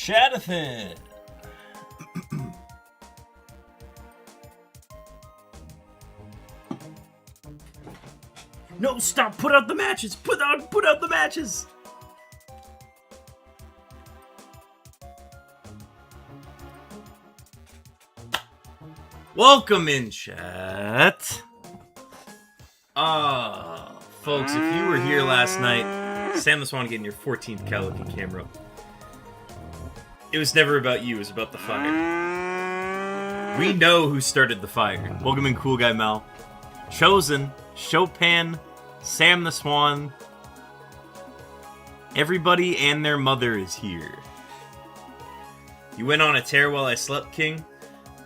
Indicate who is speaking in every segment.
Speaker 1: Chat-a-thon. No, stop! Put out the matches! Put out the matches! Welcome in, chat. Folks, if you were here last night, Sam the Swan getting your 14th Calico camera. It was never about you, it was about the fire. We know who started the fire. Welcome in, Cool Guy Mal. Chosen, Chopin, Sam the Swan. Everybody and their mother is here. You went on a tear while I slept, King?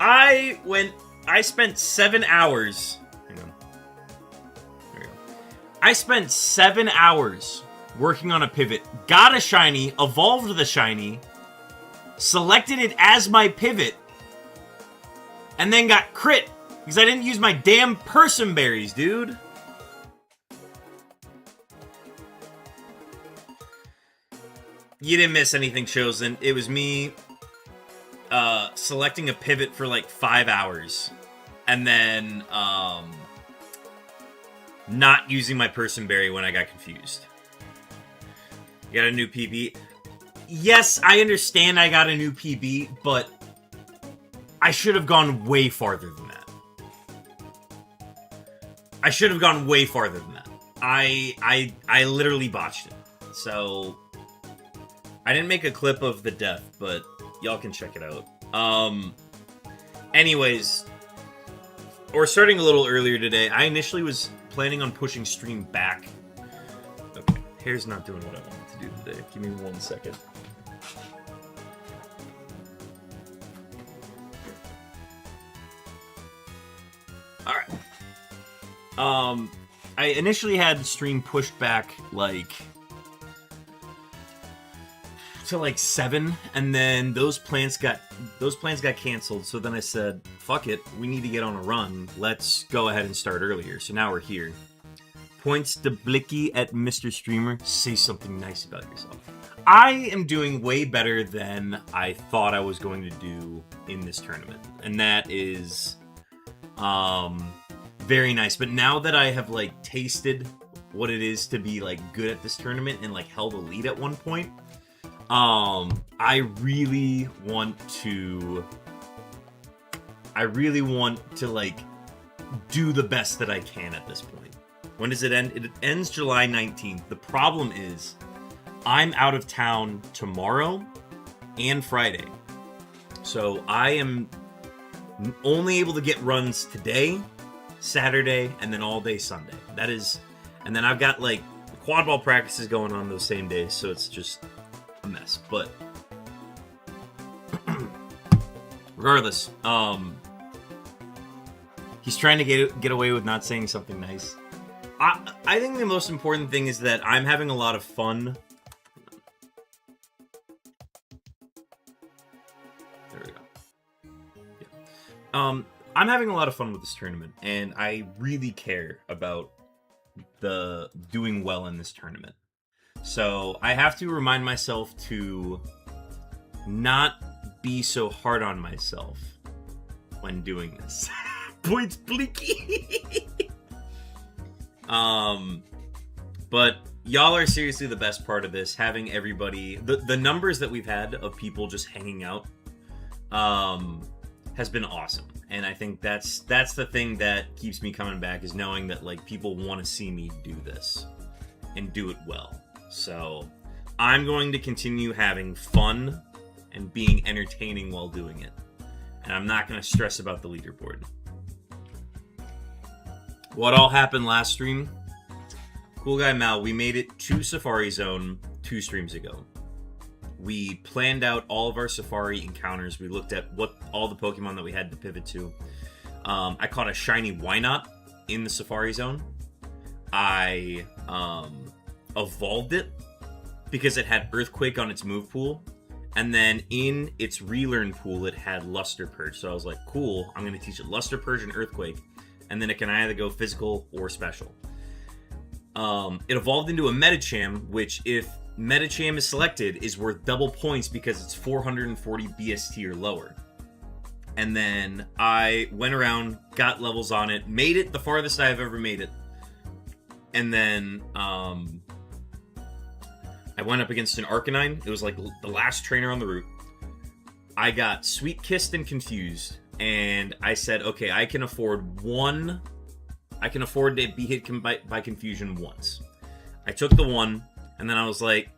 Speaker 1: I spent 7 hours. Hang on. There we go. I spent 7 hours working on a pivot, got a shiny, evolved the shiny, selected it as my pivot, and then got crit because I didn't use my damn person berries, dude. You didn't miss anything, Chosen. It was me selecting a pivot for like 5 hours and then not using my person berry when I got confused. You got a new PB. Yes, I understand I got a new PB, but I should have gone way farther than that. I should have gone way farther than that. I literally botched it. So I didn't make a clip of the death, but y'all can check it out. Anyways, we're starting a little earlier today. I initially was planning on pushing stream back. Okay, hair's not doing what I wanted to do today. Give me 1 second. Alright. I initially had stream pushed back, like, to like 7, and then those plans got canceled. So then I said, fuck it, we need to get on a run. Let's go ahead and start earlier. So now we're here. Points to Blicky at Mr. Streamer. Say something nice about yourself. I am doing way better than I thought I was going to do in this tournament, and that is very nice. But now that I have like tasted what it is to be like good at this tournament and like held a lead at one point, I really want to like do the best that I can at this point. When does it end? It ends July 19th. The problem is I'm out of town tomorrow and Friday. So I am only able to get runs today, Saturday, and then all day Sunday. That is, and then I've got like quad ball practices going on those same days, so it's just a mess. But regardless, he's trying to get away with not saying something nice. I think the most important thing is that I'm having a lot of fun. There we go. Yeah. I'm having a lot of fun with this tournament, and I really care about the doing well in this tournament. So I have to remind myself to not be so hard on myself when doing this. Points Bleaky. But y'all are seriously the best part of this. Having everybody, the numbers that we've had of people just hanging out, has been awesome. And I think that's the thing that keeps me coming back, is knowing that like people want to see me do this and do it well. So I'm going to continue having fun and being entertaining while doing it. And I'm not going to stress about the leaderboard. What all happened last stream? Cool Guy Mal, we made it to Safari Zone 2 streams ago. We planned out all of our Safari encounters. We looked at what all the Pokemon that we had to pivot to. I caught a shiny Wynot in the Safari Zone. I evolved it because it had Earthquake on its move pool. And then in its relearn pool, it had Luster Purge. So I was like, cool, I'm going to teach it Luster Purge and Earthquake. And then it can either go physical or special. It evolved into a Medicham, which if Medicham is selected is worth double points because it's 440 BST or lower. And then I went around, got levels on it, made it the farthest I've ever made it. And then I went up against an Arcanine. It was like the last trainer on the route. I got Sweet Kissed and Confused. And I said, okay, I can afford to be hit by Confusion once. I took the one, and then I was like,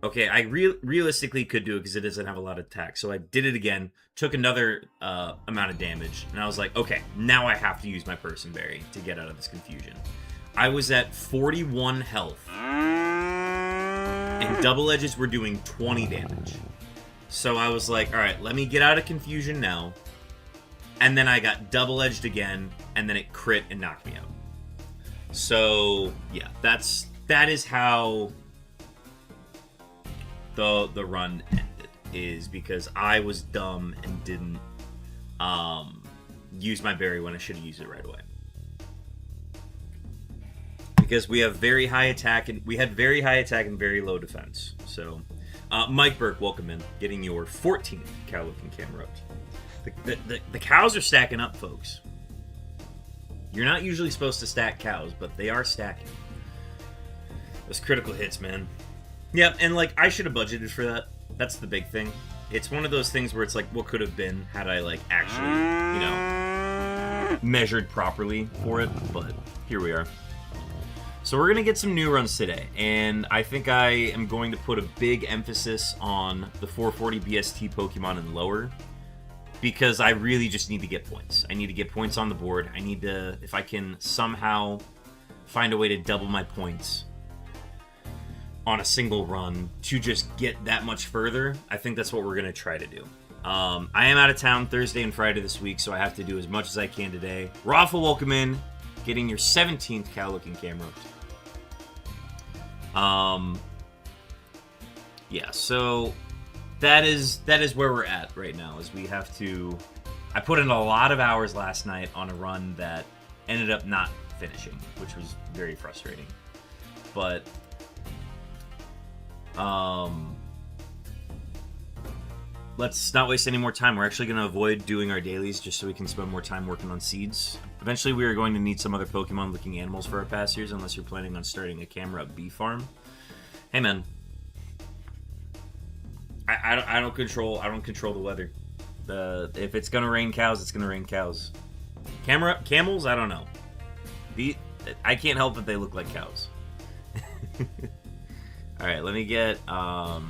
Speaker 1: okay, I realistically could do it because it doesn't have a lot of attack. So I did it again, took another amount of damage, and I was like, okay, now I have to use my Person Berry to get out of this confusion. I was at 41 health, and Double Edges were doing 20 damage. So I was like, all right, let me get out of confusion now. And then I got Double Edged again, and then it crit and knocked me out. So yeah, that is how the run ended, is because I was dumb and didn't use my berry when I should have used it right away. Because we have very high attack and very very low defense. So Mike Burke, welcome in, getting your 14th cow looking camera up. The cows are stacking up, folks. You're not usually supposed to stack cows, but they are stacking. Those critical hits, man. Yeah, and like I should have budgeted for that. That's the big thing. It's one of those things where it's like, what could have been had I like actually, measured properly for it. But here we are. So we're gonna get some new runs today, and I think I am going to put a big emphasis on the 440 BST Pokemon and lower, because I really just need to get points. I need to get points on the board. I need to, if I can somehow find a way to double my points on a single run to just get that much further, I think that's what we're going to try to do. I am out of town Thursday and Friday this week, so I have to do as much as I can today. Rafa, welcome in, getting your 17th cow looking camera. Yeah, so that is where we're at right now, is we have to... I put in a lot of hours last night on a run that ended up not finishing, which was very frustrating. But let's not waste any more time. We're actually going to avoid doing our dailies just so we can spend more time working on seeds. Eventually we are going to need some other Pokemon looking animals for our passiers, unless you're planning on starting a camera bee farm. Hey man, I don't control the weather. If it's gonna rain cows, it's gonna rain cows. Camels, I don't know. I can't help that they look like cows. All right, let me get the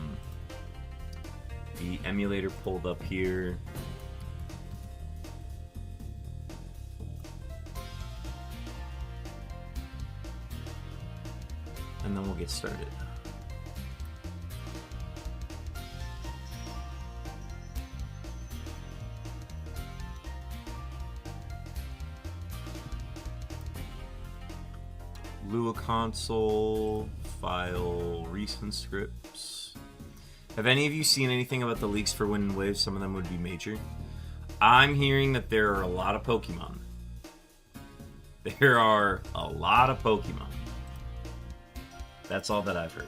Speaker 1: emulator pulled up here. And then we'll get started. Lua console, file, recent scripts. Have any of you seen anything about the leaks for Wind and Waves? Some of them would be major. I'm hearing that there are a lot of Pokemon. There are a lot of Pokemon. That's all that I've heard.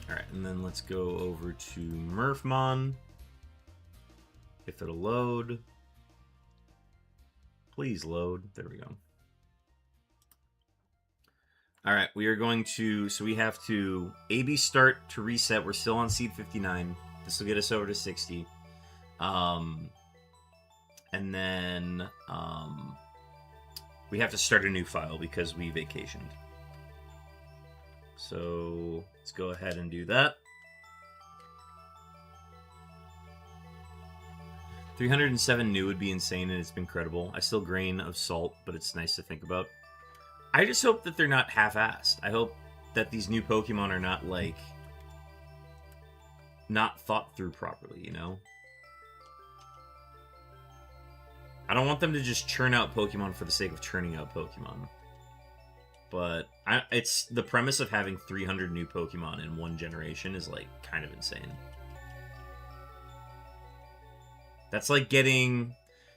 Speaker 1: Alright, and then let's go over to Murphmon. If it'll load. Please load. There we go. Alright, we are going to... So we have to AB start to reset. We're still on seed 59. This will get us over to 60. And then we have to start a new file because we vacationed. So let's go ahead and do that. 307 new would be insane, and it's been incredible. I still grain of salt, but it's nice to think about. I just hope that they're not half-assed. I hope that these new Pokemon are not, like, not thought through properly, you know? I don't want them to just churn out Pokemon for the sake of churning out Pokemon. But it's the premise of having 300 new Pokemon in one generation is, like, kind of insane. That's like getting...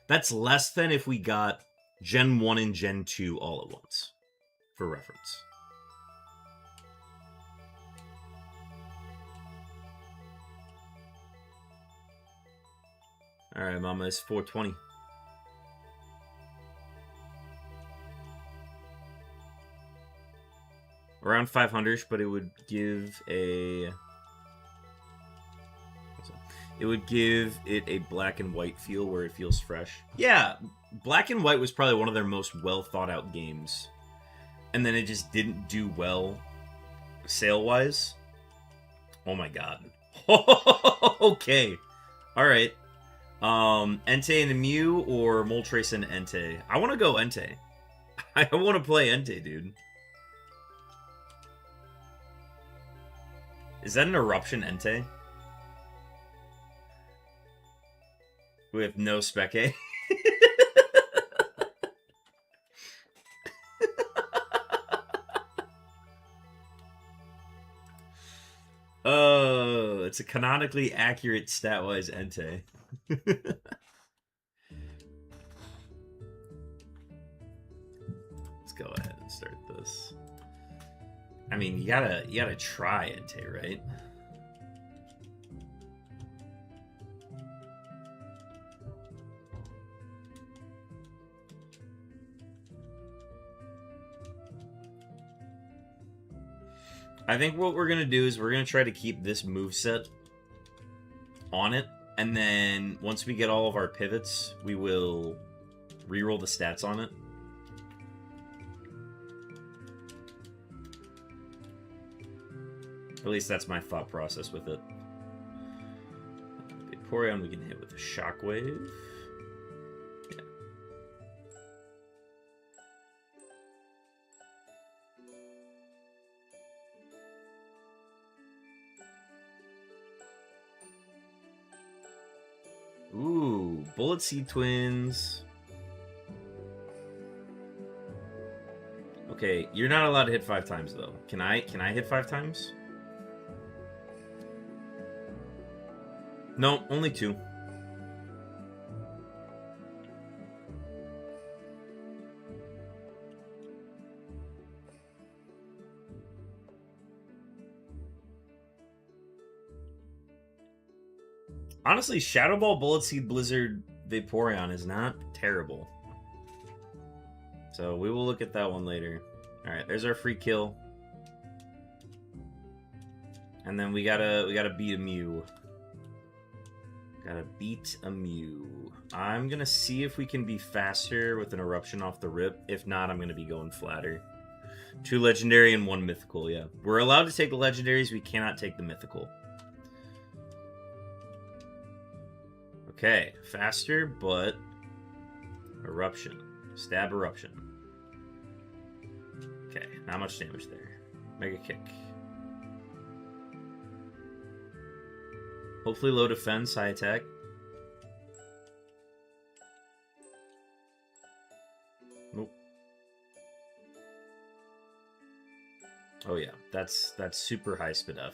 Speaker 1: That's less than if we got Gen 1 and Gen 2 all at once, for reference. Alright, Mama, it's 420. Around 500, but it would give a... It would give it a black and white feel where it feels fresh. Yeah, Black and White was probably one of their most well thought out games. And then it just didn't do well sale-wise. Oh my god. Okay. Alright. Entei and Mew or Moltres and Entei? I want to go Entei. I want to play Entei, dude. Is that an Eruption Entei? With no spec A? Oh, it's a canonically accurate stat-wise Entei. Let's go ahead and start this. I mean, you gotta try Entei, right? I think what we're going to do is we're going to try to keep this moveset on it. And then once we get all of our pivots, we will reroll the stats on it. At least that's my thought process with it. Vaporeon we can hit with a Shockwave. Yeah. Ooh, Bullet Seed Twins. Okay, you're not allowed to hit 5 times though. Can I hit 5 times? No, only 2. Honestly, Shadow Ball, Bullet Seed, Blizzard, Vaporeon is not terrible. So we will look at that one later. Alright, there's our free kill. And then we gotta beat a Mew. Gotta beat a Mew. I'm gonna see if we can be faster with an Eruption off the rip. If not, I'm gonna be going flatter. 2 legendary and 1 mythical, yeah. We're allowed to take the legendaries, we cannot take the mythical. Okay, faster, but Eruption. Stab Eruption. Okay, not much damage there. Mega Kick. Hopefully low defense, high attack. Nope. Oh yeah, that's super high speed F.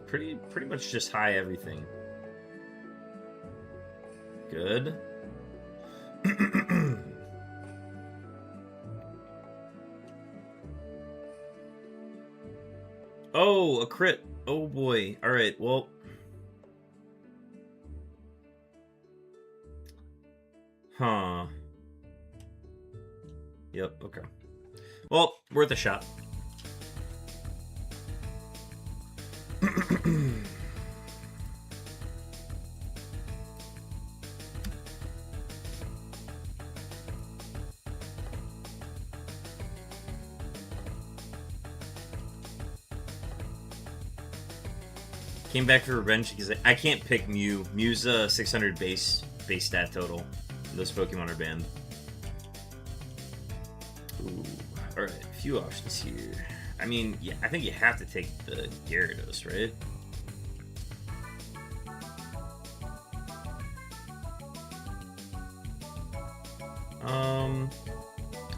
Speaker 1: Pretty much just high everything. Good. Oh, a crit. Oh boy. Alright, well. Huh. Yep, okay. Well, worth a shot. Came back for revenge because I can't pick Mew. Mew's a 600 base stat total. Those Pokemon are banned. Ooh, alright, a few options here. I mean, yeah, I think you have to take the Gyarados, right?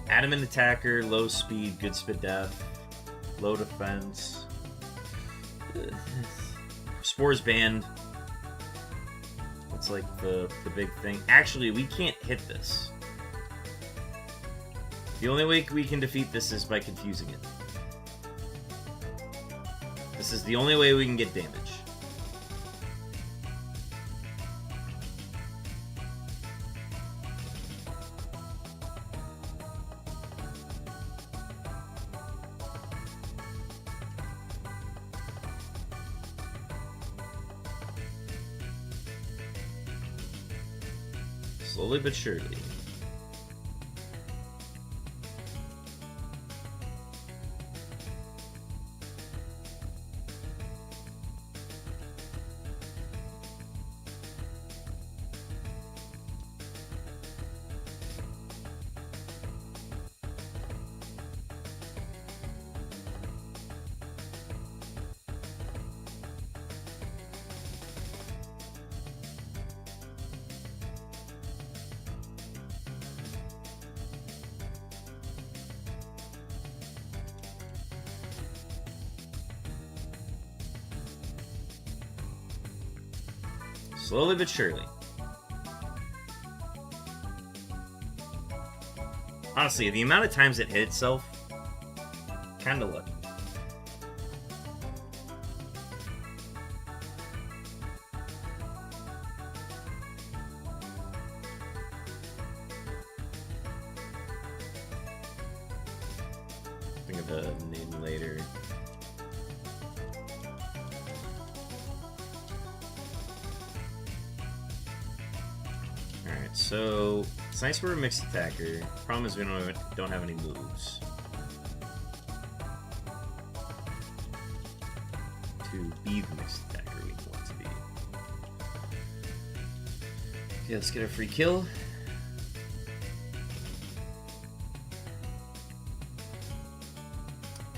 Speaker 1: Adamant Attacker, low speed, good spit death. Low defense. Spores banned. That's like the big thing. Actually, we can't hit this. The only way we can defeat this is by confusing it. This is the only way we can get damage. Slowly but surely. Slowly but surely. Honestly, the amount of times it hit itself, kinda lucky. Think of the name later. So, it's nice we're a mixed attacker. Problem is we don't have any moves. To be the mixed attacker we want to be. Okay, let's get a free kill.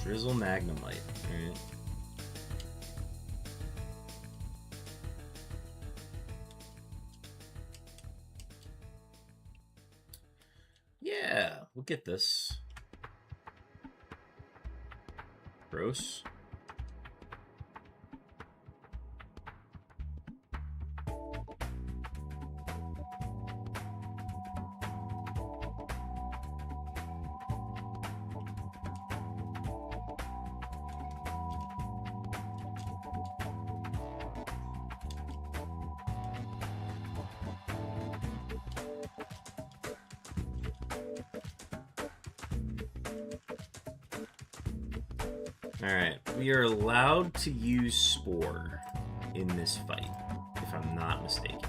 Speaker 1: Drizzle Magnemite, alright. Yeah, we'll get this. Gross. Alright, we are allowed to use Spore in this fight, if I'm not mistaken.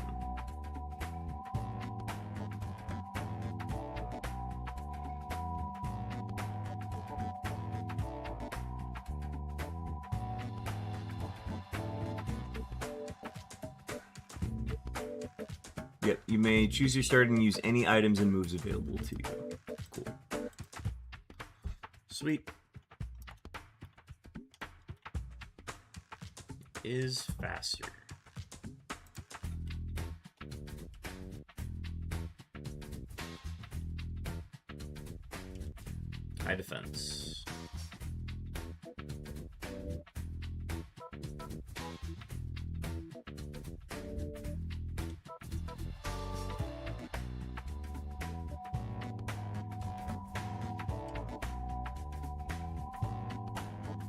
Speaker 1: Yep, you may choose your start and use any items and moves available to you. Cool. Sweet. Is faster. High defense.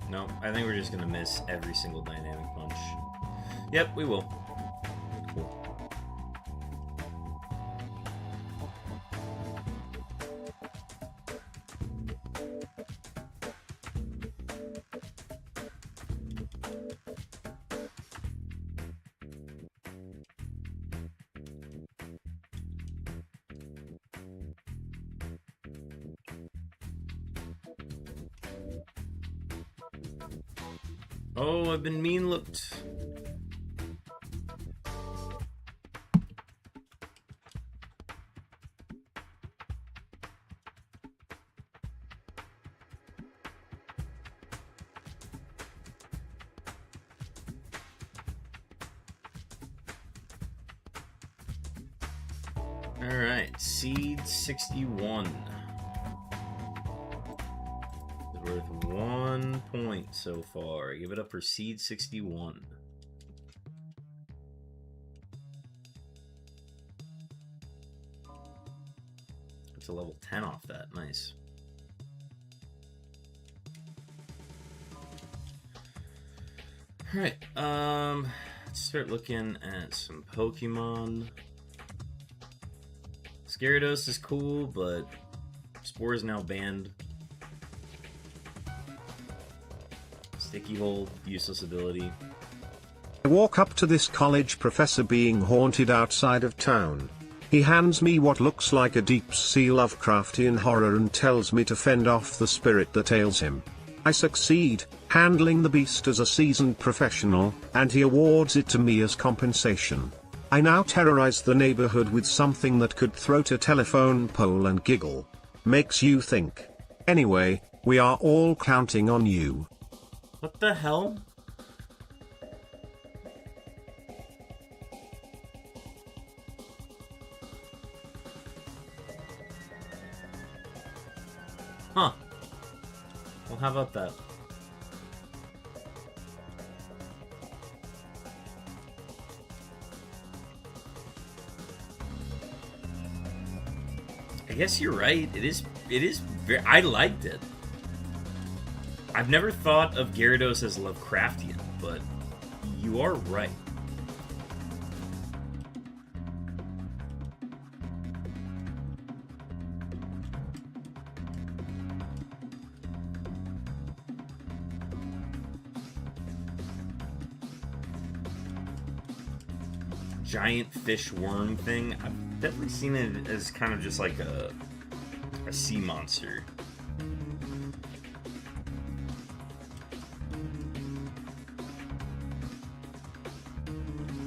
Speaker 1: No, I think we're just gonna miss every single dynamic punch. Yep, we will. Cool. Oh, I've been mean looked. Alright, Seed 61. It's worth 1. 1 point so far. Give it up for Seed 61. It's a level 10 off that. Nice. Alright, let's start looking at some Pokemon. Gyarados is cool, but Spore is now banned. Sticky Hold, useless ability.
Speaker 2: I walk up to this college professor being haunted outside of town. He hands me what looks like a deep-sea Lovecraftian horror and tells me to fend off the spirit that ails him. I succeed, handling the beast as a seasoned professional, and he awards it to me as compensation. I now terrorize the neighborhood with something that could throat a telephone pole and giggle. Makes you think. Anyway, we are all counting on you.
Speaker 1: What the hell? Huh. Well, how about that? I guess you're right. It is very, I liked it. I've never thought of Gyarados as Lovecraftian, but you are right. Giant fish worm thing. I've definitely seen it as kind of just like a sea monster.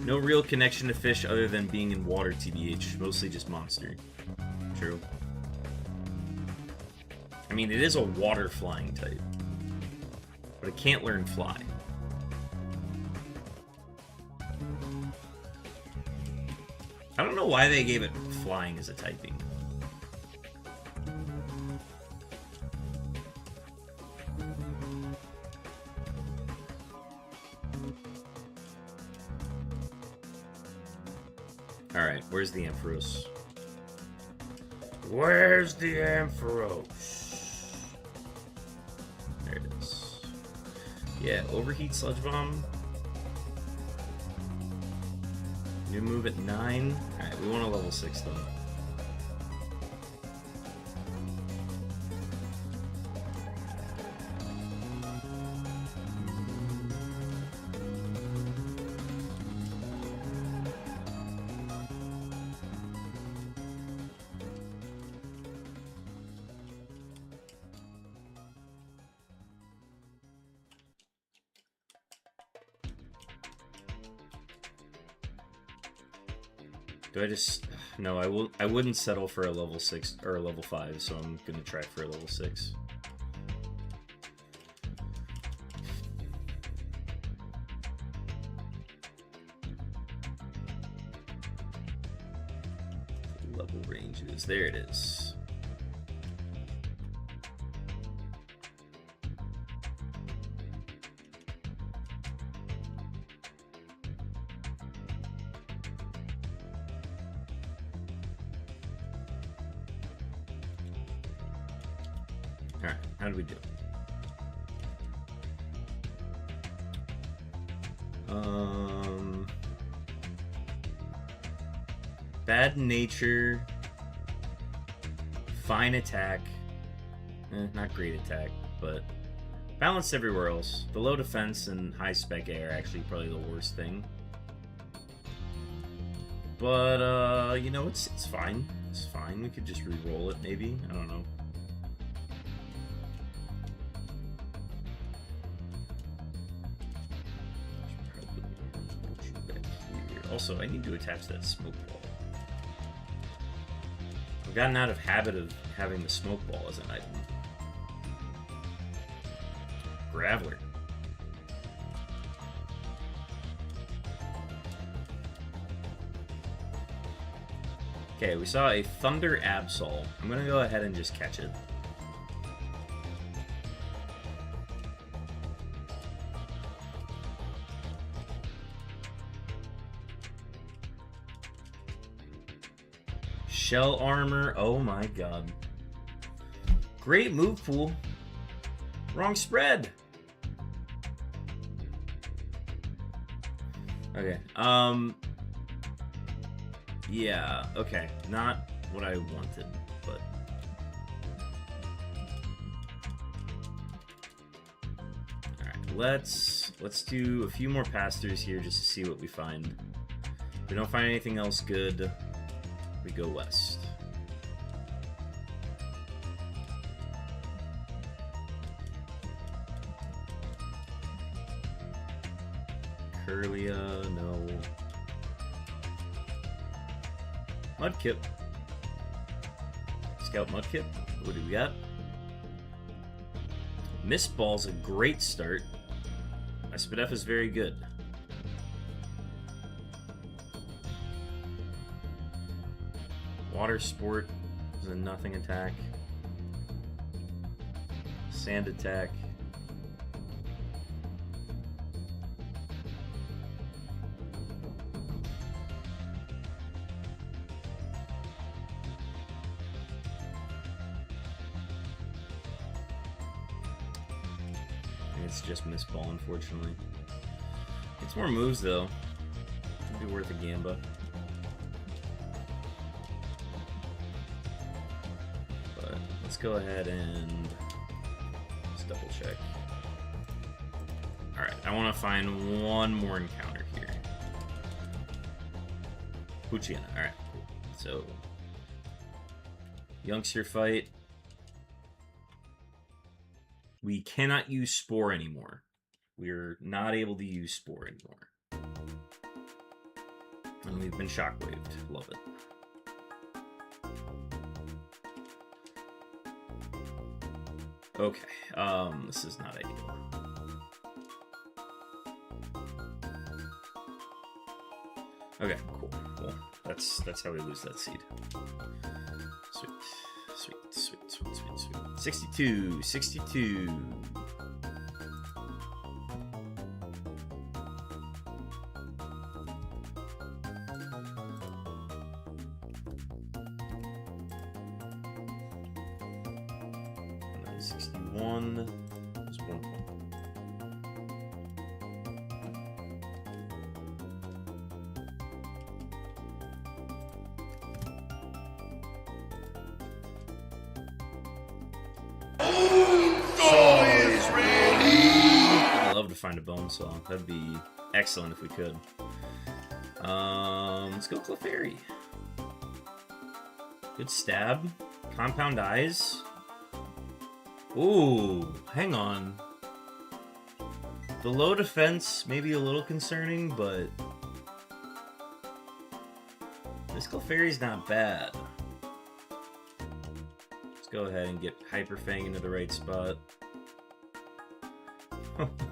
Speaker 1: No real connection to fish other than being in water, TBH. Mostly just monster. True. I mean, it is a water flying type. But it can't learn fly. I don't know why they gave it flying as a typing. Alright, where's the Ampharos? Where's the Ampharos? There it is. Yeah, Overheat Sludge Bomb. New move at 9. Alright, we want a level 6 though. Do I just... No, I wouldn't settle for a level 6 or a level 5, so I'm gonna try for a level 6. Level ranges. There it is. Alright, how do we do? Bad nature, fine attack, not great attack, but balanced everywhere else. The low defense and high spec A are actually probably the worst thing. But, you know, it's fine. It's fine. We could just re-roll it, maybe. I don't know. Also, I need to attach that smoke ball. I've gotten out of habit of having the smoke ball as an item. Graveler. Okay, we saw a Thunder Absol. I'm gonna go ahead and just catch it. Shell armor. Oh my god. Great move pool. Wrong spread. Okay. Yeah. Okay. Not what I wanted, but. All right. Let's do a few more pass-throughs here just to see what we find. If we don't find anything else good, we go west. Curlia, no. Mudkip. Scout Mudkip. What do we got? Mist Ball's a great start. Espidef is very good. Water Sport is a nothing attack. Sand attack. It's just Mist Ball, unfortunately. It's more moves, though. It'd be worth a Gamba. But let's go ahead and just double check. Alright, I want to find one more encounter here. Puchiana, alright, cool. So, youngster fight. We cannot use Spore anymore. We're not able to use Spore anymore. And we've been shockwaved. Love it. Okay, this is not ideal. Okay, cool. Well, that's how we lose that seed. Sweet. Sweet, sweet, sweet, sweet, sweet. 62, 62. And then 61 is 1 point. I'd love to find a bone saw. That'd be excellent if we could. Let's go Clefairy. Good stab. Compound Eyes. Ooh, hang on. The low defense may be a little concerning, but this Clefairy's not bad. Let's go ahead and get Hyper Fang into the right spot.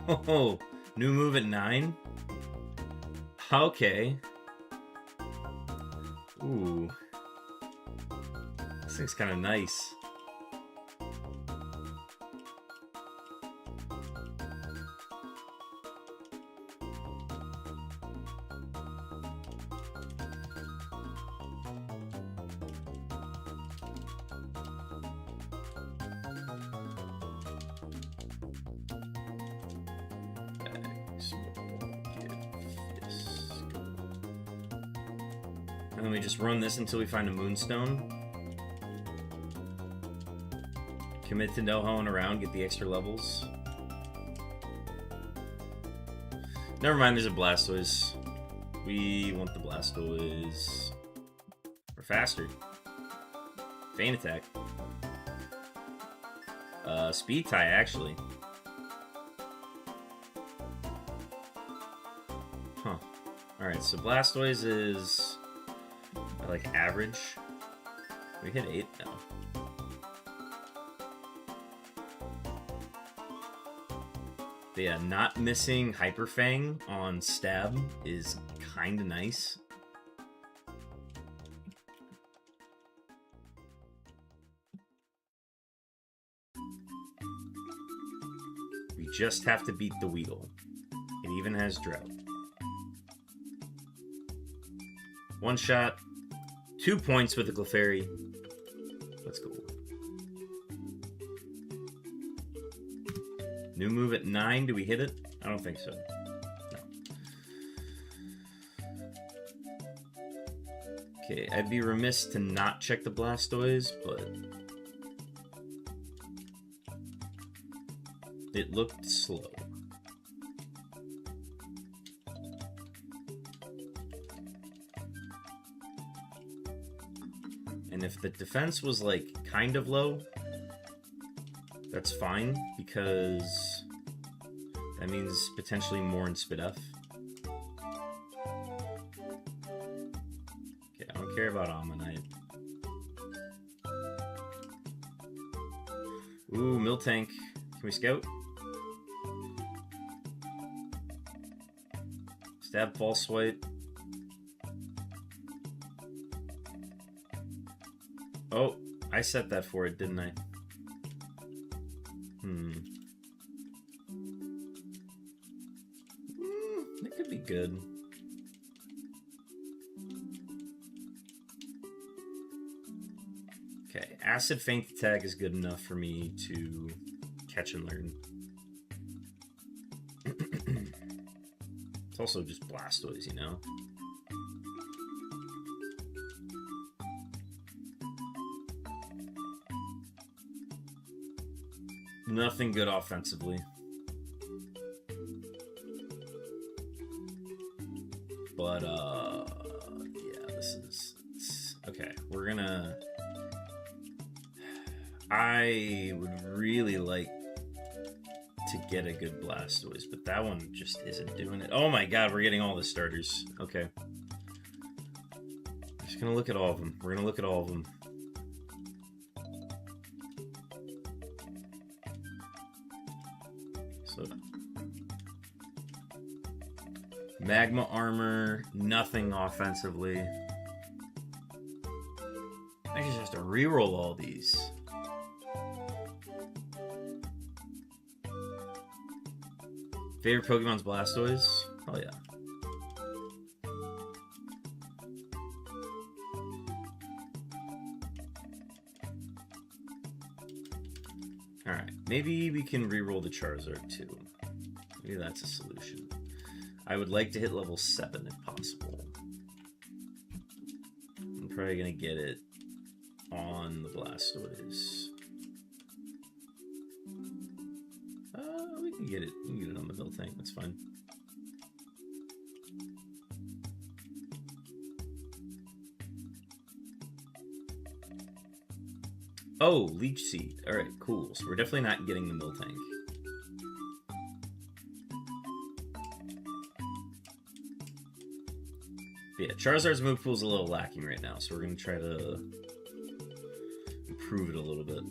Speaker 1: Oh, new move at 9? Okay. Ooh. This thing's kind of nice. And then we just run this until we find a Moonstone. Commit to no-hoeing around, get the extra levels. Never mind, there's a Blastoise. We want the Blastoise. We're faster. Feint Attack. Speed Tie, actually. Huh. Alright, so Blastoise is like average. We hit 8 now. But yeah, not missing Hyper Fang on stab is kinda nice. We just have to beat the Weedle. It even has Drought. One shot. 2 points with the Clefairy. Let's go. New move at 9. Do we hit it? I don't think so. No. Okay, I'd be remiss to not check the Blastoise, but it looked slow. And if the defense was like kind of low, that's fine, because that means potentially more in Spit F. Okay, I don't care about Ammonite. Ooh, Miltank. Can we scout? Stab, false swipe. Oh, I set that for it, didn't I? It could be good. Okay, Acid Feint Attack is good enough for me to catch and learn. It's also just Blastoise, you know? Nothing good offensively. But, yeah, this is... Okay, we're gonna... I would really like to get a good Blastoise, but that one just isn't doing it. Oh my god, we're getting all the starters. Okay. I'm just gonna look at all of them. We're gonna look at all of them. So, Magma Armor, nothing offensively. I just have to reroll all these. Favorite Pokemon's Blastoise? Oh yeah. Alright, maybe we can reroll the Charizard too. Maybe that's a solution. I would like to hit level 7 if possible. I'm probably gonna get it on the Blastoise. We can get it. We can get it on the Miltank. That's fine. Oh, Leech Seed. All right, cool. So we're definitely not getting the Miltank. Yeah, Charizard's move pool is a little lacking right now, so we're gonna try to improve it a little bit.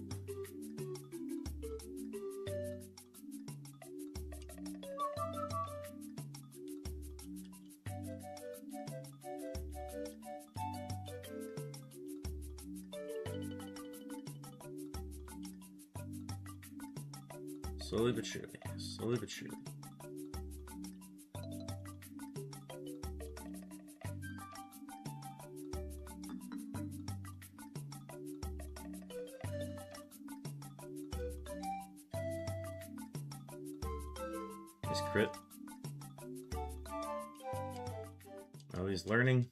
Speaker 1: Slowly but surely. Slowly but surely. Nice crit. Oh, he's learning.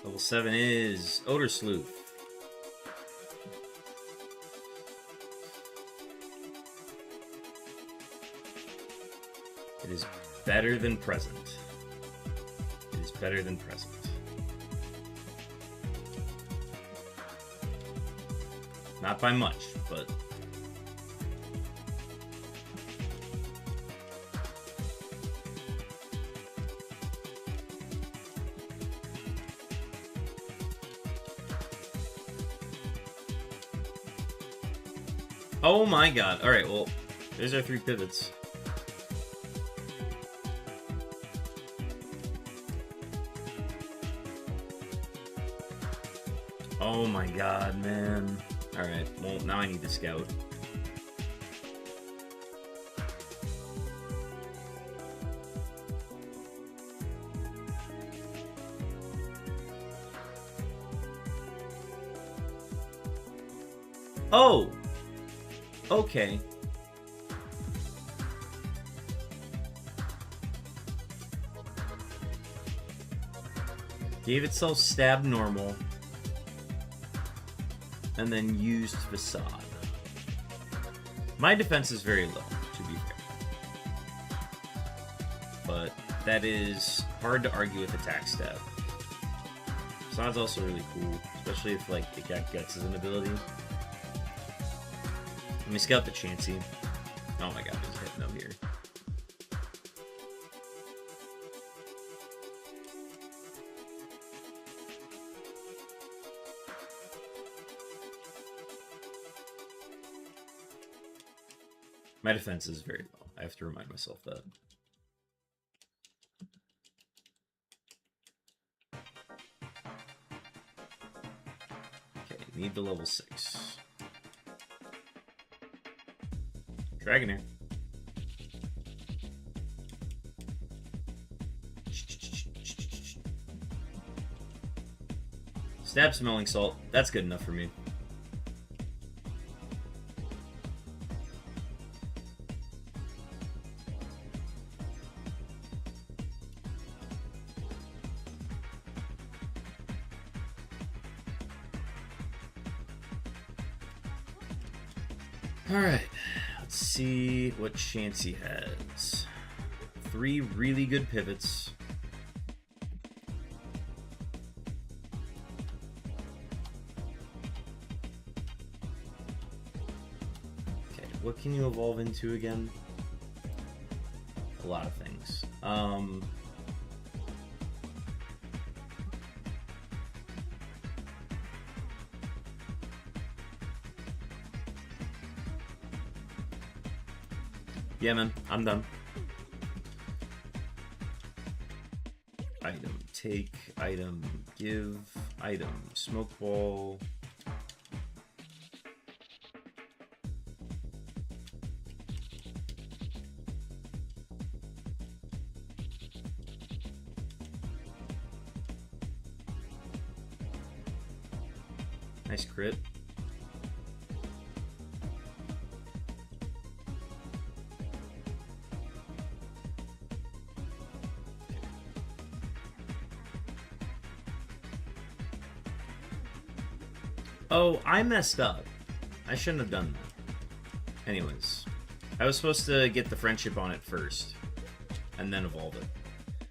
Speaker 1: Level 7 is Odor Sleuth. It is better than present. It is better than present. Not by much, but... Oh my god. Alright, well, there's our 3 pivots. Oh my god, man. Alright, well, now I need to scout. Oh! Okay. Gave itself stab normal. And then used facade. My defense is very low, to be fair. But that is hard to argue with attack stab. Facade's also really cool, especially if like it got Guts as an ability. Let me scout the Chansey. Oh my god, there's a Hypno here. My defense is very low. I have to remind myself that. Okay, need the level 6. Dragonair. Stab Smelling Salt. That's good enough for me. Alright, let's see what Chansey has. 3 really good pivots. Okay, what can you evolve into again? A lot of things. Yeah, man, I'm done. Item, take, item, give, item, smoke ball. Nice crit. Oh, I messed up. I shouldn't have done that. Anyways, I was supposed to get the friendship on it first, and then evolve it.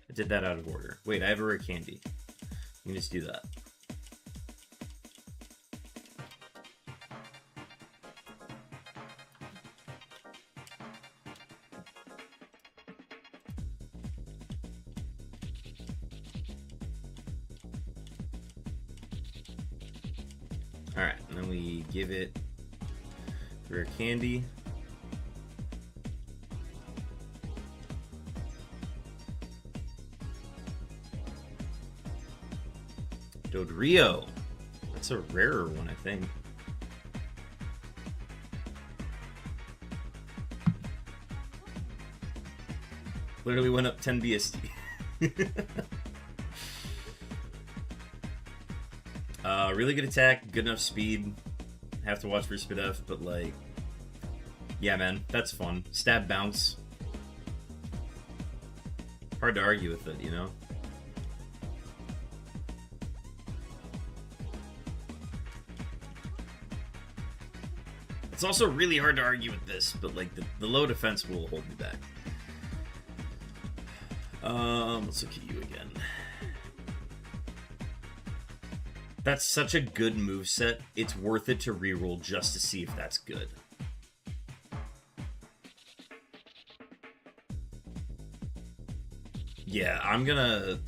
Speaker 1: I did that out of order. Wait, I have a rare candy. You can just do that. Alright, and then we give it rare candy. Dodrio. That's a rarer one, I think. Literally went up 10 BSD. Really good attack, good enough speed. Have to watch for Spidef, but like, yeah, man, that's fun. Stab bounce. Hard to argue with it, you know? It's also really hard to argue with this, but like the low defense will hold me back. Let's look at you again. That's such a good moveset, it's worth it to reroll just to see if that's good. Yeah, I'm gonna...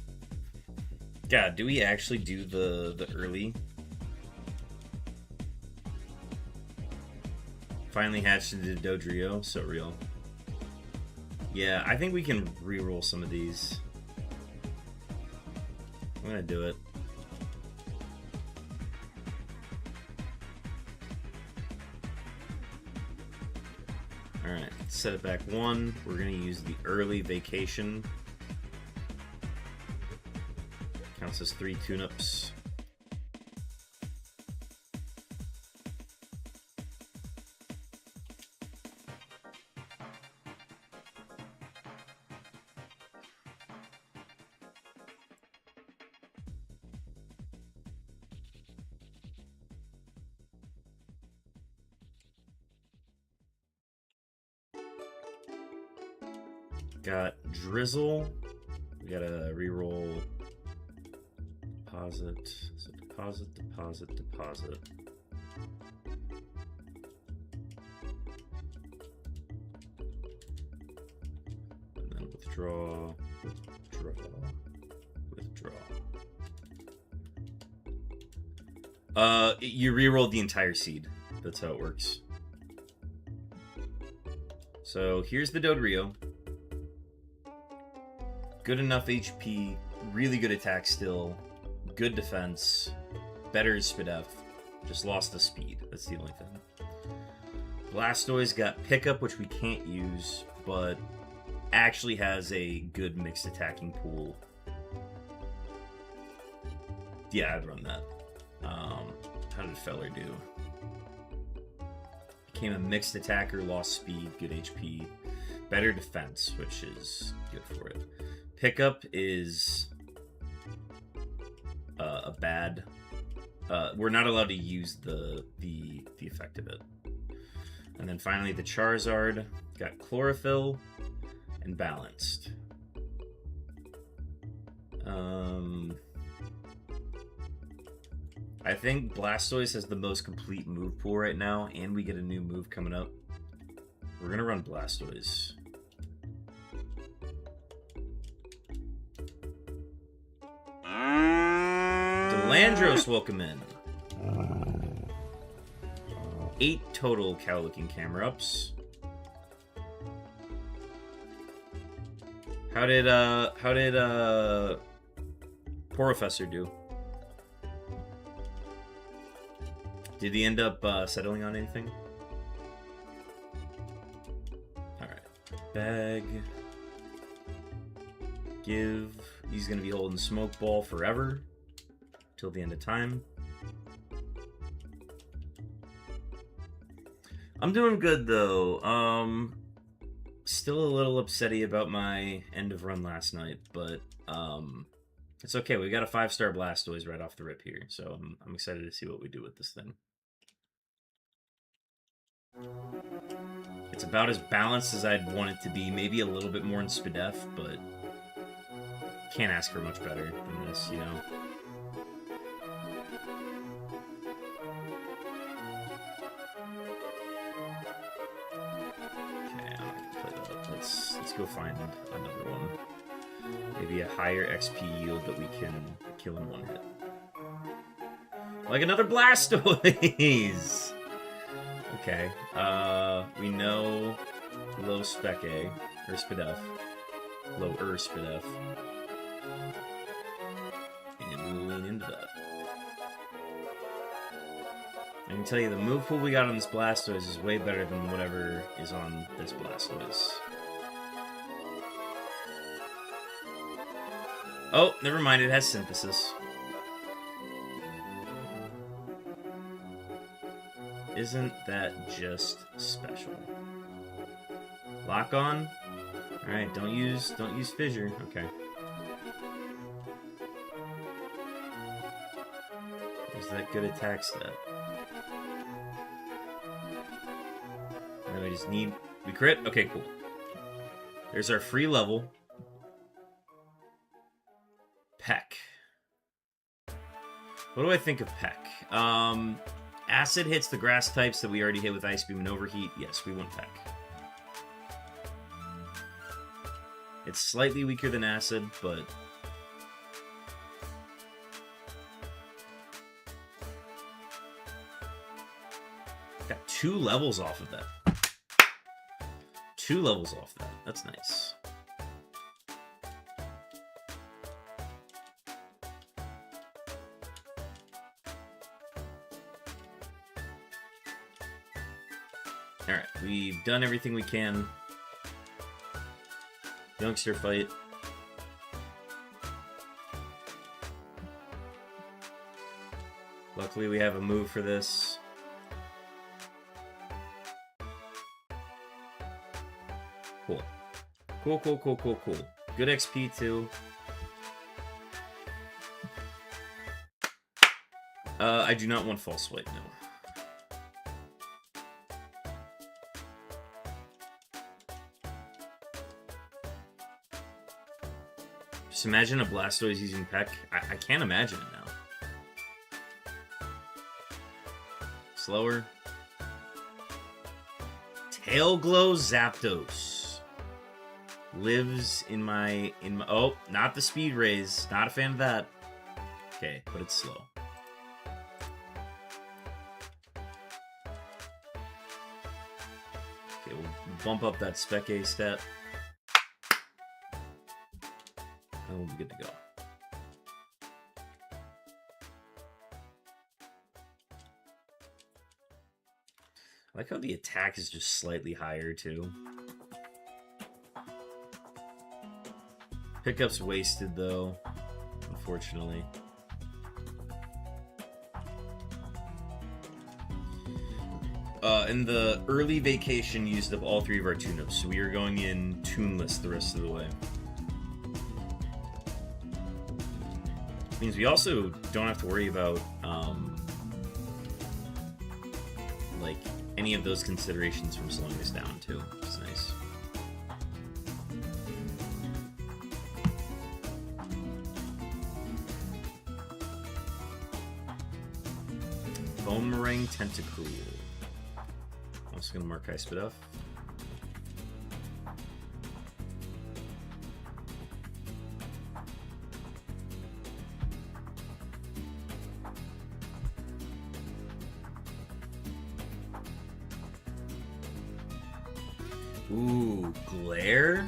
Speaker 1: God, do we actually do the early? Finally hatched into Dodrio, so real. Yeah, I think we can reroll some of these. I'm gonna do it. Alright, set it back 1. We're gonna use the early vacation. Counts as 3 tune-ups. Got Drizzle. We gotta reroll. Deposit. So deposit, deposit, deposit. And then withdraw, withdraw, withdraw. You reroll the entire seed. That's how it works. So here's the Dodrio. Good enough HP, really good attack still, good defense, better Spidef, just lost the speed. That's the only thing. Blastoise got Pickup, which we can't use, but actually has a good mixed attacking pool. Yeah, I'd run that. How did Feller do? Became a mixed attacker, lost speed, good HP, better defense, which is good for it. Pickup is a bad. We're not allowed to use the effect of it. And then finally the Charizard got Chlorophyll and Balanced. I think Blastoise has the most complete move pool right now, and we get a new move coming up. We're gonna run Blastoise. Delandros, welcome in. 8 total cow-looking camera ups. How did Professor do? Did he end up settling on anything? Alright. Bag. Give. He's gonna be holding Smoke Ball forever. Till the end of time. I'm doing good though. Still a little upsetty about my end of run last night, but it's okay. We got a 5-star Blastoise right off the rip here, so I'm excited to see what we do with this thing. It's about as balanced as I'd want it to be. Maybe a little bit more in Spidef, but can't ask for much better than this, you know. Okay, I'm not gonna play that. Let's go find another one. Maybe a higher XP yield that we can kill in one hit. Like another Blastoise! Okay, we know low spec A, or Spidef. Lower Spidef. And we'll lean into that. I can tell you the move pool we got on this Blastoise is way better than whatever is on this Blastoise. Oh, never mind, it has Synthesis. Isn't that just special? Lock on? Alright, don't use Fissure. Okay. There's that good attack stat. Now we just need... We crit? Okay, cool. There's our free level. Peck. What do I think of Peck? Acid hits the grass types that we already hit with Ice Beam and Overheat. Yes, we want Peck. It's slightly weaker than Acid, but... Got 2 levels off of that. 2 levels off that. That's nice. Alright, we've done everything we can. Youngster fight. Luckily we have a move for this. Cool. Cool. Good XP too. I do not want False Swipe, no. Just imagine a Blastoise using Peck. I can't imagine it now. Slower. Tail Glow Zapdos. Lives in my... Oh, not the Speed Raise. Not a fan of that. Okay, but it's slow. Okay, we'll bump up that Spec A stat. And we'll be good to go. I like how the attack is just slightly higher, too. Pickup's wasted, though, unfortunately. And the early vacation used up all 3 of our tune-ups, so we are going in tuneless the rest of the way. Means we also don't have to worry about, like, any of those considerations from slowing us down, too. It's nice. Boomerang Tentacruel. I'm also going to mark High Spit Off. Ooh, Glare?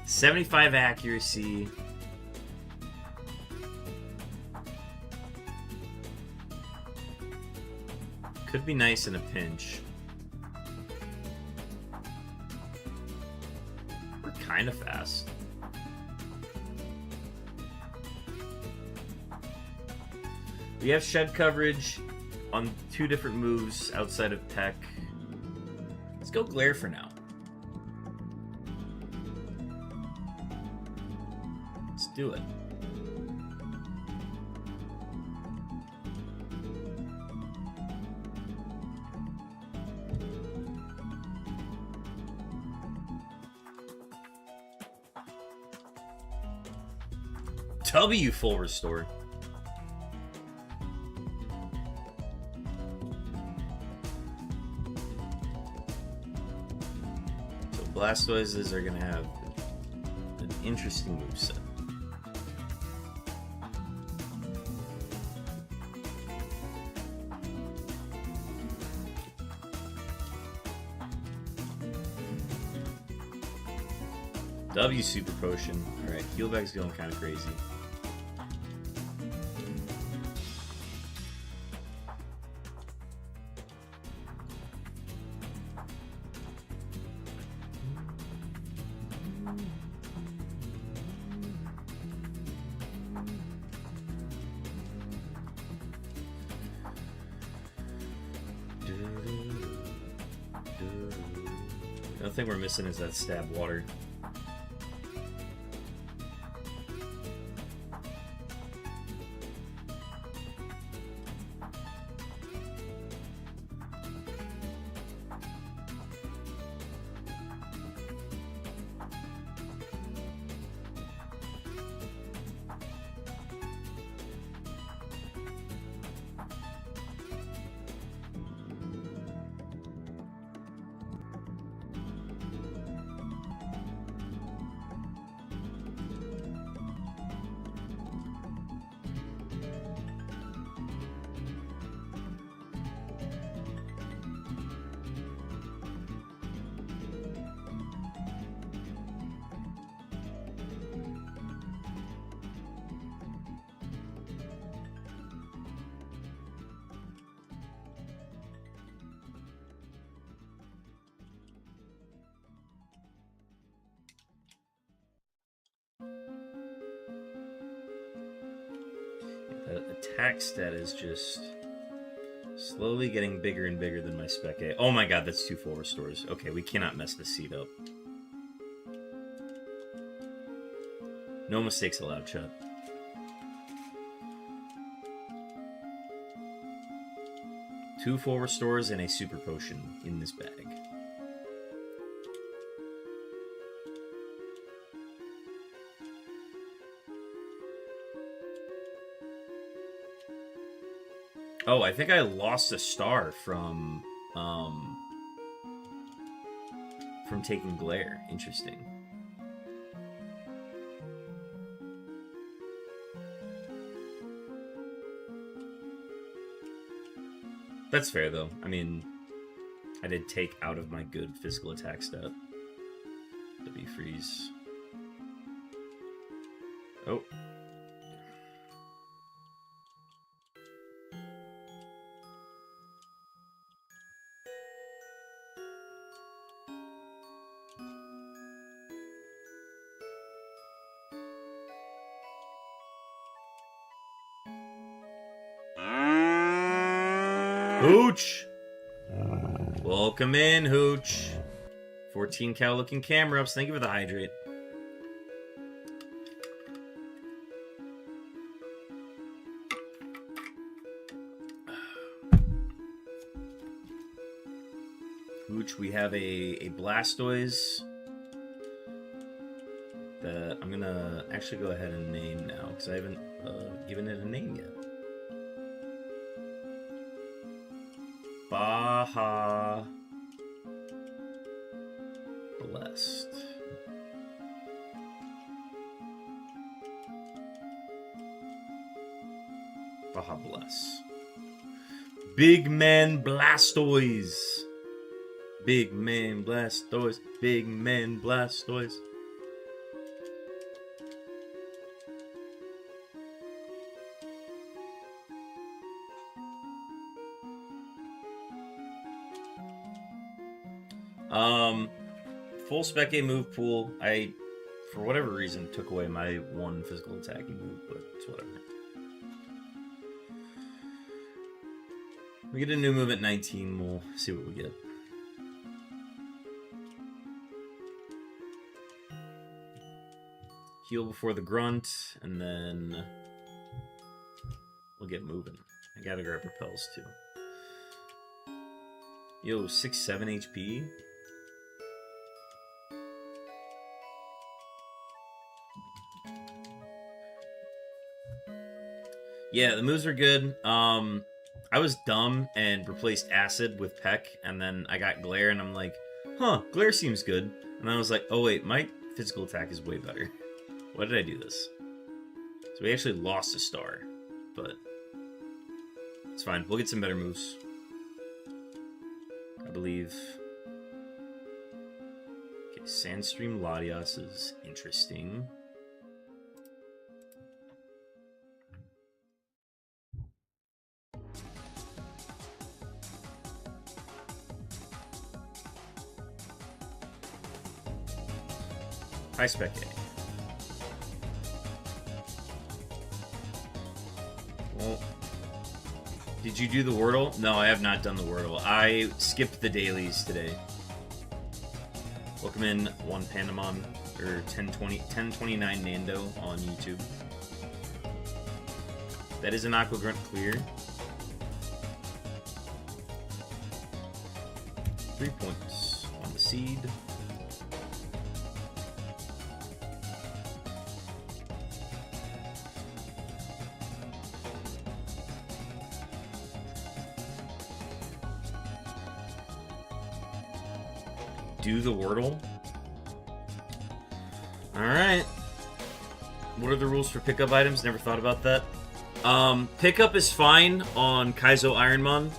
Speaker 1: 75 accuracy. Could be nice in a pinch. We're kind of fast. We have shed coverage on 2 different moves outside of Peck. Let's go Glare for now. Let's do it. W full restore. So Blastoises are going to have an interesting moveset. W Super Potion. Alright, Heal Bag's going kind of crazy. The only thing we're missing is that Stab Water. The attack stat is just slowly getting bigger and bigger than my Spec A. Oh my god, that's 2 full restores. Okay, we cannot mess this seed up. No mistakes allowed, chat. Two full restores and a super potion in this bag. Oh, I think I lost a star from taking glare. Interesting. That's fair, though. I mean, I did take out of my good physical attack stat. W freeze. Oh. Hooch! Welcome in, Hooch. 14 cow looking camera ups. Thank you for the hydrate. Hooch, we have a Blastoise that I'm gonna actually go ahead and name now because I haven't given it a name yet. Baja Blessed. Baja Bless. Big Man Blastoise. Big Man Blastoise. Big Man Blastoise. Full spec A move pool. I, for whatever reason, took away my one physical attacking move, but it's whatever. We get a new move at 19, we'll see what we get. Heal before the grunt, and then we'll get moving. I gotta grab repels too. Yo, 6-7 HP. Yeah, the moves are good. I was dumb and replaced Acid with Peck, and then I got Glare, and I'm like, huh, Glare seems good. And then I was like, oh wait, my physical attack is way better. Why did I do this? So we actually lost a star, but it's fine. We'll get some better moves, I believe. Okay, Sandstream Latias is interesting. High spec A. Well, did you do the Wordle? No, I have not done the Wordle. I skipped the dailies today. Welcome in one Pandamon, or 1029 Nando on YouTube. That is an Aqua Grunt clear. 3 points on the seed. Do the Wordle. Alright. What are the rules for pickup items? Never thought about that. Pickup is fine on Kaizo Ironmon.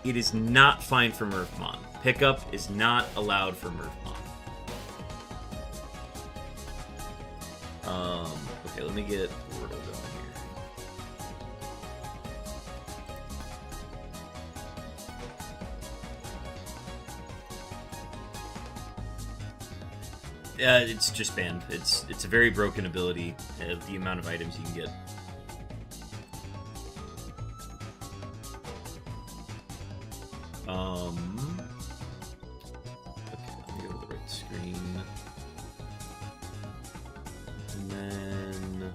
Speaker 1: It is not fine for Murphmon. Pickup is not allowed for Murphmon. Okay, let me get Wordle going here. It's just banned. It's a very broken ability of the amount of items you can get. Okay, let me go to the right screen. And then...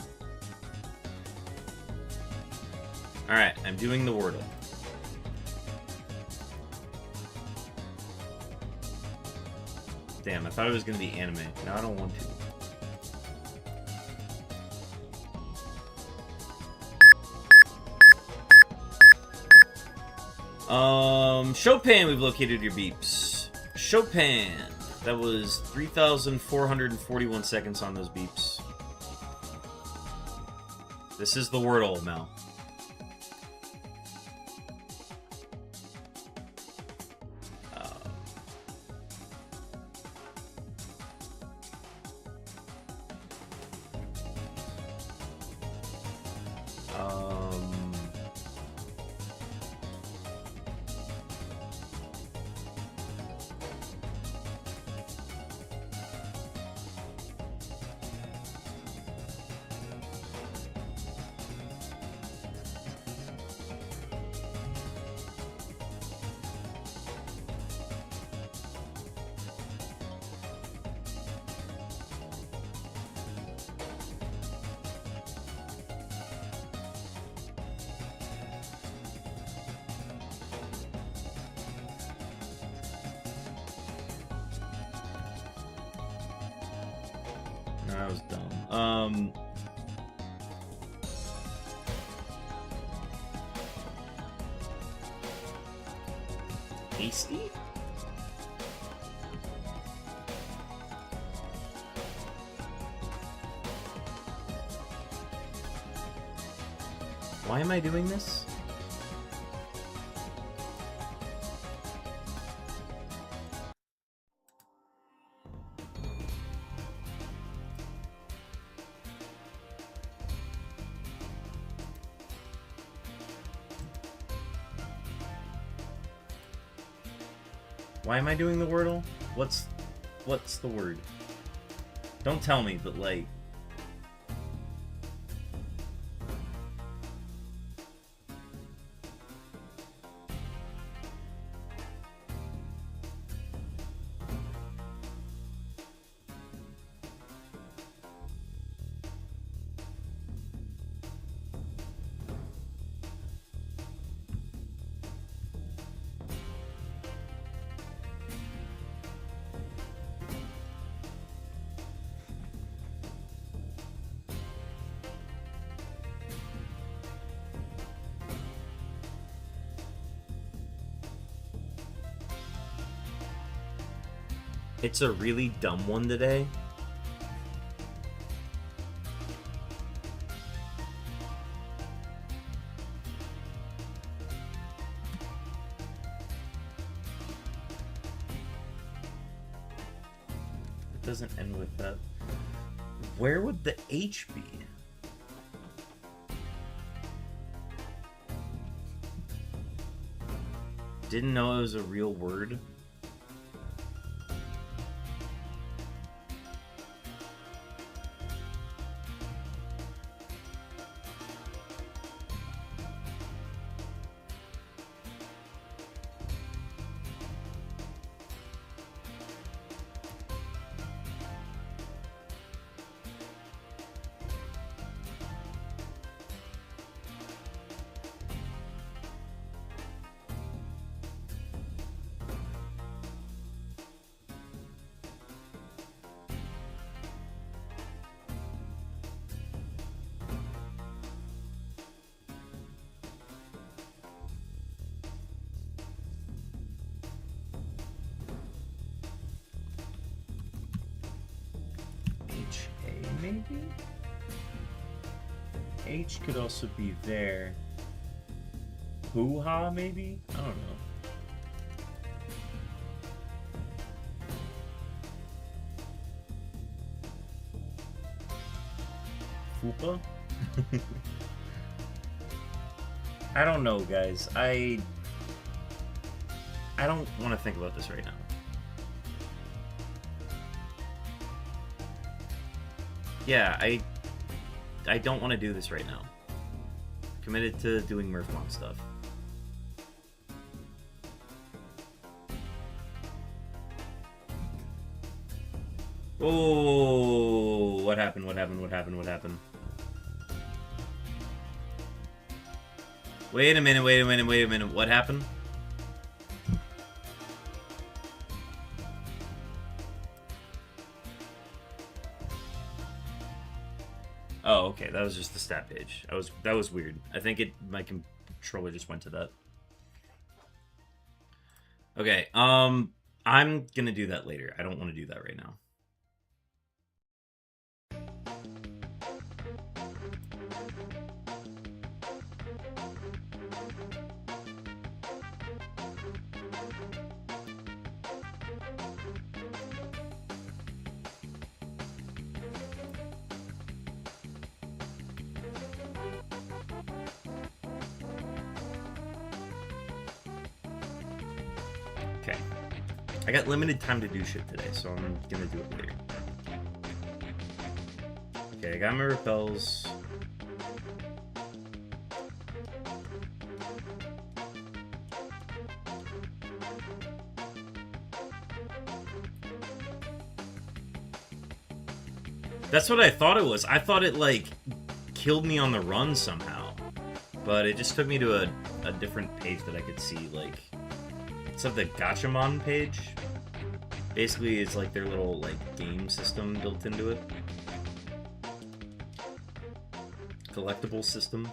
Speaker 1: Alright, I'm doing the Wordle. Damn, I thought it was going to be anime. Now I don't want to. Chopin, we've located your beeps. Chopin. That was 3,441 seconds on those beeps. This is the Wordle, Mel. That was dumb. Hasty? Why am I doing this? Why am I doing the Wordle? What's the word? Don't tell me, but like... It's a really dumb one today. It doesn't end with that. Where would the H be? Didn't know it was a real word. Maybe? H could also be there. Hoo-ha, maybe? I don't know. Fupa? I don't know, guys. I don't want to think about this right now. Yeah, I don't want to do this right now. Committed to doing Murphmon stuff. Oh, what happened? What happened? What happened? What happened? Wait a minute, wait a minute, wait a minute. What happened? Oh, okay. That was just the stat page. That was weird. I think my controller just went to that. Okay, I'm gonna do that later. I don't want to do that right now. Okay. I got limited time to do shit today, so I'm gonna do it later. Okay, I got my repels. That's what I thought it was. I thought it, like, killed me on the run somehow. But it just took me to a different page that I could see, like... It's of the Gachamon page. Basically, it's like their little, like, game system built into it. Collectible system.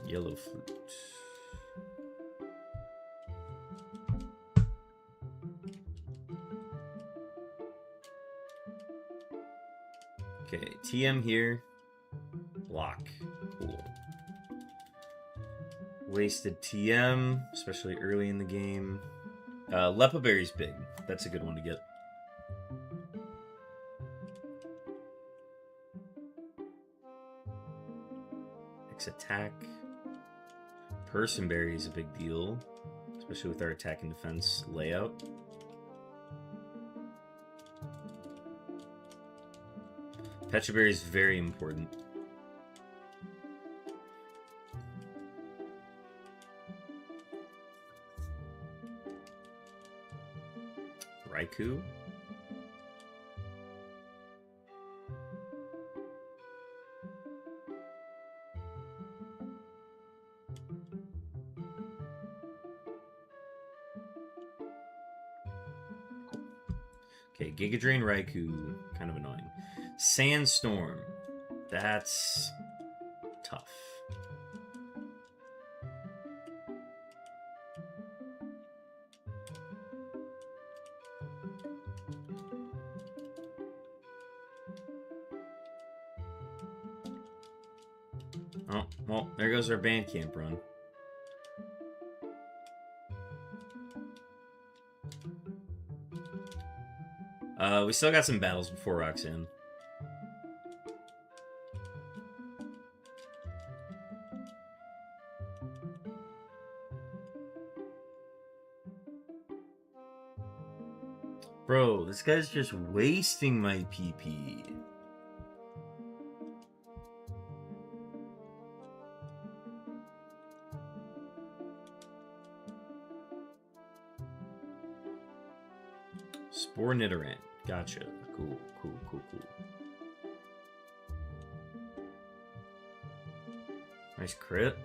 Speaker 1: Yellow flute. Okay, TM here. Block. Cool. Wasted TM, especially early in the game. Lepa Berry's big. That's a good one to get. X attack. Personberry is a big deal, especially with our attack and defense layout. Petraberry is very important. Raikou. Okay, Giga Drain Raikou, kind of annoying. Sandstorm, that's tough. Oh, well, there goes our Bandcamp run. We still got some battles before Roxanne. Bro, this guy's just wasting my PP. Spore Nidoran. Gotcha. Cool, cool, cool, cool. Nice crit.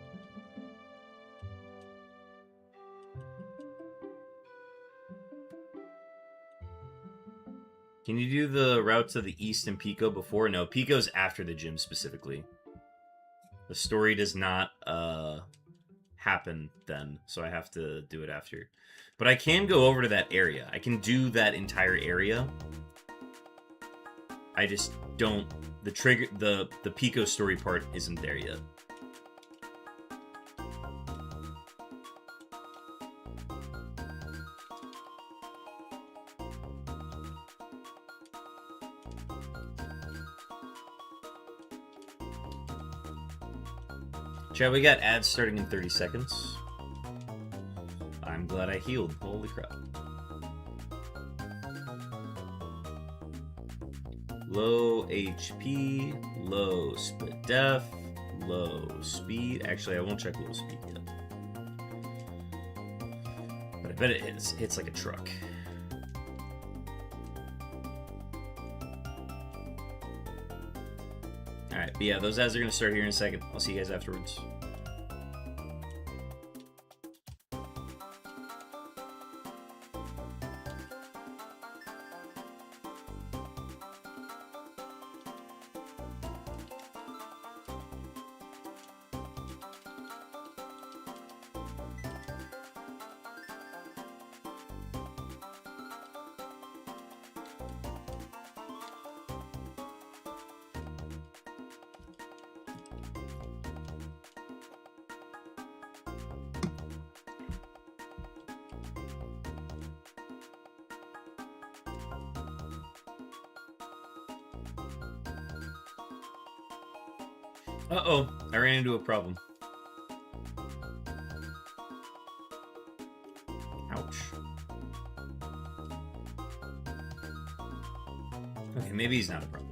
Speaker 1: Can you do the route to the east in Pico before? No, Pico's after the gym specifically. The story does not happen then, so I have to do it after. But I can go over to that area. I can do that entire area. I just don't... The Pico story part isn't there yet. Chat, we got ads starting in 30 seconds. I'm glad I healed. Holy crap. Low HP, low split def, low speed. Actually, I won't check low speed yet. But I bet it hits like a truck. Alright, but yeah, those ads are going to start here in a second. I'll see you guys afterwards. Uh-oh, I ran into a problem. Ouch. Okay, maybe he's not a problem.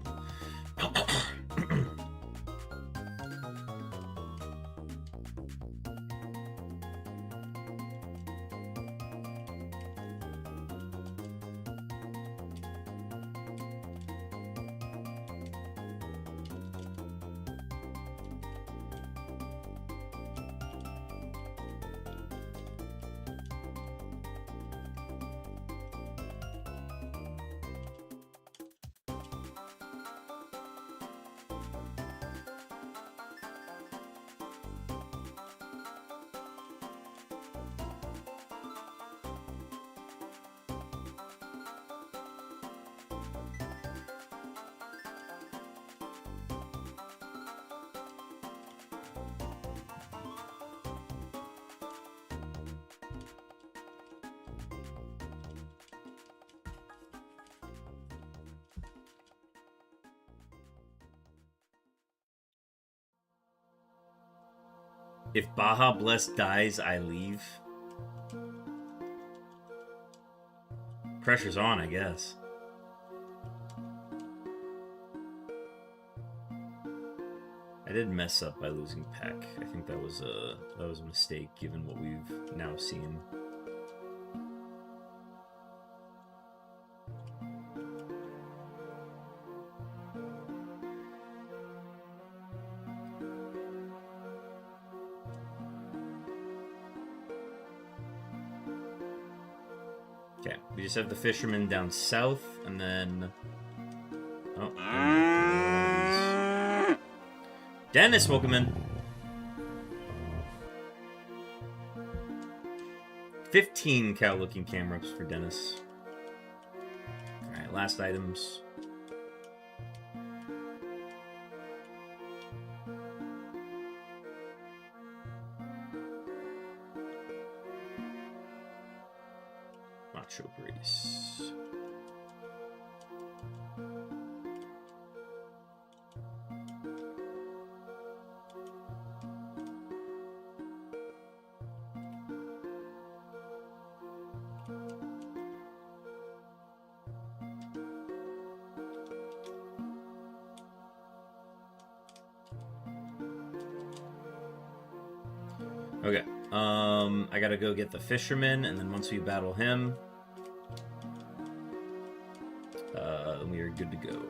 Speaker 1: If Baja Bless dies, I leave. Pressure's on, I guess. I did mess up by losing Peck. I think that was a mistake given what we've now seen. Okay, we just have the fisherman down south, and then... Oh, Dennis, welcome in. 15 cow-looking cameras for Dennis. Alright, last items. Macho Brace. Okay, I gotta go get the fisherman, and then once we battle him, we are good to go.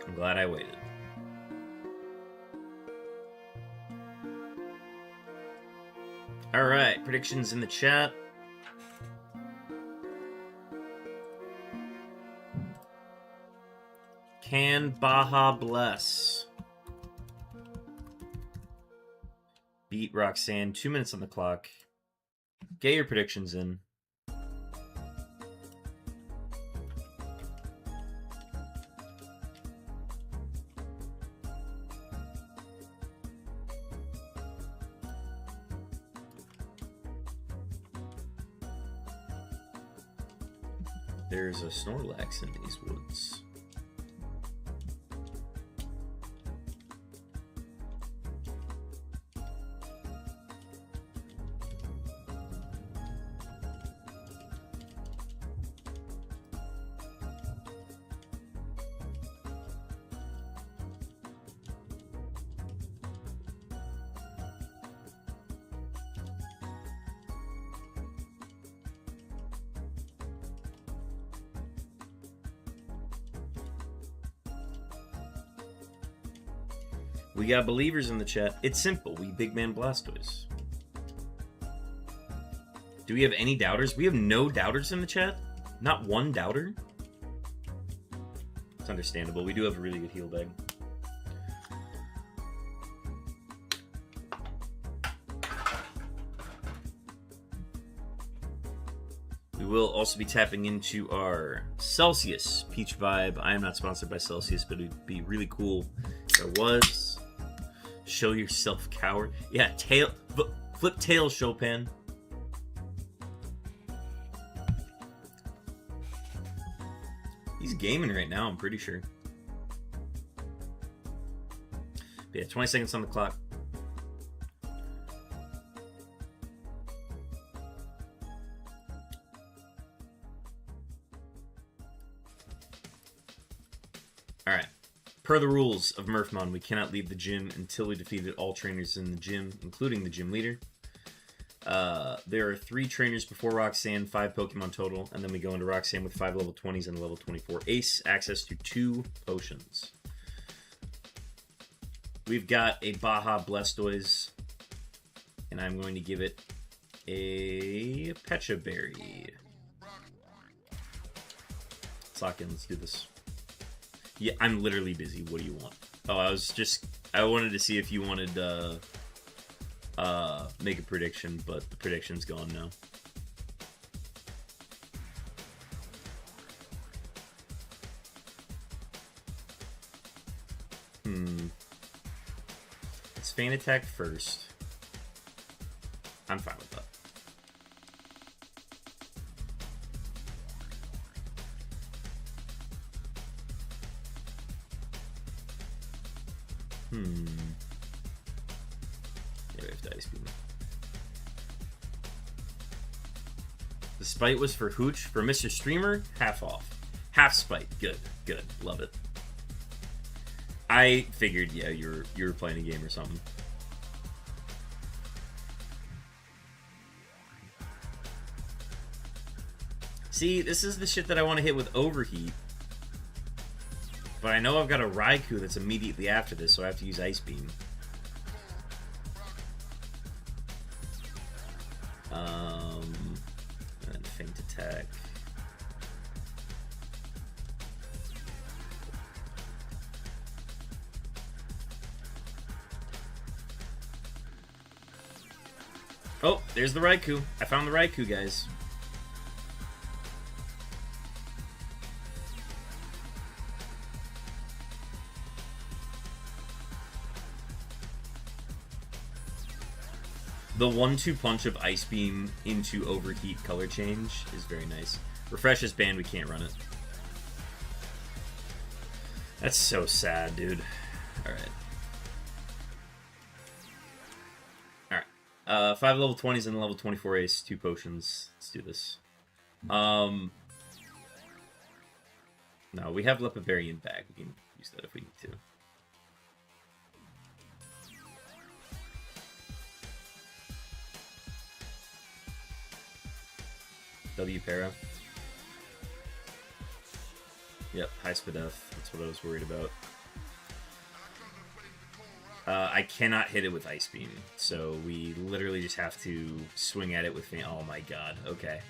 Speaker 1: I'm glad I waited. All right, predictions in the chat. Can Baja Bless beat Roxanne? 2 minutes on the clock. Get your predictions in. There's a Snorlax in these woods. We got believers in the chat. It's simple. We big man Blastoise. Do we have any doubters? We have no doubters in the chat? Not one doubter? It's understandable. We do have a really good heal bag. We will also be tapping into our Celsius Peach Vibe. I am not sponsored by Celsius, but it would be really cool if I was. Show yourself, coward. Yeah, flip tail, Chopin. He's gaming right now, I'm pretty sure. But yeah, 20 seconds on the clock. Alright. Per the rules of Murphmon, we cannot leave the gym until we defeated all trainers in the gym, including the gym leader. There are 3 trainers before Roxanne, 5 Pokemon total, and then we go into Roxanne with 5 level 20s and a level 24 ace, access to 2 potions. We've got a Baja Blastoise, and I'm going to give it a Pecha Berry. Let's lock in, let's do this. Yeah, I'm literally busy. What do you want? Oh, I wanted to see if you wanted make a prediction, but the prediction's gone now. Let's Feint Attack first. I'm fine with that. Yeah, we have to Ice Beam. The spite was for Hooch. For Mr. Streamer, half off. Half spite. Good. Good. Love it. I figured, yeah, you were playing a game or something. See, this is the shit that I want to hit with Overheat. But I know I've got a Raikou that's immediately after this, so I have to use Ice Beam. And then Feint Attack. Oh, there's the Raikou. I found the Raikou, guys. The 1-2 punch of Ice Beam into Overheat color change is very nice. Refresh is banned, we can't run it. That's so sad, dude. Alright. Alright. 5 level 20s and level 24 ace, 2 potions. Let's do this. No, we have Lepavarian back. We can use that if we need to. W-Para. Yep, high Spadef. That's what I was worried about. I cannot hit it with Ice Beam, so we literally just have to swing at it with me. Oh my god, okay.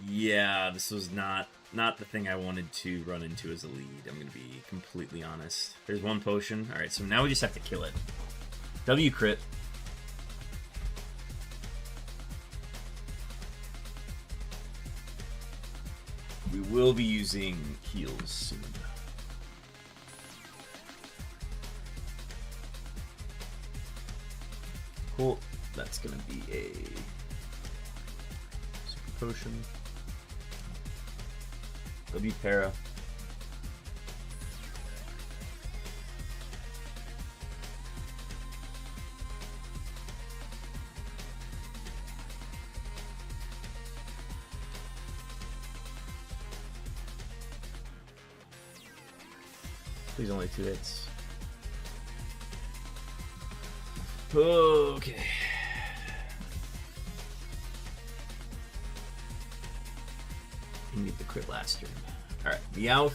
Speaker 1: Yeah, this was not the thing I wanted to run into as a lead, I'm gonna be completely honest. There's 1 potion. Alright, so now we just have to kill it. W-crit. We will be using heals soon. Cool. That's gonna be a super potion. It'll be para. Please, only 2 hits. Okay. You need the crit last turn. Alright, Meowth.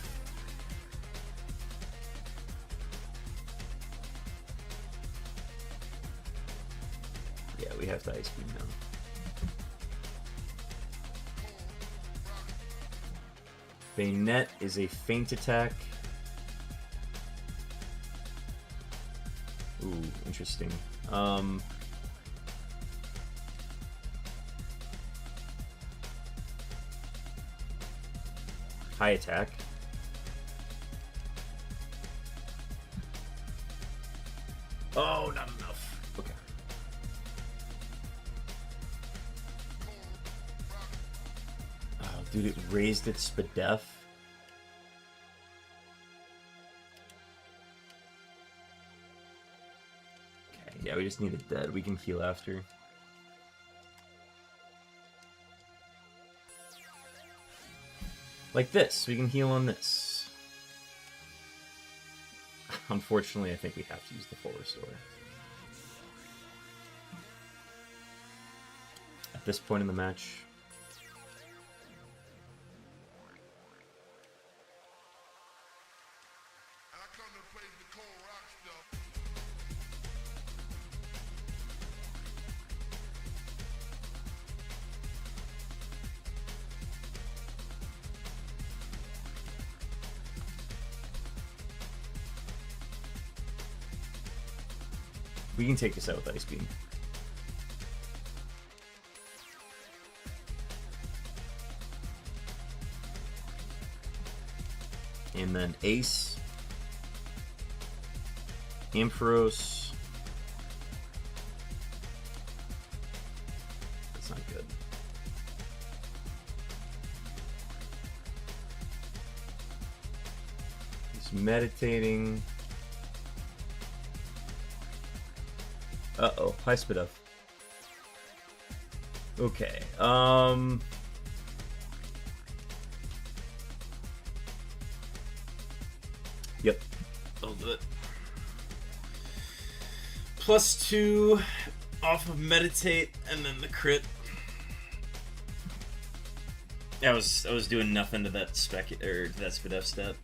Speaker 1: Yeah, we have to Ice Beam now. Bayonet is a feint attack. Ooh, interesting. High attack. Oh, not enough. Okay. Oh, dude, it raised its Spadef. Okay, yeah, we just need it dead. We can heal after. Like this, we can heal on this. Unfortunately, I think we have to use the full restore. At this point in the match. We can take this out with Ice Beam. And then Ace. Ampharos. That's not good. He's meditating. Uh-oh, high Spadef. Okay, Yep, I'll do it. +2 off of meditate, and then the crit. I was doing nothing to that Spadef stat.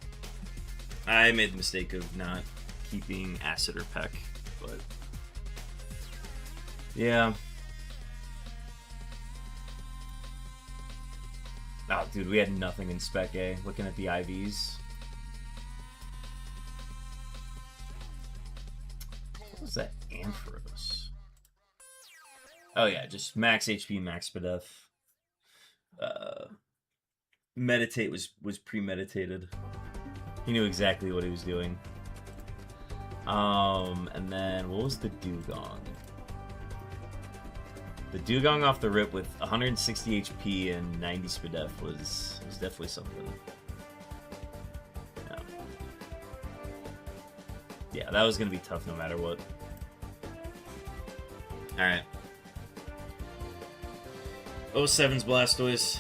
Speaker 1: I made the mistake of not keeping Acid or Peck, but yeah. Oh, dude, we had nothing in Spec A. Looking at the IVs. What was that? Ampharos. Oh, yeah, just max HP, max Spadef. Meditate was premeditated. He knew exactly what he was doing. And then, what was the Dugong? The Dugong off the rip with 160 HP and 90 Spadef was definitely something. Yeah, that was going to be tough no matter what. Alright. 07's Blastoise.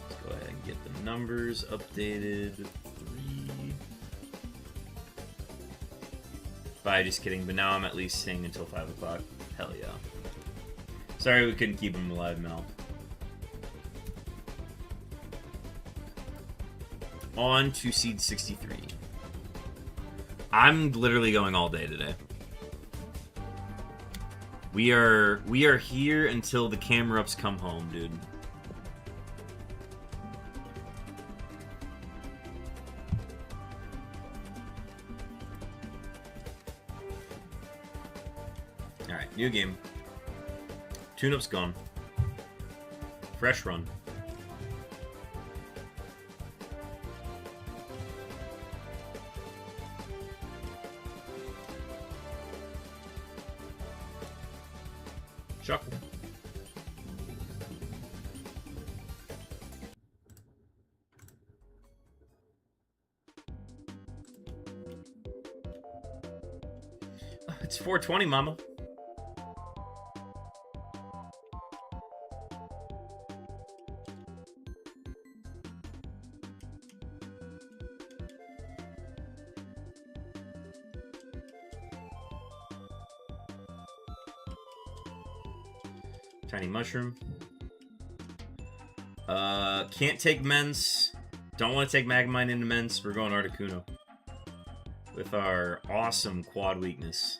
Speaker 1: Let's go ahead and get the numbers updated. 5, just kidding, but now I'm at least staying until 5 o'clock. Hell yeah. Sorry we couldn't keep him alive, Mel. On to seed 63. I'm literally going all day today. We are here until the camera ups come home, dude. Alright, new game. Tune-up's gone. Fresh run. Chuckle. It's 420, mama. Tiny mushroom. Can't take Mence. Don't want to take Magmine into Mence. We're going Articuno. With our awesome quad weakness.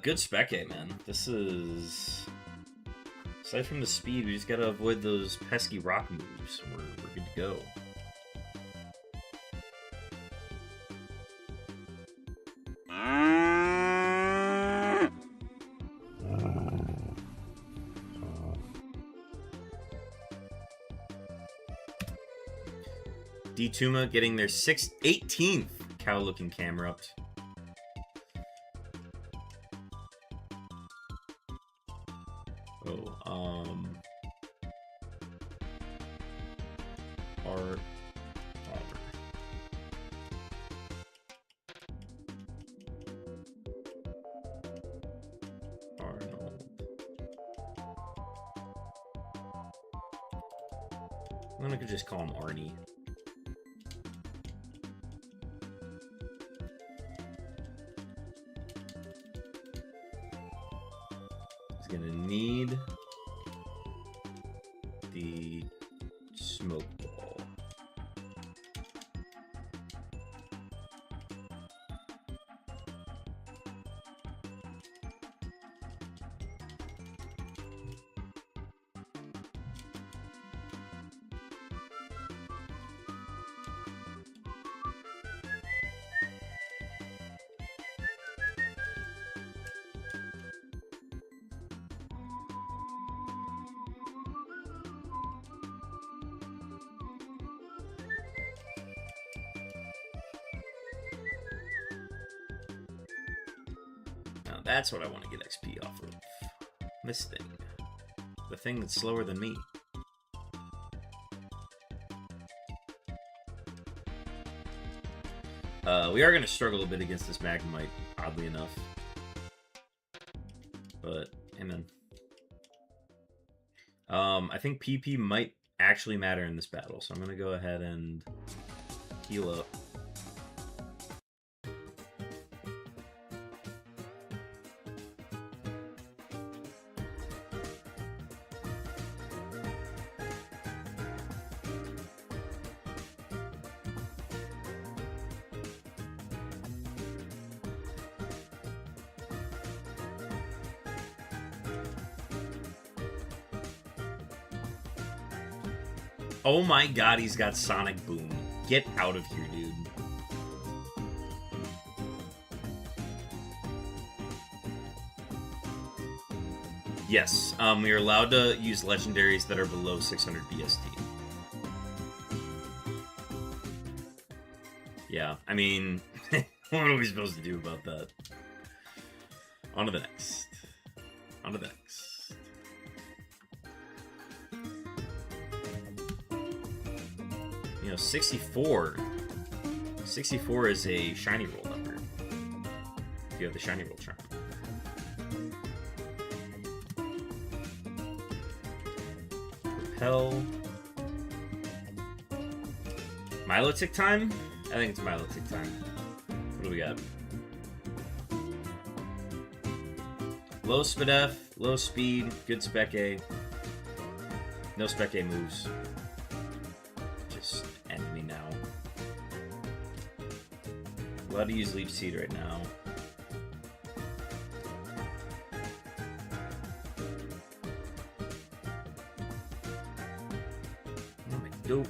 Speaker 1: Good Spec A, man. This is... Aside from the speed, we just gotta avoid those pesky rock moves. We're good to go. D-Tuma getting their 18th cow-looking camera up. Arnold. I'm gonna just call him Arnie. Gonna need the smoke ball. That's what I want to get XP off of. This thing. The thing that's slower than me. We are going to struggle a bit against this Magnemite, oddly enough. But, hey man. I think PP might actually matter in this battle, so I'm going to go ahead and heal up. Oh my god, he's got Sonic Boom. Get out of here, dude. Yes, we are allowed to use legendaries that are below 600 BST. Yeah, I mean, what are we supposed to do about that? On to the next. On to the next. You know, 64. 64 is a shiny roll number. If you have the shiny roll charm. Propel. Milotic time? I think it's Milotic time. What do we got? Low Spadef, low speed, good Spec A. No Spec A moves. Just end me now. Allowed to use Leaf Seed right now.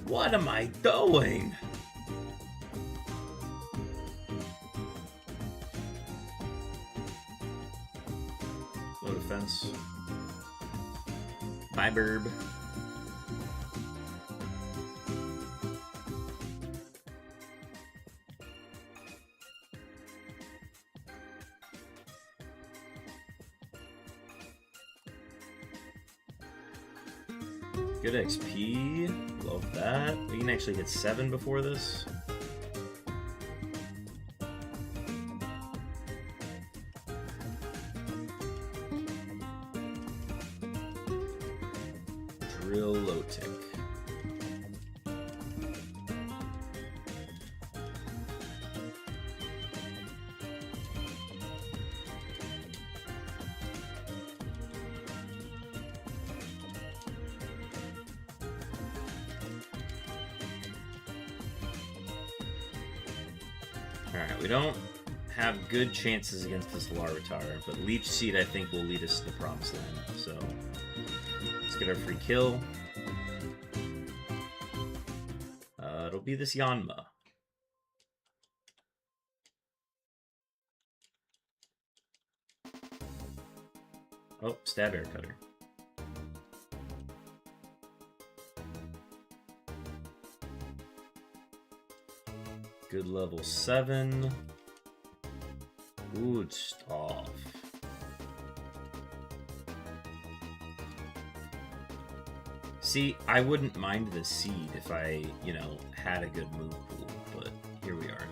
Speaker 1: What am I doing? Low defense. Bye, Burb. Good XP. Love that. We can actually hit 7 before this. Alright, we don't have good chances against this Larvitar, but Leech Seed I think will lead us to the Promised Land. So, let's get our free kill. It'll be this Yanma. Oh, Stab Air Cutter. Good level 7. Good stuff. See, I wouldn't mind the seed if I, you know, had a good move pool, but here we are.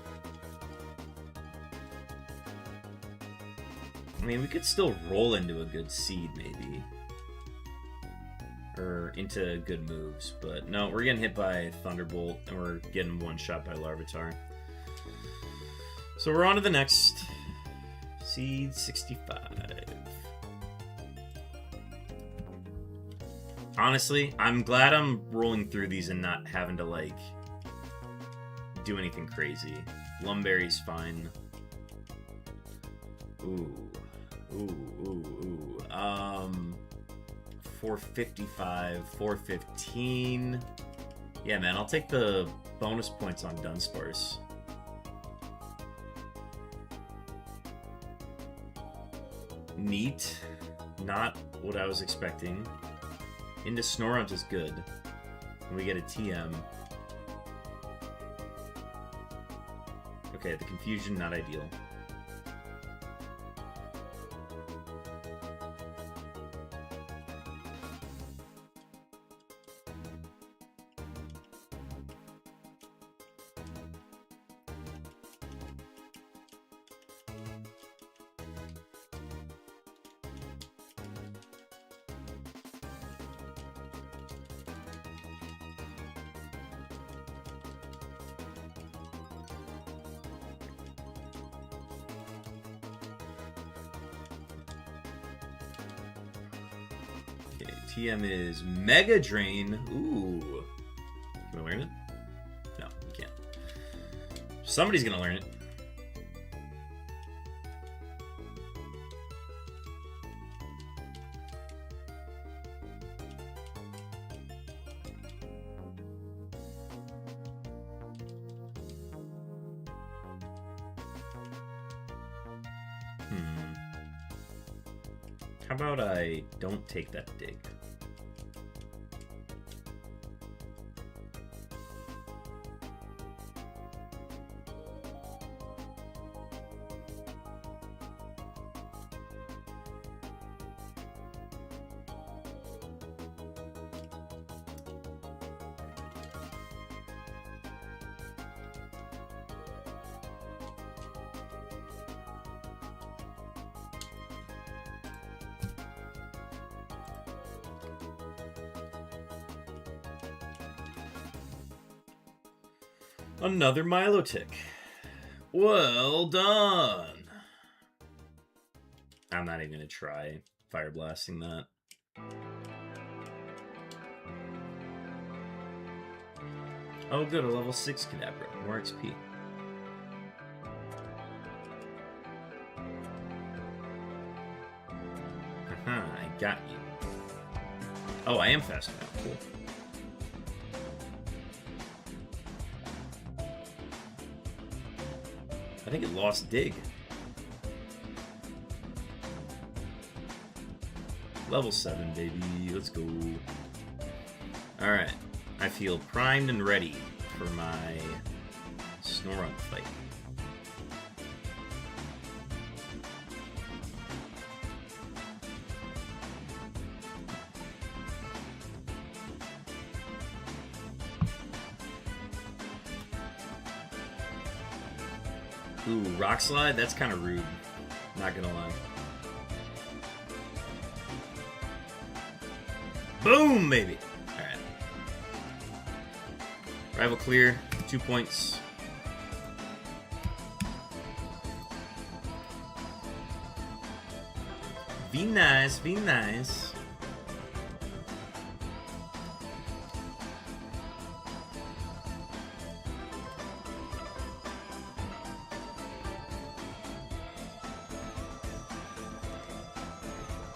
Speaker 1: I mean, we could still roll into a good seed, maybe. Or into good moves, but no, we're getting hit by Thunderbolt, and we're getting one-shot by Larvitar. So we're on to the next. Seed 65. Honestly, I'm glad I'm rolling through these and not having to, like, do anything crazy. Lumberry's fine. Ooh. 455, 415. Yeah, man, I'll take the bonus points on Dunsparce. Neat. Not what I was expecting. Into Snorunt is good. And we get a TM. Okay, the confusion, not ideal. TM is Mega Drain. Ooh. Can I learn it? No, you can't. Somebody's gonna learn it. How about I don't take that dig? Another Milotic. Well done. I'm not even going to try Fire Blasting that. Oh good, a level 6 Kadabra. More XP. Haha, I got you. Oh, I am fast now. Cool. I think it lost Dig. Level 7, baby. Let's go. Alright. I feel primed and ready for my Snorunt fight. Ooh, Rock Slide? That's kind of rude. Not gonna lie. Boom, baby! Alright. Rival clear. 2 points. Be nice, be nice.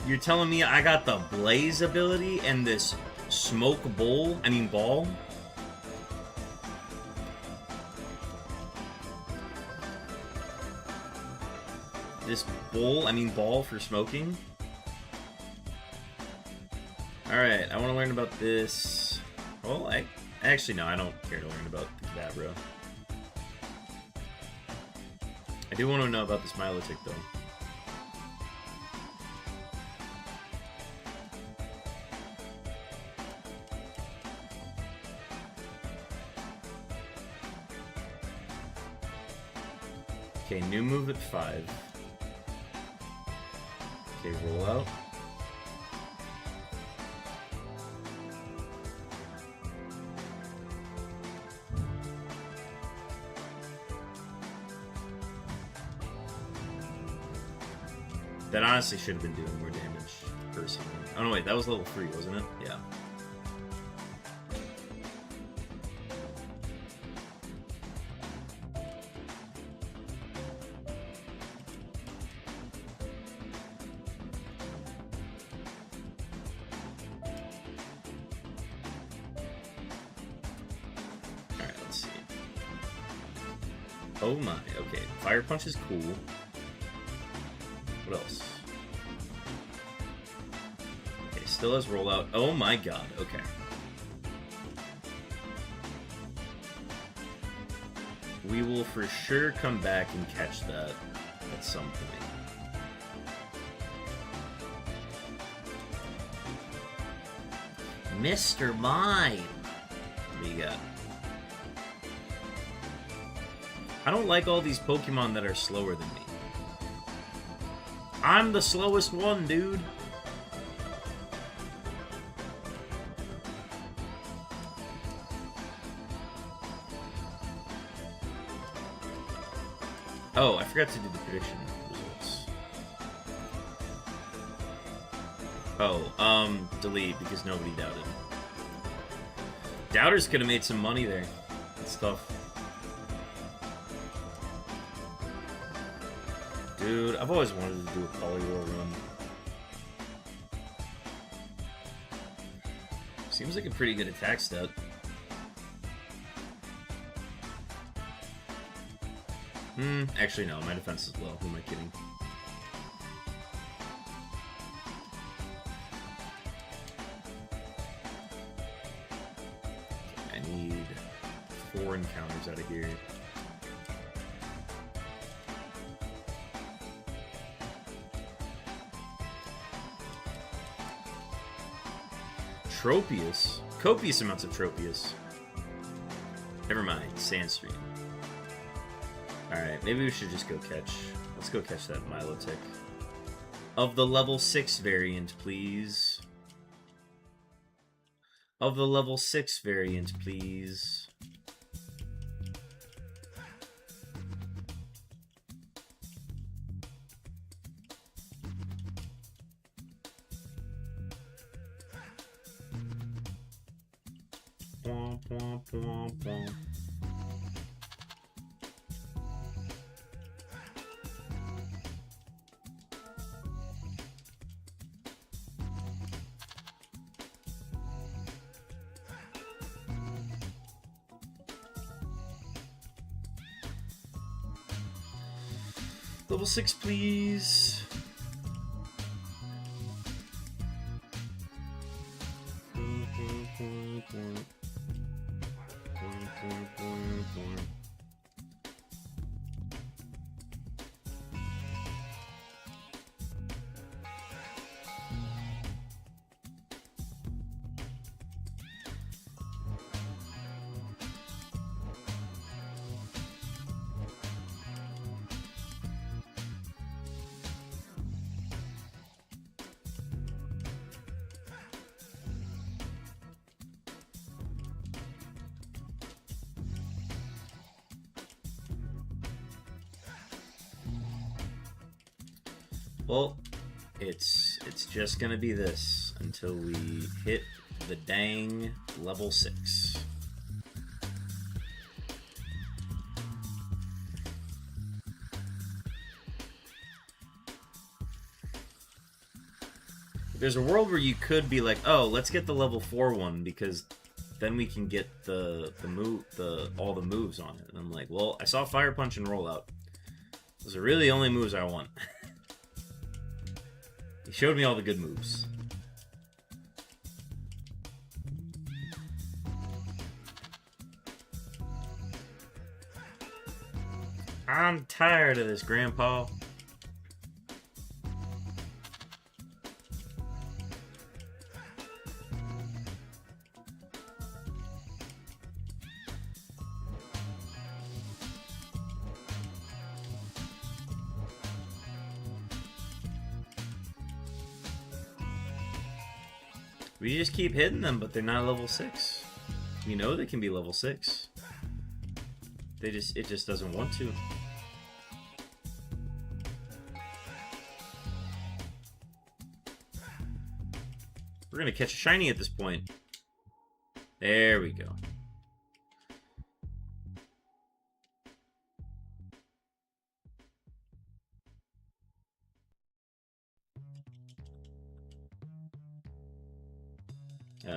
Speaker 1: You're telling me I got the Blaze ability and this Smoke Bowl? I mean, Ball? This ball for smoking? Alright, I want to learn about this. Well, actually, no, I don't care to learn about that, bro. I do want to know about this Milotic, though. Okay, new move at 5. Okay, roll out. That honestly should have been doing more damage, personally. Oh no, wait, that was level 3, wasn't it? Yeah. Alright, let's see. Oh my, okay. Fire Punch is cool. What else? Okay, still has rollout. Oh my god, okay. We will for sure come back and catch that at some point. Mr. Mime! What do you got? I don't like all these Pokemon that are slower than me. I'm the slowest one, dude. Oh, I forgot to do the prediction results. Oh, delete because nobody doubted. Doubters could have made some money there. That's tough. Dude, I've always wanted to do a Poliwhirl run. Seems like a pretty good attack stat. Actually no, my defense is low. Who am I kidding? I need 4 encounters out of here. Tropius? Copious amounts of Tropius. Never mind, Sandstream. Alright, maybe we should just go catch... Let's go catch that Milotic. Of the level 6 variant, please. Of the level 6 variant, please. Womp, womp, womp, womp. Level 6, please. Well, it's just gonna be this until we hit the dang level 6. There's a world where you could be like, oh, let's get the level 4 one because then we can get all the moves on it. And I'm like, well, I saw Fire Punch and Rollout. Those are really the only moves I want. He showed me all the good moves. I'm tired of this, Grandpa. We just keep hitting them, but they're not level 6. You know they can be level 6. It just doesn't want to. We're gonna catch a shiny at this point. There we go.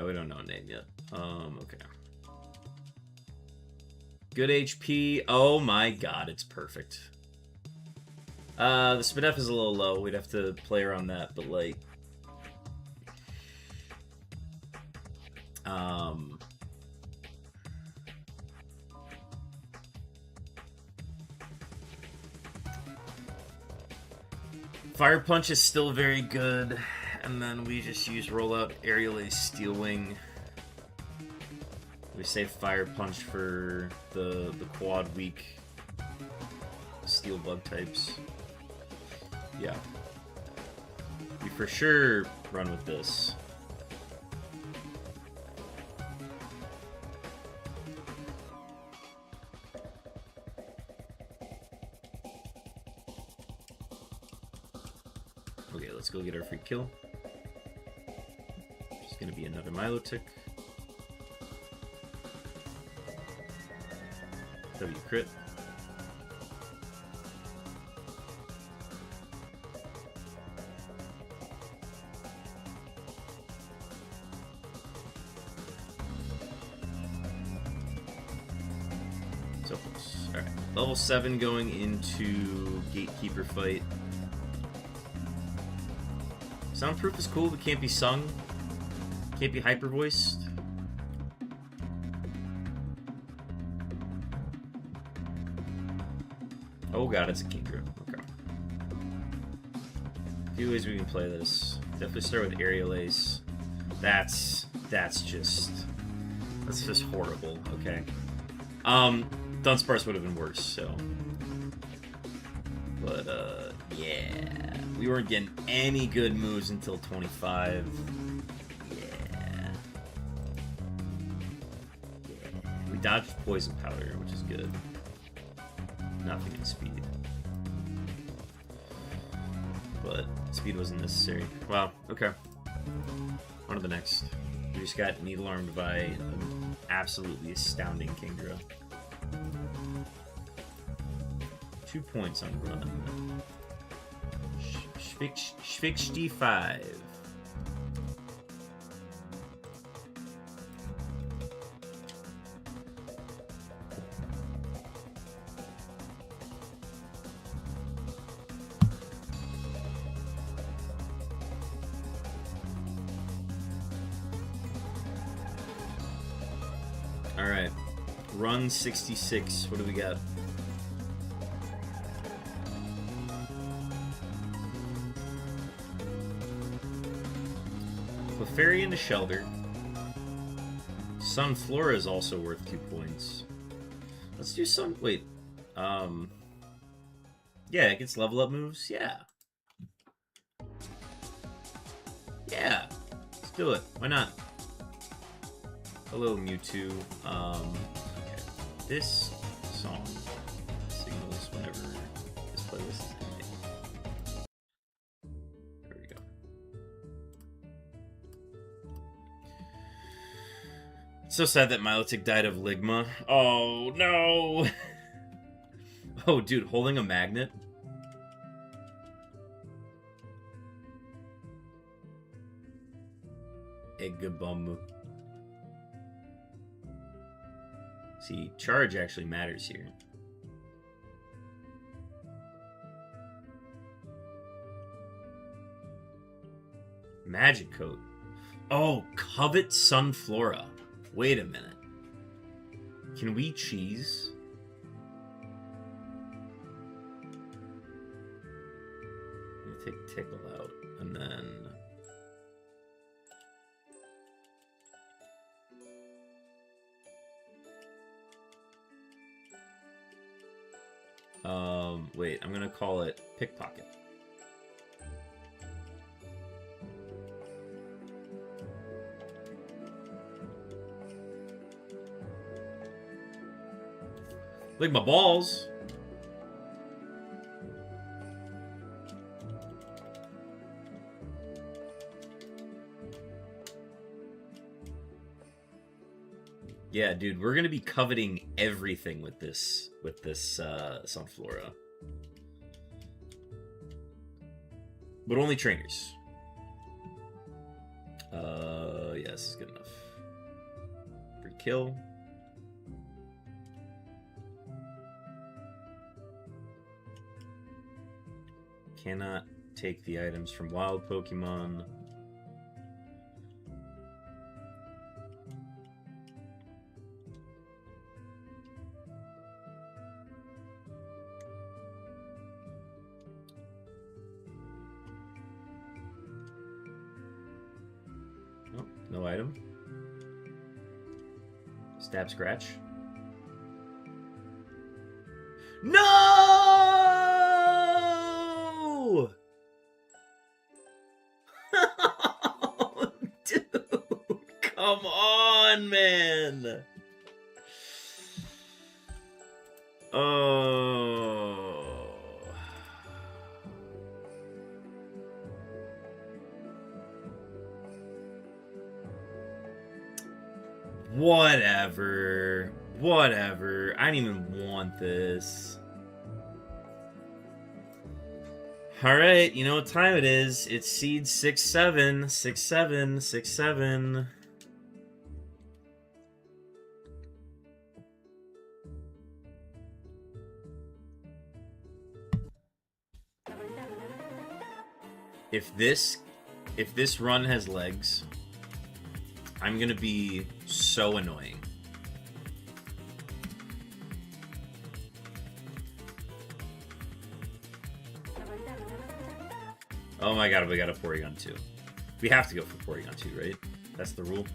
Speaker 1: We don't know a name yet. Okay. Good HP. Oh my god, it's perfect. The Spinef is a little low. We'd have to play around that, but like... Fire Punch is still very good. And then we just use Rollout, Aerial Ace, Steel Wing. We save Fire Punch for the quad weak Steel Bug types. Yeah. We for sure run with this. Okay, let's go get our free kill. It's gonna be another Milotic. W crit. So close. Alright. Level 7 going into Gatekeeper fight. Soundproof is cool, but can't be sung. Can't be hyper voiced. Oh god, it's a Kingdra. Okay. A few ways we can play this. Definitely start with Aerial Ace. That's just horrible. Okay. Dunsparce would have been worse. So, but yeah, we weren't getting any good moves until 25. We dodged Poison Powder, which is good. Nothing in speed. But speed wasn't necessary. Wow, okay. On to the next. We just got Needle Armed by an absolutely astounding Kingdra. 2 points on run. Schvixty 5. Alright. Run 66. What do we got? Clefairy into Shelter. Sunflora is also worth 2 points. Let's do some... Wait. Yeah, it gets level up moves. Yeah. Yeah. Let's do it. Why not? Hello, Mewtwo. Okay. This song signals whenever this playlist is ending. There we go. It's so sad that Milotic died of Ligma. Oh, no! Oh, dude, holding a magnet? Egg bomb. See, charge actually matters here. Magic coat. Oh, covet Sunflora. Wait a minute. Can we cheese? Let me take Tickle out, and then... wait, I'm gonna call it Pickpocket. Lick my balls. Yeah, dude, we're gonna be coveting everything with this Sunflora. But only trainers. Yes, good enough. Free kill. Cannot take the items from wild Pokemon. Oh, no item. Stab Scratch. No! Dude, come on, man. Oh. Whatever. Whatever. I didn't even want this. Alright, you know what time it is. It's seed 6-7. 6-7. 6-7. If this run has legs, I'm gonna be so annoying. Oh my god, we got a Porygon 2. We have to go for Porygon 2, right? That's the rule.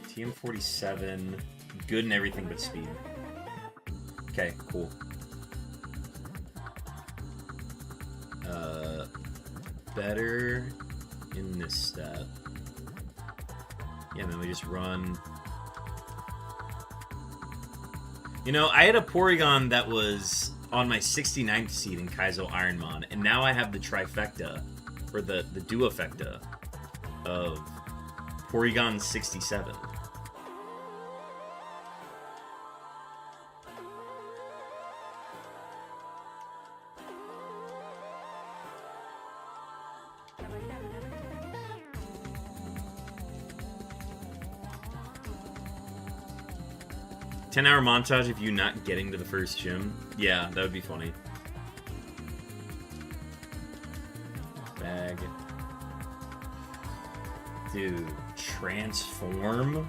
Speaker 1: TM47. Good in everything but speed. Okay, cool. Better in this stat. Yeah, man, we just run. You know, I had a Porygon that was on my 69th seed in Kaizo Ironmon, and now I have the trifecta, or the duofecta of Porygon 67. Ten-hour montage of you not getting to the first gym. Yeah, that would be funny. Bag. Dude, transform?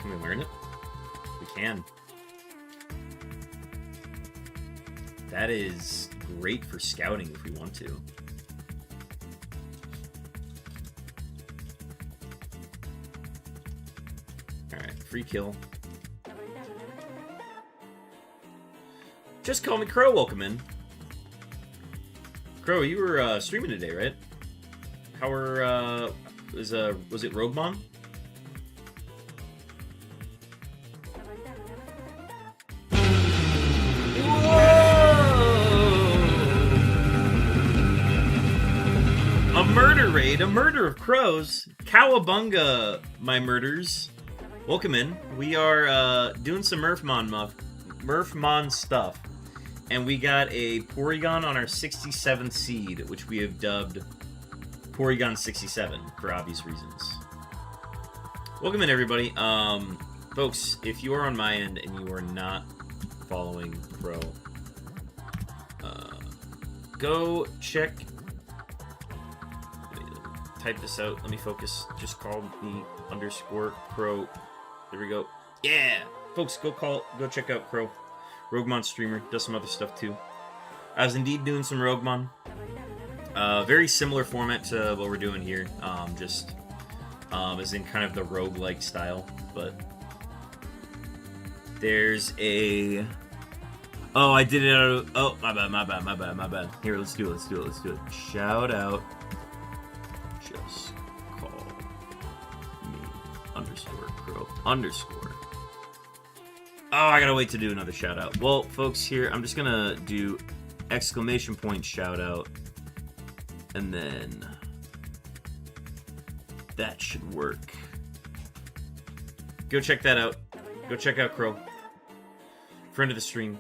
Speaker 1: Can we learn it? We can. That is great for scouting if we want to. Free kill. Just call me Crow. Welcome in. Crow, you were streaming today, right? How were was it Roguemon? Whoa! A murder raid, a murder of crows. Cowabunga, my murders. Welcome in. We are doing some Murphmon stuff. And we got a Porygon on our 67th seed, which we have dubbed Porygon 67 for obvious reasons. Welcome in, everybody. Folks, if you are on my end and you are not following Pro, go check. Let me type this out. Let me focus. Just call me _Pro. There we go. Yeah, folks, go check out Crow. Roguemon streamer, does some other stuff too. I was indeed doing some Roguemon. Very similar format to what we're doing here, just as in kind of the roguelike style, but there's a... Oh, I did it out of... Oh, my bad. Here, let's do it. Shout out. Just call me _Crow _. Oh, I gotta wait to do another shout out. Well, folks, here, I'm just gonna do !point shout out. And then that should work. Go check that out. Go check out Crow. Friend of the stream.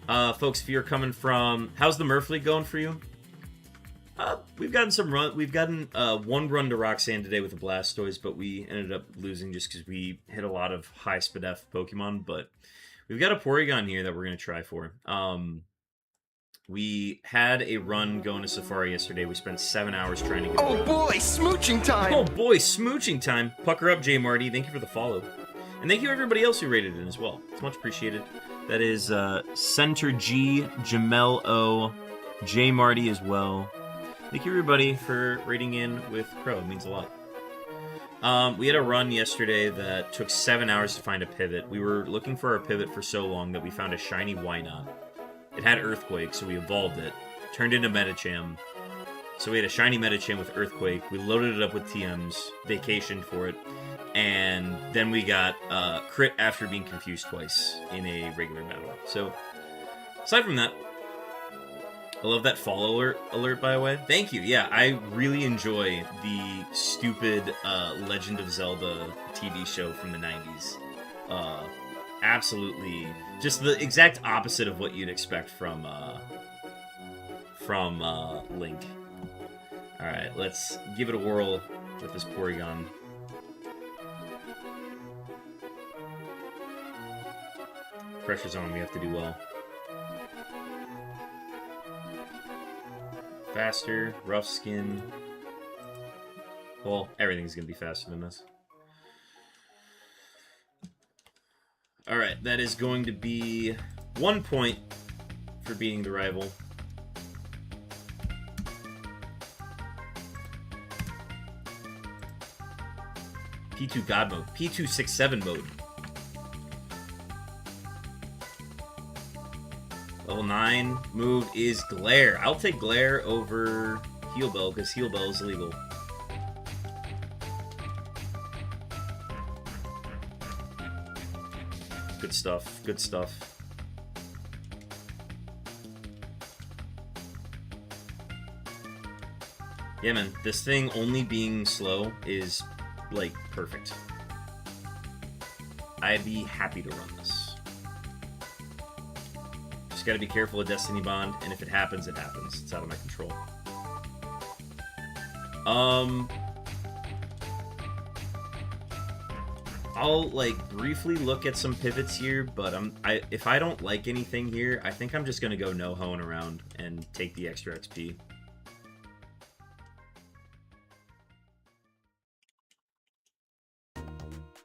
Speaker 1: Folks, if you're coming from... How's the MURPHLEAGUE going for you? We've gotten some run. We've gotten one run to Roxanne today with the Blastoise, but we ended up losing just because we hit a lot of high SPDF Pokemon. But we've got a Porygon here that we're going to try for. We had a run going to Safari yesterday. We spent 7 hours trying to get...
Speaker 3: Oh boy, smooching time!
Speaker 1: Oh boy, smooching time! Pucker up, J Marty. Thank you for the follow. And thank you everybody else who rated it as well. It's much appreciated. That is Center G, Jamel O, J Marty as well. Thank you everybody for rating in with Crow. It means a lot. We had a run yesterday that took 7 hours to find a pivot. We were looking for our pivot for so long that we found a shiny Wynot. It had Earthquake, so we evolved it. Turned into Medicham. So we had a shiny Medicham with Earthquake. We loaded it up with TMs, vacationed for it, and then we got crit after being confused twice in a regular battle. So, aside from that, I love that fall alert, by the way. Thank you. Yeah, I really enjoy the stupid Legend of Zelda TV show from the 90s. Absolutely. Just the exact opposite of what you'd expect from Link. Alright, let's give it a whirl with this Porygon. Pressure's on, we have to do well. Faster, rough skin. Well, everything's gonna be faster than this. Alright, that is going to be 1 point for beating the rival. P2 God mode. P2 6-7 mode. Level 9 move is Glare. I'll take Glare over Heal Bell because Heal Bell is illegal. Good stuff. Good stuff. Yeah, man. This thing only being slow is, like, perfect. I'd be happy to run this. Just gotta be careful of Destiny Bond, and if it happens, it happens. It's out of my control. I'll, like, briefly look at some pivots here, but if I don't like anything here, I think I'm just gonna go no-hoeing around and take the extra XP.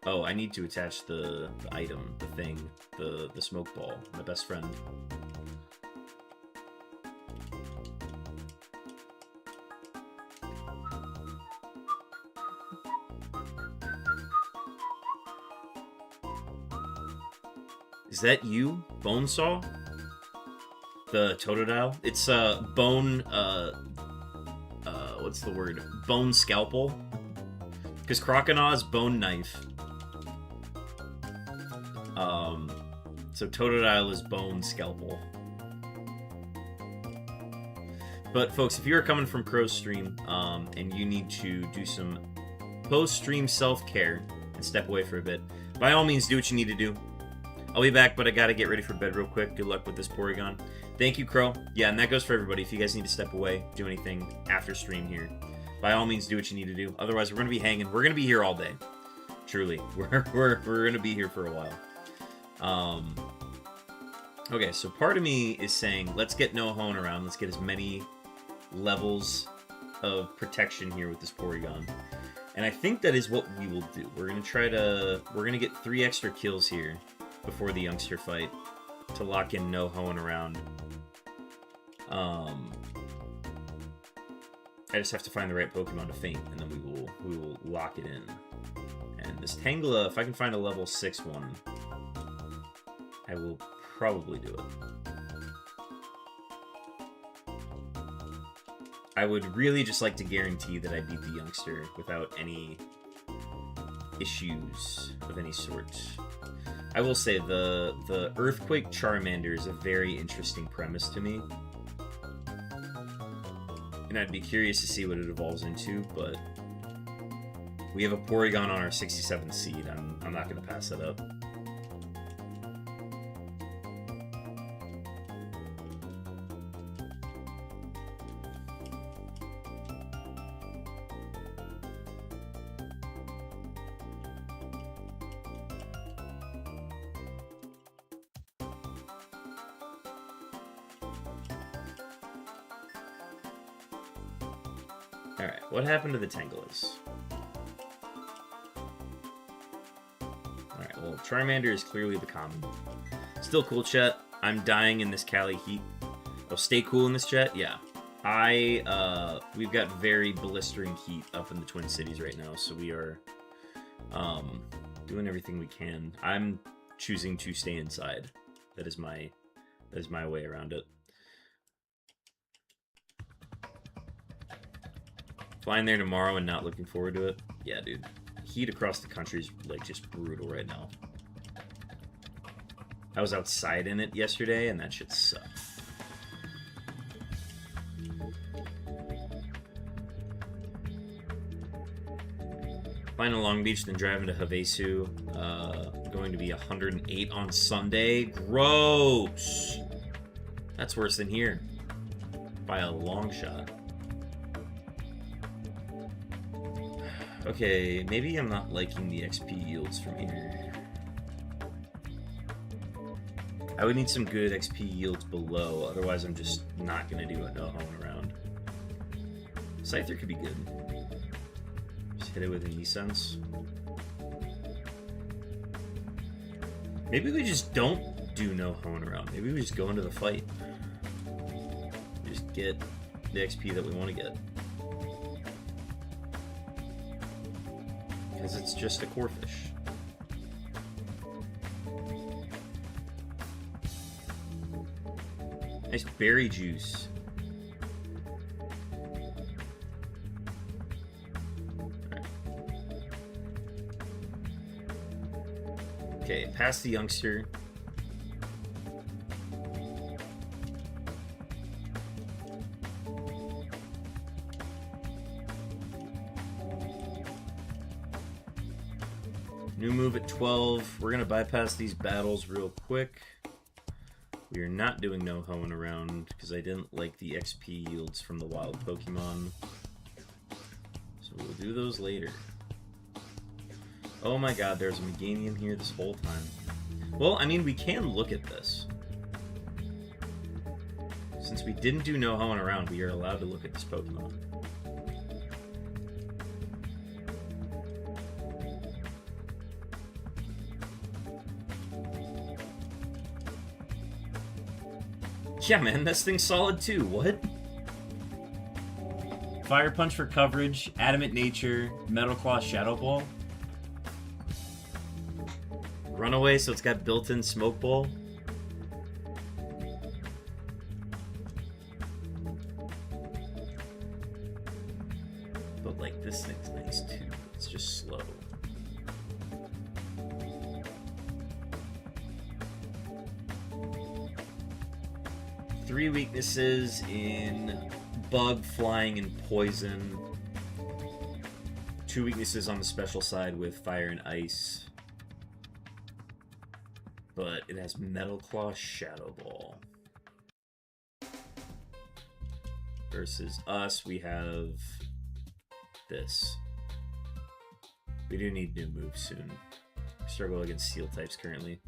Speaker 1: Oh, I need to attach the item, the thing, the smoke ball, my best friend. Is that you, Bonesaw? The Totodile? It's bone, what's the word? Bone Scalpel? Because Croconaw is Bone Knife. So Totodile is Bone Scalpel. But folks, if you're coming from Crow's stream, and you need to do some post-stream self-care and step away for a bit, by all means do what you need to do. I'll be back, but I gotta get ready for bed real quick. Good luck with this Porygon. Thank you, Crow. Yeah, and that goes for everybody. If you guys need to step away, do anything after stream here, by all means, do what you need to do. Otherwise, we're gonna be hanging. We're gonna be here all day. Truly, we're gonna be here for a while. Okay, so part of me is saying, let's get Nohone around. Let's get as many levels of protection here with this Porygon. And I think that is what we will do. We're gonna get 3 extra kills here before the youngster fight to lock in Nohone around. I just have to find the right Pokemon to faint, and then we will lock it in. And this Tangela, if I can find a level 6 one, I will probably do it. I would really just like to guarantee that I beat the youngster without any issues of any sort. I will say the Earthquake Charmander is a very interesting premise to me. And I'd be curious to see what it evolves into, but we have a Porygon on our 67th seed. I'm not going to pass that up. Alright, what happened to the Tangelas? Alright, well, Charmander is clearly the common. Still cool, chat. I'm dying in this Cali heat. Oh, stay cool in this chat? Yeah. We've got very blistering heat up in the Twin Cities right now, so we are, doing everything we can. I'm choosing to stay inside. That is my way around it. Flying there tomorrow and not looking forward to it? Yeah, dude. Heat across the country is, like, just brutal right now. I was outside in it yesterday, and that shit sucked. Flying to Long Beach, then driving to Havasu. Going to be 108 on Sunday. Gross! That's worse than here. By a long shot. Okay, maybe I'm not liking the XP yields from here. I would need some good XP yields below, otherwise I'm just not going to do a no-hone around. Scyther could be good. Just hit it with an E-Sense. Maybe we just don't do no-hone around. Maybe we just go into the fight. Just get the XP that we want to get. Because it's just a Corphish. Nice berry juice. Right. Okay, past the youngster. New move at 12. We're going to bypass these battles real quick. We are not doing no hoeing around because I didn't like the XP yields from the wild Pokemon. So we'll do those later. Oh my god, there's a Meganium here this whole time. Well, I mean, we can look at this. Since we didn't do no hoeing around, we are allowed to look at this Pokemon. Yeah, man, this thing's solid too. What? Fire Punch for coverage, Adamant Nature, Metal Claw, Shadow Ball. Runaway, so it's got built-in Smoke Ball. But, like, this thing's nice too. It's just slow. Three weaknesses in Bug, Flying, and Poison. 2 weaknesses on the special side with Fire and Ice. but it has Metal Claw Shadow Ball. Versus us, we have this. We do need new moves soon. Struggle against Steel types currently.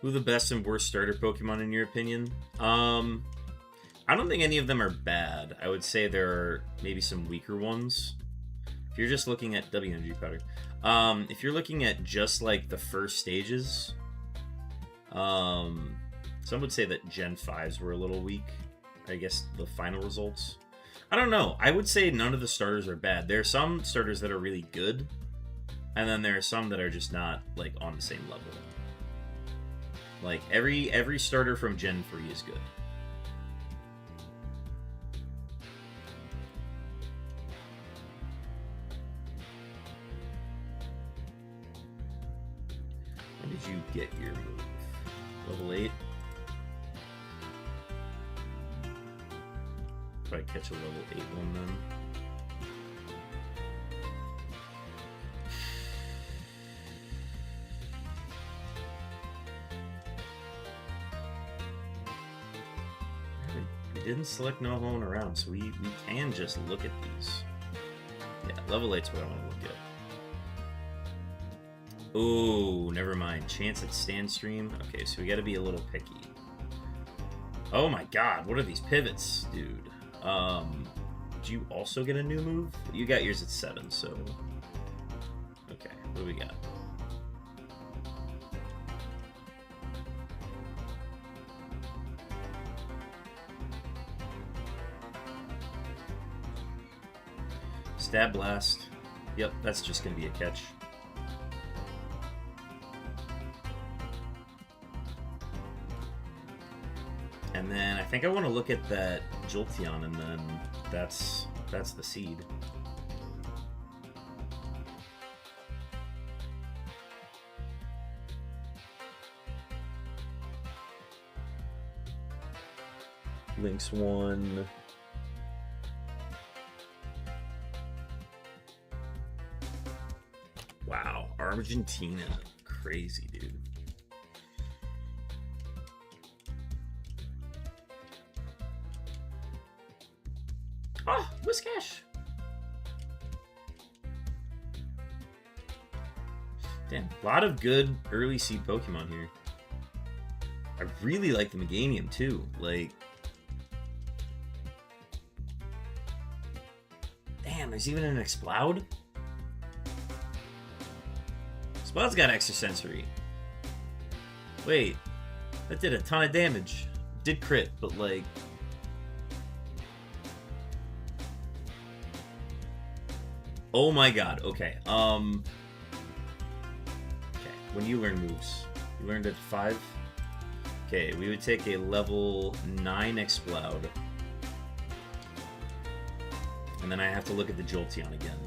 Speaker 1: Who are the best and worst starter Pokemon in your opinion? I don't think any of them are bad. I would say there are maybe some weaker ones. If you're just looking at WNG Powder. If you're looking at just like the first stages, some would say that Gen 5s were a little weak. I guess the final results. I don't know. I would say none of the starters are bad. There are some starters that are really good, and then there are some that are just not like on the same level. Like every starter from Gen 3 is good. When did you get your move? Level 8? Probably catch a level 8 one then. We didn't select no hoeing around, so we can just look at these. Yeah, level 8's what I want to look at. Ooh, never mind. Chance at stand stream. Okay, so we gotta be a little picky. Oh my god, what are these pivots, dude? Did you also get a new move? You got yours at 7, so... Okay, what do we got? Stab Blast. Yep, that's just gonna be a catch. And then I think I want to look at that Jolteon, and then that's the seed. Lynx 1. Wow, Argentina. Crazy, dude. Oh, Whiscash! Damn, a lot of good early seed Pokemon here. I really like the Meganium too. Like, damn, there's even an Exploud? Exploud's got extrasensory. Wait, that did a ton of damage. Did crit, but like... Oh my god, okay. Okay, when you learn moves, you learned at 5? Okay, we would take a level 9 Exploud. And then I have to look at the Jolteon again.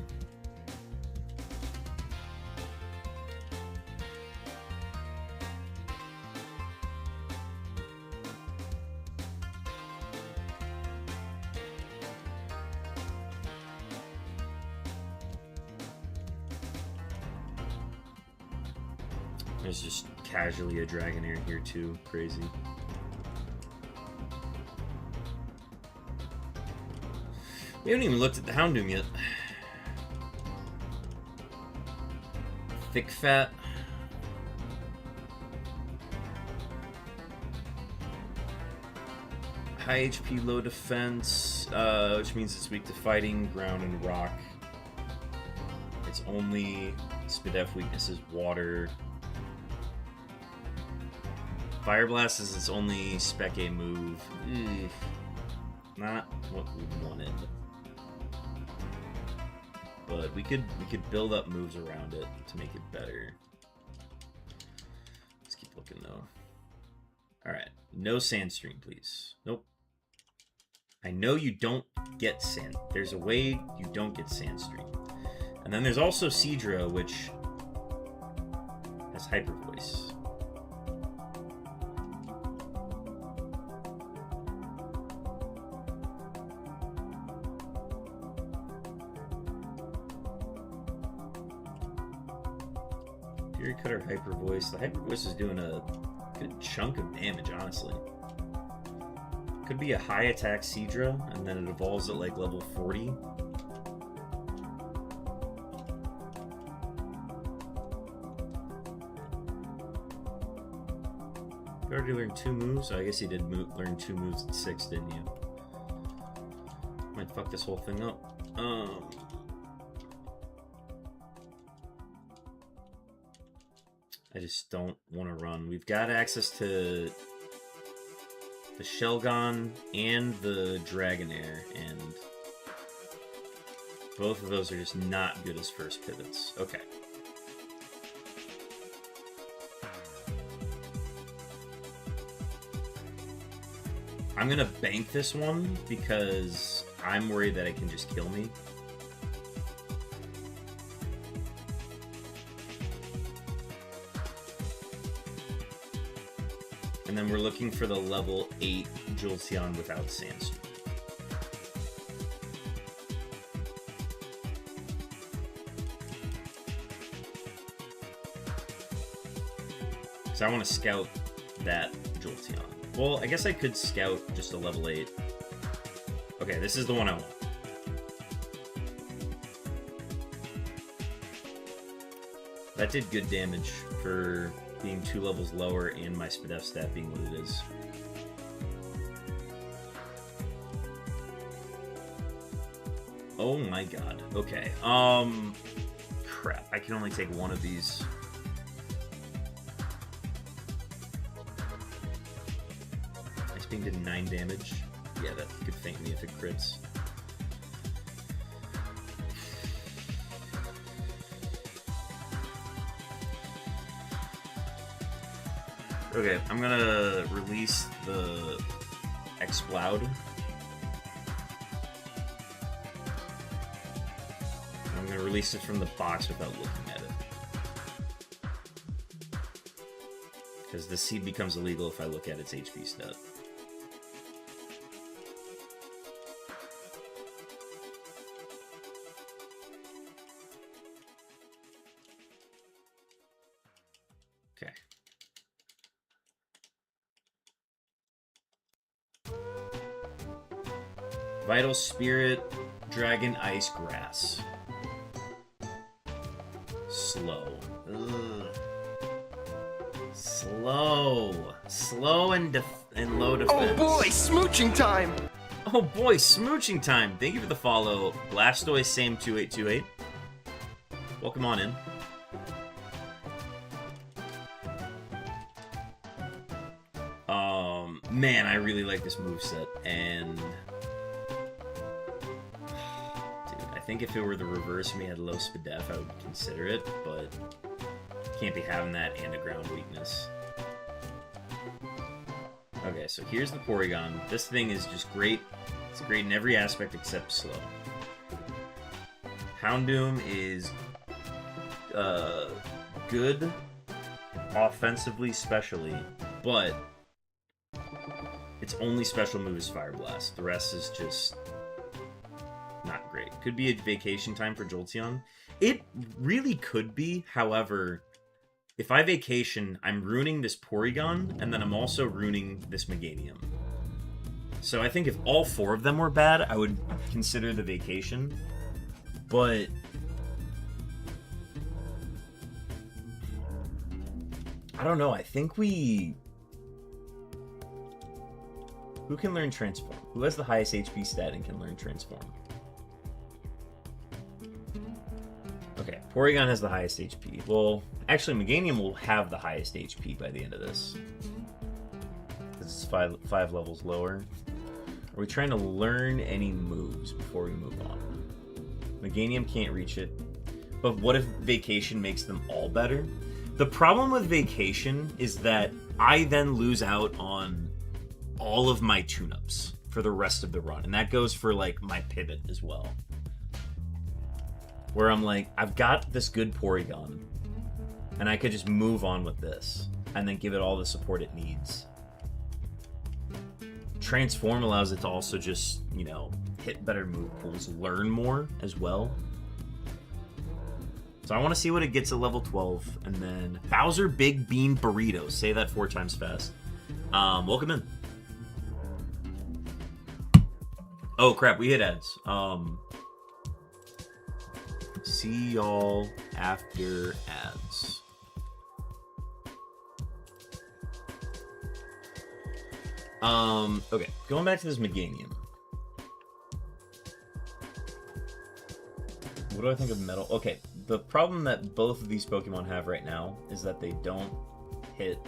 Speaker 1: There's just casually a Dragonair here too. Crazy. We haven't even looked at the Houndoom yet. Thick Fat. High HP, low defense, which means it's weak to fighting, ground, and rock. Its only Spadef weakness is water. Fire Blast is its only Spec A move. Not what we wanted. But we could build up moves around it to make it better. Let's keep looking though. Alright. No Sandstream, please. Nope. I know you don't get Sand. There's a way you don't get Sandstream. And then there's also Seadra, which has Hyper Voice. Fury Cutter, Hyper Voice. The Hyper Voice is doing a good chunk of damage, honestly. Could be a high attack Seadra, and then it evolves at like level 40. You already learned 2 moves? Oh, I guess you did learn 2 moves at 6, didn't you? Might fuck this whole thing up. I just don't want to run. We've got access to the Shelgon and the Dragonair, and both of those are just not good as first pivots. Okay. I'm gonna bank this one because I'm worried that it can just kill me. And then we're looking for the level 8 Jolteon without Sandstorm. So I want to scout that Jolteon. Well, I guess I could scout just a level 8. Okay, this is the one I want. That did good damage for being 2 levels lower and my Spadef stat being what it is. Oh my god. Okay. Crap. I can only take one of these. Ice Beam did 9 damage. Yeah, that could faint me if it crits. Okay, I'm gonna release the Exploud. I'm gonna release it from the box without looking at it. Because the seed becomes illegal if I look at its HP stat. Okay. Vital Spirit, Dragon Ice Grass. Slow. Ugh. Slow and low defense.
Speaker 3: Oh boy, smooching time!
Speaker 1: Oh boy, smooching time! Thank you for the follow, Blastoise Same 2828. Welcome on in. Man, I really like this moveset, and I think if it were the reverse and we had low Spadef, I would consider it, but can't be having that and a ground weakness. Okay, so here's the Porygon. This thing is just great. It's great in every aspect except slow. Houndoom is good offensively, especially, but its only special move is Fire Blast. The rest is just not great. Could be a vacation time for Jolteon. It really could be. However, if I vacation, I'm ruining this Porygon, and then I'm also ruining this Meganium. So I think if all 4 of them were bad, I would consider the vacation. But I don't know. I think we... Who can learn Transform? Who has the highest HP stat and can learn Transform? Okay, Porygon has the highest HP. Well, actually, Meganium will have the highest HP by the end of this. This is five levels lower. Are we trying to learn any moves before we move on? Meganium can't reach it. But what if Vacation makes them all better? The problem with Vacation is that I then lose out on all of my tune-ups for the rest of the run. And that goes for, like, my pivot as well. Where I'm like, I've got this good Porygon, and I could just move on with this, and then give it all the support it needs. Transform allows it to also just, you know, hit better move pools, learn more as well. So I want to see what it gets at level 12. And then Bowser Big Bean Burrito. Say that 4 times fast. Welcome in. Oh, crap. We hit ads. See y'all after ads. Okay. Going back to this Meganium. What do I think of Metal? Okay, the problem that both of these Pokemon have right now is that they don't hit,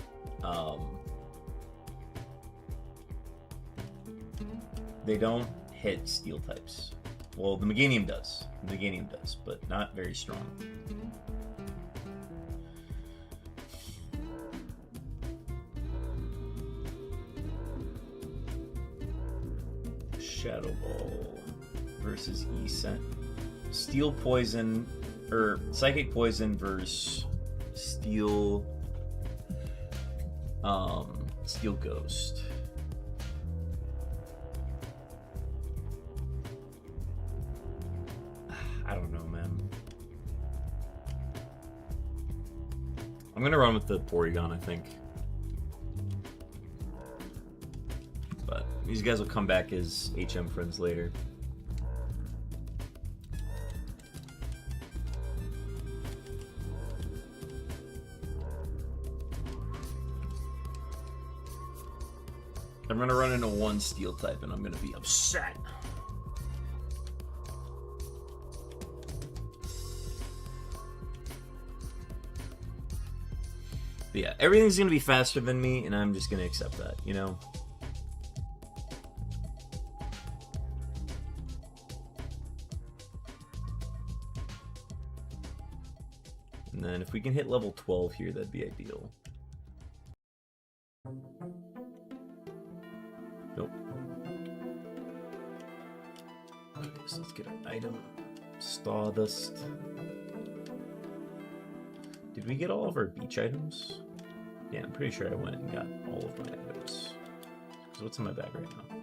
Speaker 1: Steel types. Well, the Meganium does. The Meganium does, but not very strong. Shadow Ball versus E-Scent. Steel Poison, or Psychic Poison versus Steel, Steel Ghost. I don't know, man. I'm gonna run with the Porygon, I think. But these guys will come back as HM friends later. I'm gonna run into one Steel type and I'm gonna be upset. But yeah, everything's gonna be faster than me and I'm just gonna accept that, you know? And then if we can hit level 12 here, that'd be ideal. Nope. Okay, so let's get an item. Stardust. Did we get all of our beach items? Yeah, I'm pretty sure I went and got all of my items. So what's in my bag right now?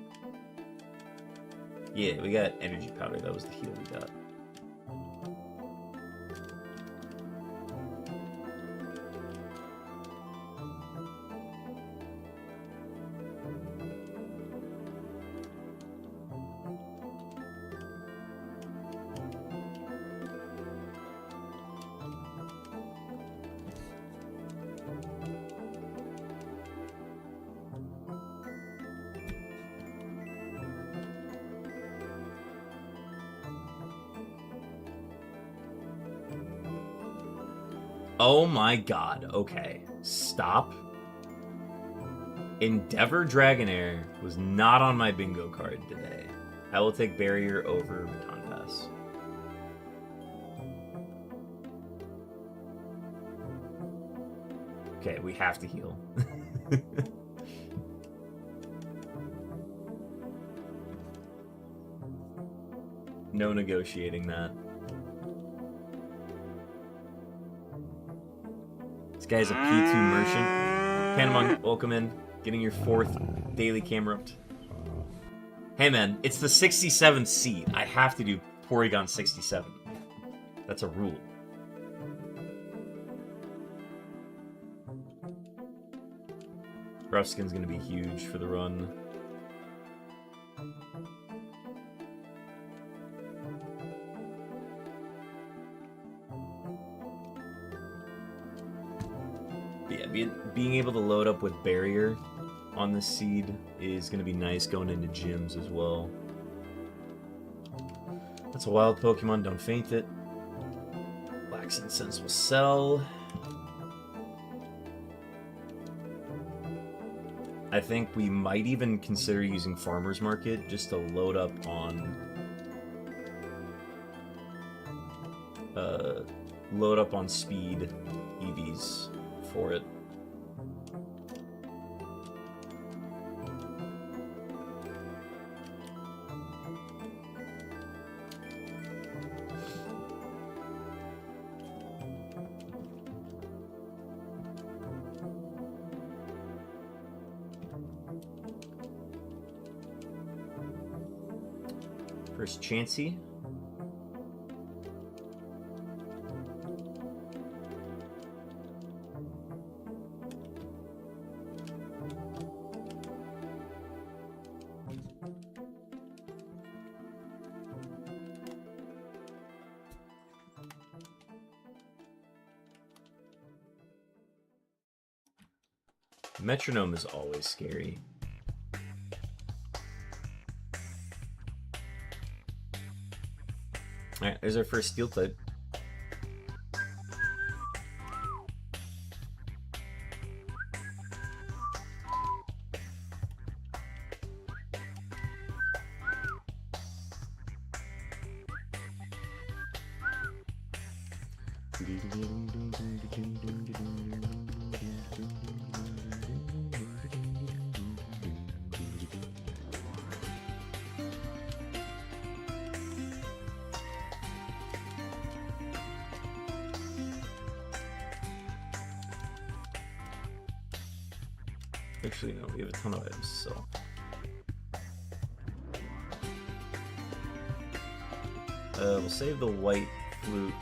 Speaker 1: Yeah, we got energy powder. That was the heal we got. Oh my god, okay. Stop. Endeavor Dragonair was not on my bingo card today. I will take Barrier over Baton Pass. Okay, we have to heal. No negotiating that. This guy's a P2 merchant. Panama, welcome in. Getting your 4th daily camera up. Hey man, it's the 67th seed. I have to do Porygon 67. That's a rule. Rough-Skin's gonna be huge for the run. Yeah, being able to load up with Barrier on this seed is going to be nice going into gyms as well. That's a wild Pokemon, don't faint it. Wax Incense will sell. I think we might even consider using Farmer's Market just to load up on speed EVs for it. First Chansey. Metronome is always scary. Alright, there's our first steel type. Actually, no, we have a ton of items, so. We'll save the white flute.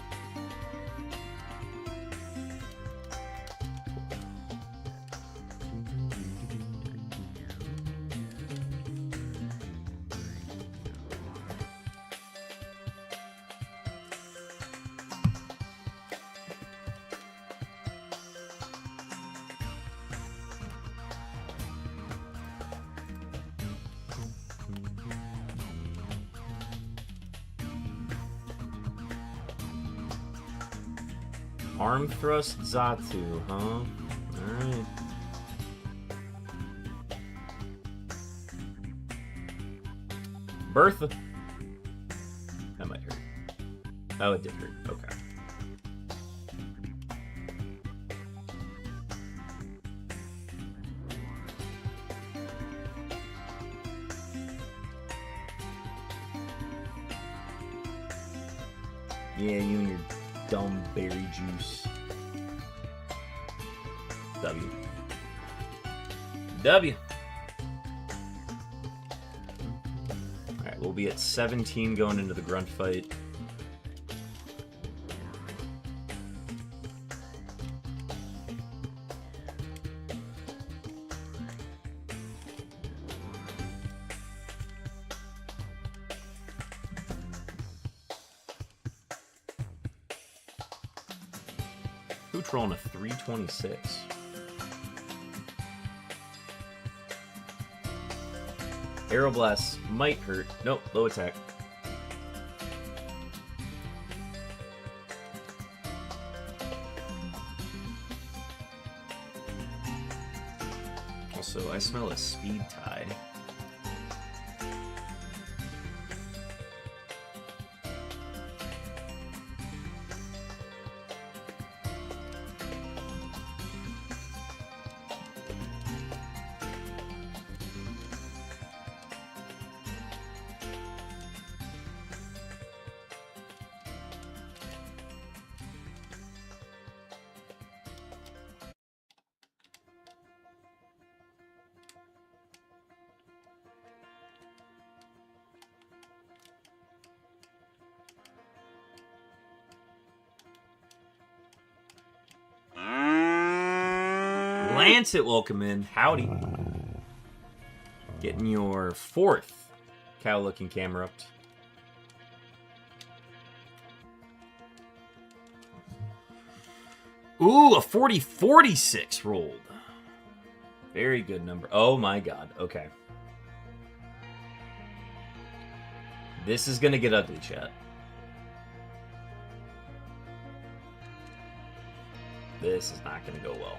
Speaker 1: Arm thrust Zatu, huh? Alright. Bertha. That might hurt. Oh, it did hurt. Okay. Yeah, you and your dumb berry juice. W. W. Alright, we'll be at 17 going into the grunt fight. Who trolling a 326? Aeroblast might hurt. Nope, low attack. Also, I smell a speed tie. Lancet, welcome in. Howdy. Getting your 4th cow-looking camera up. Ooh, a 40-46 rolled. Very good number. Oh my god. Okay. This is gonna get ugly, chat. This is not gonna go well.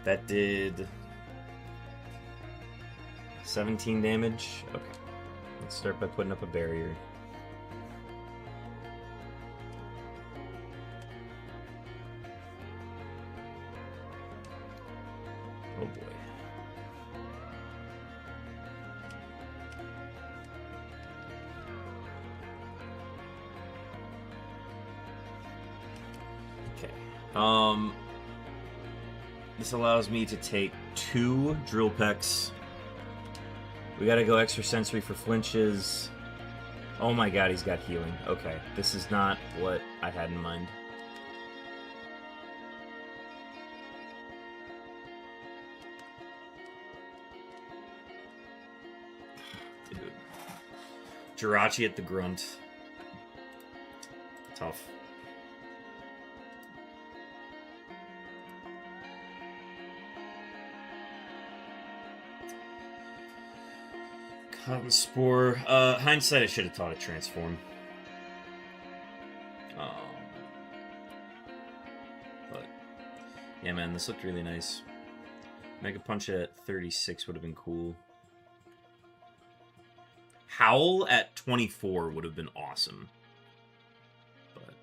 Speaker 1: That did 17 damage. Okay. Let's start by putting up a barrier. Oh boy. Okay. This allows me to take 2 drill pecks. We gotta go extrasensory for flinches. Oh my god, he's got healing. Okay, this is not what I had in mind. Dude. Jirachi at the grunt. Tough. Hot Spore. Hindsight, I should have taught it Transform. But yeah, man, this looked really nice. Mega Punch at 36 would have been cool. Howl at 24 would have been awesome. But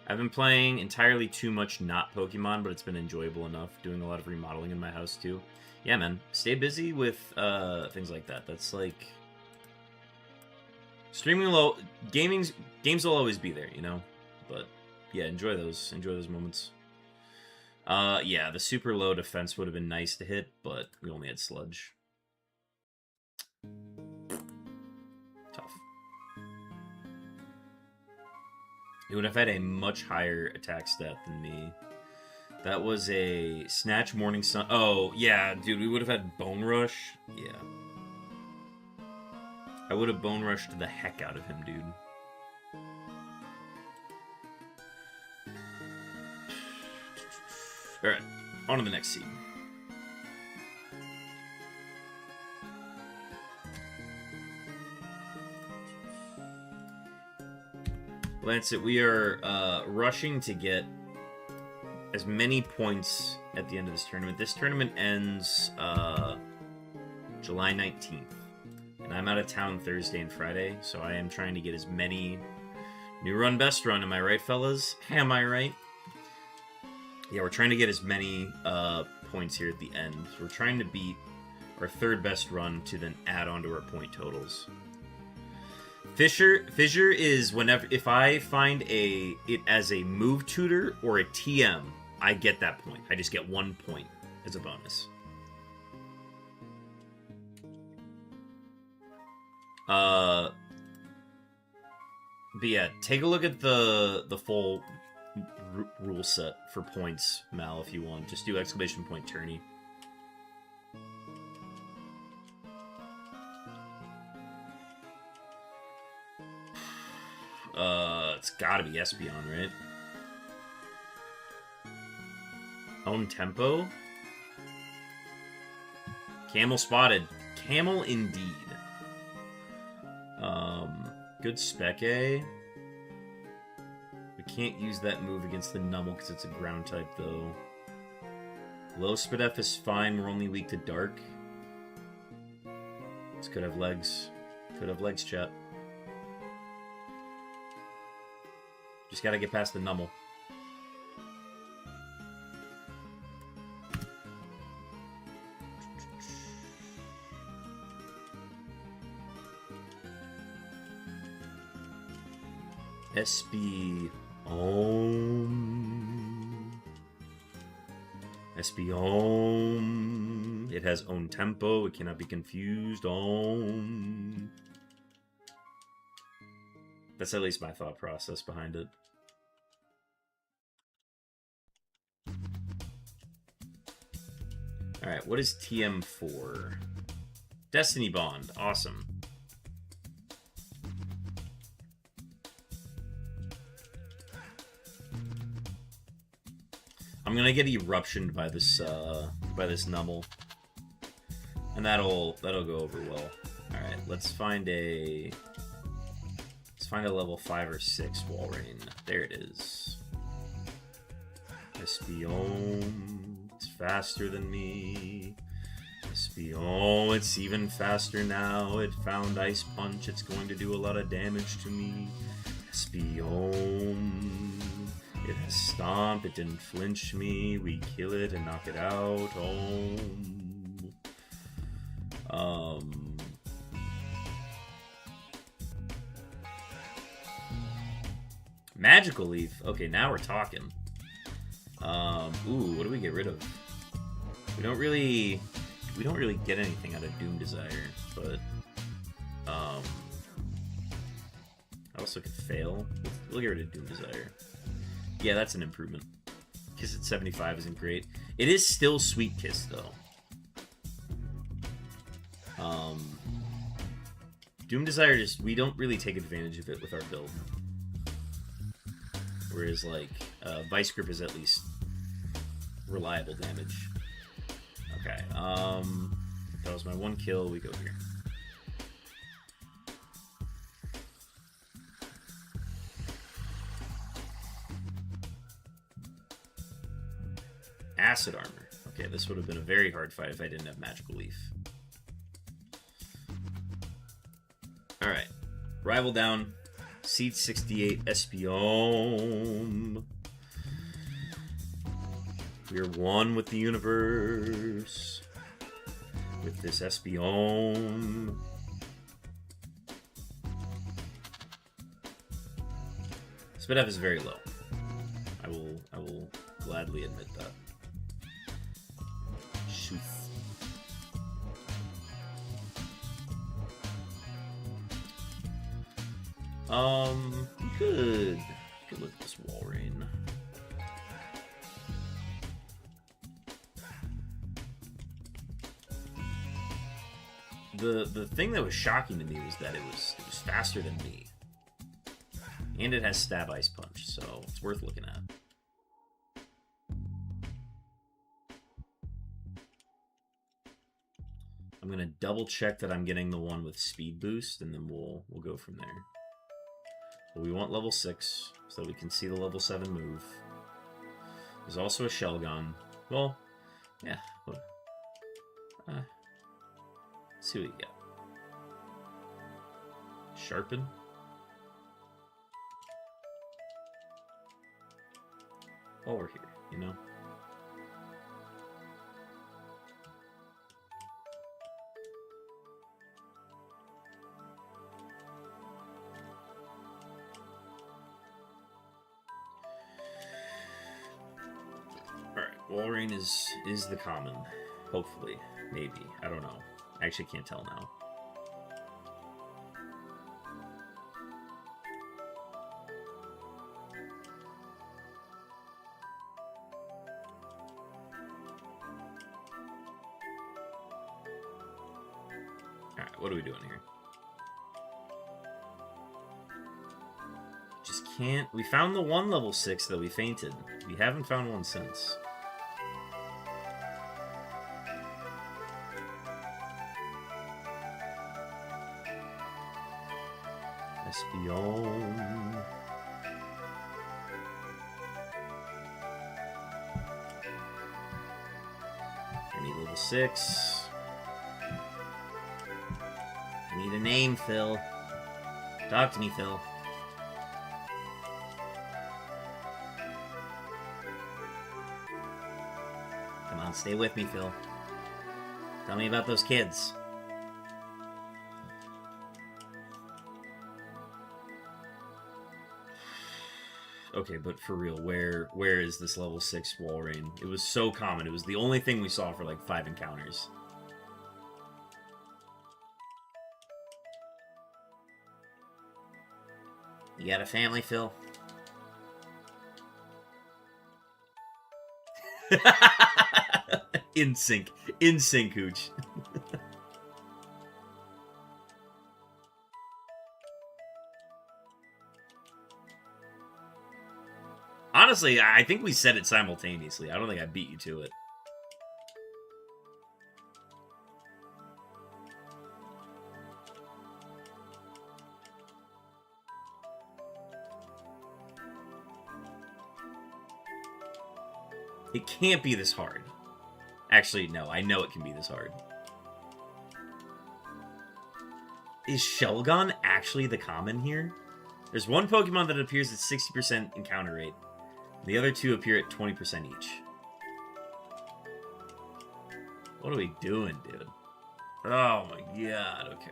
Speaker 1: I've been playing entirely too much not Pokemon, but it's been enjoyable enough. Doing a lot of remodeling in my house too. Yeah, man. Stay busy with things like that. That's like streaming low. Games will always be there, you know. But yeah, enjoy those moments. Yeah, the super low defense would have been nice to hit, but we only had Sludge. Tough. It would have had a much higher attack stat than me. That was a Snatch Morning Sun. Oh, yeah, dude, we would have had Bone Rush. Yeah. I would have Bone Rushed the heck out of him, dude. Alright, on to the next seed. Lancet, we are rushing to get as many points at the end of this tournament. This tournament ends July 19th. And I'm out of town Thursday and Friday, so I am trying to get as many... New run, best run, am I right, fellas? Am I right? Yeah, we're trying to get as many points here at the end. We're trying to beat our third best run to then add on to our point totals. Fissure is whenever, if I find it as a move tutor or a TM, I get that point. I just get 1 point as a bonus. But yeah, take a look at the full rule set for points, Mal, if you want. Just do exclamation point tourney. It's gotta be Espeon, right? Own tempo. Camel spotted. Camel indeed. Good spec A. We can't use that move against the Numel because it's a ground type, though. Low Spadef is fine. We're only weak to Dark. This could have legs. Could have legs, chat. Just gotta get past the Numel. Espeon. Espeon. It has own tempo. It cannot be confused. That's at least my thought process behind it. Alright, what is TM4? Destiny Bond. Awesome. I'm gonna get eruptioned by this Numel, and that'll go over well. All right, let's find a level 5 or 6 Walrein. There it is. Espeon, it's faster than me. Espeon, it's even faster now. It found Ice Punch. It's going to do a lot of damage to me. Espeon. It has Stomp, it didn't flinch me, we kill it and knock it out. Magical Leaf. Okay, now we're talking. Ooh, what do we get rid of? We don't really get anything out of Doom Desire, but I also could fail. We'll get rid of Doom Desire. Yeah, that's an improvement. Kiss at 75 isn't great. It is still Sweet Kiss, though. Doom Desire, we don't really take advantage of it with our build. Whereas, like, Vice Grip is at least reliable damage. Okay, that was my one kill. We go here. Acid armor. Okay, this would have been a very hard fight if I didn't have magical leaf. Alright. Rival down. Seed 68 Espion. We're one with the universe. With this Espion. Speed up is very low. I will gladly admit that. Shoot. Good. Good look at this wall rain. The thing that was shocking to me was that it was faster than me. And it has stab ice punch, so it's worth looking at. I'm gonna double check that I'm getting the one with speed boost, and then we'll go from there. But we want level 6 so that we can see the level 7 move. There's also a shell gun. Well, yeah. Let's see what you get. Sharpen. While we're here, you know? Walrein is the common. Hopefully. Maybe. I don't know. I actually can't tell now. Alright, what are we doing here? Just can't... We found the one level 6 that we fainted. We haven't found one since. Espion. I need level 6. I need a name, Phil. Talk to me, Phil. Come on, stay with me, Phil. Tell me about those kids. Okay, but for real, where is this level 6 Walrein? It was so common. It was the only thing we saw for like 5 encounters. You got a family, Phil? In sync, Hooch. Honestly, I think we said it simultaneously. I don't think I beat you to it. It can't be this hard. Actually, no, I know it can be this hard. Is Shelgon actually the common here? There's one Pokemon that appears at 60% encounter rate. The other two appear at 20% each. What are we doing, dude? Oh my god, okay.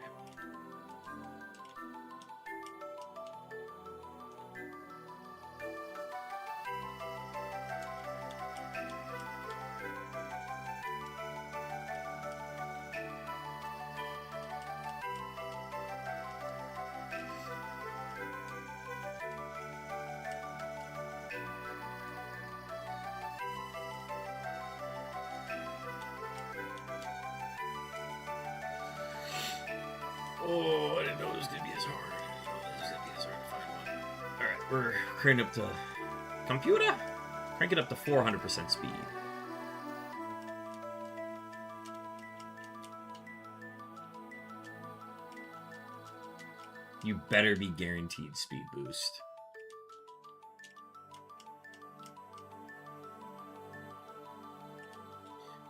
Speaker 1: Oh, I didn't know it was going to be as hard. Alright, we're cranking up to... Computer? Crank it up to 400% speed. You better be guaranteed speed boost.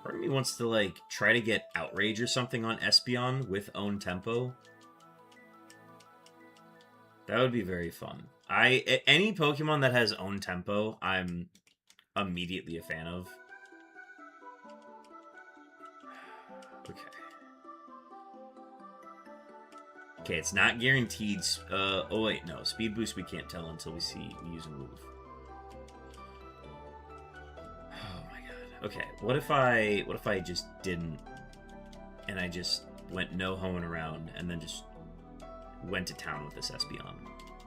Speaker 1: Part of me wants to, like, try to get Outrage or something on Espeon with own tempo. That would be very fun. Any Pokemon that has own tempo, I'm immediately a fan of. Okay. Okay, it's not guaranteed. Oh wait, no. Speed boost we can't tell until we use a move. Oh my god. Okay, what if I just didn't, and I just went no hoeing around, and then just went to town with this Espeon?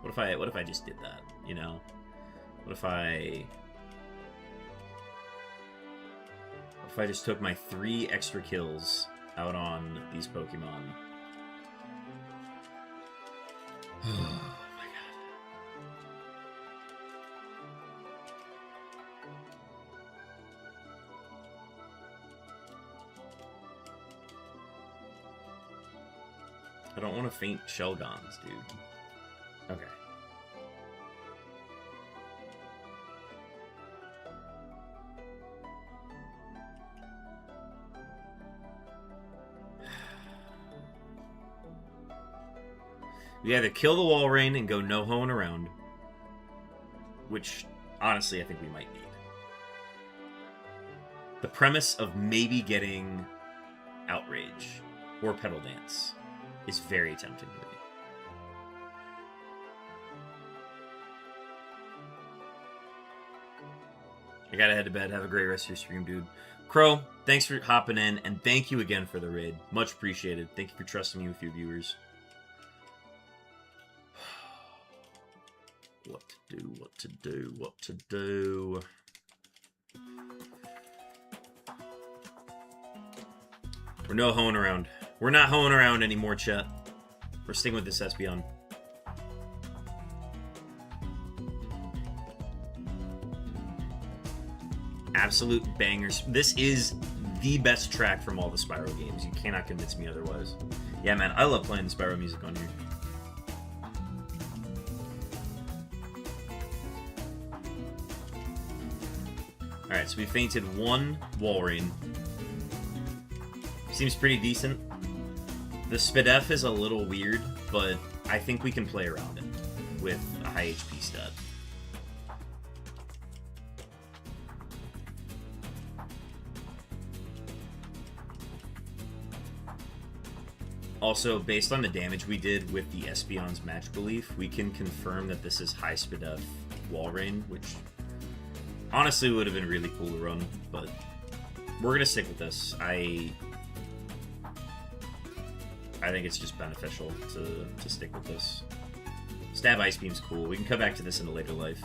Speaker 1: What if I just did that? You know? What if I just took my 3 extra kills out on these Pokemon? Oh my god. I don't want to faint Shelgons, dude. Okay. We either kill the Walrein and go no hoeing around, which, honestly, I think we might need. The premise of maybe getting Outrage or Petal Dance is very tempting to me. I gotta head to bed. Have a great rest of your stream, dude. Crow, thanks for hopping in, and thank you again for the raid. Much appreciated. Thank you for trusting me with your viewers. What to do, what to do, what to do. We're no hoeing around. We're not hoeing around anymore, chat. We're sticking with this Espeon. Absolute bangers. This is the best track from all the Spyro games. You cannot convince me otherwise. Yeah, man, I love playing the Spyro music on here. Alright, so we fainted 1 Walrein. Seems pretty decent. The Spadef is a little weird, but I think we can play around it with a high HP stat. Also, based on the damage we did with the Espeon's Magical Leaf, we can confirm that this is high Spadef Walrein, which honestly would have been really cool to run, but we're gonna stick with this. I think it's just beneficial to stick with this. Stab Ice Beam's cool. We can come back to this in a later life.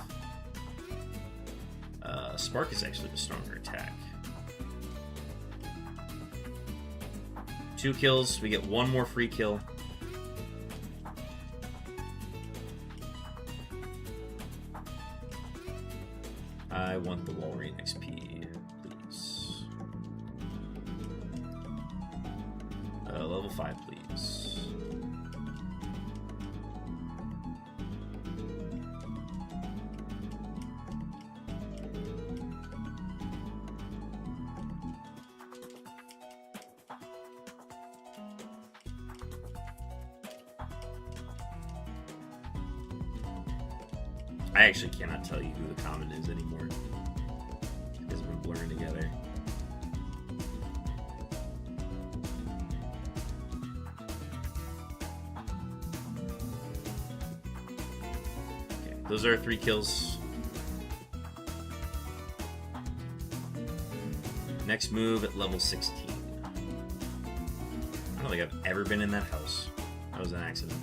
Speaker 1: Spark is actually the stronger attack. 2 kills. We get 1 more free kill. I want the Walrein XP, please. Level 5, please. I actually cannot tell you who the common is anymore. Because we've been blurring together. Okay, those are our 3 kills. Next move at level 16. I don't think I've ever been in that house. That was an accident.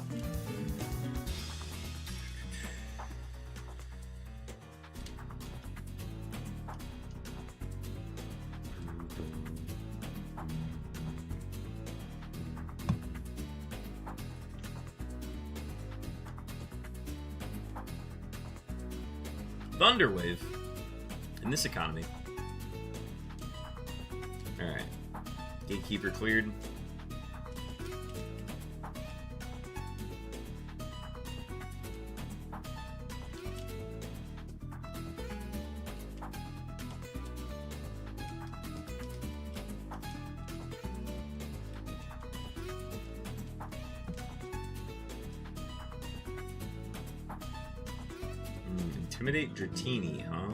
Speaker 1: Thunderwave in this economy. Alright. Gatekeeper cleared. Intimidate Dratini, huh?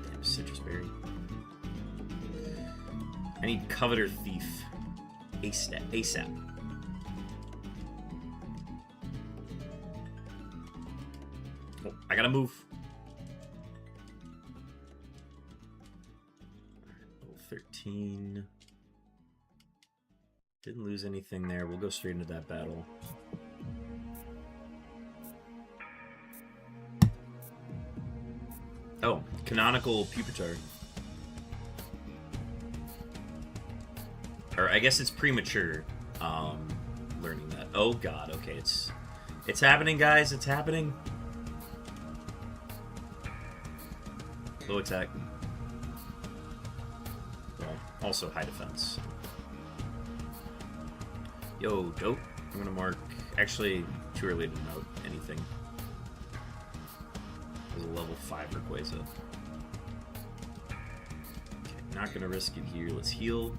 Speaker 1: Damn, Citrus Berry. I need Coveter Thief. ASAP. Oh, I gotta move. Level 13. Didn't lose anything there. We'll go straight into that battle. Oh, Canonical Pupitar. Or I guess it's premature learning that. Oh god, okay, it's happening, guys, it's happening. Low attack. Well, also high defense. Yo, dope. I'm gonna mark. Actually, too early to note anything. There's a level 5 Rayquaza. Okay, not gonna risk it here. Let's heal.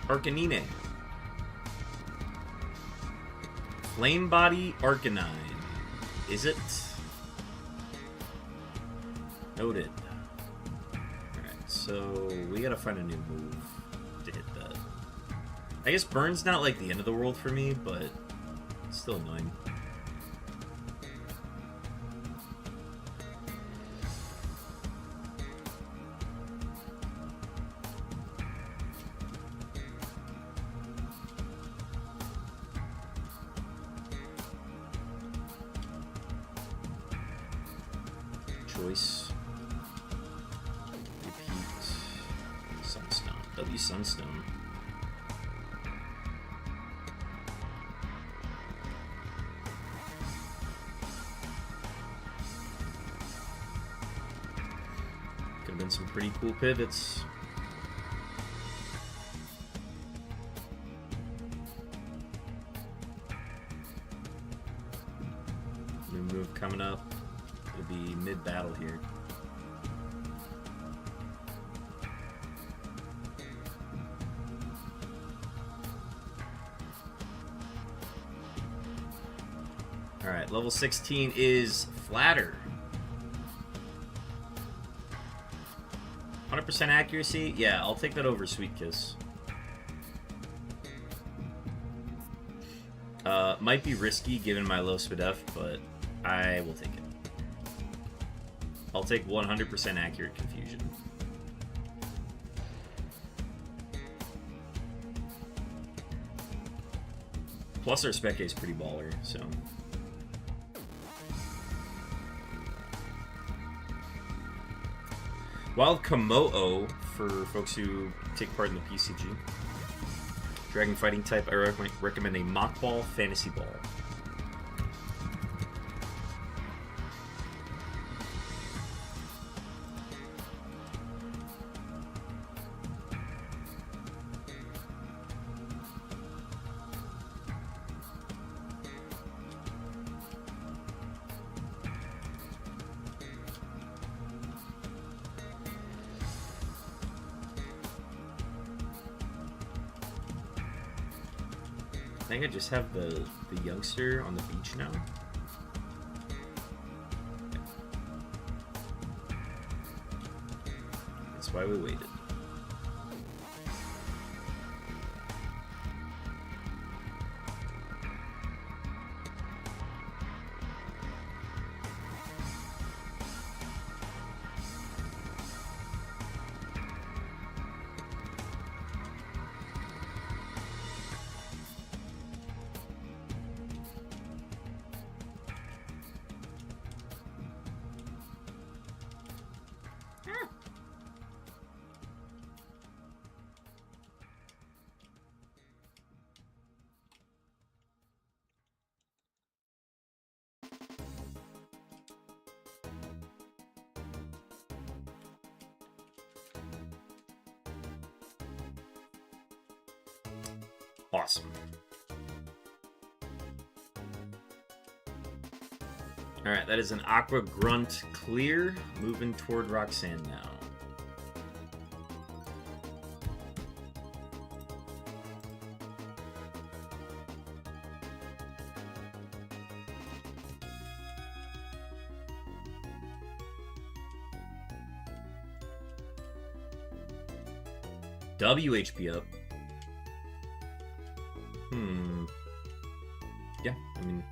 Speaker 1: Arcanine. Flame Body Arcanine. Is it? Noted. Alright, so we gotta find a new move to hit that. I guess Burn's not like the end of the world for me, but it's still annoying. Choice. Repeat. Sunstone. W Sunstone. Could have been some pretty cool pivots. New move coming up. It'll be mid-battle here. Alright, level 16 is Flatter. 100% accuracy? Yeah, I'll take that over Sweet Kiss. Might be risky given my low SPDF, but I will take it. I'll take 100% accurate Confusion. Plus our Spec is pretty baller, so... Wild Komodo, for folks who take part in the PCG. Dragon Fighting type, I recommend a Mach Ball, Fantasy Ball. I think I just have the youngster on the beach now. That's why we waited. Awesome. Alright, that is an Aqua Grunt clear. Moving toward Roxanne now. WHP up. Yeah, I mean...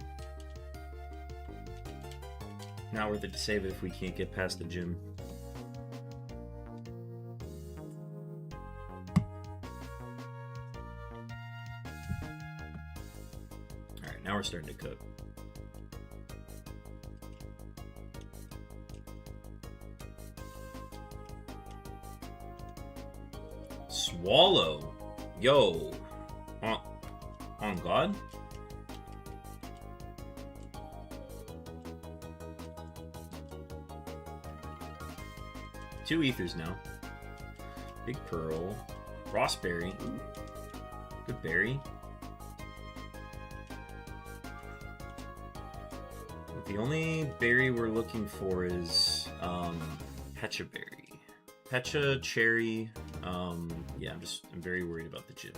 Speaker 1: not worth it to save it if we can't get past the gym. Alright, now we're starting to cook. Swallow. Yo. On God? Two ethers now. Big Pearl. Frostberry. Ooh. Good berry. The only berry we're looking for is Pecha berry. Pecha, cherry. Yeah, I'm very worried about the gym.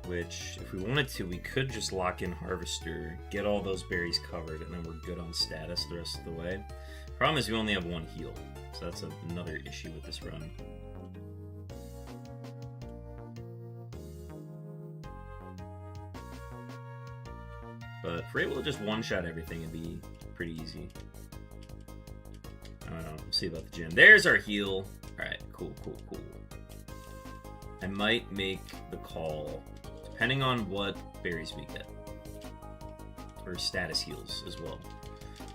Speaker 1: Which, if we wanted to, we could just lock in Harvester, get all those berries covered, and then we're good on status the rest of the way. Problem is we only have one heal, so that's another issue with this run. But if we're able to just one-shot everything, it'd be pretty easy. I don't know, we'll see about the gym. There's our heal! Alright, cool. I might make the call, depending on what berries we get. Or status heals as well.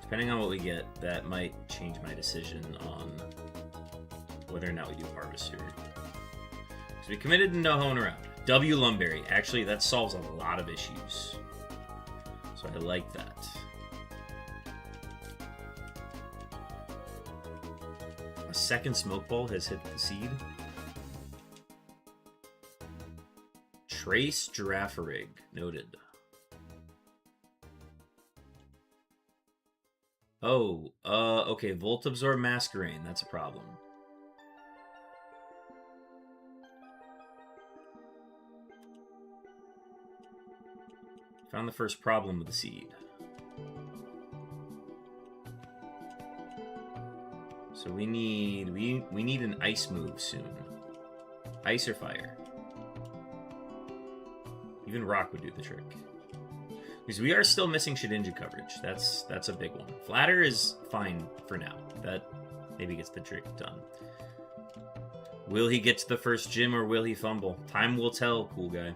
Speaker 1: Depending on what we get, that might change my decision on whether or not we do Harvester. So we committed to no hoeing around. W Lumberry. Actually, that solves a lot of issues. So I like that. A second smoke ball has hit the seed. Trace Giraffarig. Noted. Oh, okay. Volt Absorb Masquerain. That's a problem. Found the first problem with the seed. So we need an ice move soon. Ice or fire. Even rock would do the trick. Because we are still missing Shedinja coverage. That's a big one. Flatter is fine for now. That maybe gets the trick done. Will he get to the first gym or will he fumble? Time will tell, cool guy.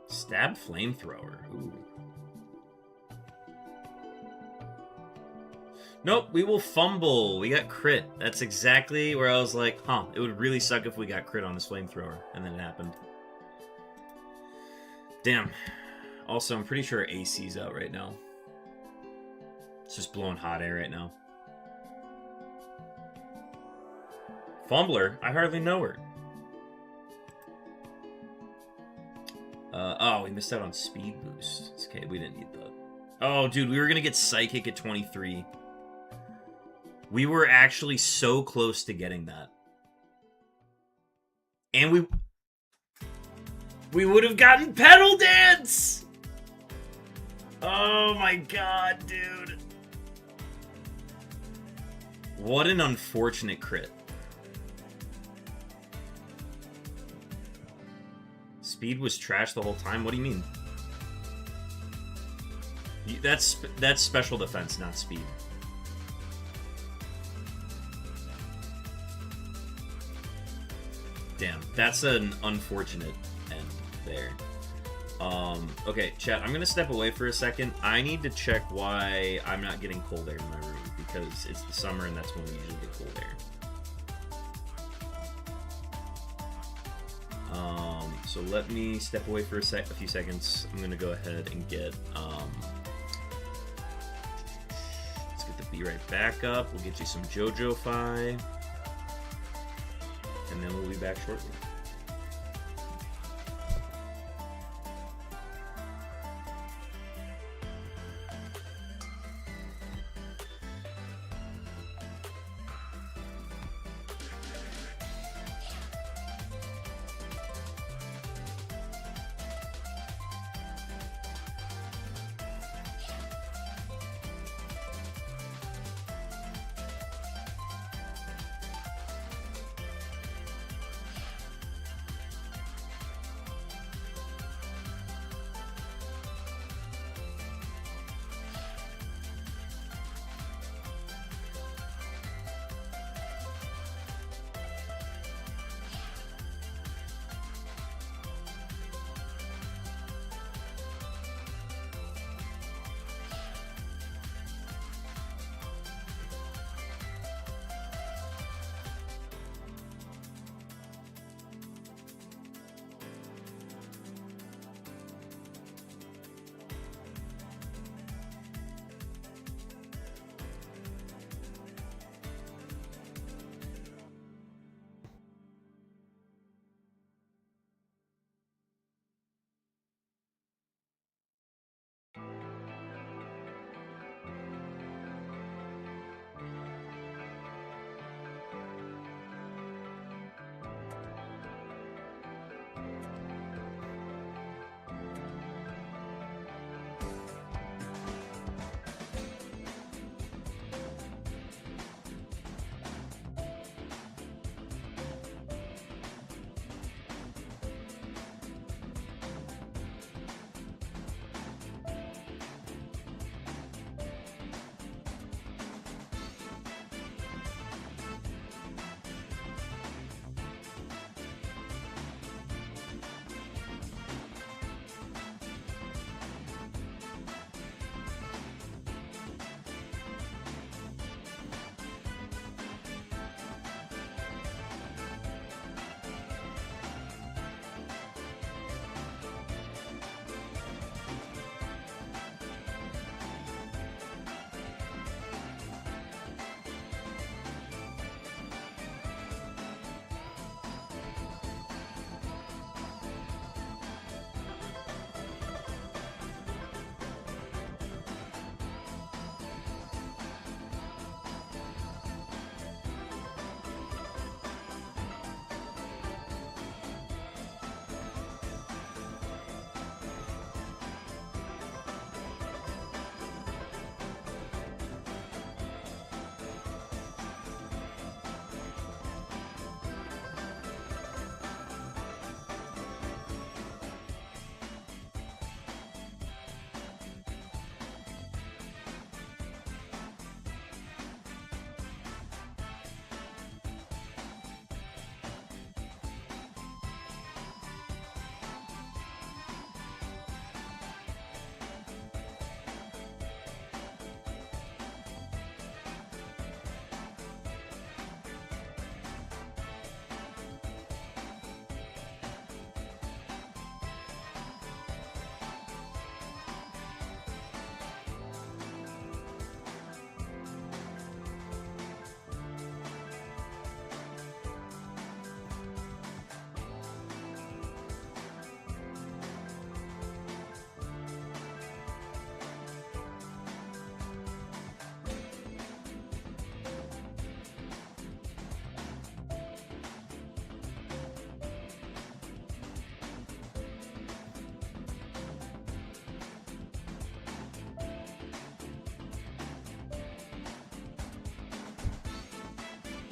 Speaker 1: Stab Flamethrower. Ooh. Nope, we will fumble. We got crit. That's exactly where I was like, huh, it would really suck if we got crit on this Flamethrower. And then it happened. Damn. Also, I'm pretty sure AC's out right now. It's just blowing hot air right now. Fumbler? I hardly know her. Oh, we missed out on speed boost. It's okay, we didn't need that. Oh, dude, we were gonna get Psychic at 23. We were actually so close to getting that. And we would have gotten Pedal Dance! Oh my god, dude. What an unfortunate crit. Speed was trash the whole time? What do you mean? That's special defense, not speed. Damn, that's an unfortunate end there. Okay, chat, I'm gonna step away for a second. I need to check why I'm not getting cold air in my room, because it's the summer and that's when we usually get cold air. So let me step away for a few seconds. I'm gonna go ahead and get, let's get the B right back up. We'll get you some JoJo-Fi. And then we'll be back shortly.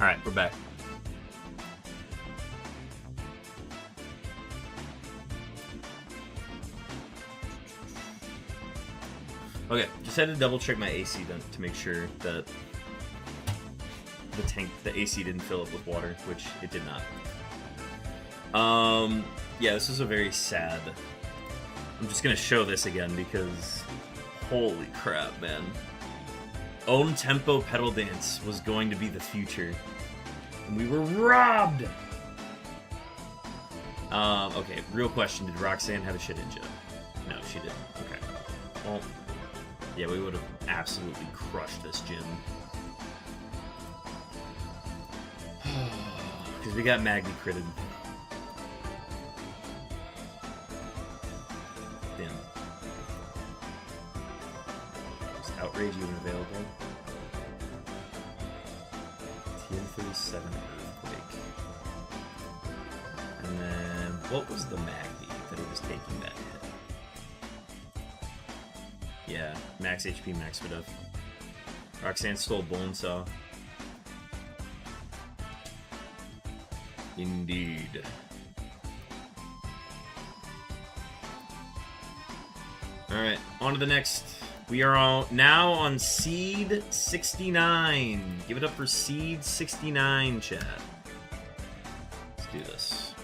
Speaker 1: Alright, we're back. Okay, just had to double check my AC to make sure that the AC didn't fill up with water, which it did not. Yeah, this is a very sad... I'm just gonna show this again because... Holy crap, man. Own Tempo Pedal Dance was going to be the future. And we were robbed! Okay, real question. Did Roxanne have a shit ninja? No, she didn't. Okay. Well, yeah, we would have absolutely crushed this gym. Because we got Magni critted. Damn. Is Outrage even available? TM37 Earthquake. And then, what was the Magni that it was taking that hit? Yeah, max HP, max Spadef. Roxanne stole Bonesaw. Indeed. Alright, on to the next. We are now on Seed 69. Give it up for Seed 69, chat. Let's do this.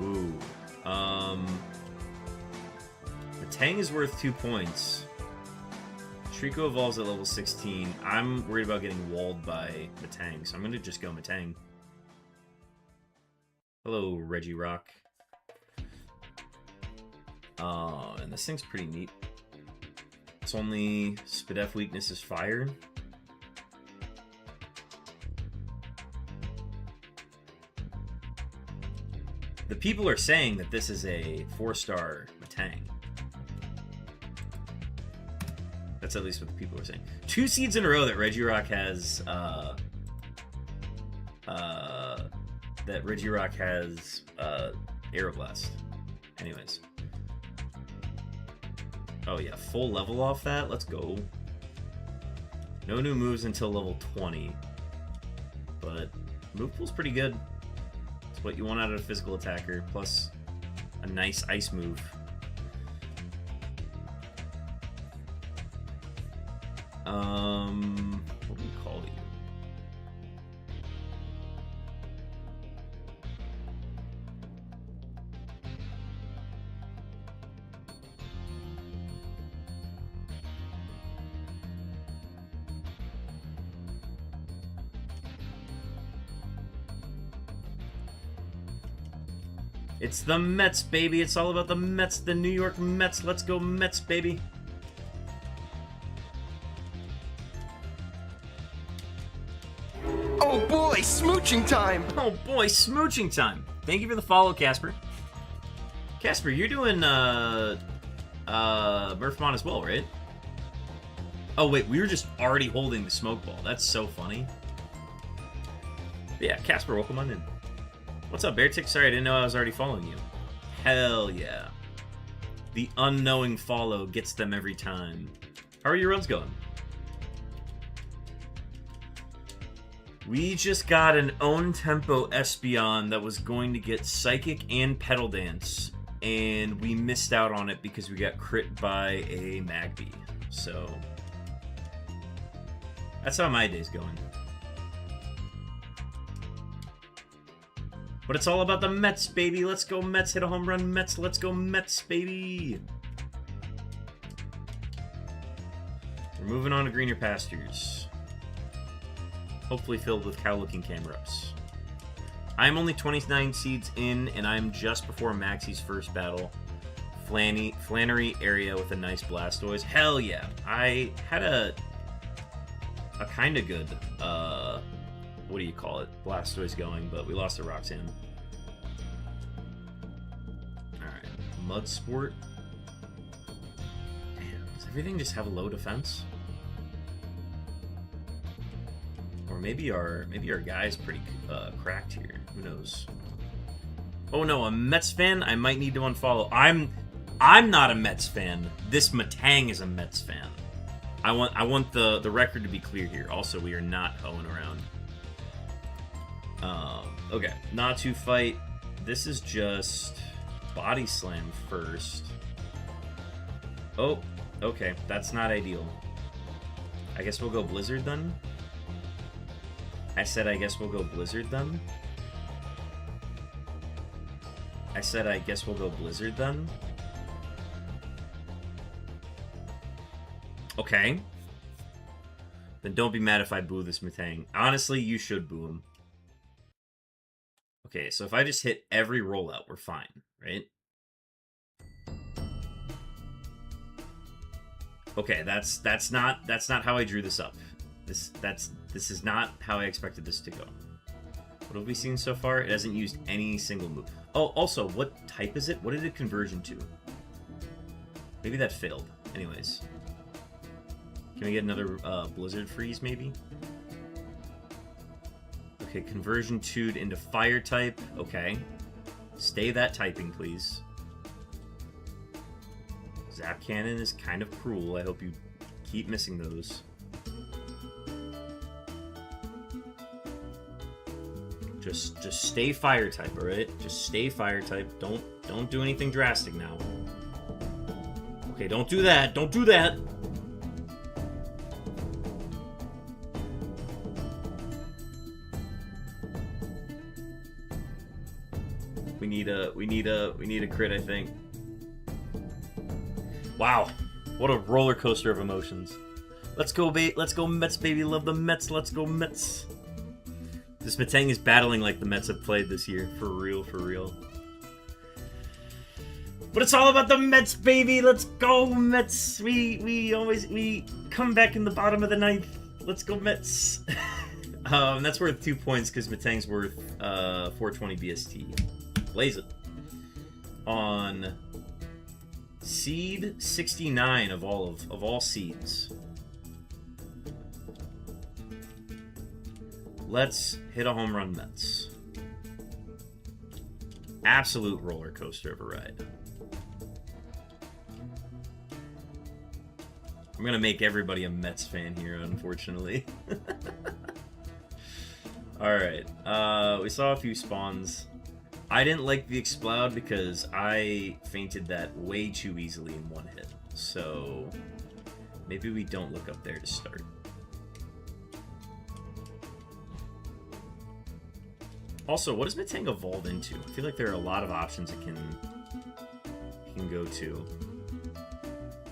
Speaker 1: Ooh. Tang is worth 2 points. Shriko evolves at level 16. I'm worried about getting walled by Matang, so I'm going to just go Matang. Hello, Reggie Rock. And this thing's pretty neat. It's only Spadef weakness is fire. The people are saying that this is a 4-star Matang. That's at least what the people are saying. 2 seeds in a row that Regirock has, Aeroblast. Anyways. Oh yeah, full level off that? Let's go. No new moves until level 20. But move pool's pretty good. It's what you want out of a physical attacker, plus a nice ice move. What do we call you? It's the Mets, baby. It's all about the Mets, the New York Mets. Let's go Mets, baby.
Speaker 3: Oh boy, smooching time!
Speaker 1: Oh boy, smooching time. Thank you for the follow, Casper. Casper, you're doing Murphmon as well, right? Oh wait, we were just already holding the smoke ball. That's so funny. But yeah, Casper, welcome on in. What's up, Beartick? Sorry, I didn't know I was already following you. Hell yeah. The unknowing follow gets them every time. How are your runs going? We just got an Own Tempo Espeon that was going to get Psychic and Pedal Dance, and we missed out on it because we got crit by a Magby. So, that's how my day's going. But it's all about the Mets, baby. Let's go Mets. Hit a home run, Mets. Let's go Mets, baby. We're moving on to greener pastures. Hopefully filled with cow-looking Camerups. I'm only 29 seeds in, and I'm just before Maxie's first battle. Flannery area with a nice Blastoise. Hell yeah. I had a kind of good, what do you call it? Blastoise going, but we lost to Roxanne. Alright. Mudsport. Damn, does everything just have a low defense? Or maybe our guy's pretty cracked here. Who knows? Oh no, a Mets fan? I might need to unfollow. I'm not a Mets fan. This Matang is a Mets fan. I want the record to be clear here. Also, we are not hoeing around. Okay, not to fight. This is just body slam first. Oh, okay, that's not ideal. I guess we'll go Blizzard then. I said I guess we'll go Blizzard then. I said I guess we'll go Blizzard then. Okay. Then don't be mad if I boo this Metang. Honestly, you should boo him. Okay, so if I just hit every rollout, we're fine, right? Okay, that's not how I drew this up. This is not how I expected this to go. What have we seen so far? It hasn't used any single move. Oh, also, what type is it? What did it conversion to? Maybe that failed. Anyways. Can we get another Blizzard freeze, maybe? Okay, conversion 2'd into fire type. Okay. Stay that typing, please. Zap Cannon is kind of cruel. I hope you keep missing those. Just stay fire type, alright? Just stay fire type. Don't do anything drastic now. Okay, don't do that. Don't do that. We need a crit, I think. Wow, what a roller coaster of emotions. Let's go, let's go Mets, baby. Love the Mets. Let's go Mets. This Metang is battling like the Mets have played this year, for real, for real. But it's all about the Mets, baby. Let's go Mets. We come back in the bottom of the ninth. Let's go Mets. That's worth 2 points because Metang's worth 420 BST. Blaze it. On seed 69 of all seeds. Let's hit a home run, Mets. Absolute roller coaster of a ride. I'm gonna make everybody a Mets fan here, unfortunately. Alright, we saw a few spawns. I didn't like the Explode because I fainted that way too easily in one hit. So maybe we don't look up there to start. Also, what does Metang evolve into? I feel like there are a lot of options it can go to.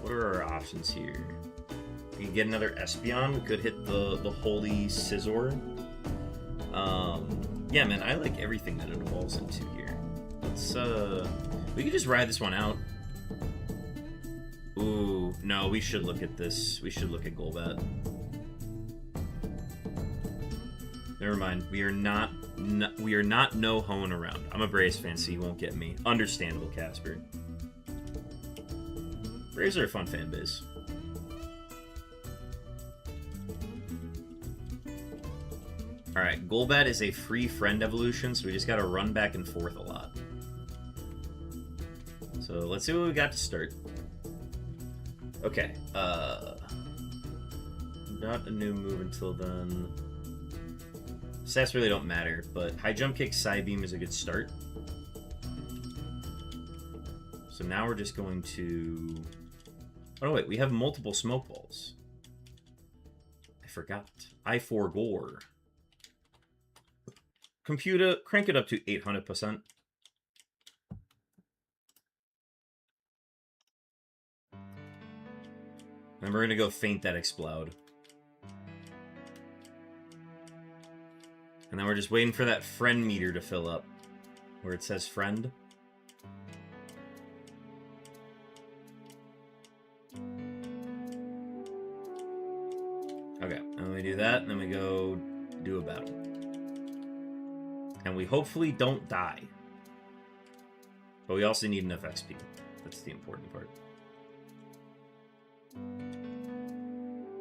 Speaker 1: What are our options here? We can get another Espeon. We could hit the Holy Scizor. Yeah, man, I like everything that it evolves into here. Let's, we could just ride this one out. Ooh, no, we should look at this. We should look at Golbat. Never mind. We are not no hoeing around. I'm a Braves fan, so you won't get me. Understandable, Casper. Braves are a fun fan base. Alright, Golbat is a free friend evolution, so we just gotta run back and forth a lot. So let's see what we got to start. Okay, not a new move until then. Stats really don't matter, but High Jump Kick, Psybeam is a good start. So now we're just going to... Oh wait, we have multiple Smoke Balls. I forgot. I forgore. Computer, crank it up to 800%. And we're gonna go faint that Explode. And then we're just waiting for that friend meter to fill up. Where it says friend. Okay, and we do that, and then we go do a battle. And we hopefully don't die. But we also need enough XP. That's the important part.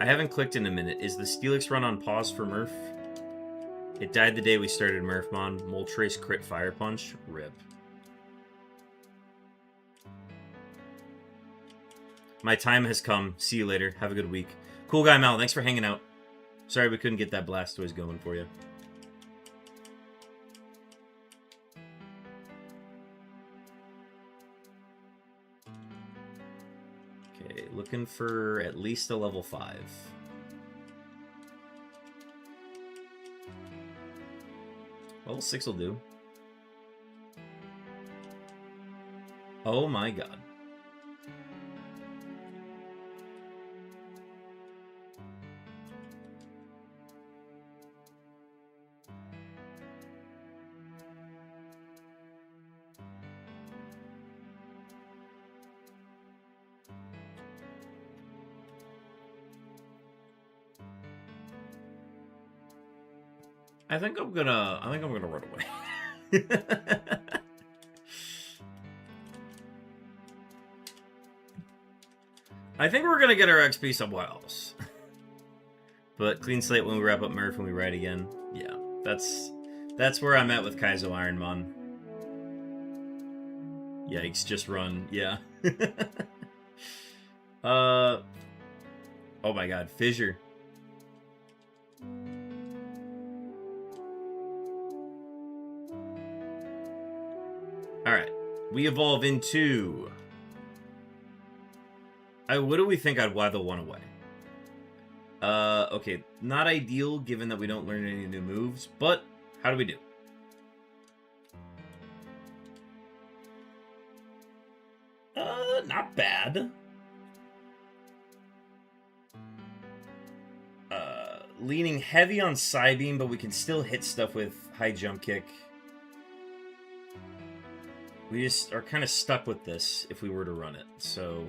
Speaker 1: I haven't clicked in a minute. Is the Steelix run on pause for Murph? It died the day we started Murphmon. Moltres crit Fire Punch. RIP. My time has come. See you later. Have a good week. Cool guy Mal, thanks for hanging out. Sorry we couldn't get that Blastoise going for you. Okay, looking for at least a level 5. Level 6 will do. Oh my god. I think I'm gonna run away. I think we're gonna get our XP somewhere else. But clean slate when we wrap up Murph and we ride again. Yeah, that's where I'm at with Kaizo Ironmon. Yikes, just run. Yeah. Oh my god, Fissure. Alright. We evolve into... what do we think I'd Weather one away? Okay. Not ideal, given that we don't learn any new moves, but how do we do? Not bad. Leaning heavy on Psybeam, but we can still hit stuff with High Jump Kick. We just are kind of stuck with this if we were to run it, so...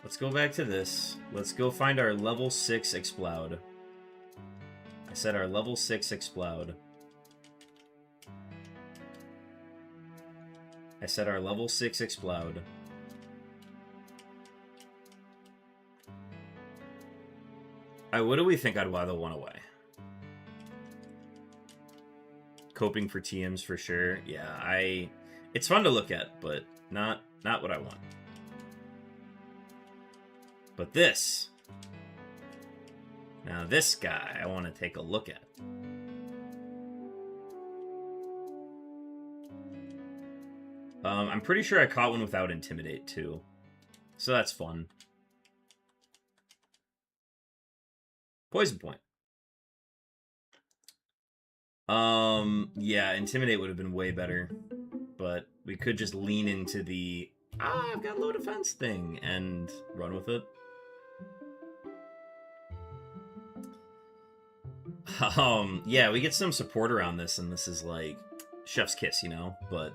Speaker 1: Let's go back to this. Let's go find our level 6 Explode. I said our level 6 Explode. I said our level 6 Explode. What do we think I'd Weather one away? Coping for TMs for sure. Yeah, it's fun to look at, but not what I want. But this. Now this guy I want to take a look at. I'm pretty sure I caught one without Intimidate too. So that's fun. Poison Point. Yeah, Intimidate would have been way better. But we could just lean into the, I've got low defense thing, and run with it. Yeah, we get some support around this, and this is like chef's kiss, you know? But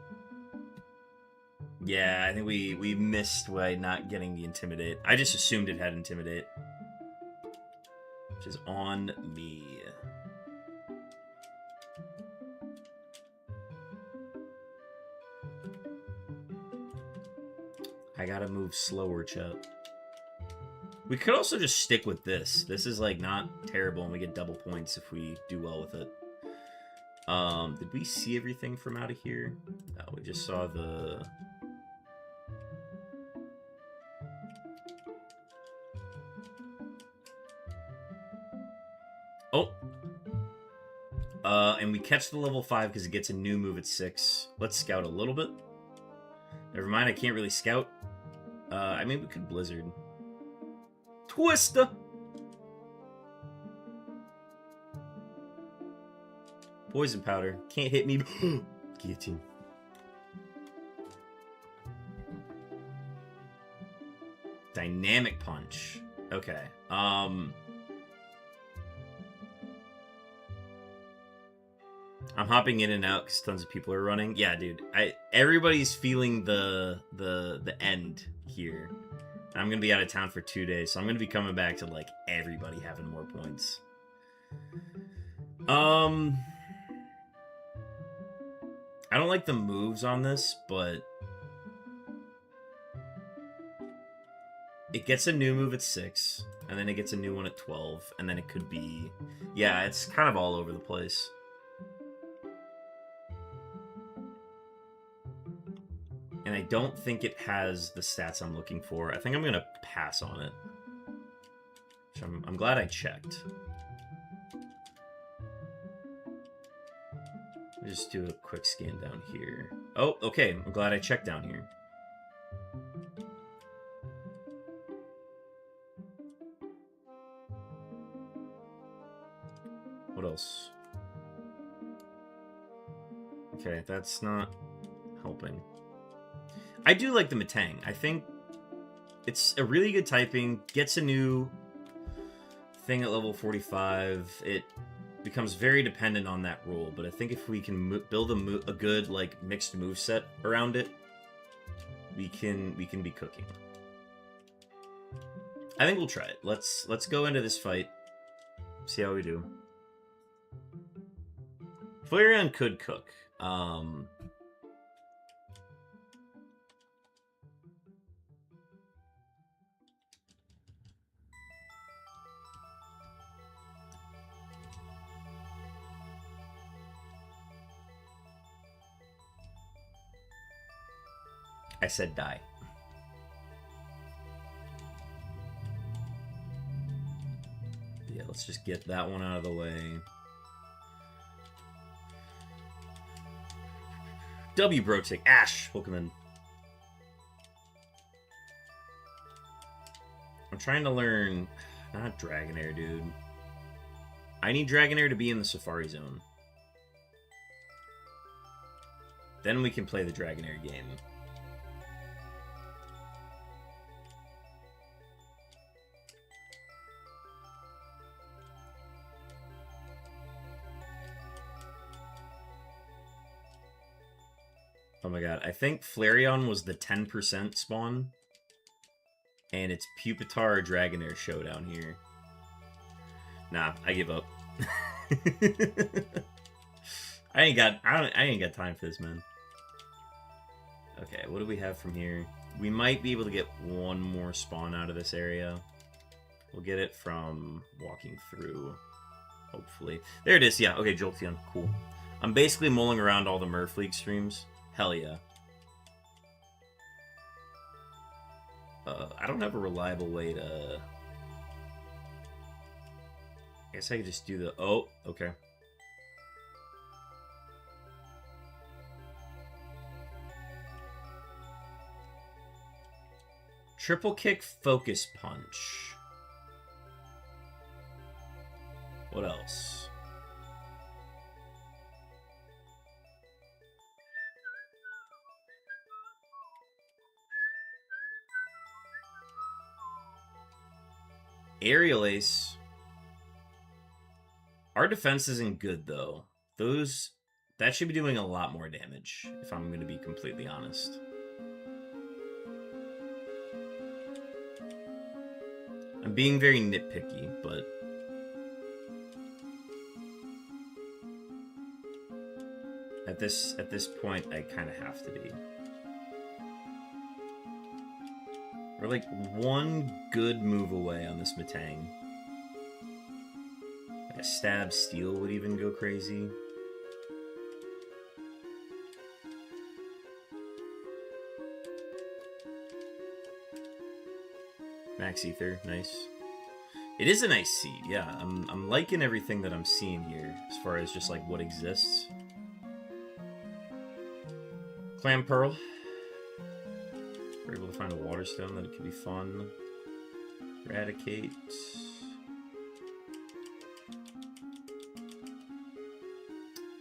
Speaker 1: yeah, I think we missed by not getting the Intimidate. I just assumed it had Intimidate. Which is on me. I gotta move slower, Chet. We could also just stick with this. This is, like, not terrible, and we get double points if we do well with it. Did we see everything from out of here? No, we just saw the... Oh! And we catch the level 5 because it gets a new move at 6. Let's scout a little bit. Never mind, I can't really scout. I mean, we could Blizzard. Twister! Poison Powder. Can't hit me. Guillotine. Dynamic Punch. Okay. I'm hopping in and out because tons of people are running. Yeah, dude. Everybody's feeling the end here. I'm going to be out of town for 2 days, so I'm going to be coming back to, like, everybody having more points. I don't like the moves on this, but it gets a new move at 6, and then it gets a new one at 12, and then it could be... Yeah, it's kind of all over the place. And I don't think it has the stats I'm looking for. I think I'm going to pass on it. Which I'm glad I checked. Let me just do a quick scan down here. Oh, okay. I'm glad I checked down here. What else? Okay, that's not helping. I do like the Matang. I think it's a really good typing. Gets a new thing at level 45. It becomes very dependent on that role, but I think if we can build a good like mixed move set around it, we can be cooking. I think we'll try it. Let's go into this fight. See how we do. Flareon could cook. I said die. Yeah, let's just get that one out of the way. W Brotick, Ash, Pokemon. I'm trying to learn... Not Dragonair, dude. I need Dragonair to be in the Safari Zone. Then we can play the Dragonair game. Oh my god, I think Flareon was the 10% spawn. And it's Pupitar or Dragonair showdown here. Nah, I give up. I ain't got time for this, man. Okay, what do we have from here? We might be able to get one more spawn out of this area. We'll get it from walking through, hopefully. There it is, yeah. Okay, Jolteon, cool. I'm basically mulling around all the MURPHLEAGUE streams. Hell yeah. I don't have a reliable way to... I guess I could just do the... Oh, okay. Triple kick, focus punch. What else? Aerial Ace. Our defense isn't good, though. That should be doing a lot more damage, if I'm going to be completely honest. I'm being very nitpicky, but... At this point, I kind of have to be. We're like one good move away on this Matang. Like a stab steel would even go crazy. Max Ether, nice. It is a nice seed, yeah. I'm liking everything that I'm seeing here as far as just like what exists. Clam Pearl. We're able to find a water stone that it could be fun. Eradicate.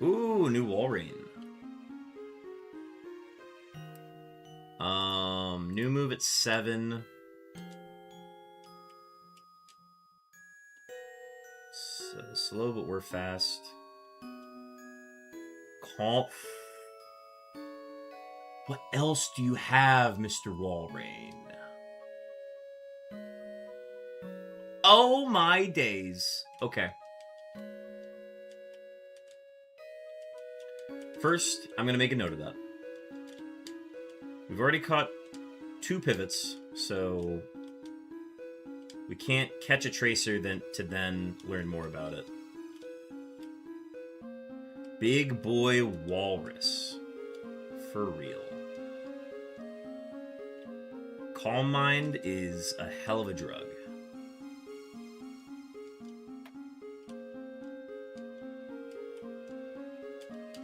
Speaker 1: Ooh, new Walrein. New move at 7. Slow, but we're fast. Calm. What else do you have, Mr. Walrein? Oh my days. Okay. First, I'm going to make a note of that. We've already caught 2 pivots, so we can't catch a tracer to then learn more about it. Big boy walrus. For real. Calm Mind is a hell of a drug.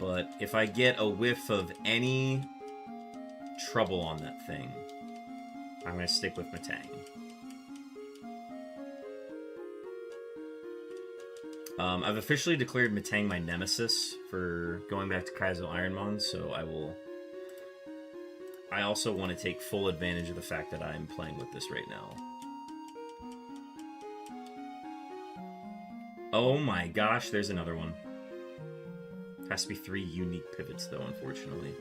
Speaker 1: But if I get a whiff of any trouble on that thing, I'm going to stick with Matang. I've officially declared Matang my nemesis for going back to Kaizo Ironmon, so I also want to take full advantage of the fact that I'm playing with this right now. Oh my gosh, there's another one. Has to be 3 unique pivots, though, unfortunately.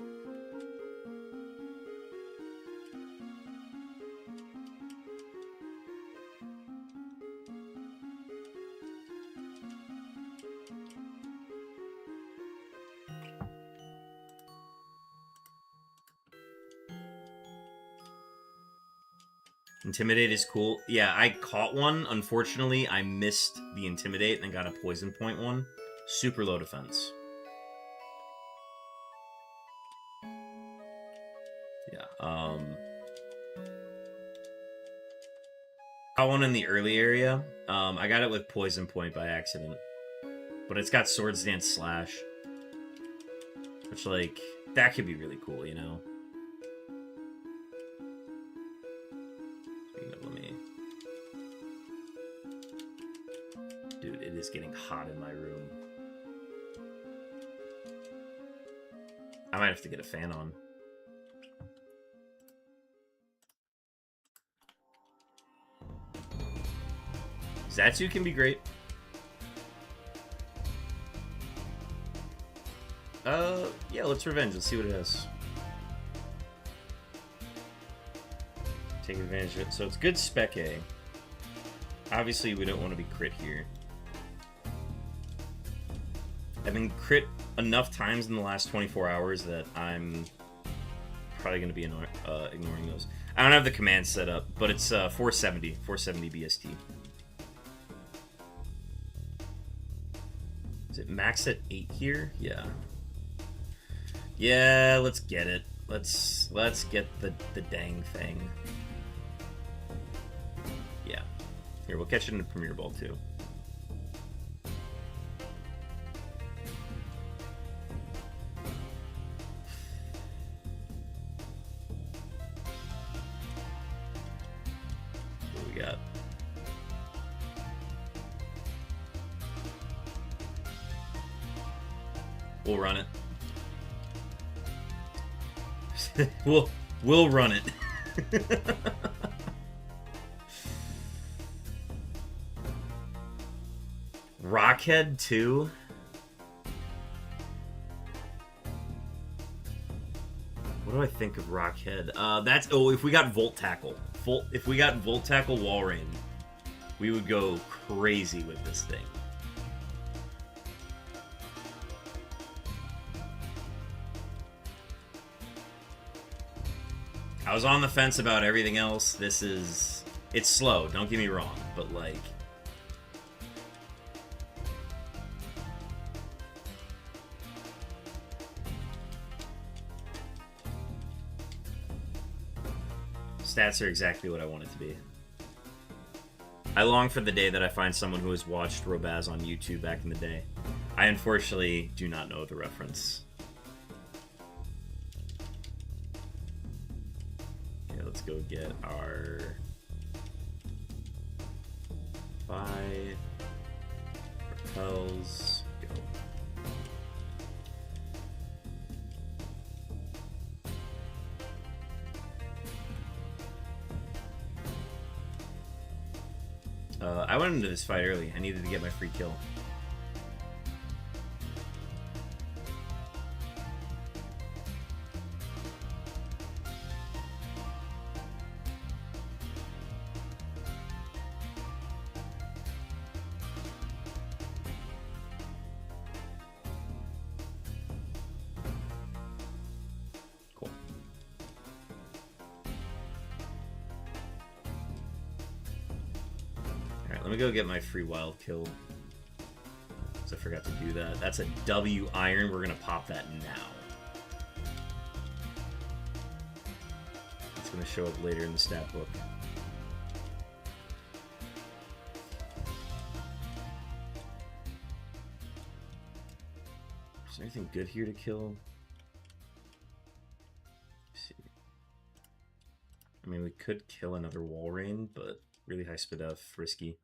Speaker 1: Intimidate is cool. Yeah, I caught one. Unfortunately, I missed the Intimidate and got a poison point one. Super low defense. Yeah, got one in the early area. I got it with poison point by accident. But it's got Swords Dance Slash. Which, like, that could be really cool, you know? Dude, it is getting hot in my room. I might have to get a fan on. Zatsu can be great. Yeah, let's revenge. Let's see what it has. Take advantage of it. So it's good spec A. Obviously, we don't want to be crit here. I've been crit enough times in the last 24 hours that I'm probably going to be ignoring those. I don't have the command set up, but it's 470 BST. Is it max at 8 here? Yeah. Yeah, let's get it. Let's get the dang thing. Yeah. Here, we'll catch it in a Premier Ball too. What do we got? We'll run it. we'll run it. Rockhead 2? What do I think of Rockhead? That's if we got Volt Tackle. If we got Volt Tackle Wall Rain, we would go crazy with this thing. I was on the fence about everything else. It's slow, don't get me wrong, but like... Stats are exactly what I want it to be. I long for the day that I find someone who has watched Robaz on YouTube back in the day. I unfortunately do not know the reference. Okay, let's go get our... Buy... Repels... Go. I went into this fight early. I needed to get my free kill. Cool. Let me go get my free wild kill. Because I forgot to do that. That's a W iron. We're going to pop that now. It's going to show up later in the stat book. Is there anything good here to kill? Let's see. I mean, we could kill another wall rain, but really high speed F, risky.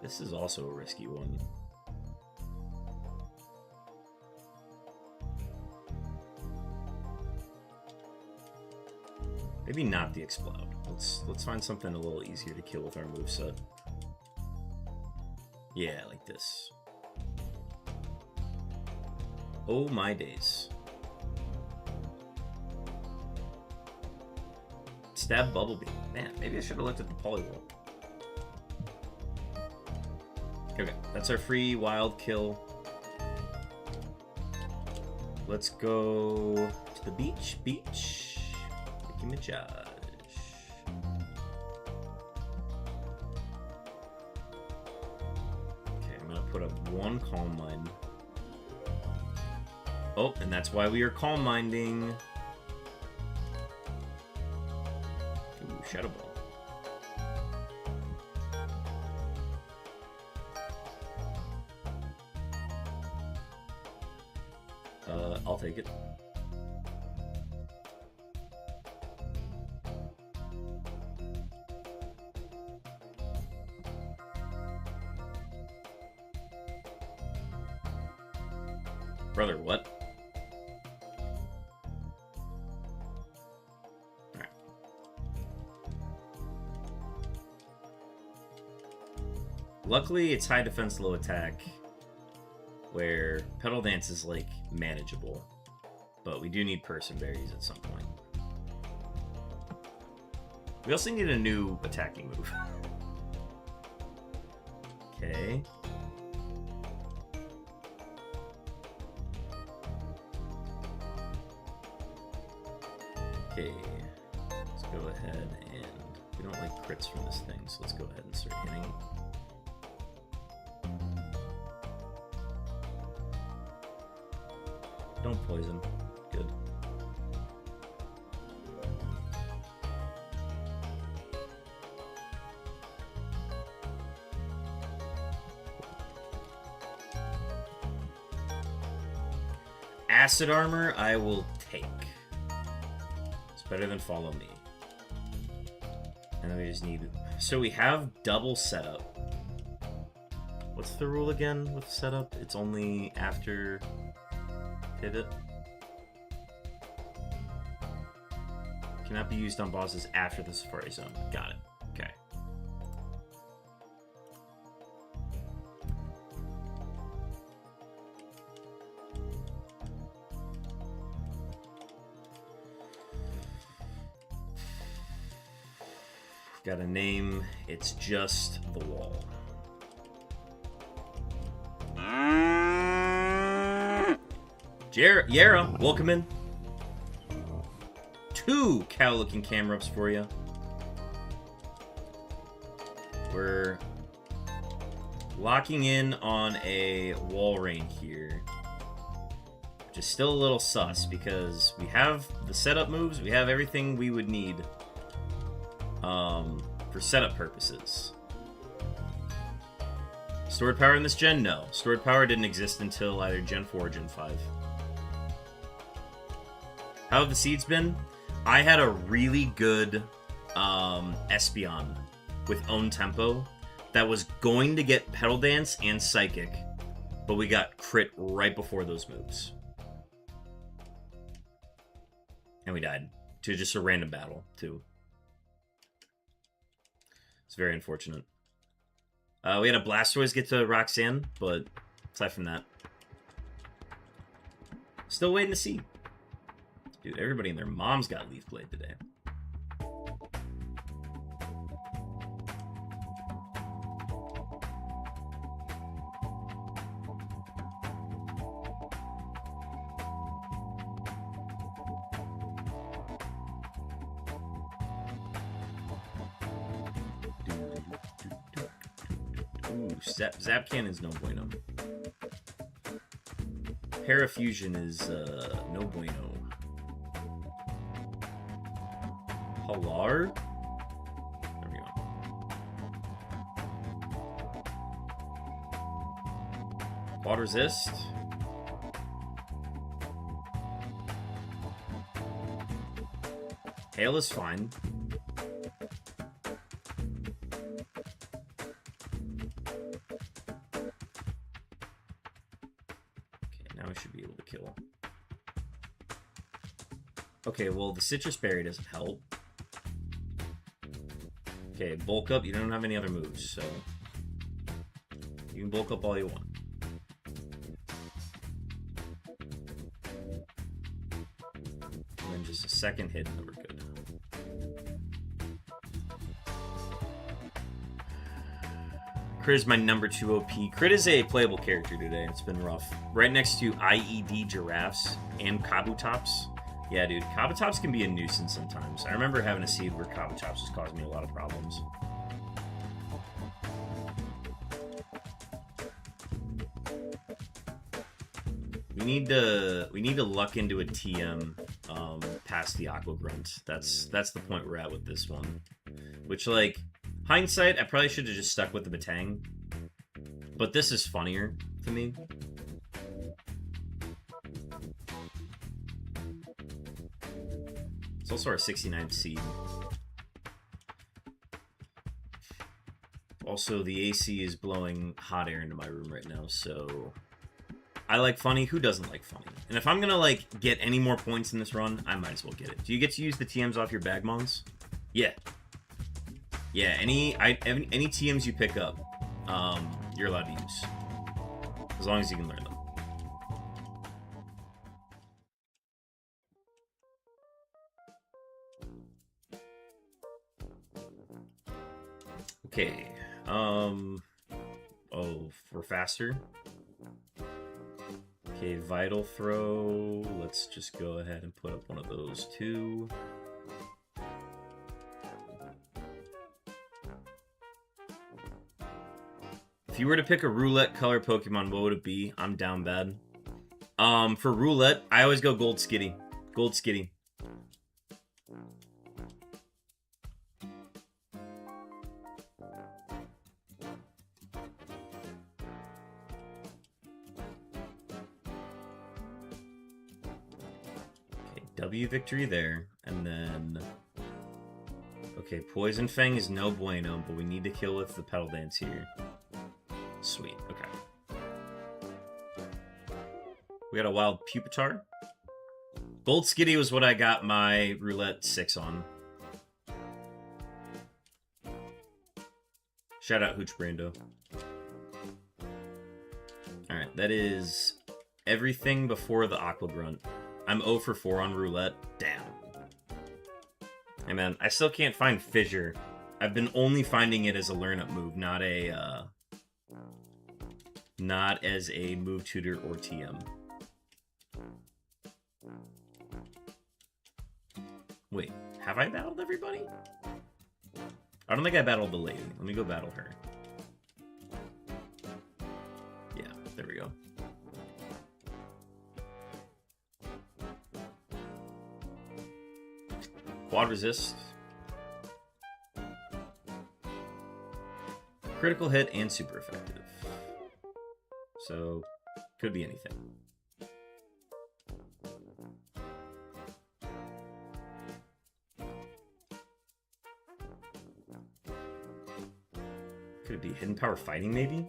Speaker 1: This is also a risky one. Maybe not the explode. Let's find something a little easier to kill with our moveset. Yeah, like this. Oh my days. Stab Bubble Beam. Man, maybe I should have looked at the polywall. Okay, that's our free wild kill. Let's go to the beach. Nicki Minaj. Okay, I'm gonna put up one Calm Mind. Oh, and that's why we are Calm Minding. Ooh, Shadow Ball. I'll take it. Brother, what? Alright. Luckily, it's high defense, low attack, where Petal Dance is, like, manageable. But we do need Person Berries at some point. We also need a new attacking move. Okay. Okay. Let's go ahead and... We don't like crits from this thing, so let's go ahead and start hitting. Don't poison. Good. Acid armor, I will take. It's better than follow me. And then we just need... So we have double setup. What's the rule again with setup? It's only after... Pivot. Cannot be used on bosses after the Safari Zone. Got it. Okay. Got a name. It's just the wall. Yara, welcome in. 2 cow-looking camera ups for you. We're locking in on a wall rank here, which is still a little sus because we have the setup moves, we have everything we would need for setup purposes. Stored power in this gen? No. Stored power didn't exist until either Gen 4 or Gen 5. How have the seeds been? I had a really good Espeon with Own Tempo that was going to get Petal Dance and Psychic, but we got crit right before those moves. And we died to just a random battle, too. It's very unfortunate. We had a Blastoise get to Roxanne, but aside from that, still waiting to see. Dude, everybody and their mom's got Leaf Blade today. Ooh, Zapcan is no bueno. Parafusion is no bueno. Polar? There we go. Quad Resist. Hail is fine. Okay, well, the citrus berry doesn't help. Okay, bulk up. You don't have any other moves, so you can bulk up all you want. And then just a second hit, and we're good. Crit is my number 2 OP. Crit is a playable character today. It's been rough. Right next to IED giraffes and Kabutops. Yeah, dude, Kabutops can be a nuisance sometimes. I remember having a seed where Kabutops was causing me a lot of problems. We need to luck into a TM past the Aqua Grunt. That's the point we're at with this one. Which, like, hindsight, I probably should have just stuck with the Batang. But this is funnier to me. It's also our 69th seed. Also, the AC is blowing hot air into my room right now, so I like funny. Who doesn't like funny? And if I'm gonna like get any more points in this run, I might as well get it. Do you get to use the TMs off your Bagmons? Yeah. Yeah, any TMs you pick up, you're allowed to use. As long as you can learn them. Okay. Oh, we're faster. Okay, Vital Throw. Let's just go ahead and put up one of those too. If you were to pick a roulette color Pokemon, what would it be? I'm down bad. For roulette, I always go Gold Skitty. Gold Skitty. Okay, W victory there, and then okay, Poison Fang is no bueno, but we need to kill with the Petal Dance here. Sweet, okay. We got a wild Pupitar. Gold Skitty was what I got my Roulette 6 on. Shout out Hooch Brando. Alright, that is everything before the Aqua Grunt. I'm 0 for 4 on Roulette. Damn. Hey man, I still can't find Fissure. I've been only finding it as a learn-up move, not as a move tutor or TM. Wait, have I battled everybody? I don't think I battled the lady. Let me go battle her. Yeah, there we go. Quad resist. Critical hit and super effective. So, could be anything. Could it be hidden power fighting, maybe?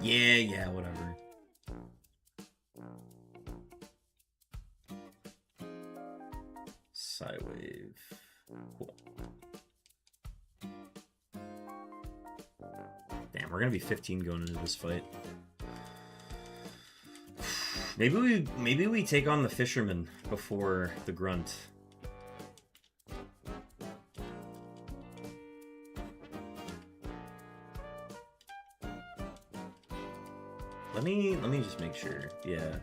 Speaker 1: Yeah, whatever. Psywave. Cool. Damn, we're gonna be 15 going into this fight. Maybe we take on the Fisherman before the Grunt. Let me just make sure. Yeah.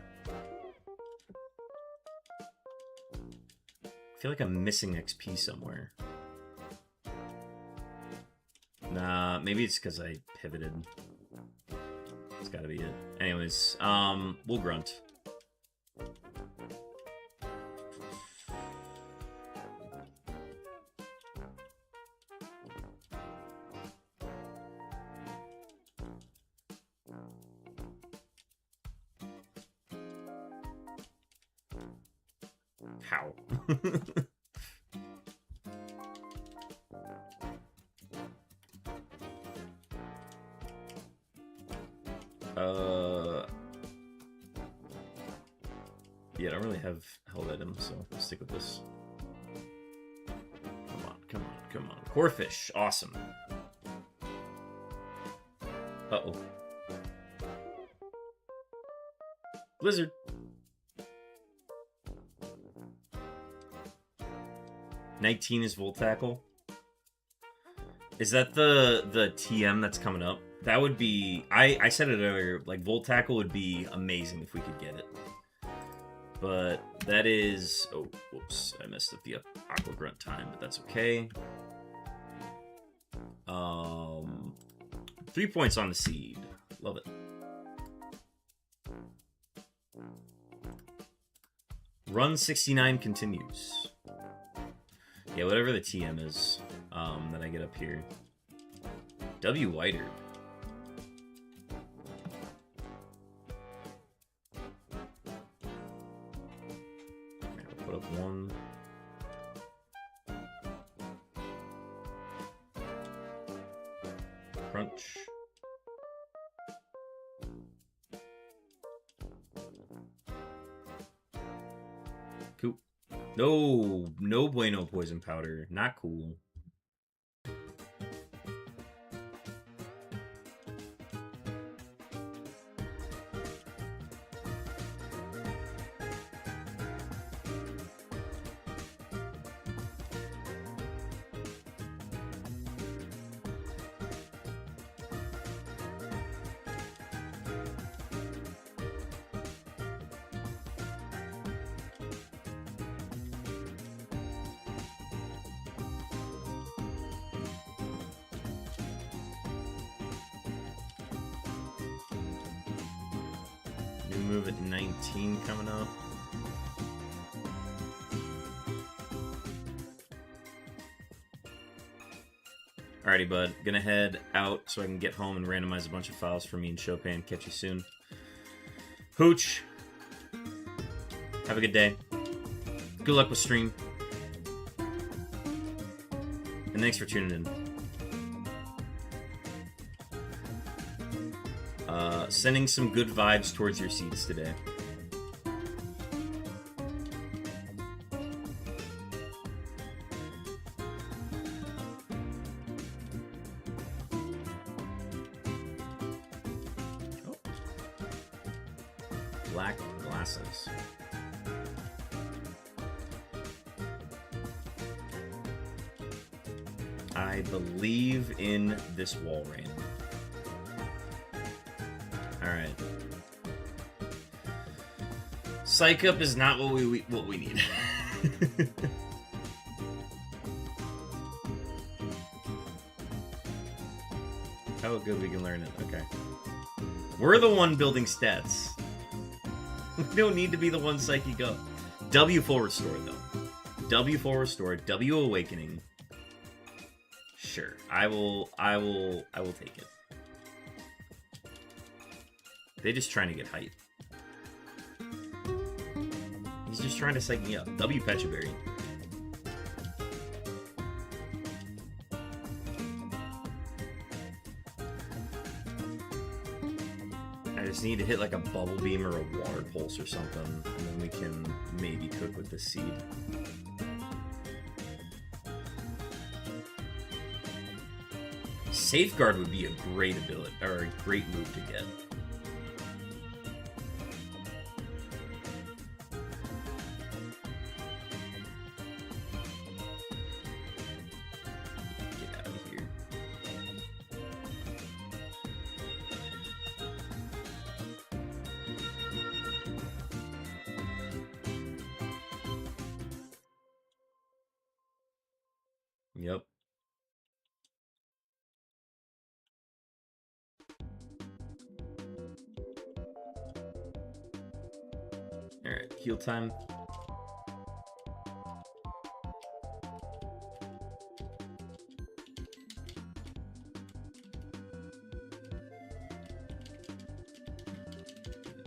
Speaker 1: I feel like I'm missing XP somewhere. Nah, maybe it's because I pivoted. It's gotta be it. Anyways, we'll Grunt. How? Yeah, I don't really have held items, so we'll stick with this. Come on, come on, come on. Corefish, awesome. Uh-oh. Blizzard. $19 is Volt Tackle. Is that the TM that's coming up? That would be... I said it earlier, like, Volt Tackle would be amazing if we could get it. But that is... Oh, whoops. I messed up the Aqua Grunt time, but that's okay. 3 points on the seed. Love it. Run 69 continues. Yeah, whatever the TM is that I get up here. W. Whiter. I'll put up 1. Crunch. Cool. No bueno poison powder. Not cool. New move at 19 coming up. Alrighty, bud. Gonna head out so I can get home and randomize a bunch of files for me and Chopin. Catch you soon. Hooch. Have a good day. Good luck with stream. And thanks for tuning in. Sending some good vibes towards your seeds today. Oh. Black glasses. I believe in this wall rain. Alright. Psych up is not what we need. How good we can learn it. Okay. We're the one building stats. We don't need to be the one psychic up. W full restore though. W full restore. W awakening. Sure. I will take it. They're just trying to get hype. He's just trying to psych me up. W Pechaberry. I just need to hit like a Bubble Beam or a Water Pulse or something, and then we can maybe cook with the seed. Safeguard would be a great ability, or a great move to get. Yep. Alright, heal time.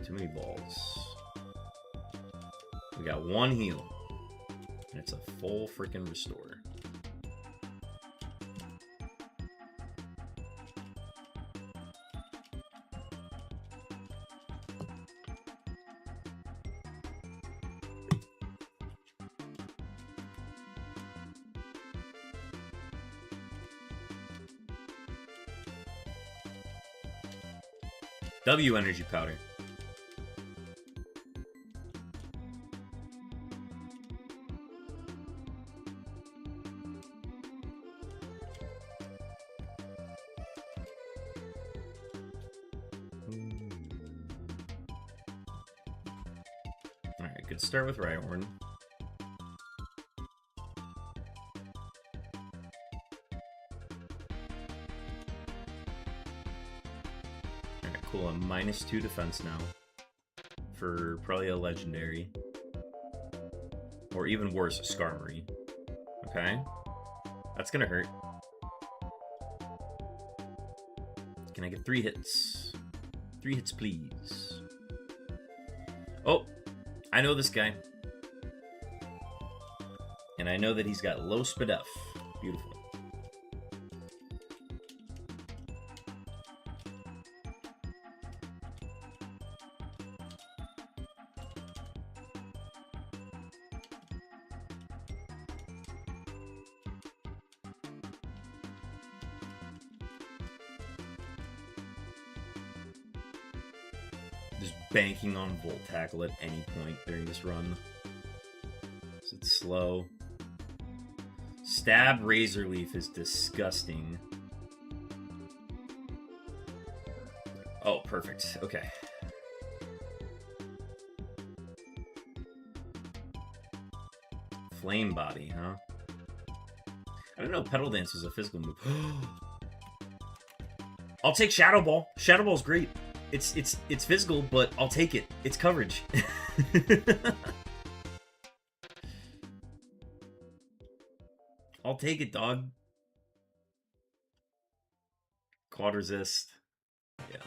Speaker 1: Too many balls. We got one heal. And it's a full freaking restore. W energy powder. Alright, good start with Rhyhorn. Cool, I'm -2 defense now. For probably a legendary. Or even worse, a Skarmory. Okay. That's gonna hurt. Can I get 3 hits? 3 hits, please. Oh! I know this guy. And I know that he's got low Spadef. Beautiful. Just banking on Volt Tackle at any point during this run. So it's slow. Stab Razor Leaf is disgusting. Oh, perfect. Okay. Flame Body, huh? I didn't know Petal Dance was a physical move. I'll take Shadow Ball. Shadow Ball's great. It's physical, but I'll take it. It's coverage. I'll take it, dog. Quad resist. Yeah.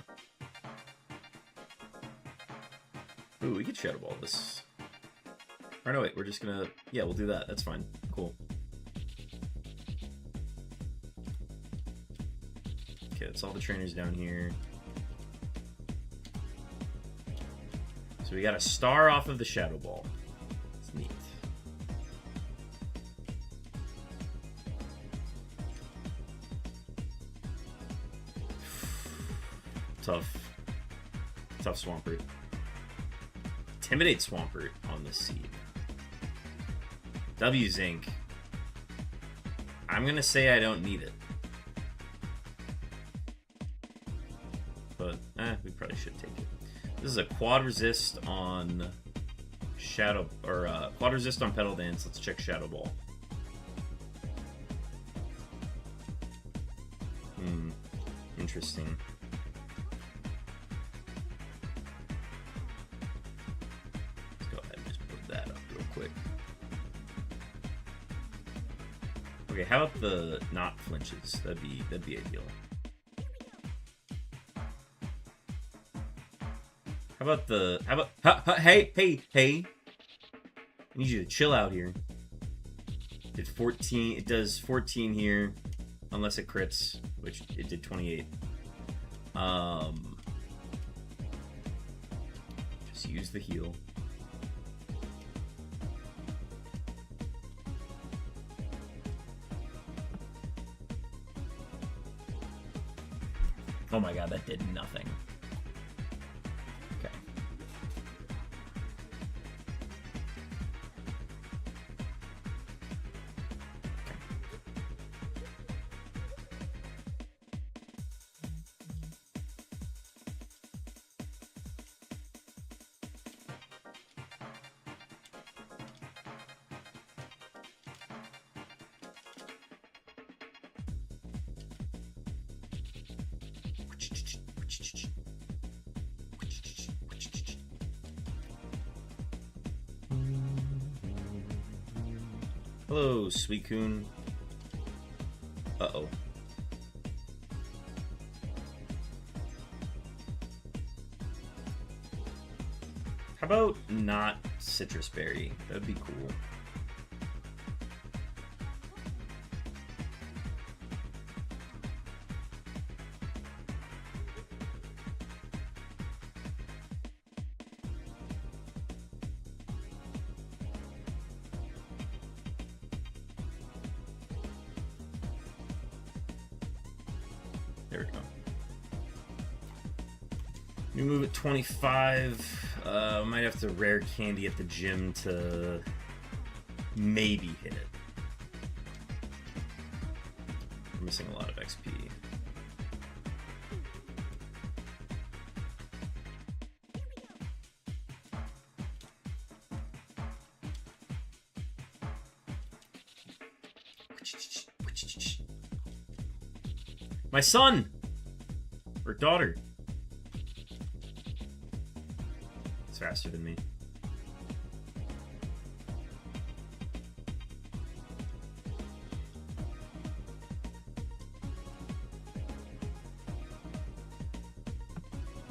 Speaker 1: Ooh, we could Shadow Ball this. Or no, wait, we're just gonna... Yeah, we'll do that. That's fine. Cool. Okay, that's all the trainers down here. So we got a star off of the Shadow Ball. It's neat. Tough Swampert. Intimidate Swampert on the seed. W Zinc. I'm gonna say I don't need it. But, we probably should take it. This is a quad resist on Shadow, or quad resist on Petal Dance. Let's check Shadow Ball. Interesting. Let's go ahead and just put that up real quick. Okay, how about the not flinches? That'd be ideal. How about hey, I need you to chill out here. Did 14, it does 14 here, unless it crits, which it did 28. Just use the heal. Oh my god, that did nothing. Hello, Suicune. Uh-oh. How about not Citrus Berry? That'd be cool. There we go. We move at 25. Might have to rare candy at the gym to maybe hit it. We're missing a lot of XP. My son! Or daughter. It's faster than me.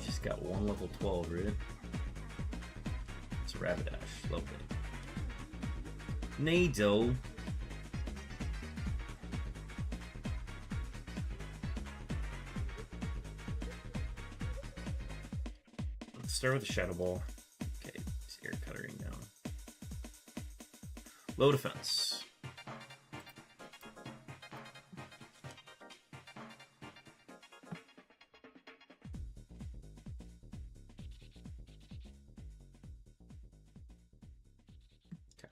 Speaker 1: Just got one level 12, right? It's a Rapidash. Lovely. Nado. Start with the Shadow Ball. Okay, it's air cuttering down. Low defense. Okay.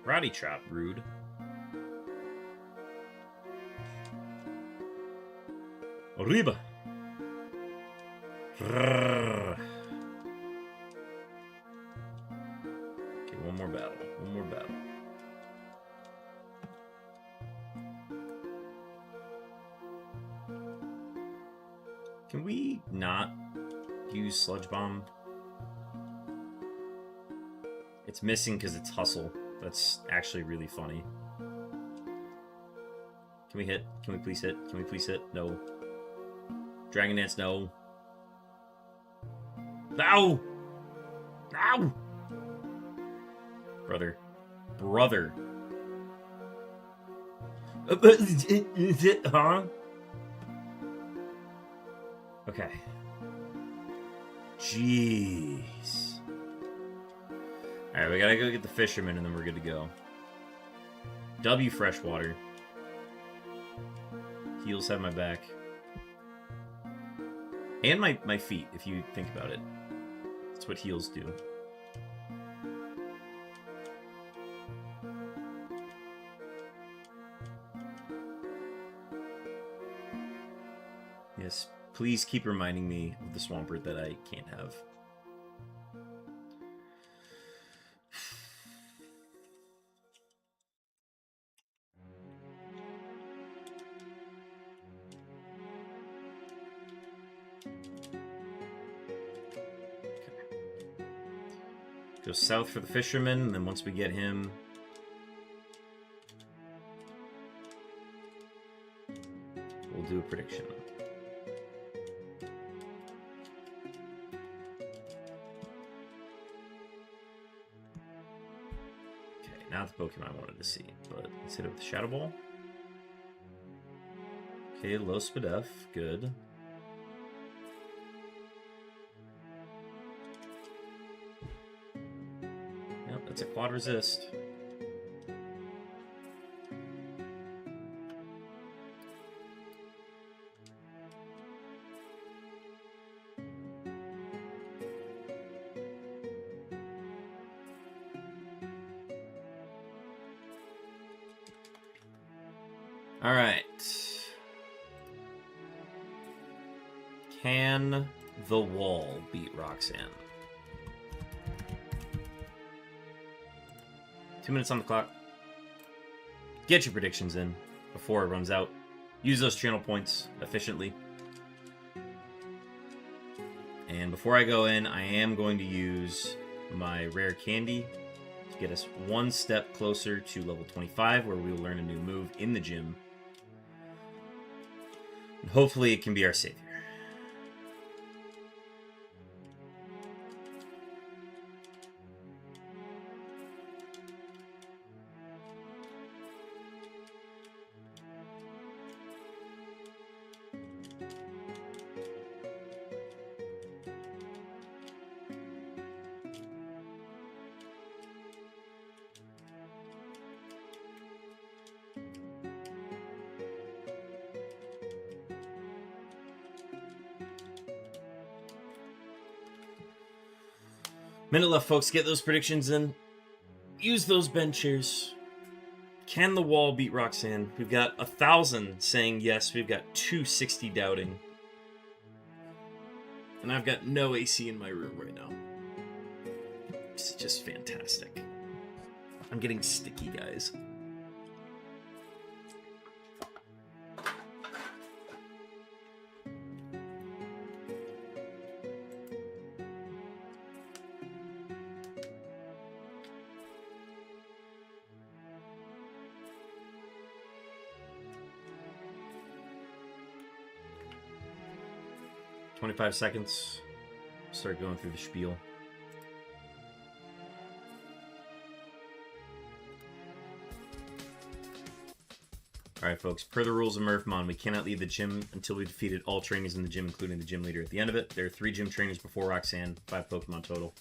Speaker 1: Karate chop, rude. Arriba. Okay, one more battle. One more battle. Can we not use Sludge Bomb? It's missing because it's Hustle. That's actually really funny. Can we hit? Can we please hit? Can we please hit? No. Dragon Dance, no. No! No! Brother. Brother. Is it, huh? Okay. Jeez. Alright, we gotta go get the fisherman and then we're good to go. W freshwater. Heels have my back. And my feet, if you think about it. That's what heels do. Yes, please keep reminding me of the Swampert that I can't have. Go south for the fisherman, and then once we get him... we'll do a prediction. Okay, not the Pokemon I wanted to see, but let's hit it with the Shadow Ball. Okay, low Spadef, good. It's a quad resist. All right. Can the wall beat Roxanne? 2 minutes on the clock. Get your predictions in before it runs out. Use those channel points efficiently. And before I go in, I am going to use my rare candy to get us one step closer to level 25, where we will learn a new move in the gym. And hopefully it can be our savior. Minute left, folks. Get those predictions in. Use those benchers. Can the wall beat Roxanne? We've got 1,000 saying yes. We've got 260 doubting. And I've got no AC in my room right now. This is just fantastic. I'm getting sticky, guys. "25 seconds. Start going through the spiel. Alright, folks. Per the rules of Murphmon, we cannot leave the gym until we've defeated all trainees in the gym, including the gym leader at the end of it. There are 3 gym trainers before Roxanne, 5 Pokemon total.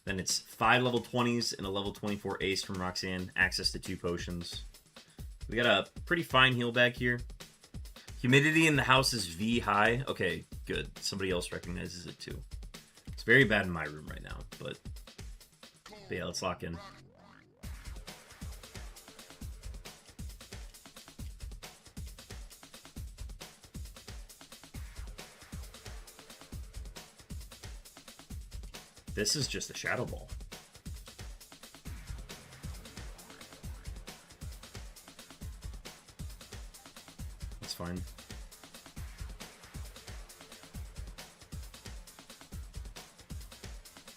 Speaker 1: Then it's 5 level 20s and a level 24 ace from Roxanne, access to 2 potions. We got a pretty fine heal bag here. Humidity in the house is V high. Okay, good. Somebody else recognizes it too. It's very bad in my room right now, but yeah, let's lock in. This is just a Shadow Ball. That's fine.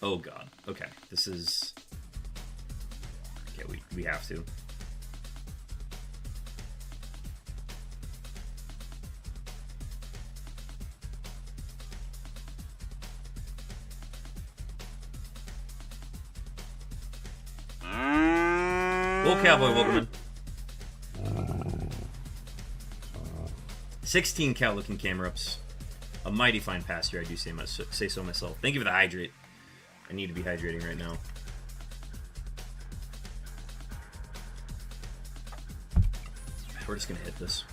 Speaker 1: Oh god. Okay. This is... Okay, we have to. Well, Cowboy, welcome in. 16 cow-looking camera ups. A mighty fine pass here, I do say so myself. Thank you for the hydrate. I need to be hydrating right now. We're just gonna hit this.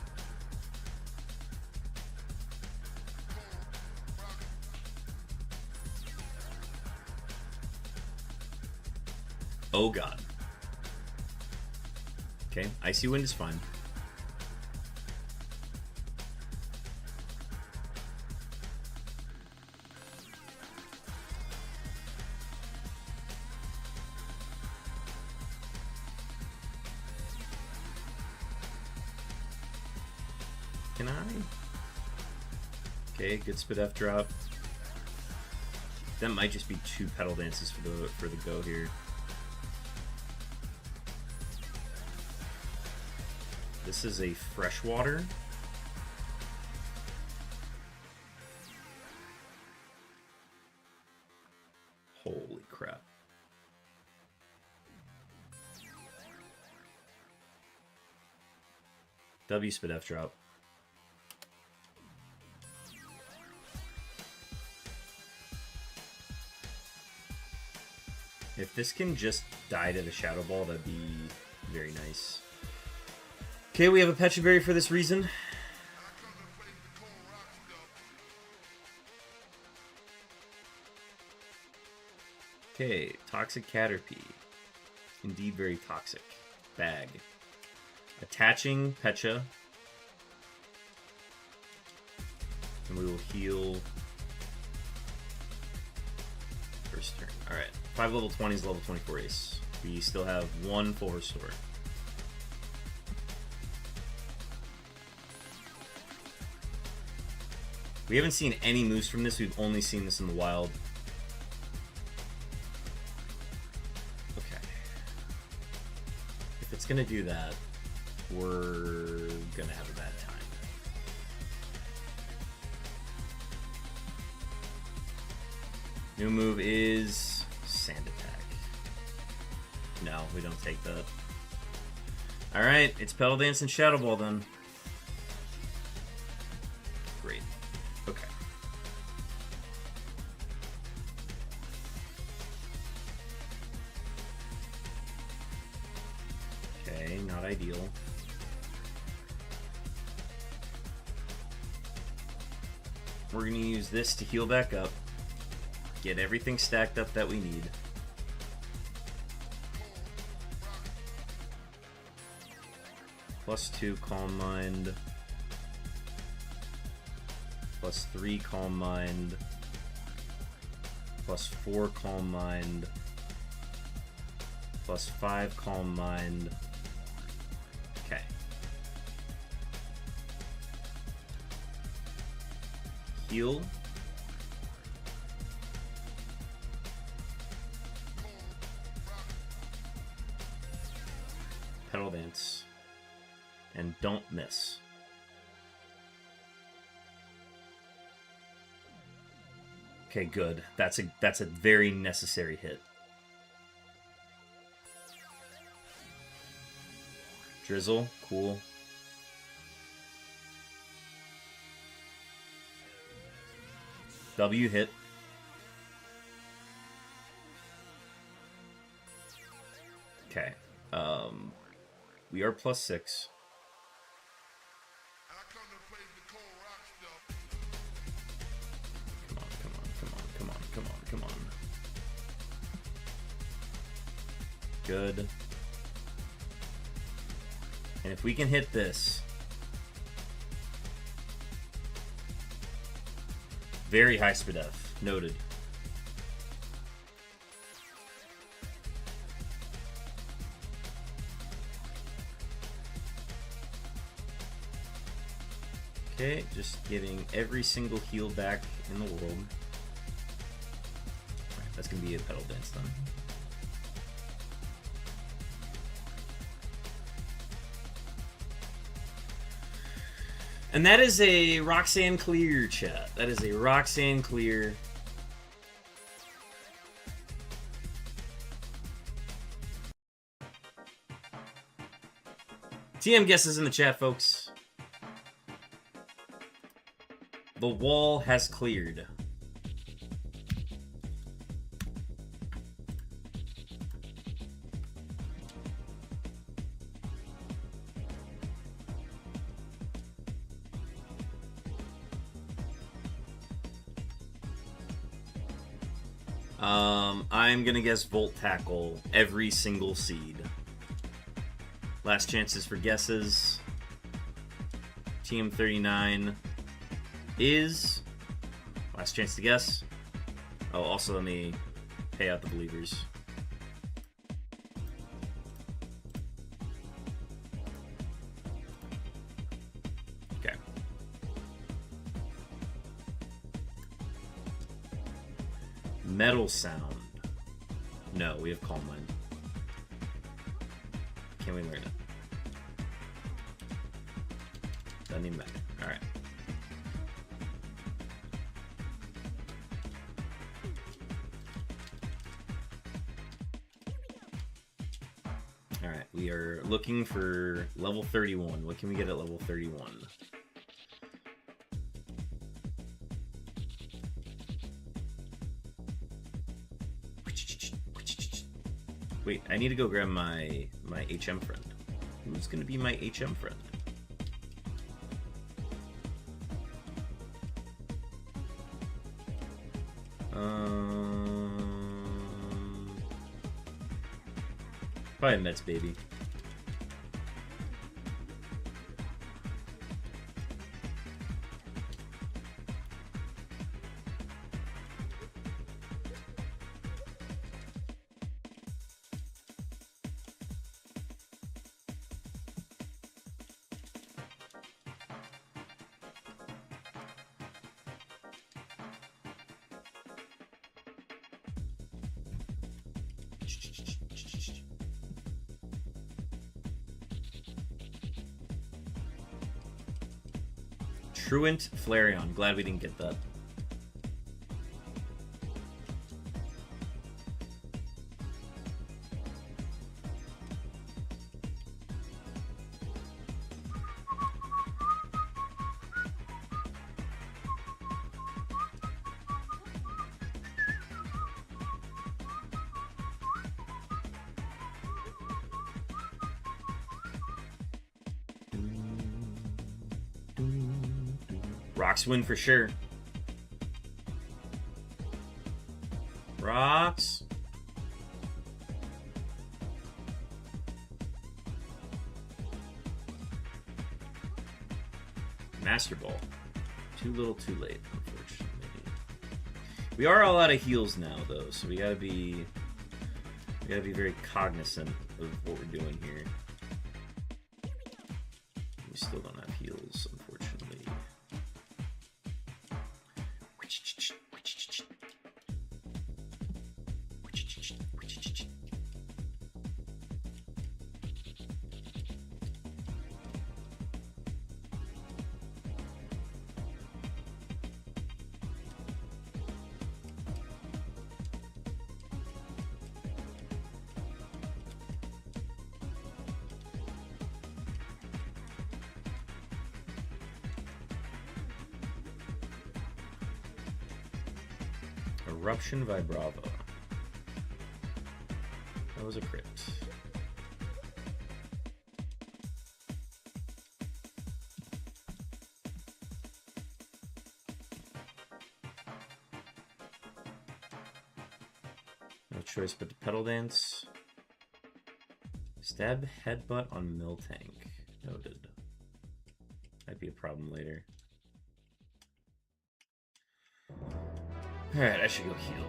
Speaker 1: Oh god. Okay, Icy Wind is fine. Can I? Okay, good spit F drop. That might just be 2 Petal Dances for the go here. This is a freshwater. Holy crap. W spit F drop. If this can just die to the Shadow Ball, that'd be very nice. Okay, we have a Pecha Berry for this reason. Okay, Toxic Caterpie. Indeed very toxic. Bag. Attaching Pecha. And we will heal first turn. Alright. 5 level 20s, level 24 ace. We still have 1 full restore. We haven't seen any moves from this. We've only seen this in the wild. Okay. If it's gonna do that, we're gonna have a bad time. New move is Sand Attack. No, we don't take that. Alright, it's Petal Dance and Shadow Ball then. Great. Okay. Okay, not ideal. We're going to use this to heal back up. Get everything stacked up that we need. +2 Calm Mind. +3 Calm Mind. +4 Calm Mind. +5 Calm Mind. Okay. Heal. Petal Dance. And don't miss. Okay, good. That's a very necessary hit. Drizzle, cool. W hit. Okay. We are +6. Come on. Good. And if we can hit this. Very high SPDF. Noted. Okay, just getting every single heal back in the world. Alright, that's gonna be a Petal Dance then. And that is a Roxanne clear, chat. That is a Roxanne clear. TM guesses in the chat, folks. The wall has cleared. I'm gonna guess Volt Tackle every single seed. Last chances for guesses. TM39 is last chance to guess. Oh, also let me pay out the believers. Okay. Metal Sound. No, we have Calm Mind. Can we learn it? Doesn't even matter. Alright. Alright, we are looking for level 31. What can we get at level 31? Wait, I need to go grab my HM friend. Who's gonna be my HM friend? Probably Mets, baby. Truant Flareon. Glad we didn't get that. Rocks win for sure. Rocks. Master Ball. Too little, too late, unfortunately. We are all out of heals now, though, so we gotta be very cognizant of what we're doing here. We still don't have heals, unfortunately. Eruption Vibrava. That was a crit. No choice but to Pedal Dance. Stab Headbutt on Miltank. Noted. Might be a problem later. Alright, I should go heal.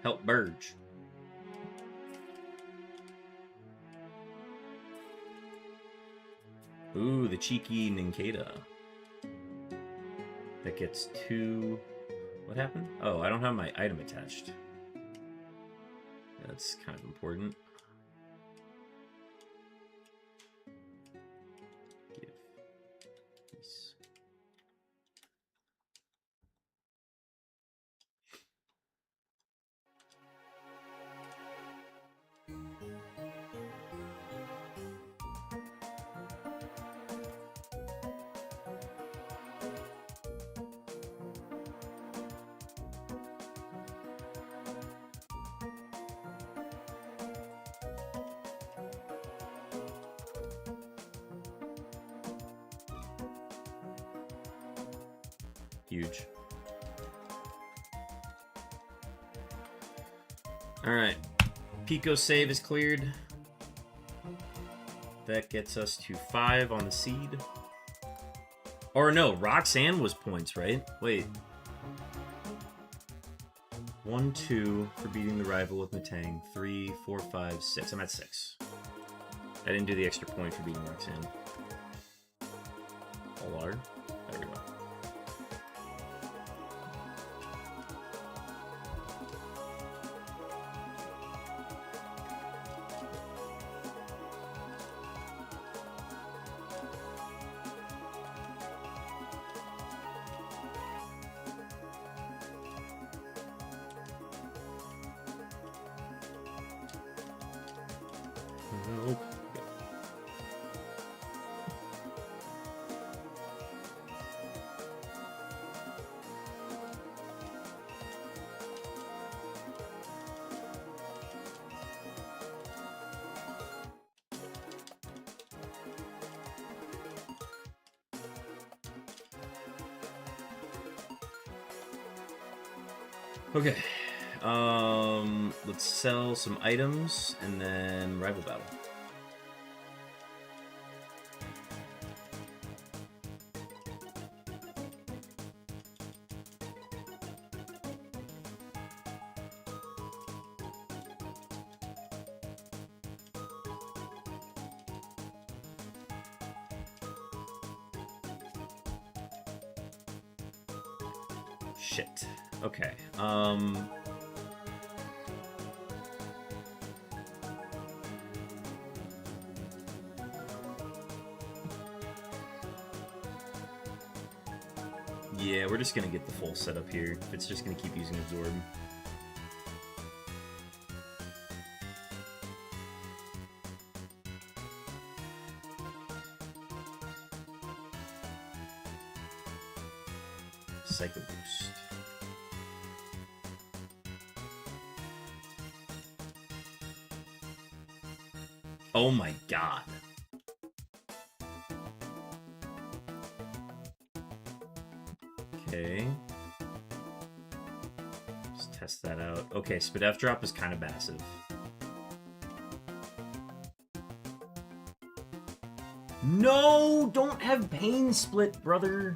Speaker 1: Help Burge. Ooh, the cheeky Nincada. That gets 2... What happened? Oh, I don't have my item attached. That's kind of important. Give peace. Huge. Alright. Pico save is cleared. That gets us to 5 on the seed. Or no, Roxanne was points, right? Wait. 1, 2 for beating the rival with Matang. 3, 4, 5, 6. I'm at 6. I didn't do the extra point for beating Roxanne. All water. There we go. Nope. Okay. Let's sell some items and then rival battle. Shit. Okay. Yeah, we're just gonna get the full setup here. It's just gonna keep using Absorb. Psycho Boost. Oh my god. Okay. Let's test that out. Okay, Spadef drop is kind of massive. No! Don't have Pain Split, brother!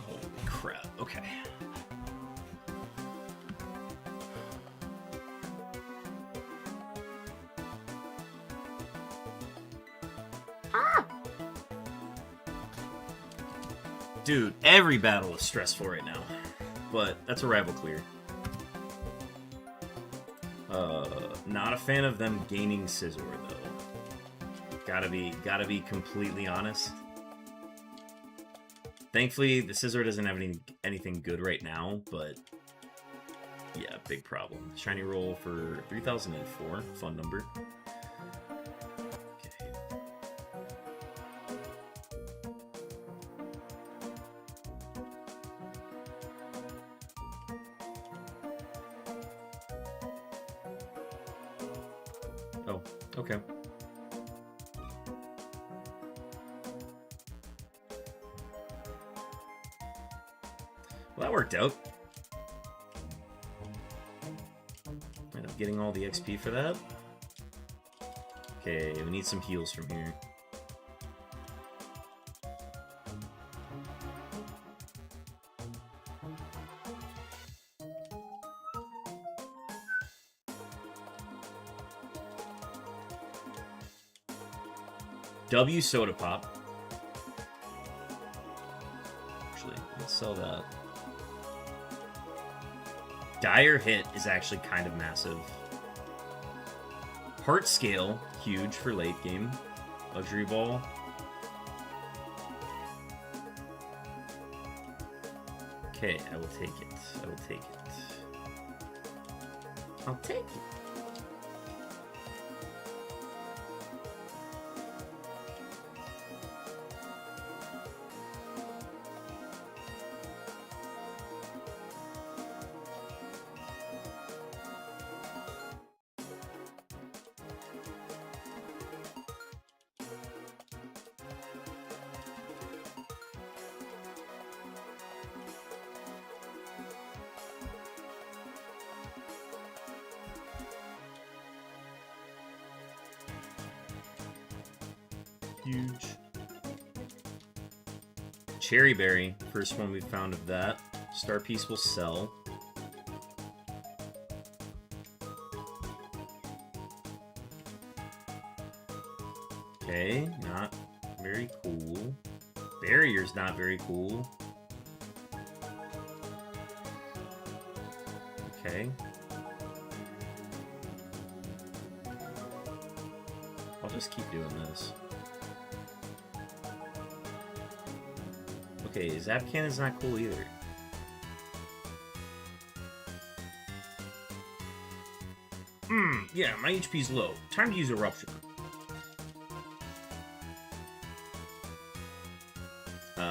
Speaker 1: Holy crap, okay. Dude, every battle is stressful right now. But that's a rival clear. Not a fan of them gaining Scizor though. Gotta be completely honest. Thankfully, the Scizor doesn't have anything good right now, but yeah, big problem. Shiny roll for 3004, fun number. Oh, okay. Well, that worked out. End up getting all the XP for that. Okay, we need some heals from here. W Soda Pop. Actually, let's sell that. Dire Hit is actually kind of massive. Heart Scale, huge for late game. Luxury Ball. Okay, I will take it. I will take it. I'll take it. Huge. Cherry Berry, first one we found of that. Star Piece will sell. Okay, not very cool. Barrier's not very cool. Okay. I'll just keep doing this. Okay, Zap Cannon's not cool either. Yeah, my HP's low. Time to use Eruption. Yeah,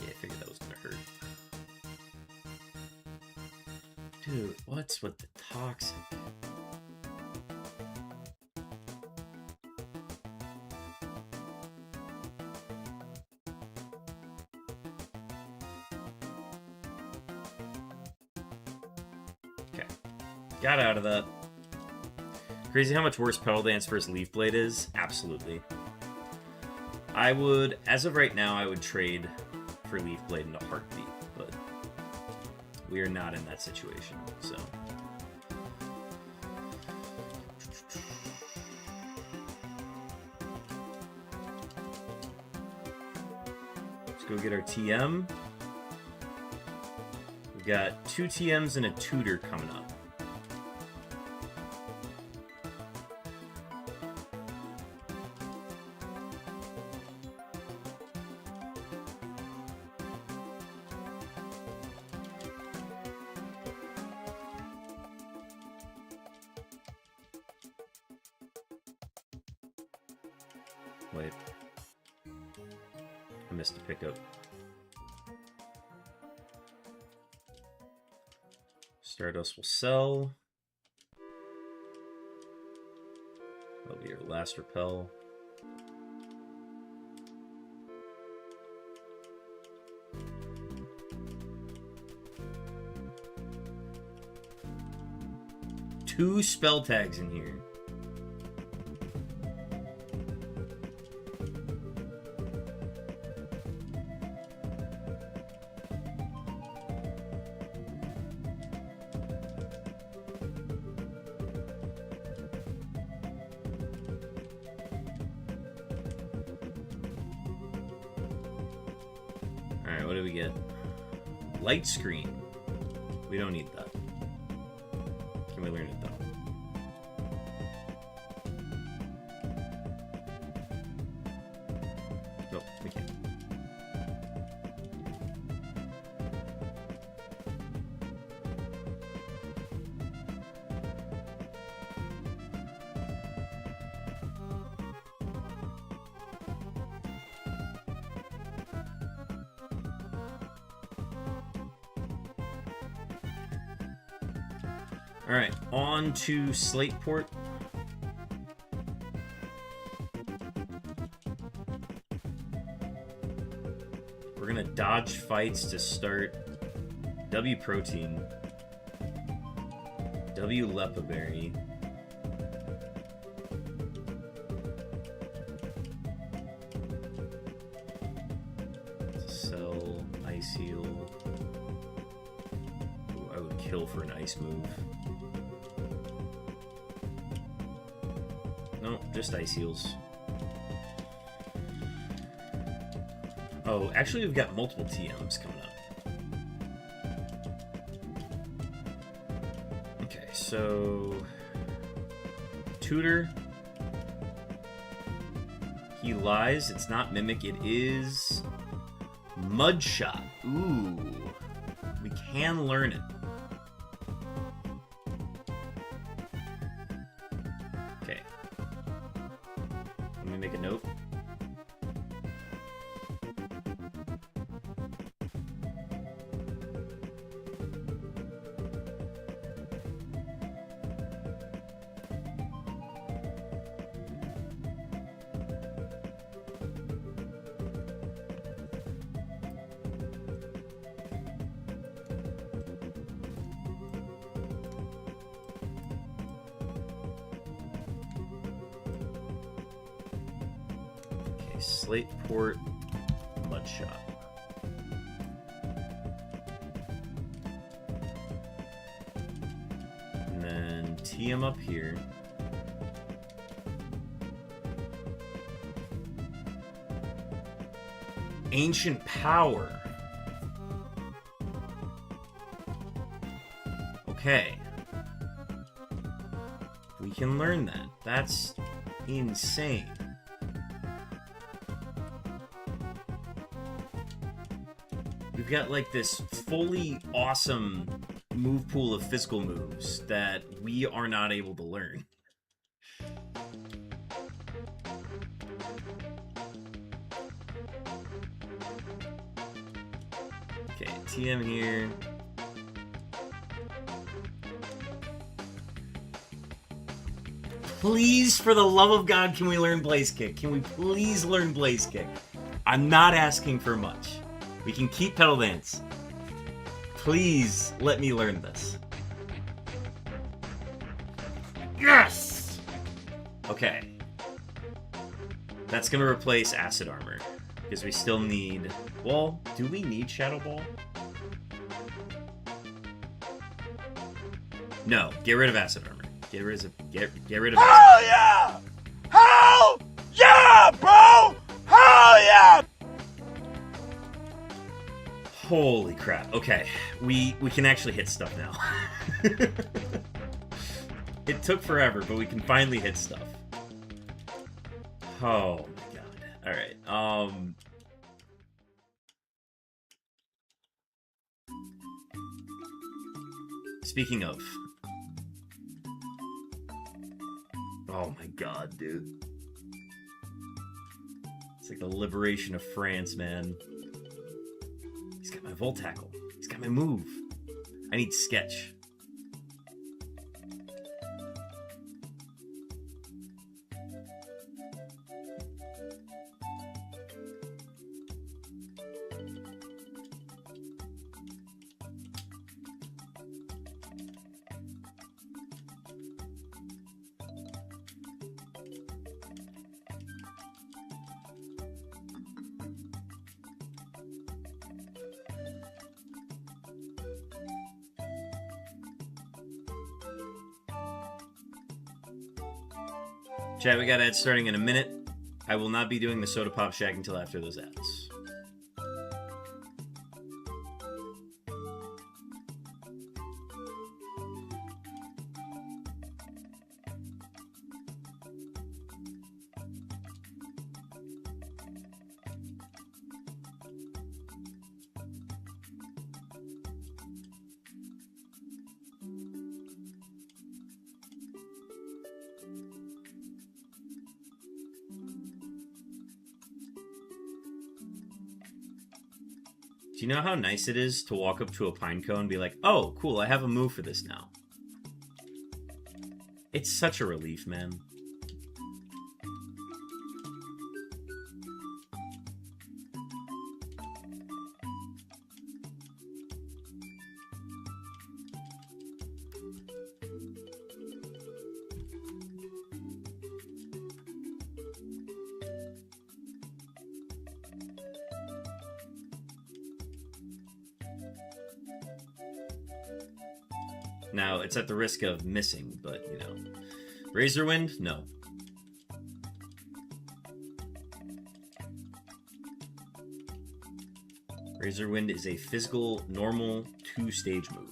Speaker 1: I figured that was gonna hurt. Dude, what's with the toxic? Okay. Got out of that. Crazy how much worse Petal Dance versus Leaf Blade is? Absolutely. I would, as of right now, I would trade for Leaf Blade in a heartbeat, but we are not in that situation, so. Let's go get our TM. We've got 2 TMs and a tutor coming up. Wait. I missed a pickup. Stardust will sell. That'll be your last repel. Two spell tags in here. Alright, what do we get? Light screen. We don't need that. Can we learn it though? Nope, we can't. Alright, on to Slateport. We're gonna dodge fights to start W Protein, W Lepaberry, Cell, Ice Heal. Ooh, I would kill for an ice move. No, just Ice Heals. Oh, actually we've got multiple TMs coming up. Okay, so... Tutor. He lies. It's not Mimic. It is... Mudshot. Ooh. We can learn it. Okay. Let me make a note. Slateport, Mudshot. And then tee him up here. Ancient Power. Okay. We can learn that. That's insane. We've got like this fully awesome move pool of physical moves that we are not able to learn. Okay, TM here. Please, for the love of God, can we learn Blaze Kick? Can we please learn Blaze Kick? I'm not asking for much. We can keep Pedal Dance. Please let me learn this. Yes! Okay. That's going to replace Acid Armor. Because we still need... Well, do we need Shadow Ball? No, get rid of Acid Armor. Get rid of
Speaker 3: Hell yeah! Hell yeah, bro! Hell yeah!
Speaker 1: Holy crap. Okay, we can actually hit stuff now. It took forever, but we can finally hit stuff. Oh my god. Alright, speaking of... Oh my god, dude. It's like the liberation of France, man. He's got my Volt Tackle. He's got my move. I need Sketch. Chat, we got ads starting in a minute. I will not be doing the Soda Pop Shack until after those ads. Do you know how nice it is to walk up to a Pineco and be like, oh, cool, I have a move for this now? It's such a relief, man. Now, it's at the risk of missing, but, you know. Razor Wind? No. Razor Wind is a physical, normal, 2-stage move.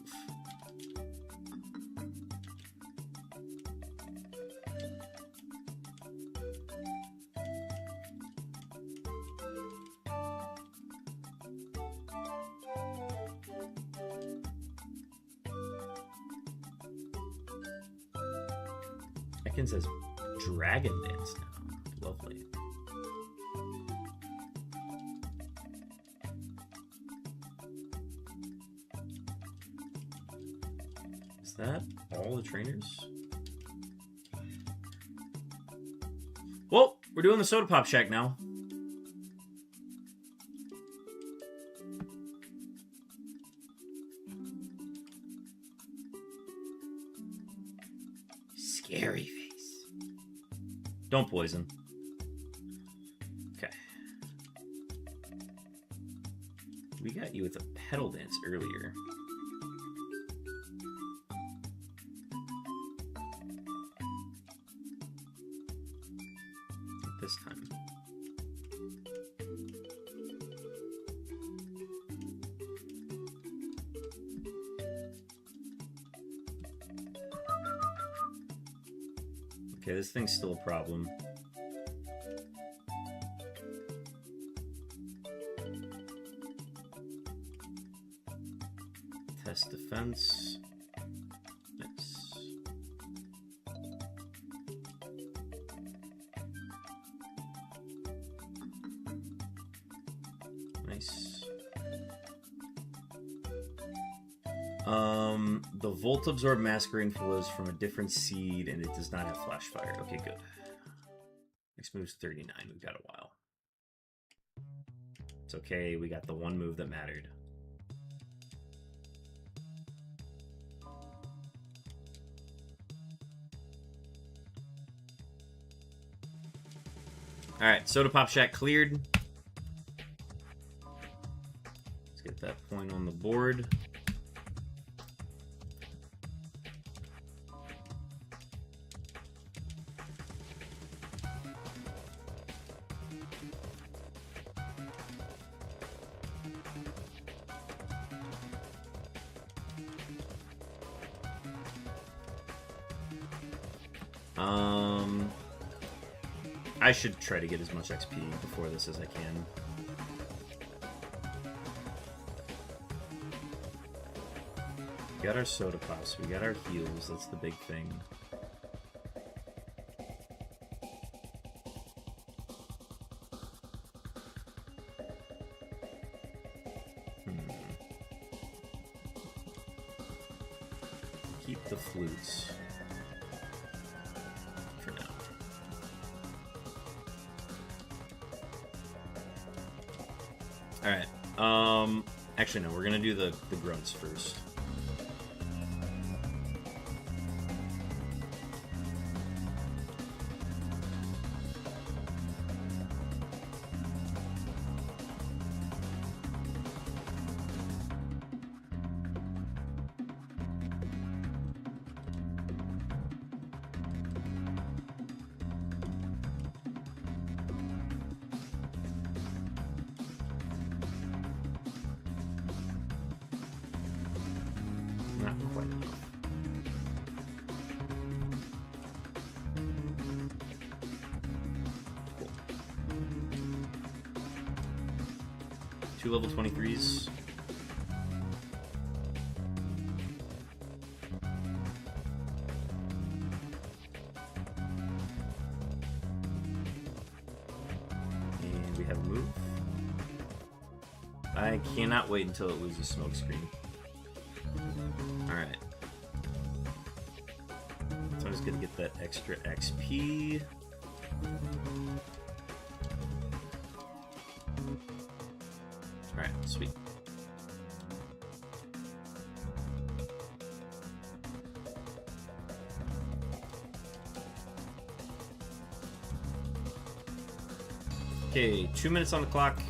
Speaker 1: Ekans says Dragon Dance now. Lovely. Is that all the trainers? Well, we're doing the Soda Pop Shack now. Scary face. Don't poison. Okay. We got you with a Pedal Dance earlier. Not this time. Okay, this thing's still a problem. Test defense. Nice. Nice. The Volt Absorb Masquerade flows from a different seed, and it does not have Flash Fire. Okay, good. Next move's 39. We've got a while. It's okay. We got the one move that mattered. All right, Soda Pop Shack cleared. Let's get that point on the board. I should try to get as much XP before this as I can. We got our Soda Pops, we got our heals, that's the big thing. Keep the flutes. Alright, actually no, we're gonna do the grunts first. Not quite enough. Cool. 2 level 23s. And we have a move. I cannot wait until it loses smoke screen. Alright. So I'm just gonna get that extra XP. Alright, sweet. Okay, 2 minutes on the clock.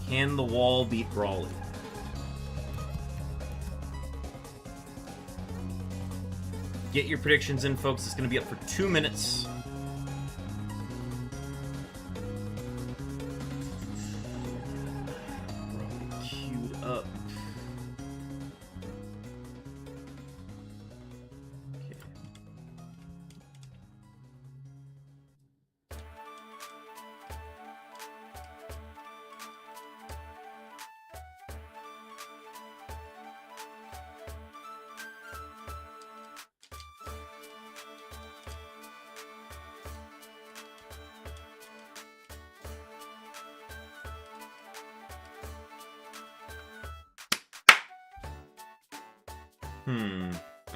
Speaker 1: Can the wall beat Brawly? Get your predictions in, folks. It's going to be up for 2 minutes. Queued up. Okay.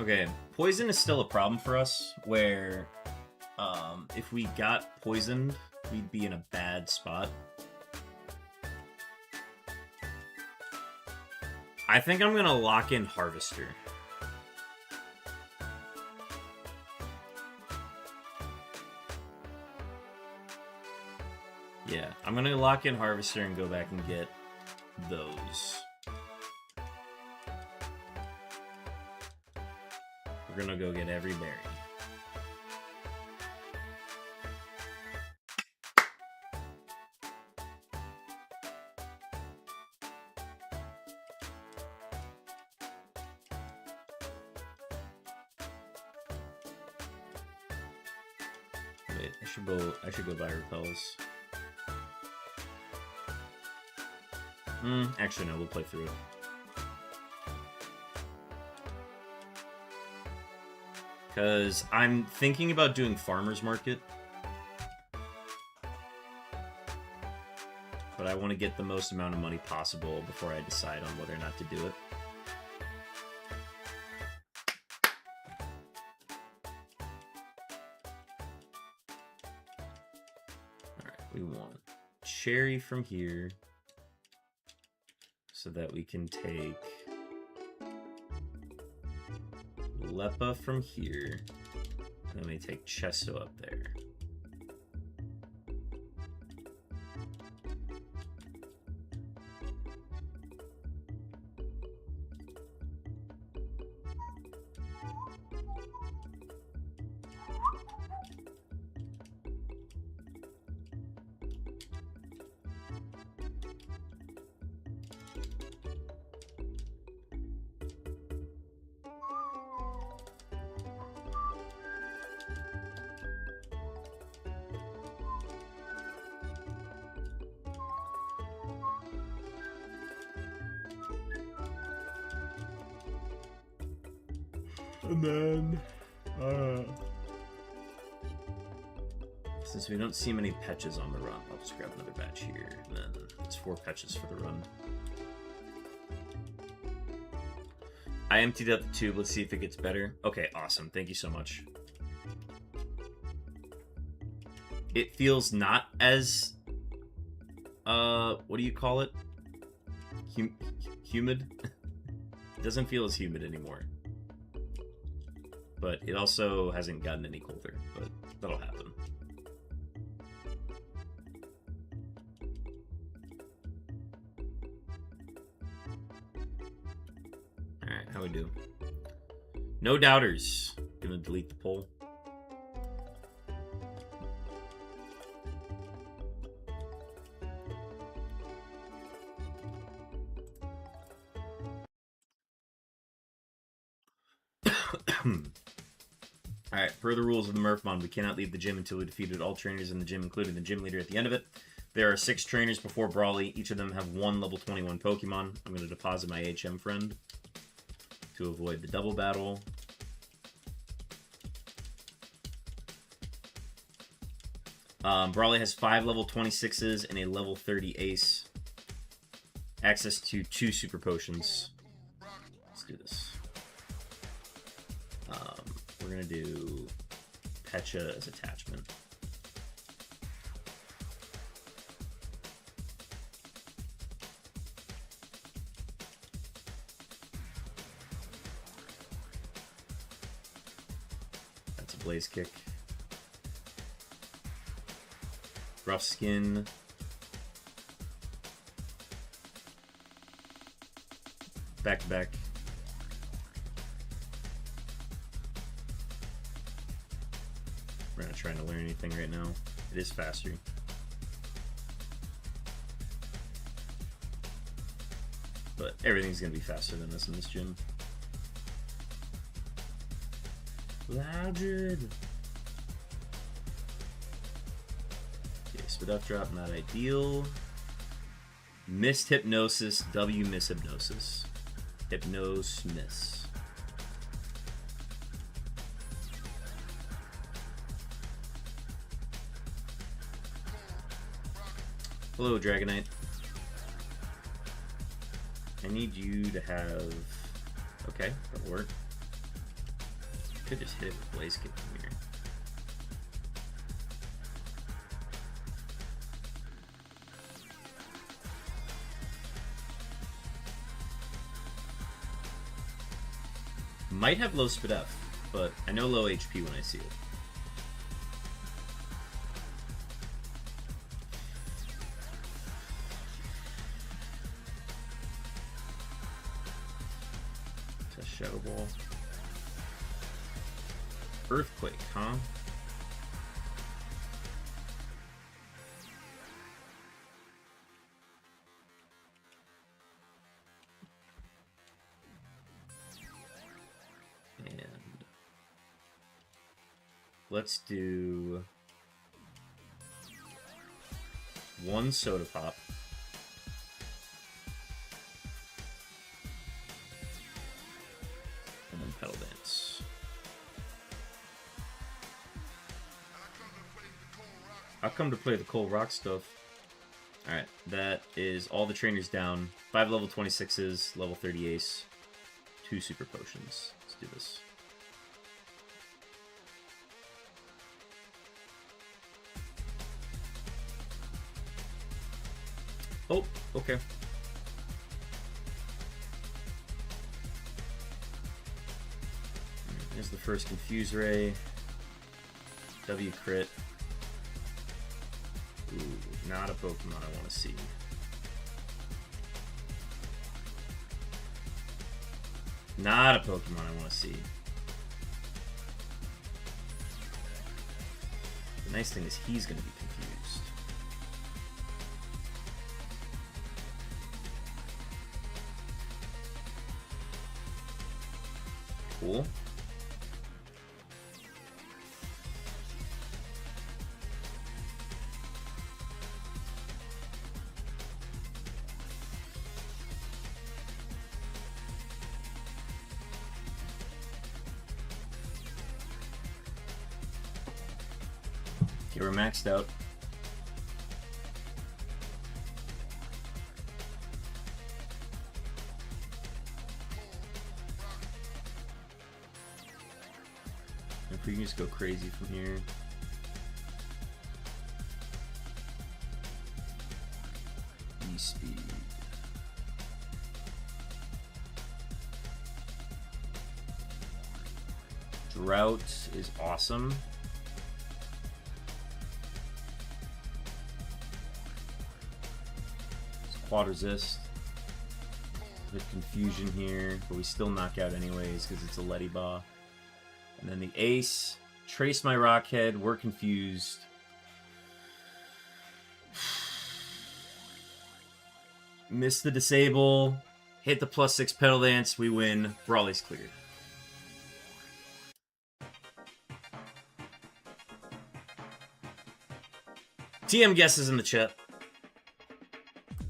Speaker 1: Okay, poison is still a problem for us, where if we got poisoned, we'd be in a bad spot. I think I'm gonna lock in Harvester. Yeah, I'm gonna lock in Harvester and go back and get those. We're gonna go get every berry. Wait, I should go buy repels. Actually no, we'll play through it. Because I'm thinking about doing farmer's market. but I want to get the most amount of money possible before I decide on whether or not to do it. Alright, we want Cherry from here so that we can take Leppa from here, and then we take Chesto up there. And then, since we don't see many patches on the run, I'll just grab another batch here, and then it's 4 patches for the run. I emptied out the tube. Let's see if it gets better. Okay, awesome. Thank you so much. It feels not as, what do you call it? Humid? It doesn't feel as humid anymore. But it also hasn't gotten any colder, but that'll happen. Alright, how we do? No doubters. Gonna delete the poll. Alright, per the rules of the Murphmon, we cannot leave the gym until we defeated all trainers in the gym, including the gym leader at the end of it. There are 6 trainers before Brawly. Each of them have 1 level 21 Pokemon. I'm going to deposit my HM friend to avoid the double battle. Brawly has 5 level 26s and a level 30 Ace. Access to 2 Super Potions. Let's do this. We're going to do Pecha as attachment. That's a Blaze Kick. Rough Skin. Back to back. We're not trying to learn anything right now. It is faster. But everything's going to be faster than this in this gym. Loudred! Okay, Spit Up Drop, not ideal. Missed Hypnosis, W Miss Hypnosis. Hypnose Miss. Hello, Dragonite. I need you to have... Okay, that'll work. Could just hit it with Blaze Kick from here. Might have low Spit F, but I know low HP when I see it. Shadow Ball. Earthquake, huh? And let's do 1 Soda Pop. Pedal Dance. I come to play the cool rock stuff. Alright, that is all the trainers down. 5 level 26s, level 30 ace, 2 super potions. Let's do this. Oh, okay. There's the first Confuse Ray. W crit. Ooh, not a Pokemon I want to see. Not a Pokemon I want to see. The nice thing is he's going to be confused. Cool. Okay, we're maxed out. If we can just go crazy from here. E-speed. Drought is awesome. Quad resist. With confusion here, but we still knock out anyways because it's a Letty-Ba. And then the ace. Trace my Rockhead. We're confused. Miss the disable. Hit the +6 Petal Dance. We win. Brawly's cleared. TM guesses in the chat.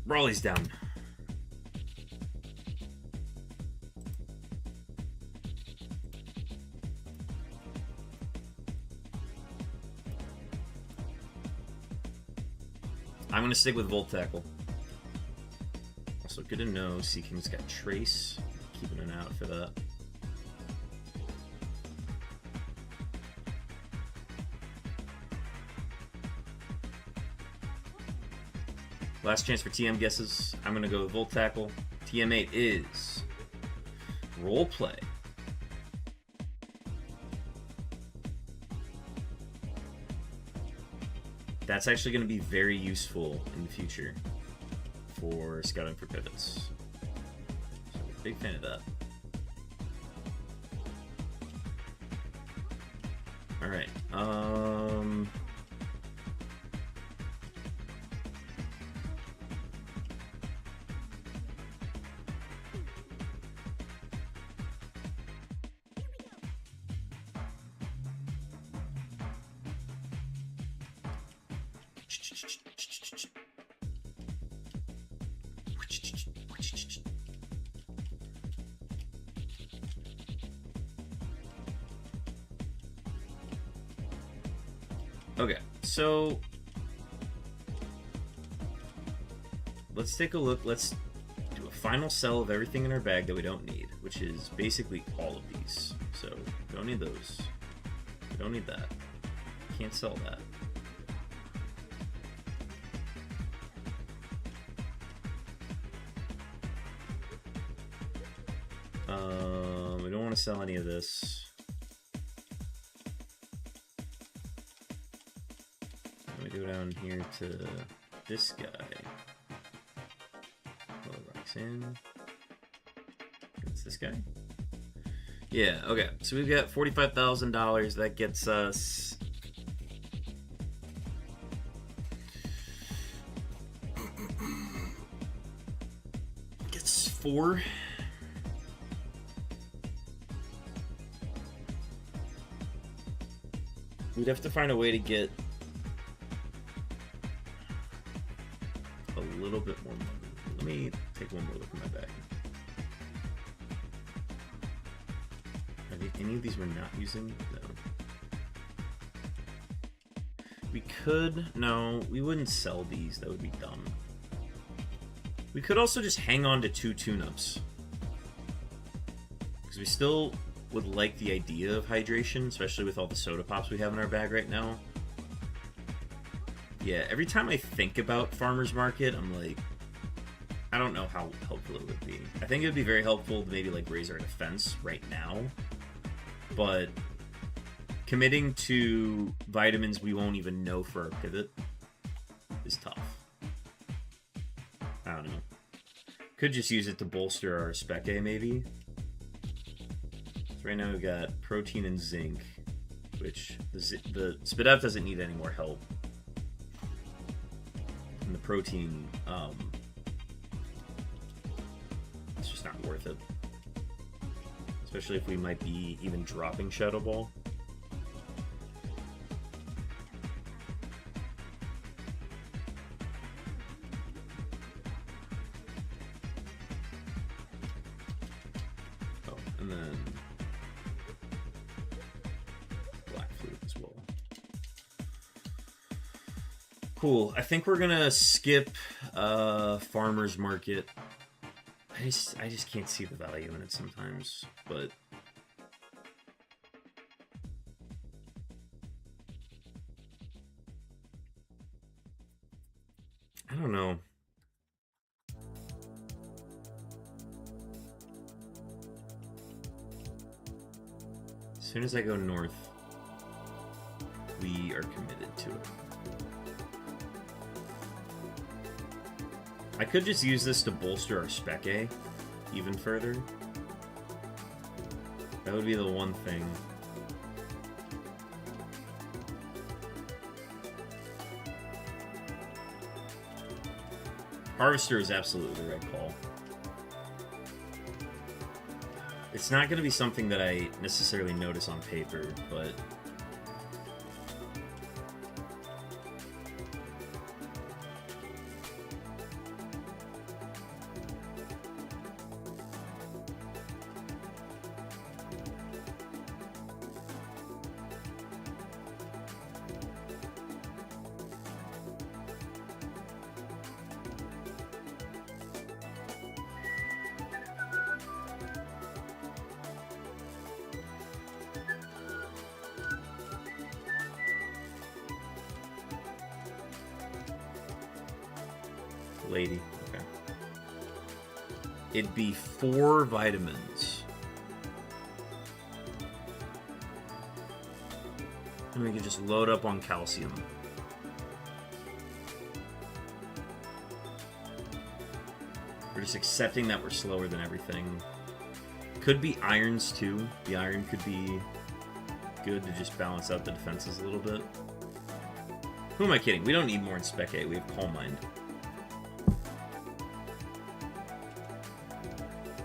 Speaker 1: Brawly's down. I'm going to stick with Volt Tackle. Also, good to know Seeking's got Trace. Keeping an eye out for that. Last chance for TM guesses. I'm going to go with Volt Tackle. TM8 is Roleplay. That's actually going to be very useful in the future for scouting for pivots. So, big fan of that. Alright. Okay, so let's take a look. Let's do a final sell of everything in our bag that we don't need, which is basically all of these. So we don't need those. We don't need that. Can't sell that. We don't want to sell any of this. Let me go down here to this guy. Roxanne. It's this guy? Yeah, okay. So we've got $45,000. That gets us... gets 4. We'd have to find a way to get a little bit more money. Let me take one more look at my bag. Are there any of these we're not using? No. We could... No, we wouldn't sell these. That would be dumb. We could also just hang on to 2 tune-ups. Because we still would like the idea of hydration, especially with all the soda pops we have in our bag right now. Yeah, every time I think about Farmer's Market, I'm like, I don't know how helpful it would be. I think it would be very helpful to maybe like raise our defense right now. But committing to vitamins we won't even know for our pivot is tough. I don't know. Could just use it to bolster our Spec A, maybe. So right now we've got protein and zinc, which the Spidef doesn't need any more help. And the protein, it's just not worth it. Especially if we might be even dropping Shadow Ball. And then Black Flute as well. Cool. I think we're gonna skip Farmer's Market. I just can't see the value in it sometimes, but I don't know. As soon as I go north, we are committed to it. I could just use this to bolster our Spec A even further. That would be the one thing. Harvester is absolutely the right call. It's not going to be something that I necessarily notice on paper, but lady. Okay. It'd be 4 vitamins. And we can just load up on calcium. We're just accepting that we're slower than everything. Could be irons too. The iron could be good to just balance out the defenses a little bit. Who am I kidding? We don't need more in Spec A. We have Calm Mind.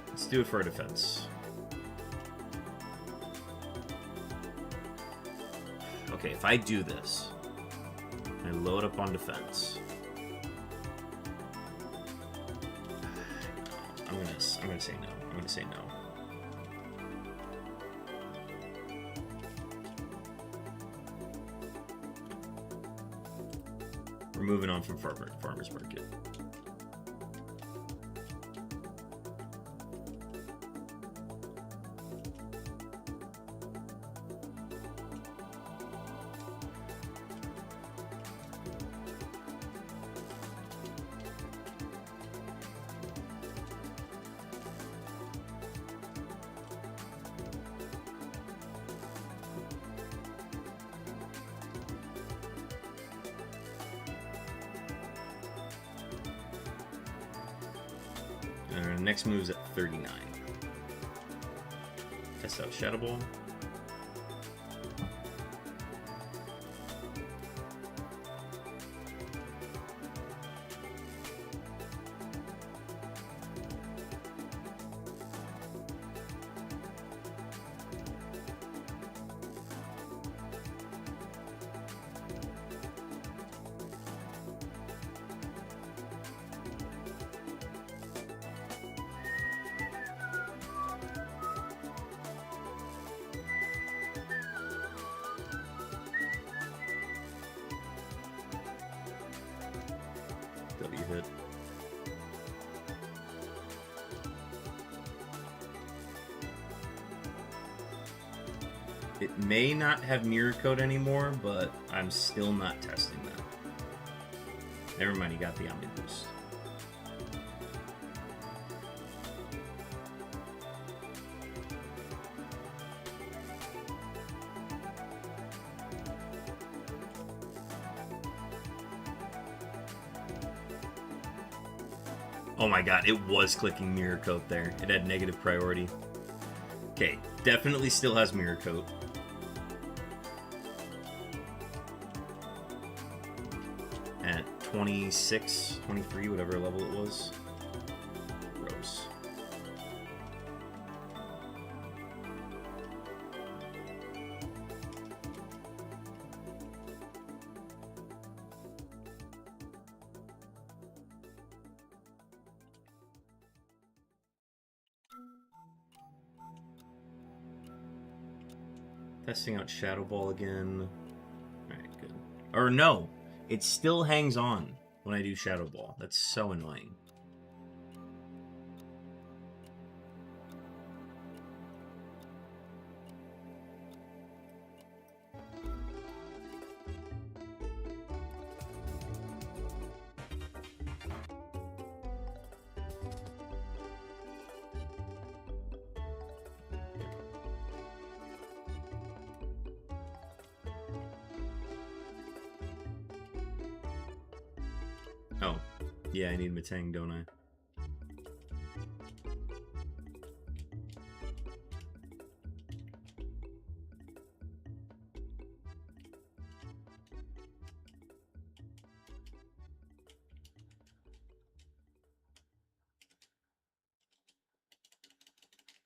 Speaker 1: Let's do it for our defense. Okay, if I do this, I load up on defense. I'm gonna say no. I'm gonna say no. We're moving on from Farmer's Market. Our next move's at 39. Test out Shadow Ball. W hit. It may not have mirror coat anymore, but I'm still not testing that. Never mind, he got the Omni Boost. Oh my god, it was clicking mirror coat there. It had negative priority. Okay, definitely still has mirror coat. At 26, 23, whatever level it was. Gross. Testing out Shadow Ball again. Alright, good. Or no! It still hangs on when I do Shadow Ball. That's so annoying. Oh, yeah, I need Matang, don't I?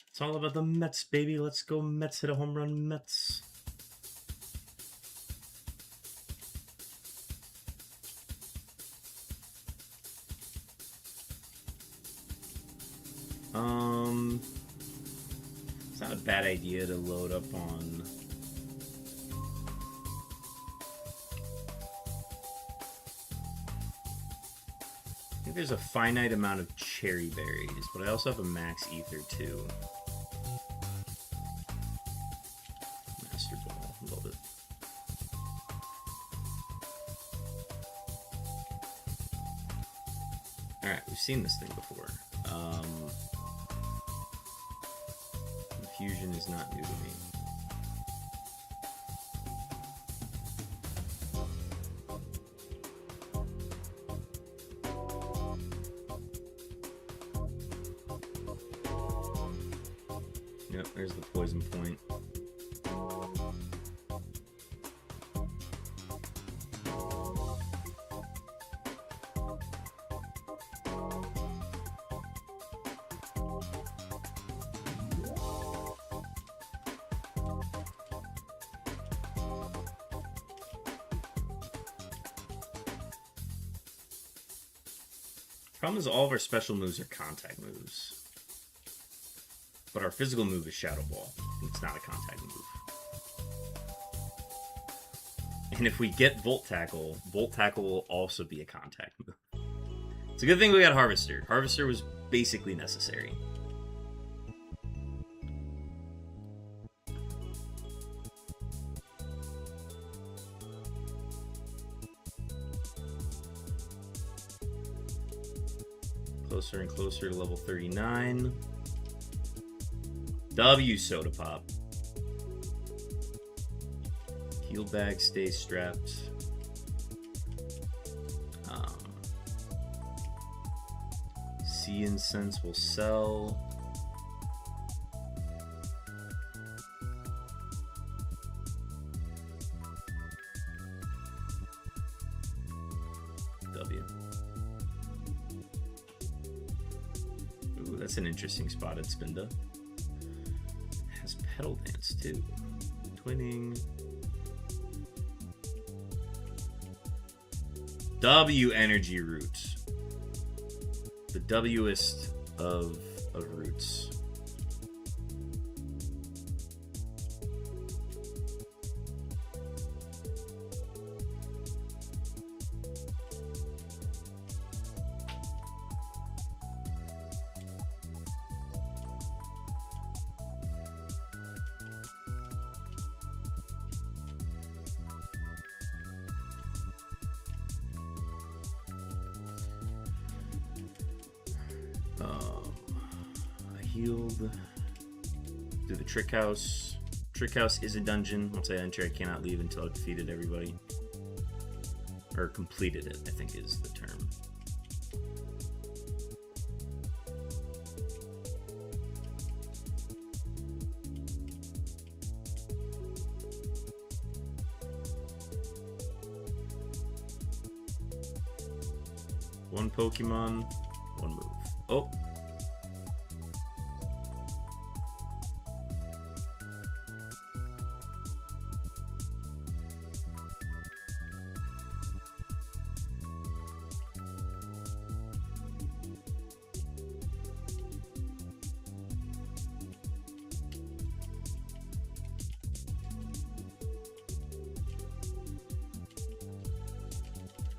Speaker 1: It's all about the Mets, baby. Let's go Mets, hit a home run, Mets. It's not a bad idea to load up on... I think there's a finite amount of cherry berries, but I also have a max ether too. Master Ball, love it. Alright, we've seen this thing before. Fusion is not new to me. Yep, there's the poison point. Problem is all of our special moves are contact moves. But our physical move is Shadow Ball. It's not a contact move. And if we get Volt Tackle will also be a contact move. It's a good thing we got Harvester. Harvester was basically necessary. Closer and closer to level 39. W Soda Pop. Heal bag, stay strapped. Sea Incense will sell. W. Ooh, that's an interesting spot at Spinda. Has Petal Dance too. Twinning. W Energy Root. The West of roots. I healed. Do the trick house. Trick house is a dungeon. Once I enter, I cannot leave until I've defeated everybody. Or completed it, I think is the term. One Pokemon, one move. Oh.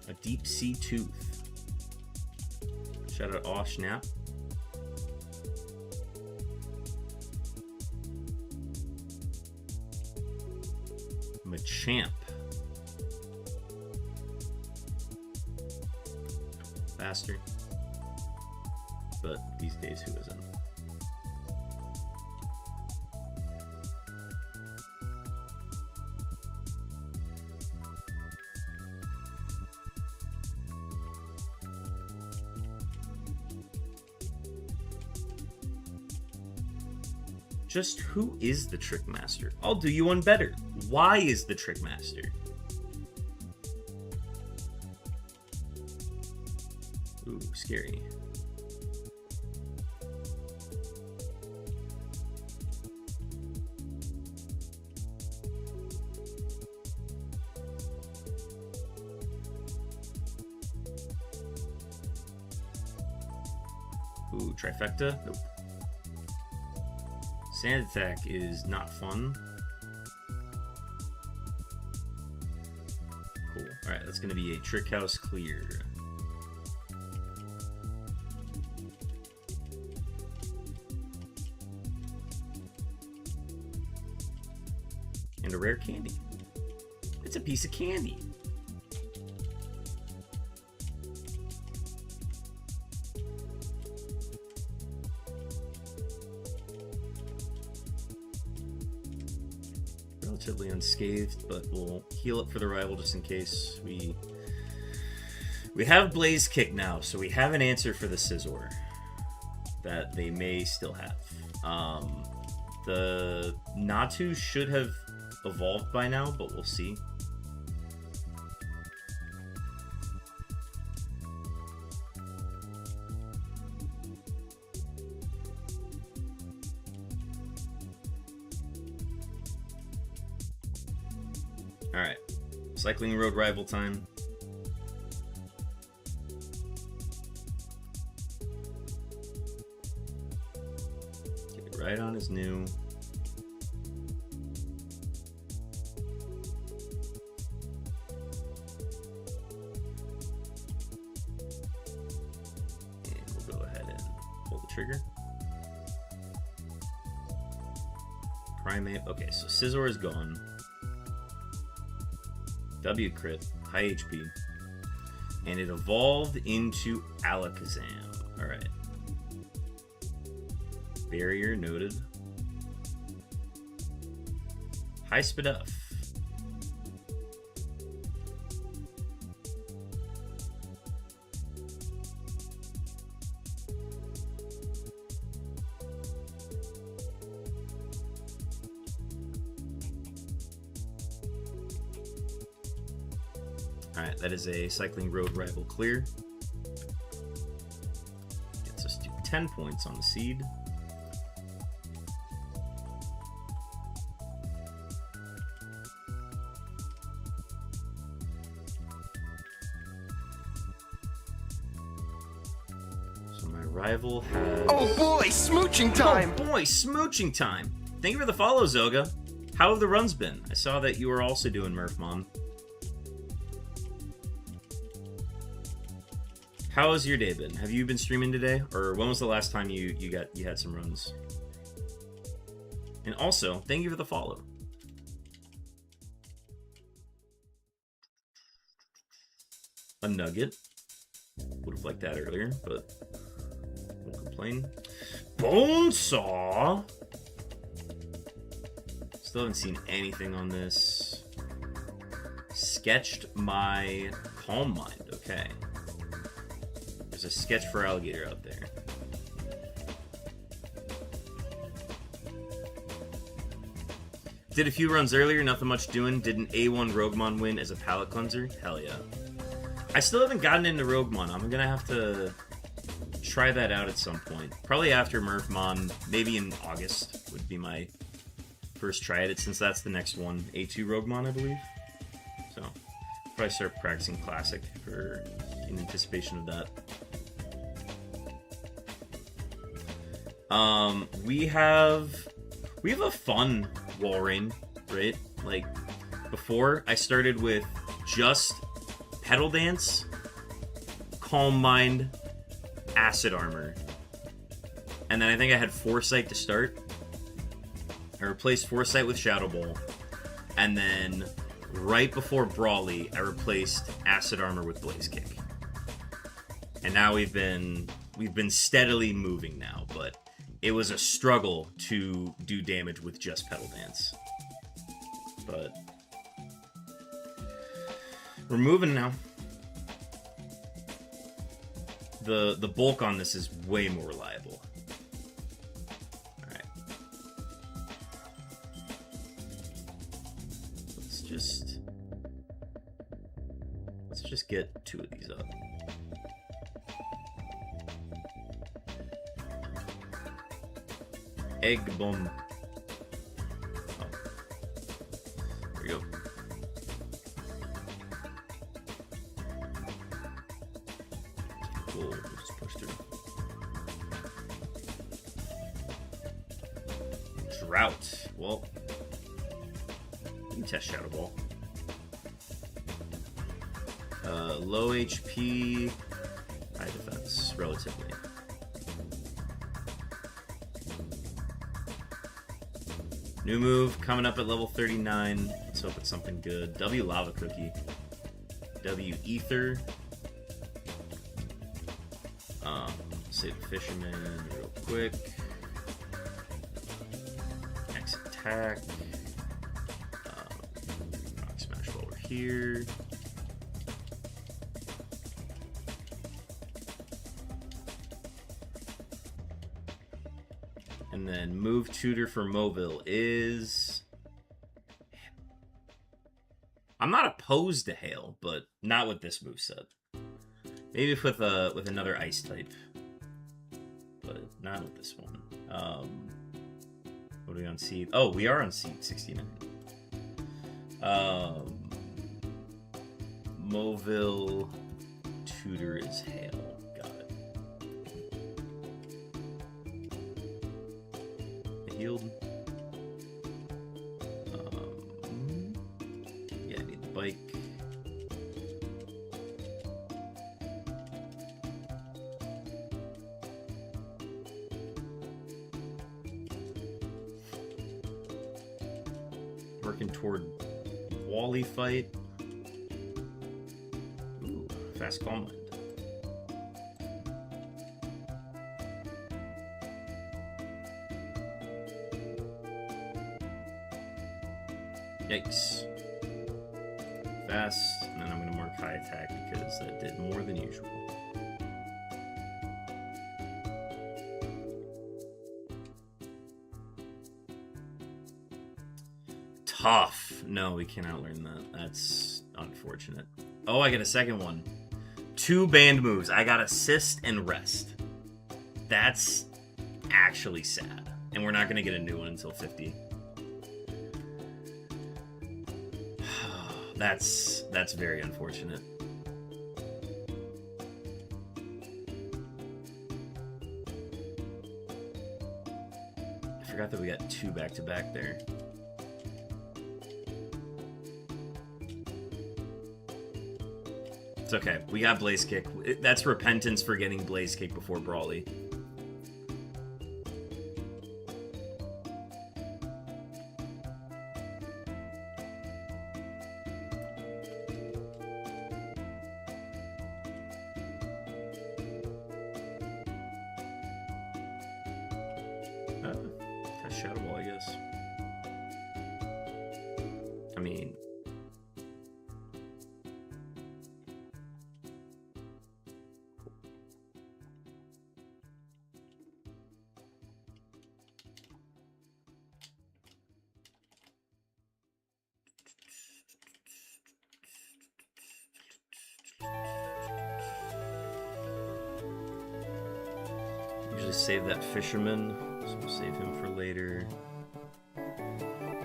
Speaker 1: A deep sea tooth. Shout out Aw Snap. Machamp. Faster. But these days, who isn't? Just who is the Trick Master? I'll do you one better. Why is the Trick Master? Ooh, scary. Ooh, trifecta? Nope. Sand attack is not fun. Cool. Alright, that's going to be a trick house clear. And a rare candy. It's a piece of candy. Relatively unscathed, but we'll heal up for the rival just in case. We have Blaze Kick now, so we have an answer for the Scizor that they may still have. The Natu should have evolved by now, but we'll see. Alright, Cycling Road rival time. Get it right on his new. And we'll go ahead and pull the trigger. Primate. Okay, so Scizor is gone. W crit, high HP, and it evolved into Alakazam. Alright. Barrier noted. High Spaduf. Alright, that is a Cycling Road rival clear. Gets us to 10 points on the seed. So my rival has...
Speaker 3: Oh boy, smooching time!
Speaker 1: Oh boy, smooching time! Thank you for the follow, Zoga. How have the runs been? I saw that you were also doing Murphmon. How has your day been? Have you been streaming today? Or when was the last time you had some runs? And also, thank you for the follow. A nugget. Would have liked that earlier, but Won't complain. Bonesaw! Still haven't seen anything on this. Sketched my Calm Mind. Okay. There's a sketch for alligator out there. Did a few runs earlier, nothing much doing. Did an A1 Roguemon win as a palate cleanser? Hell yeah. I still haven't gotten into Roguemon. I'm gonna have to try that out at some point. Probably after Murphmon, maybe in August would be my first try at it, since that's the next one. A2 Roguemon, I believe. So, probably start practicing Classic in anticipation of that. We have a fun Walrein, right? Like, before, I started with just Petal Dance, Calm Mind, Acid Armor. And then I think I had Foresight to start. I replaced Foresight with Shadow Ball. And then, right before Brawly, I replaced Acid Armor with Blaze Kick. And now we've been steadily moving now, but it was a struggle to do damage with just Petal Dance. But we're moving now. The bulk on this is way more reliable. Alright. Let's just get 2 of these up. Egg bomb. Oh. There we go. Cool. We'll just push through. Drought. Well, we can test Shadow Ball. Low HP, high defense, relatively. New move coming up at level 39. Let's hope it's something good. W Lava Cookie. W Ether. Save the Fisherman real quick. X attack. Rock Smash while we're here. And then move tutor for Moville is... I'm not opposed to Hail, but not with this moveset. Maybe with another ice type. But not with this one. What are we on seed? Oh, we are on seed 69. Moville tutor is Hail. Got it. Healed. Yeah, I need the bike. Working toward Wally fight. Ooh, fast Calm Mind. Yikes. Fast, and then I'm going to mark high attack because that did more than usual. Tough. No, we cannot learn that. That's unfortunate. Oh, I get a second one. 2 band moves. I got Assist and Rest. That's actually sad. And we're not going to get a new one until 50. That's very unfortunate. I forgot that we got 2 back-to-back there. It's okay. We got Blaze Kick. That's repentance for getting Blaze Kick before Brawly. Test Shadow Ball, I guess. I mean... Usually save that Fisherman, so we'll save him for later.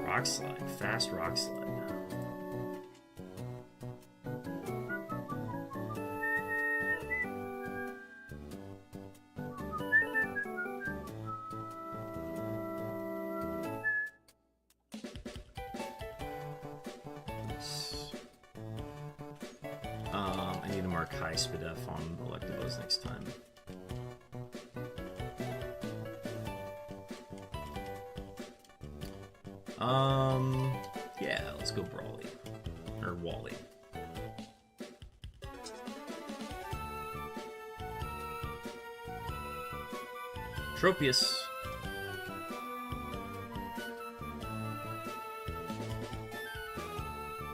Speaker 1: Rock Slide, fast Rock Slide. I need to mark high Spadef on Electabuzz next time. Yeah, let's go Brawly. Or Wally. Tropius.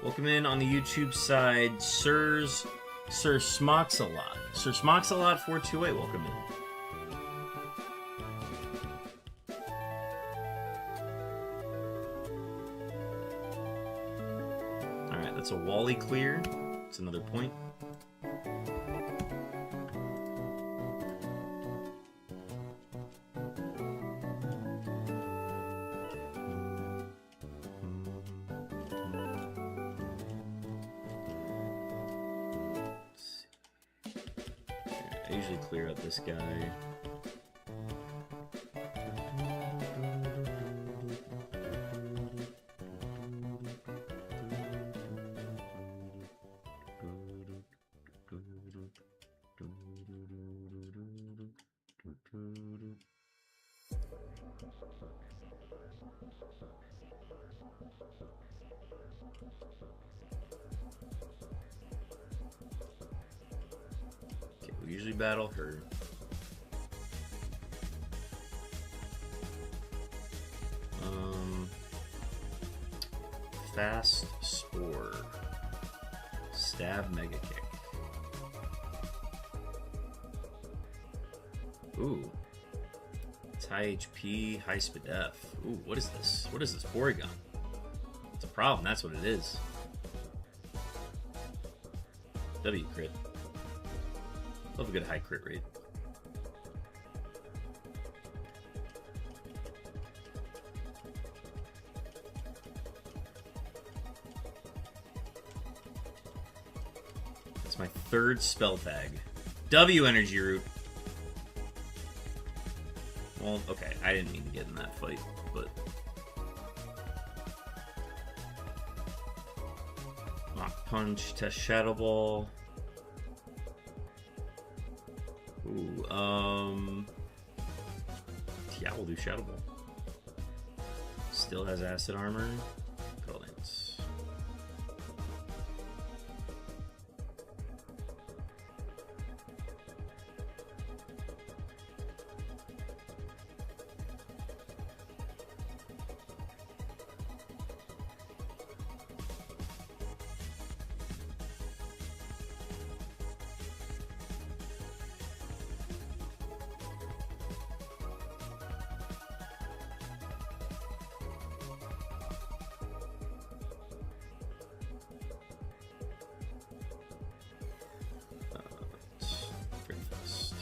Speaker 1: Welcome in on the YouTube side, Sir Smoxalot. Sir Smoxalot 428, welcome in. Alright, that's a Wally clear. It's another point. I usually clear up this guy. Okay, we usually battle her. Fast Spore. Stab Mega Kick. Ooh. It's high HP, high Spadef. Ooh, what is this? What is this? Porygon. It's a problem, that's what it is. W crit. Love a good high crit rate. That's my third spell tag. W Energy Root. Well, okay, I didn't mean to get in that fight, but... Mach Punch, Test Shadow Ball. Ooh, yeah, we'll do Shadow Ball. Still has Acid Armor. Pearl Dance. Pretty fast.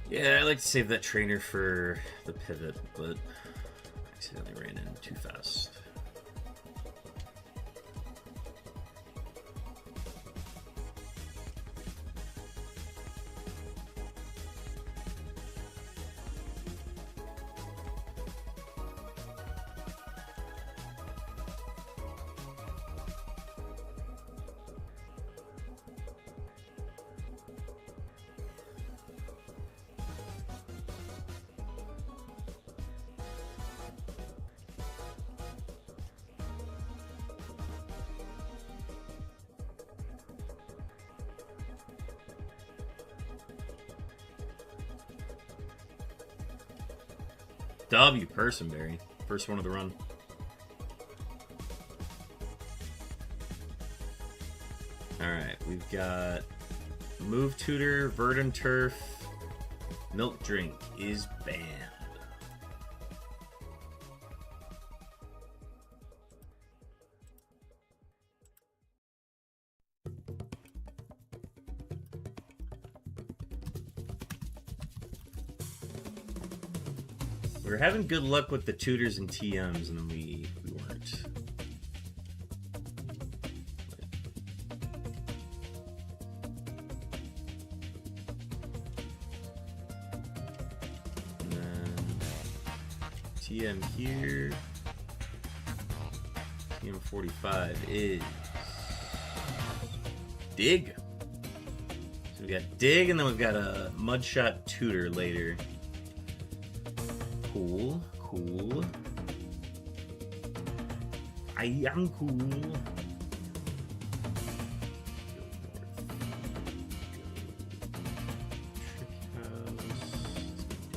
Speaker 1: Yeah, I like to save that trainer for the pivot, but I accidentally ran in too fast. W. Personberry. First one of the run. Alright, we've got Move Tutor, Verdant Turf, Milk Drink is banned. We were having good luck with the tutors and TMs, and then we weren't. And then TM here. TM 45 is Dig. So we got Dig, and then we've got a Mudshot Tutor later. Cool, cool. I am cool.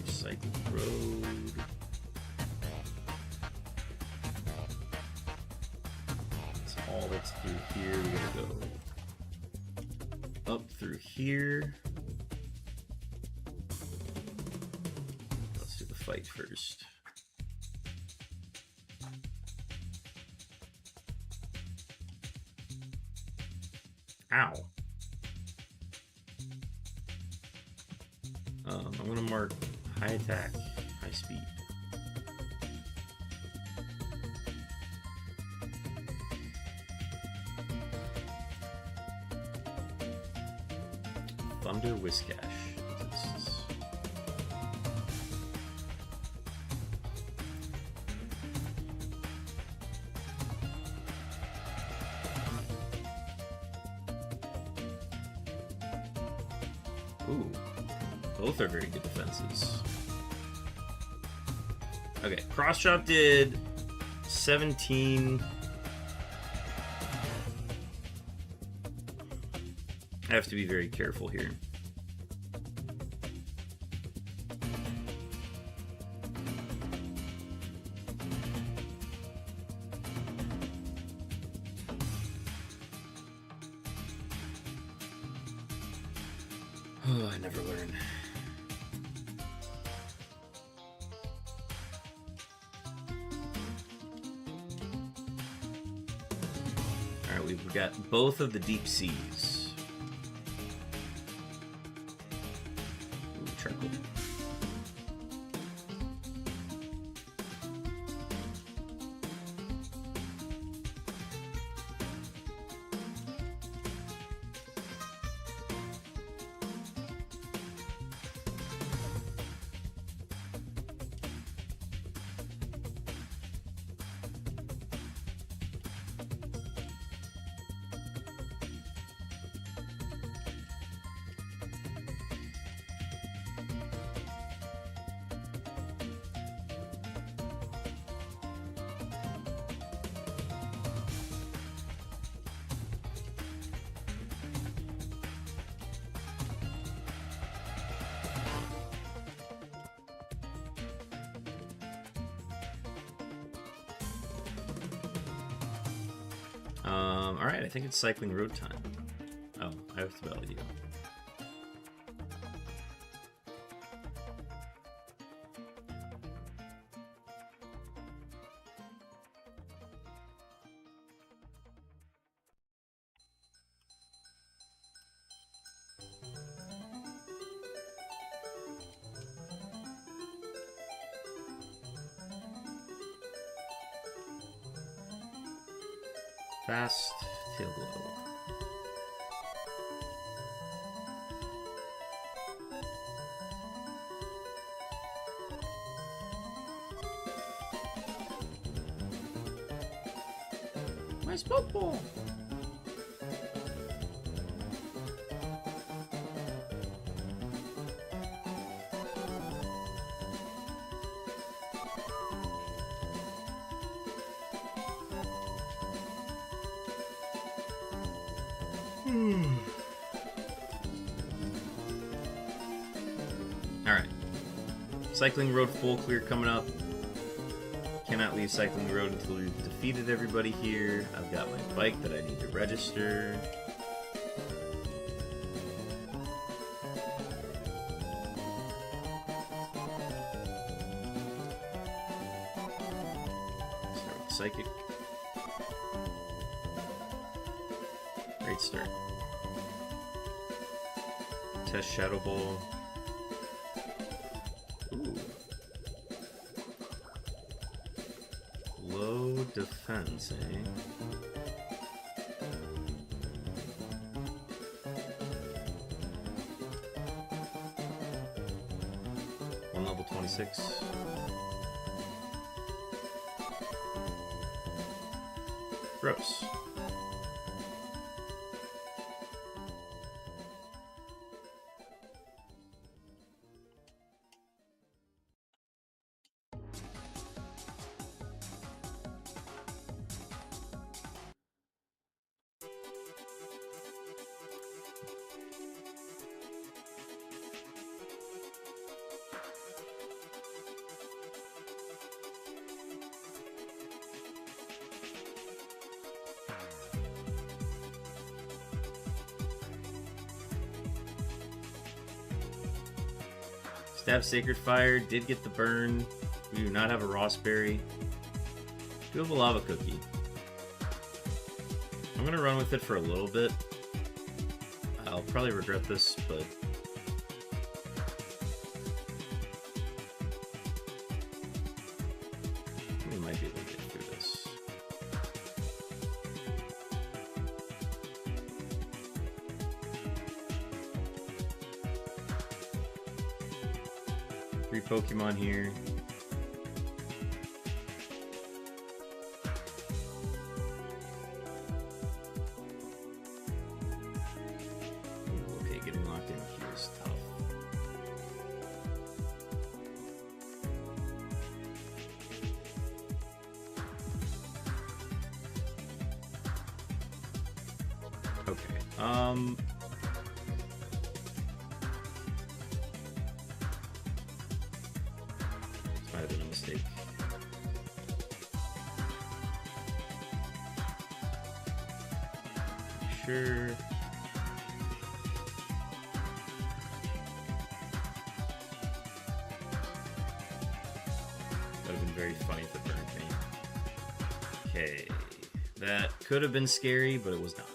Speaker 1: Cycle Road. That's all that's through here. We gotta go up through here. Fight first. Ow. I'm gonna mark high attack, high speed. Thunder Whiskash. Ooh, both are very good defenses. Okay, Cross Chop did 17. I have to be very careful here. Oh, I never learn. Alright, we've got both of the deep seas. Ooh, charcoal. Alright, I think it's cycling road time. Oh, I have to value. Fast tail glow. My smoke ball. Alright. Cycling road full clear coming up. cannot leave cycling the road until we've defeated everybody here. I've got my bike that I need to register. Start with Psychic. Great start. Test Shadow Ball. Ooh. Low defense, eh? One level 26. Gross. Stab Sacred Fire, did get the burn. We do not have a Rossberry. Do have a Lava Cookie. I'm gonna run with it for a little bit. I'll probably regret this, but we might be able to get through this. Three Pokemon here. Ooh, okay, getting locked in here is tough. Okay, this might have been a mistake. Sure. That would have been very funny if it burned me. Okay, that could have been scary, but it was not.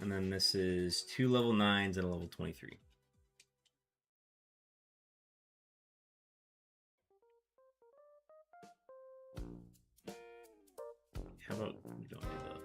Speaker 1: And then this is 2 level 9s and a level 23. How about we don't do that?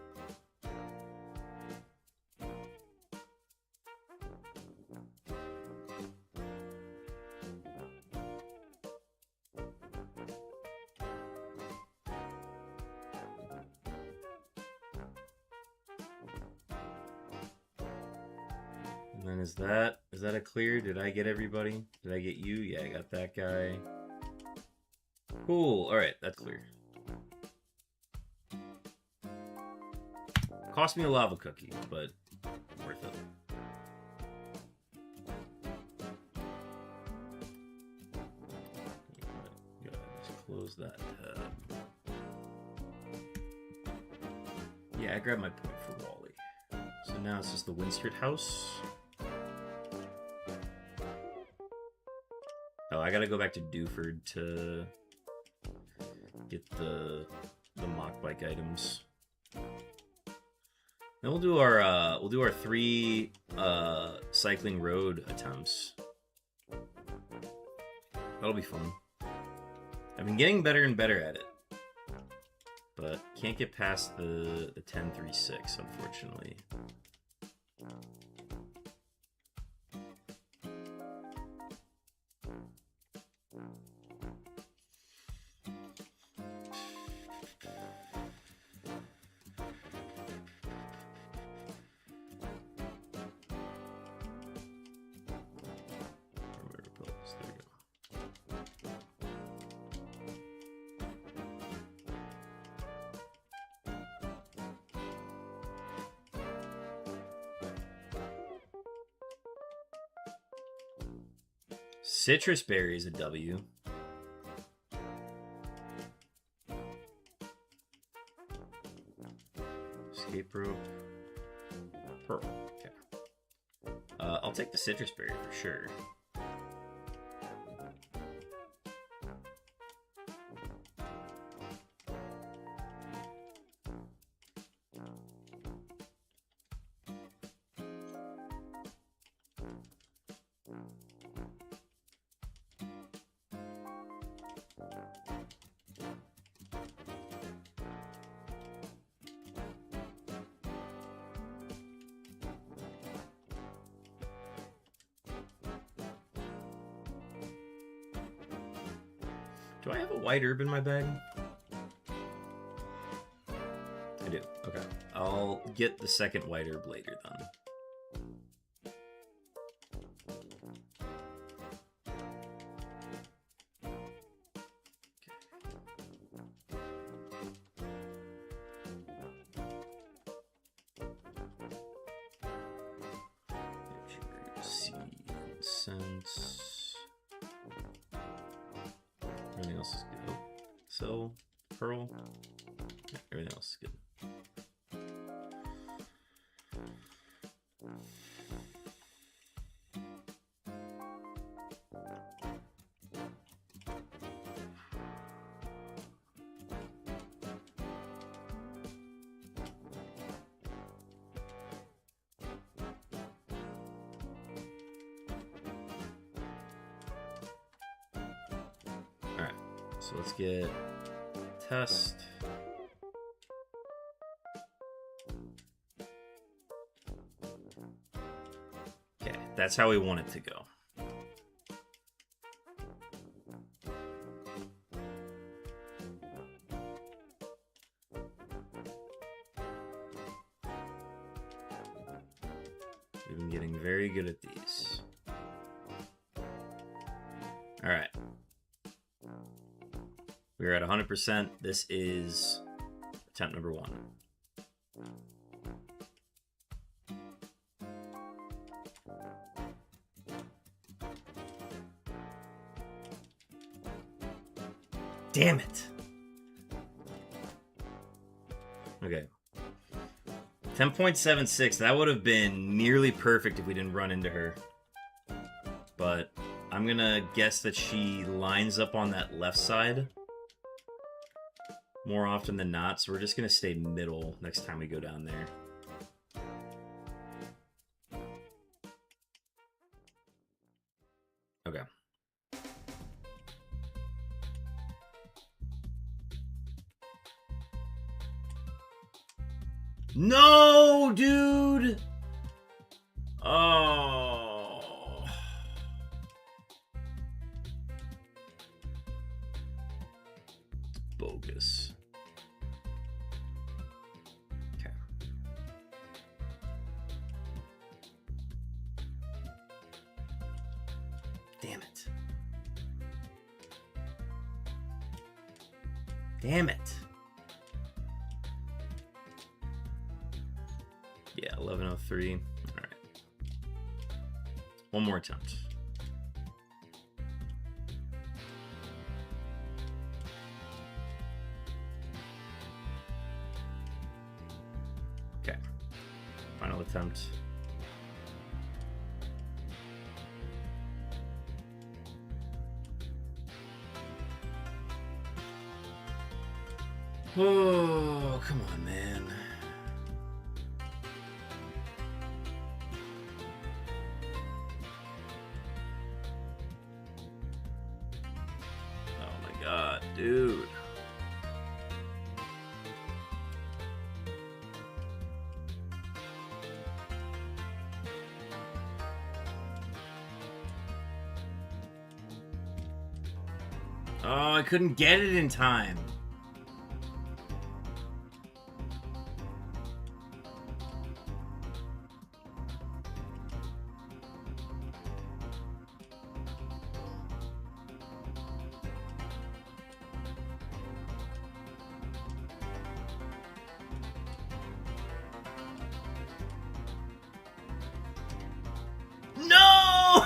Speaker 1: And then is that a clear? Did I get everybody? Did I get you? Yeah, I got that guy. Cool. All right, that's clear. Cost me a lava cookie, but worth it. Go ahead, just close that tab. Yeah, I grabbed my point for Wally. So now it's just the Winstrit house. Oh, I gotta go back to Dewford to get the mock bike items. Then we'll do our 3 cycling road attempts. That'll be fun. I've been getting better and better at it, but can't get past the 10-3-6, unfortunately. Citrus berry is a W. Escape rope. Pearl. Okay. I'll take the citrus berry for sure. Do I have a white herb in my bag? I do. Okay. I'll get the second white herb later then. Seed, incense. Everything else is good. Oh, so, pearl. Yeah, everything else is good. So let's get test. Okay, that's how we want it to go. We've been getting very good at these. All right. We're at 100%. This is attempt number 1. Damn it. Okay. 10.76. That would have been nearly perfect if we didn't run into her. But I'm going to guess that she lines up on that left side more often than not, so we're just going to stay middle next time we go down there. Okay. No, dude! Oh. Bogus. Okay. Damn it. Damn it. Yeah, 1103. All right. One more attempt. Okay. Final attempt. Oh, come on, man. Oh my god, dude. Oh, I couldn't get it in time. No!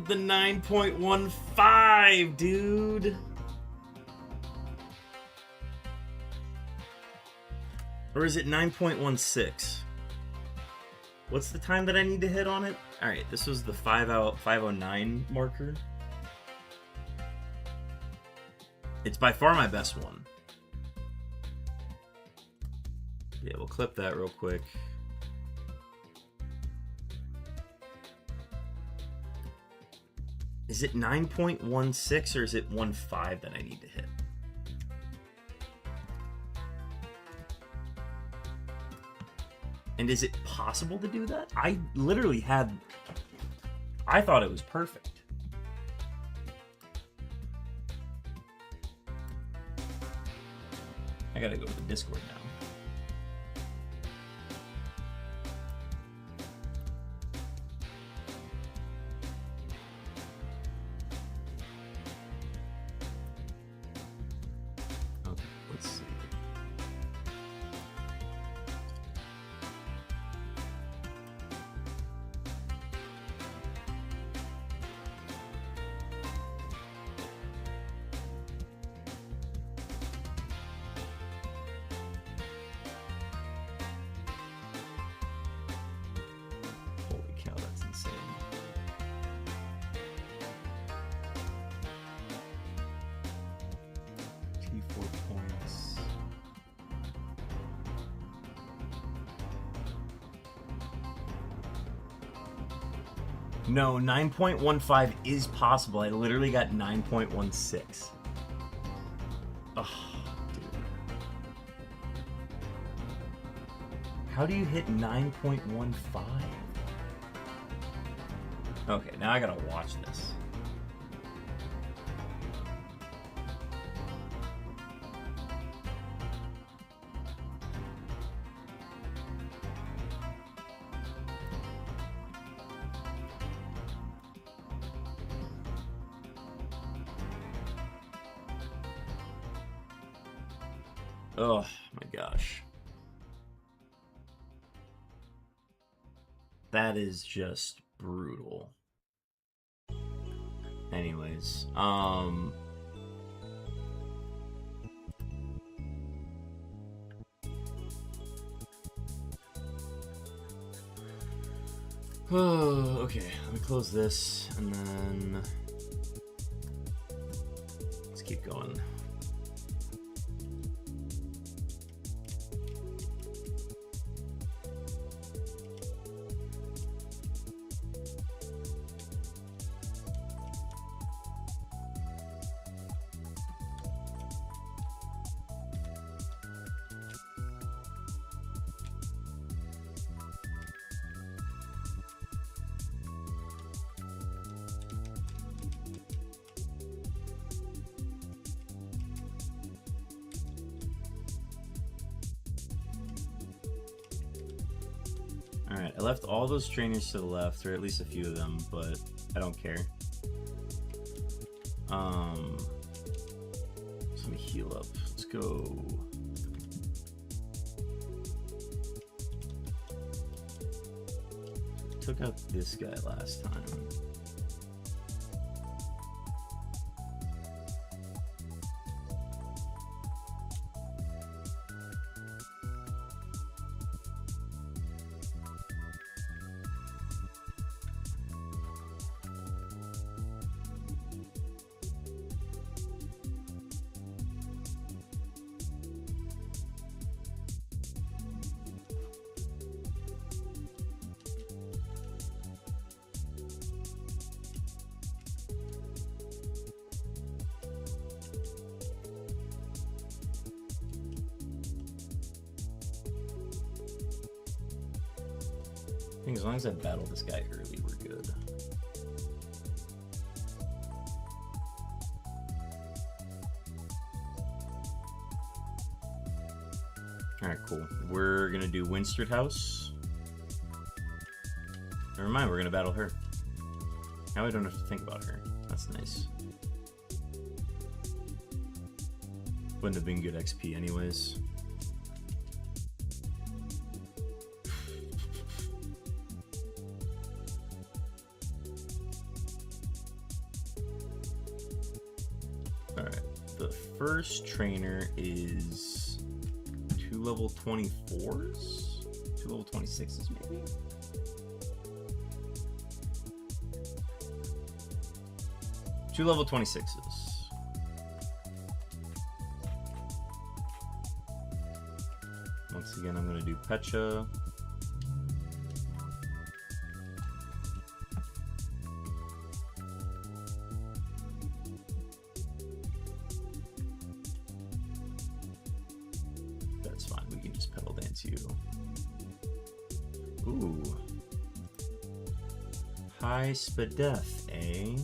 Speaker 1: wanted the 9.15, dude. Or is it 9.16? What's the time that I need to hit on it? Alright, this was the 509 marker. It's by far my best one. Yeah, we'll clip that real quick. Is it 9.16 or is it 1.5 that I need to hit? And is it possible to do that? I literally had... I thought it was perfect. I gotta go to the Discord now. Okay, let's see. Holy cow, that's insane. T4 points. No, 9.15 is possible. I literally got 9.16. Ugh, dude. How do you hit 9.15? Okay, now I gotta watch this. Oh my gosh. That is just brutal. Anyways, oh, okay, let me close this and then let's keep going. Alright, I left all those trainers to the left, or at least a few of them, but I don't care. So let me heal up. Let's go. Took out this guy last time. I think as long as I battle this guy early, we're good. Alright, cool. We're gonna do Winstead House. Never mind, we're gonna battle her. Now I don't have to think about her. That's nice. Wouldn't have been good XP anyways. first trainer is 2 level 24s? 2 level 26s maybe? Two level 26s. Once again, I'm going to do Pecha. That's fine. We can just Petal Dance you. Ooh. High Spadef, eh?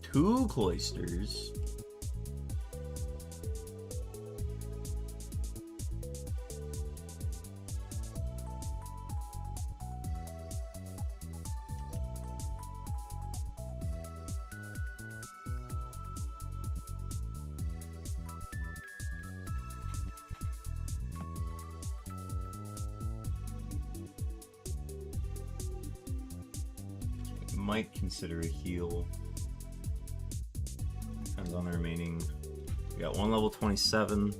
Speaker 1: Two Cloisters. Might consider a heal. Depends on the remaining. We got one level 27.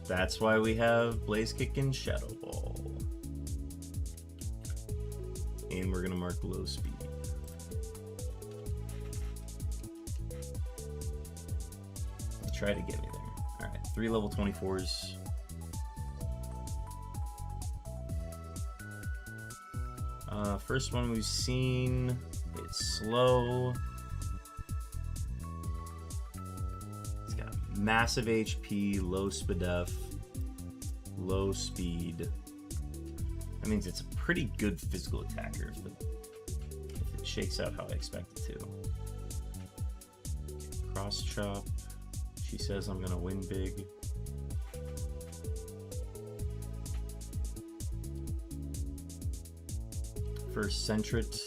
Speaker 1: That's why we have Blaze Kick and Shadow Ball. And we're gonna mark low speed. Try to get me there. Alright, 3 level 24s. First one we've seen, it's slow. It's got massive HP, low Spadef, low speed. That means it's a pretty good physical attacker if it shakes out how I expect it to. Cross Chop. She says I'm gonna win big. First Sentret.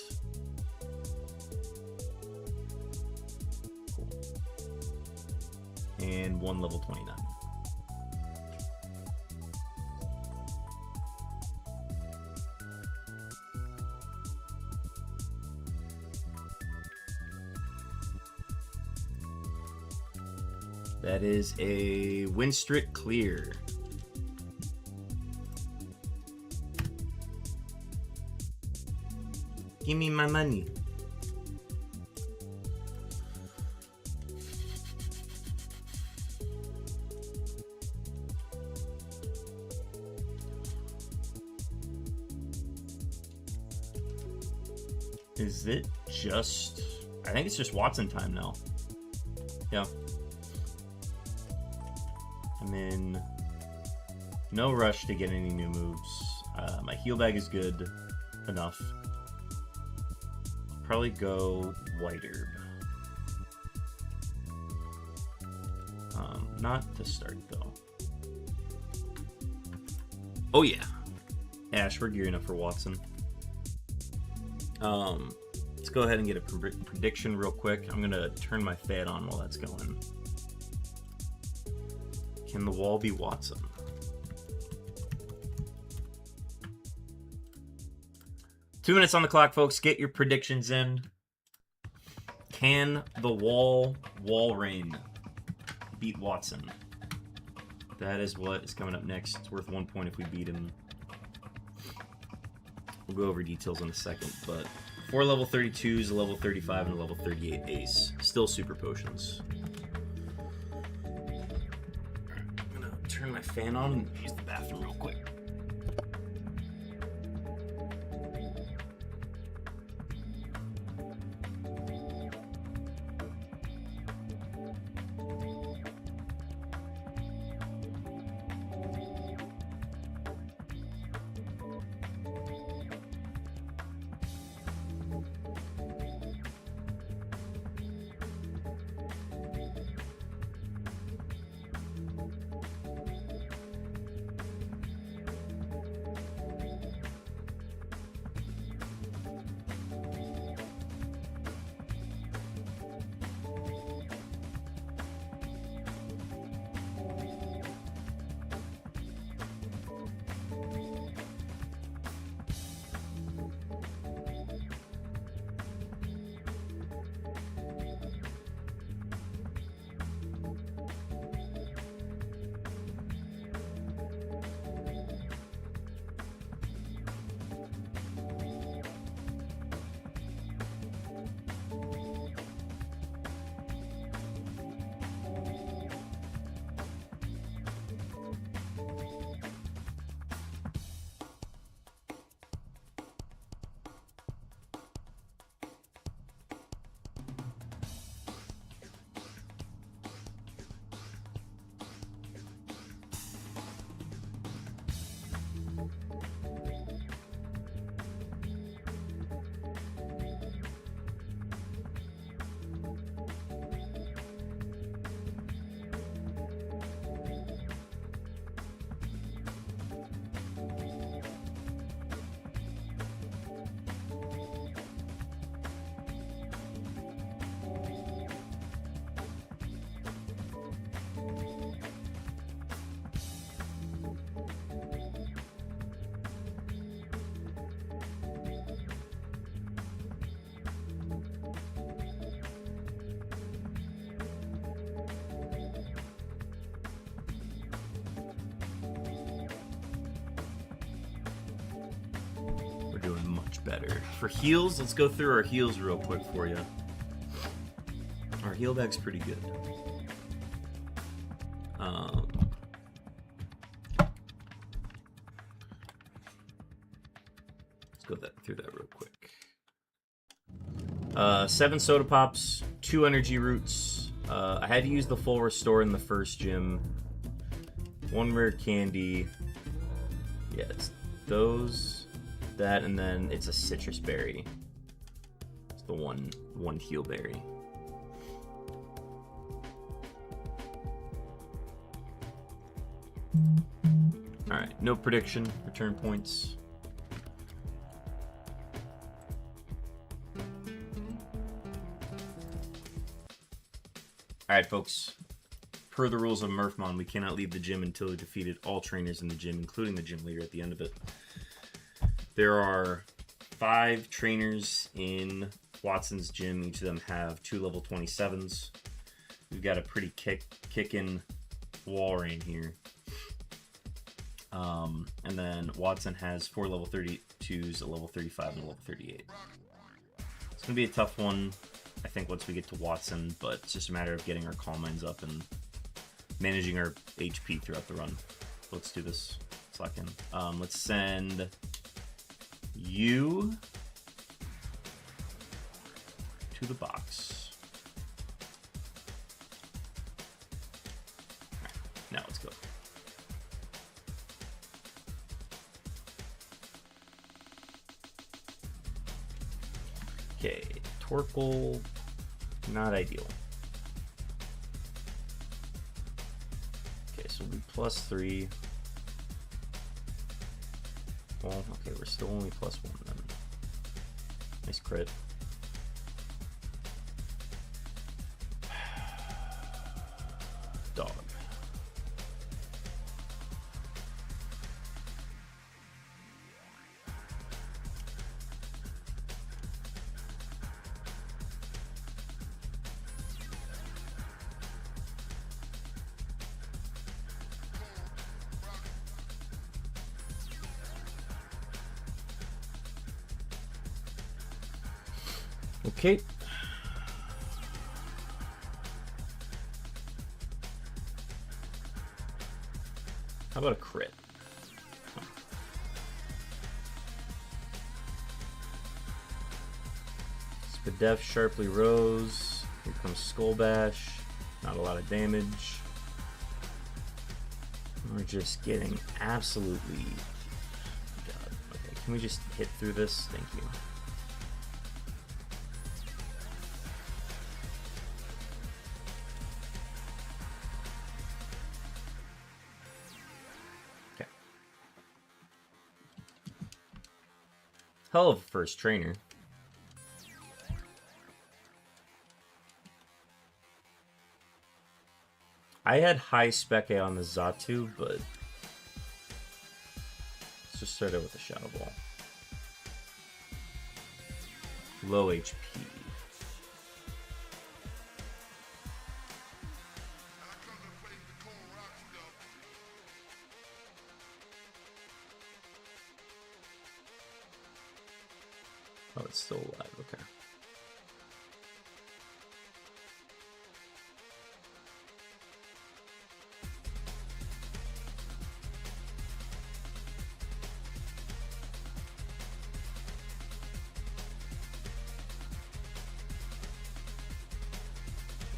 Speaker 1: Cool. And 1 level 29. That is a Winstrit clear. Give me my money. Is it just... I think it's just Watson time now. Yeah. I'm in no rush to get any new moves. My heal bag is good enough. Probably go White Herb. Not to start though. Oh yeah, Ash, we're gearing up for Watson. Let's go ahead and get a prediction real quick. I'm gonna turn my fan on while that's going. Can the wall be Watson? Two minutes on the clock, folks. Get your predictions in. Can the Walrein beat Watson? That is what is coming up next. It's worth 1 point if we beat him. We'll go over details in a second, but 4 level 32s, a level 35, and a level 38 ace. Still super potions. I'm gonna turn my fan on and use the bathroom real quick. better. For heals, let's go through our heals real quick for you. Our heal bag's pretty good. Let's go through that real quick. 7 soda pops, 2 energy roots. I had to use the full restore in the first gym. 1 rare candy. Yeah, it's those, that, and then it's a citrus berry. It's the one heal berry. Alright, no prediction, return points. Alright, folks. Per the rules of Murphmon, we cannot leave the gym until we defeated all trainers in the gym, including the gym leader at the end of it. There are 5 trainers in Watson's gym. Each of them have 2 level 27s. We've got a pretty kickin' wall rain here. And then Watson has 4 level 32s, a level 35, and a level 38. It's going to be a tough one, I think, once we get to Watson, but it's just a matter of getting our calm minds up and managing our HP throughout the run. Let's do this. Slack in. Let's send you to the box. All right, now let's go. Okay, Torkoal, not ideal. Okay, so we'll be +3. Well, okay, we're still only +1 then. Nice crit. Dog. Okay. How about a crit? Spadef sharply rose. Here comes Skull Bash. Not a lot of damage. We're just getting absolutely... God. Okay, can we just hit through this? Thank you. Hell of a first trainer. I had high spec A on the Xatu, but let's just start out with a Shadow Ball. Low HP. Oh, it's still alive, okay.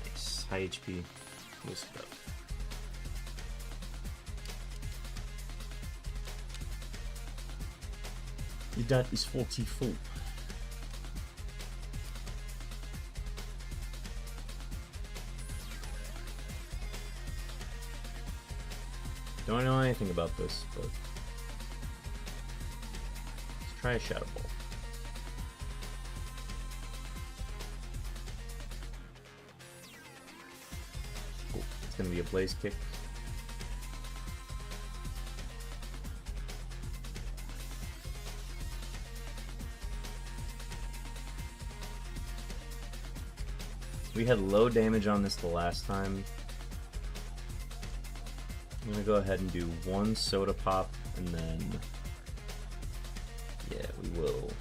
Speaker 1: Nice. High HP. Most of that. Your dad is 44. Don't know anything about this, but let's try a Shadow Ball. Oh, it's gonna be a Blaze Kick. We had low damage on this the last time. I'm gonna go ahead and do 1 soda pop, and then, yeah, we will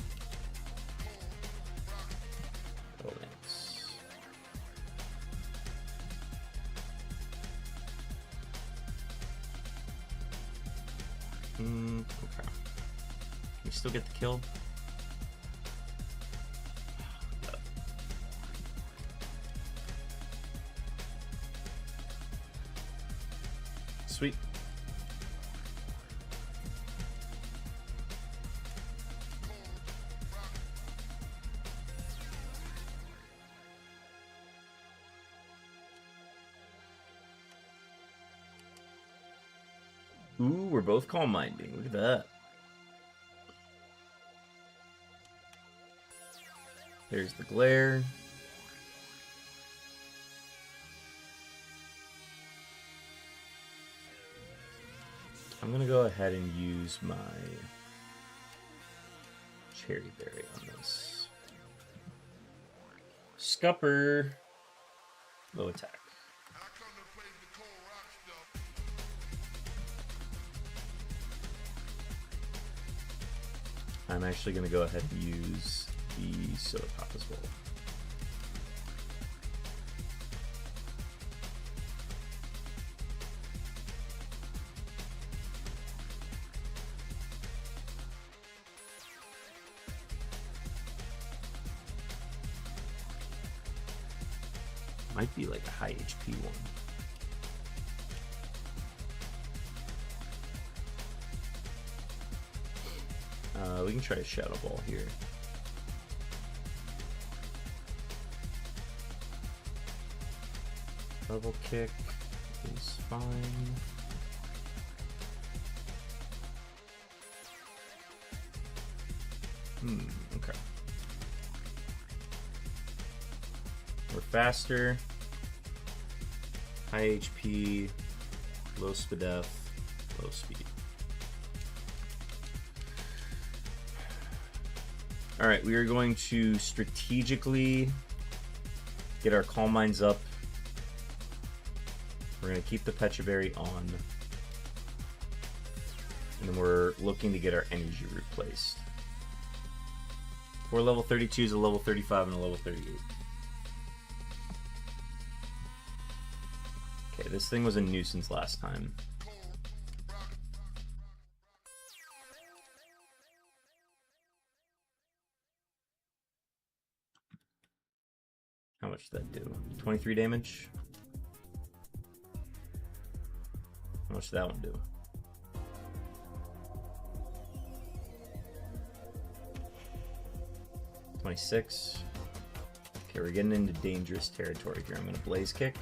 Speaker 1: Okay. Can we still get the kill? Sweet. Ooh, we're both calm minding. Look at that. There's the glare. I'm gonna go ahead and use my cherry berry on this. Scupper. Low attack. I'm actually going to go ahead and use the soda pop as well. Might be like a high HP one. We can try a Shadow Ball here. Double kick is fine. Okay. We're faster, high HP, low SPDF, low speed. Alright, we are going to strategically get our Calm Minds up. We're going to keep the Pecha Berry on. And then we're looking to get our energy replaced. For level 32s, a level 35, and a level 38. Okay, this thing was a nuisance last time. How much did that do? 23 damage? How much did that one do? 26. Okay, we're getting into dangerous territory here. I'm going to Blaze Kick.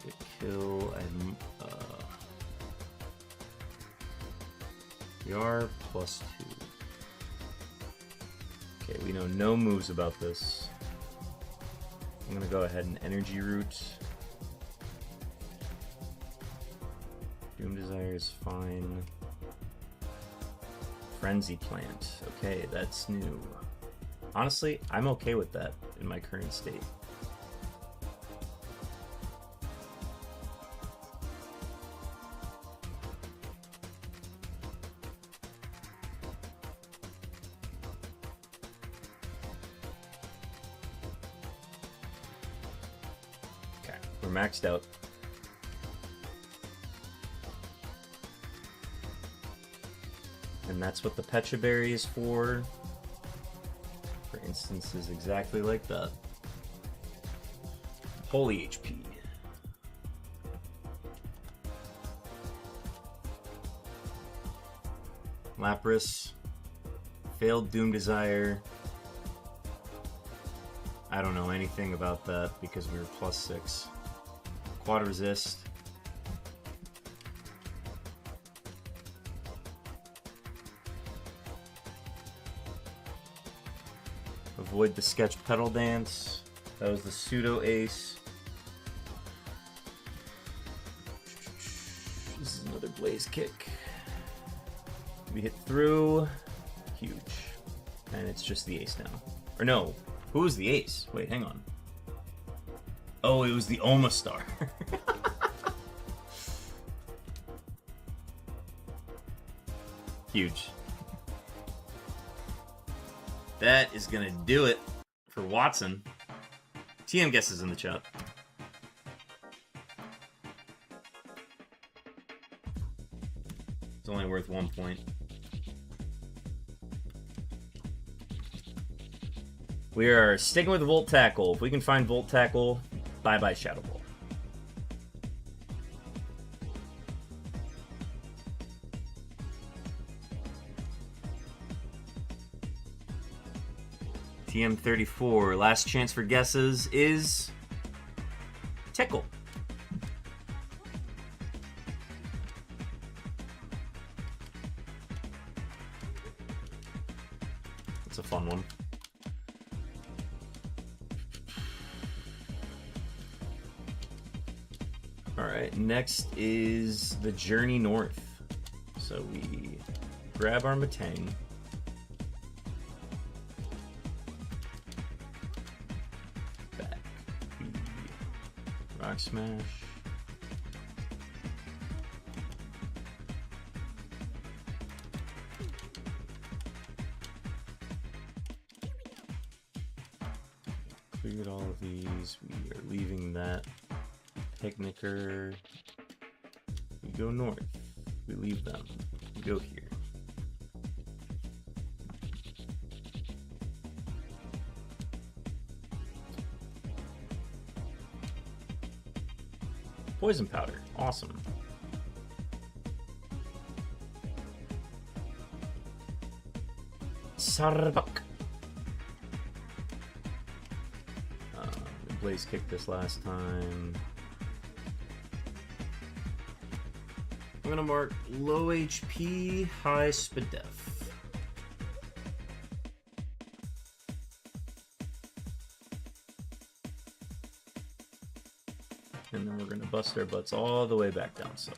Speaker 1: Get kill and we are +2. Okay, we know no moves about this. I'm gonna go ahead and Energy Root. Doom Desire is fine. Frenzy Plant. Okay, that's new. Honestly, I'm okay with that in my current state. We're maxed out. And that's what the Pecha Berry is for instances exactly like that. Holy HP. Lapras. Failed Doom Desire. I don't know anything about that because we were +6. Quad Resist. Avoid the Sketch Pedal Dance. That was the pseudo ace. This is another Blaze Kick. We hit through. Huge. And it's just the ace now. Or no, who was the ace? Wait, hang on. Oh, it was the Omastar. Huge. That is gonna do it for Watson. TM guesses in the chat. It's only worth 1 point. We are sticking with Volt Tackle. If we can find Volt Tackle, bye-bye Shadow Ball. TM34, last chance for guesses is Tickle. It's a fun one. Alright, next is the Journey North. So we grab our Matang. Back. Rock Smash. Cleared all of these. We are leaving that. Picnicker. We go north. We leave them. We go here. Poison powder. Awesome. Sarbak. Blaze kicked this last time. I'm gonna mark low HP, high Spadef. And then we're gonna bust our butts all the way back down south.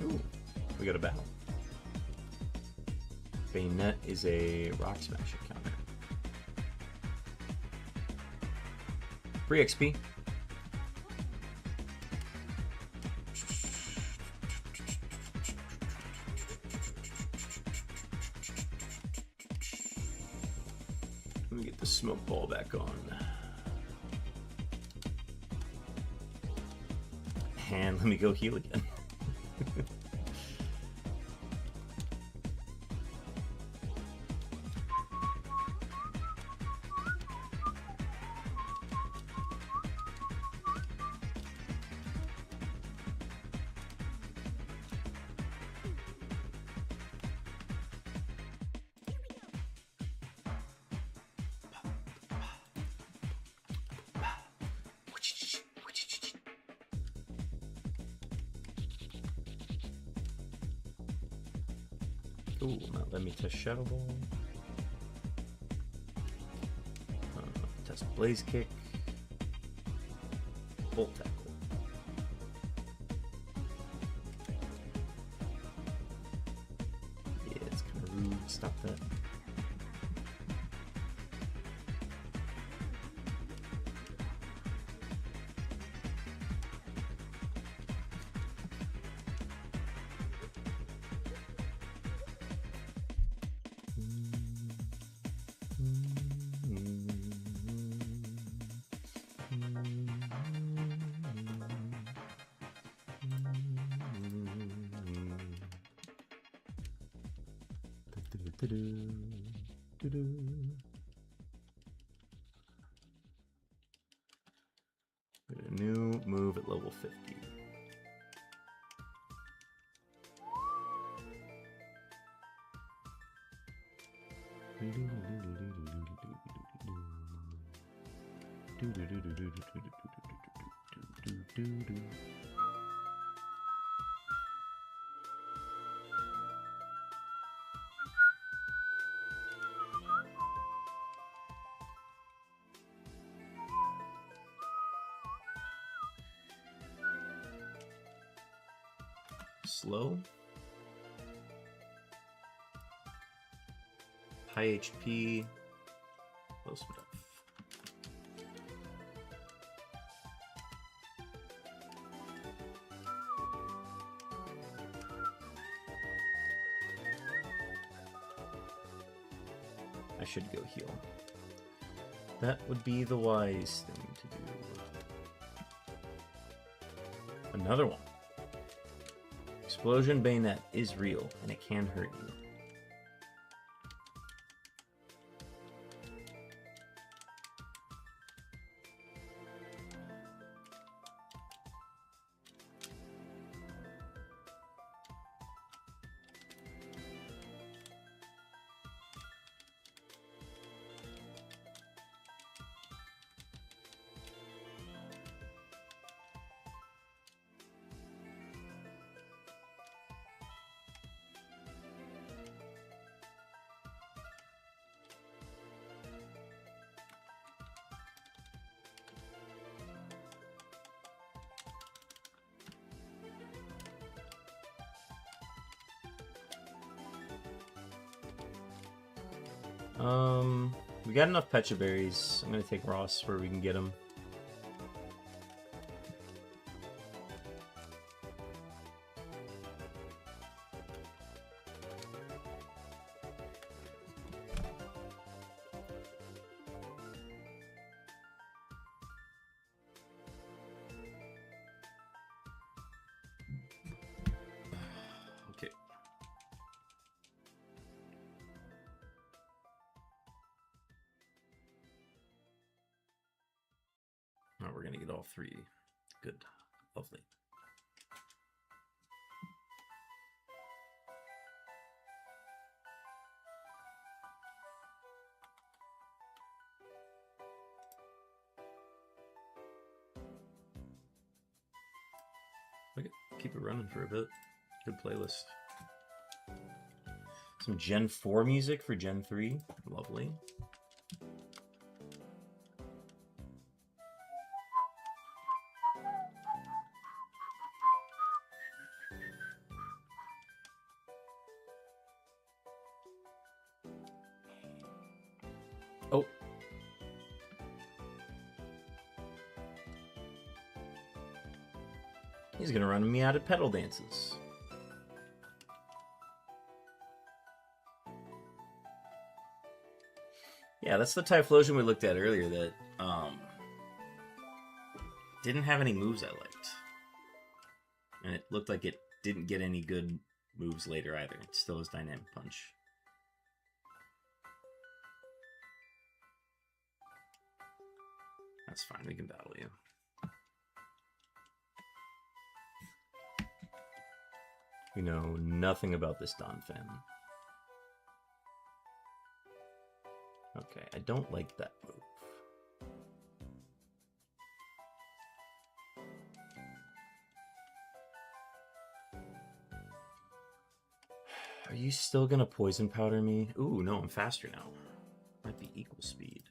Speaker 1: Ooh, we got a battle. Bayonet is a Rock Smash counter. Free XP. Let me get the smoke ball back on. And let me go heal again. Ooh, not let me test Shadow Ball. Test Blaze Kick. Volt Tackle. Yeah, it's kind of rude. Stop that. Get a new move at level 50. Slow. High HP. Low Spadef. I should go heal. That would be the wise thing to do. Another one. Explosion Bayonet is real, and it can hurt you. We got enough Pecha Berries. I'm gonna take Ross where we can get them. Okay. Oh, we're gonna get all three. Good. Lovely. Okay, keep it running for a bit. Good playlist. Some Gen 4 music for Gen 3. Lovely. Oh. He's gonna run me out of pedal dances. Yeah, that's the Typhlosion we looked at earlier that didn't have any moves I liked. And it looked like it didn't get any good moves later either. It still has Dynamic Punch. That's fine, we can battle you. We know nothing about this Donphan. Okay, I don't like that move. Are you still gonna Poison Powder me? Ooh, no, I'm faster now. Might be equal speed.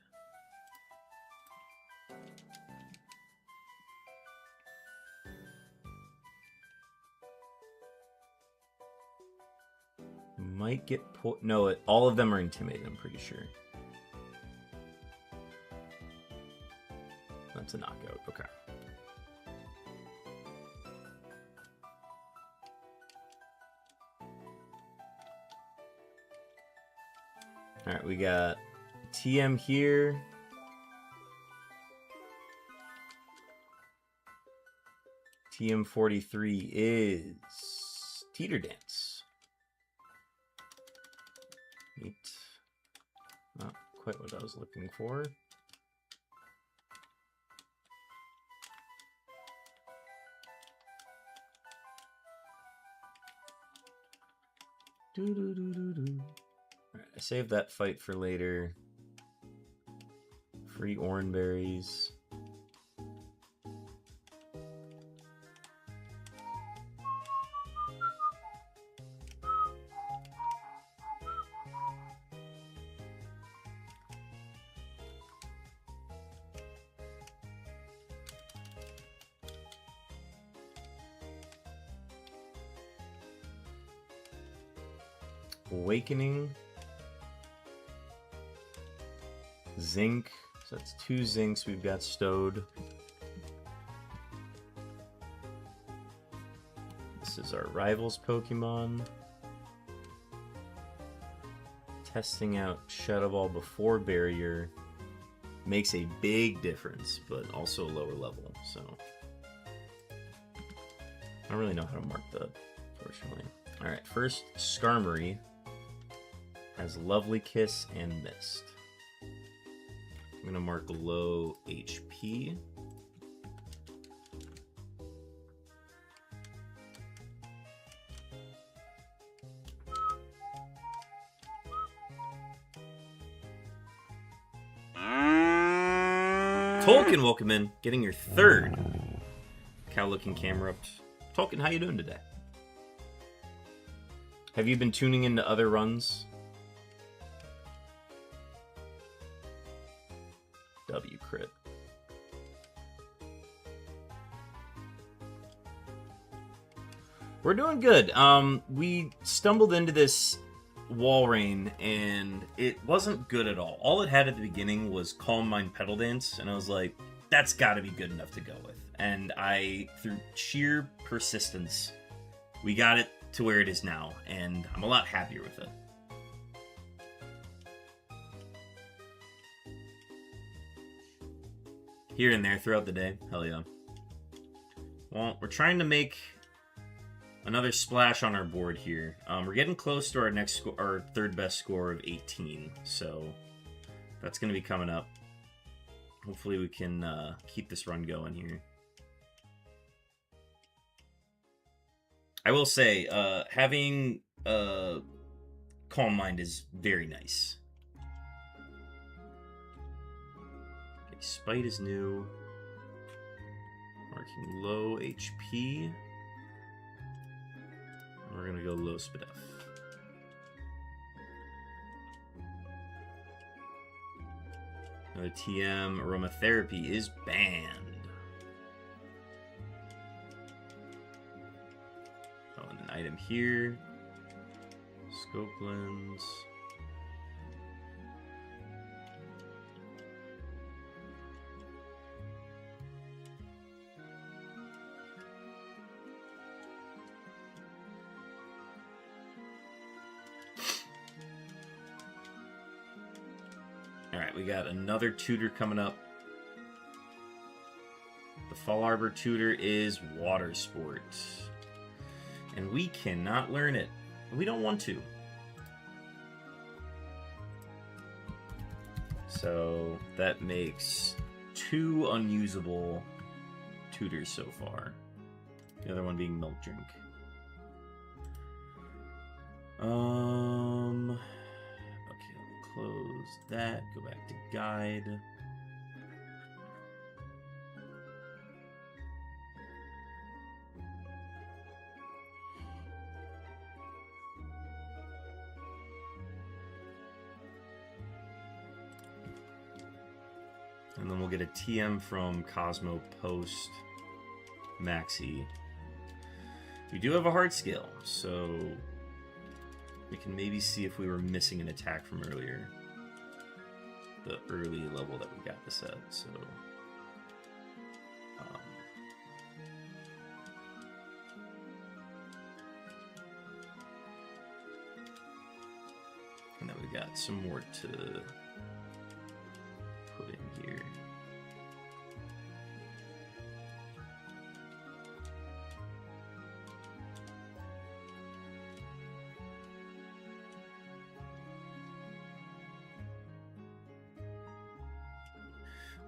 Speaker 1: Might get no, all of them are intimidated, I'm pretty sure. That's a knockout, okay. Alright, we got TM here. TM43 is Teeter Dance. Neat. Not quite what I was looking for. Alright, I saved that fight for later. Free Oranberries. Awakening. Zinc. So that's 2 Zincs we've got stowed. This is our rivals Pokemon. testing out Shadow Ball before Barrier makes a big difference, but also a lower level, so I don't really know how to mark that, fortunately. Alright, first, Skarmory has Lovely Kiss and Mist. I'm going to mark low HP. Tolkien, welcome in. Getting your third cow-looking camera up. Tolkien, how you doing today? Have you been tuning into other runs? W crit. We're doing good. We stumbled into this wall rain and it wasn't good at all. All it had at the beginning was Calm Mind Pedal Dance, and I was like, that's got to be good enough to go with. And through sheer persistence, we got it to where it is now, and I'm a lot happier with it. Here and there throughout the day, hell yeah. Well, we're trying to make another splash on our board here. We're getting close to our third best score of 18, so that's going to be coming up. Hopefully we can keep this run going here. I will say, having Calm Mind is very nice. Okay, Spite is new. Marking low HP. We're gonna go low Spadef. Another TM. Aromatherapy is banned. Oh, and an item here. Scope lens. Alright, we got another tutor coming up. The Fall Arbor tutor is Water Sport. And we cannot learn it. We don't want to. So that makes 2 unusable tutors so far. The other one being Milk Drink. Close that, go back to guide. And then we'll get a TM from Cosmo post Maxi. We do have a hard skill, so we can maybe see if we were missing an attack from earlier. The early level that we got this at, so... and then we got some more to put in here.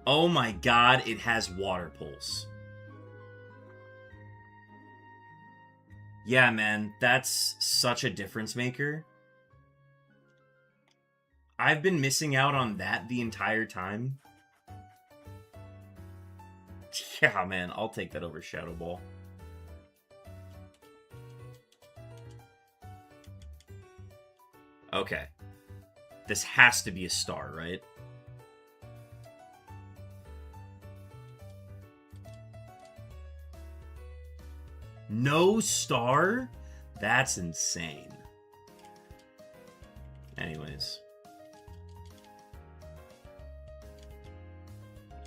Speaker 1: Oh my god, it has Water Pulse. Yeah, man, that's such a difference maker. I've been missing out on that the entire time. Yeah, man, I'll take that over Shadow Ball. Okay. This has to be a star, right? No star? That's insane. Anyways.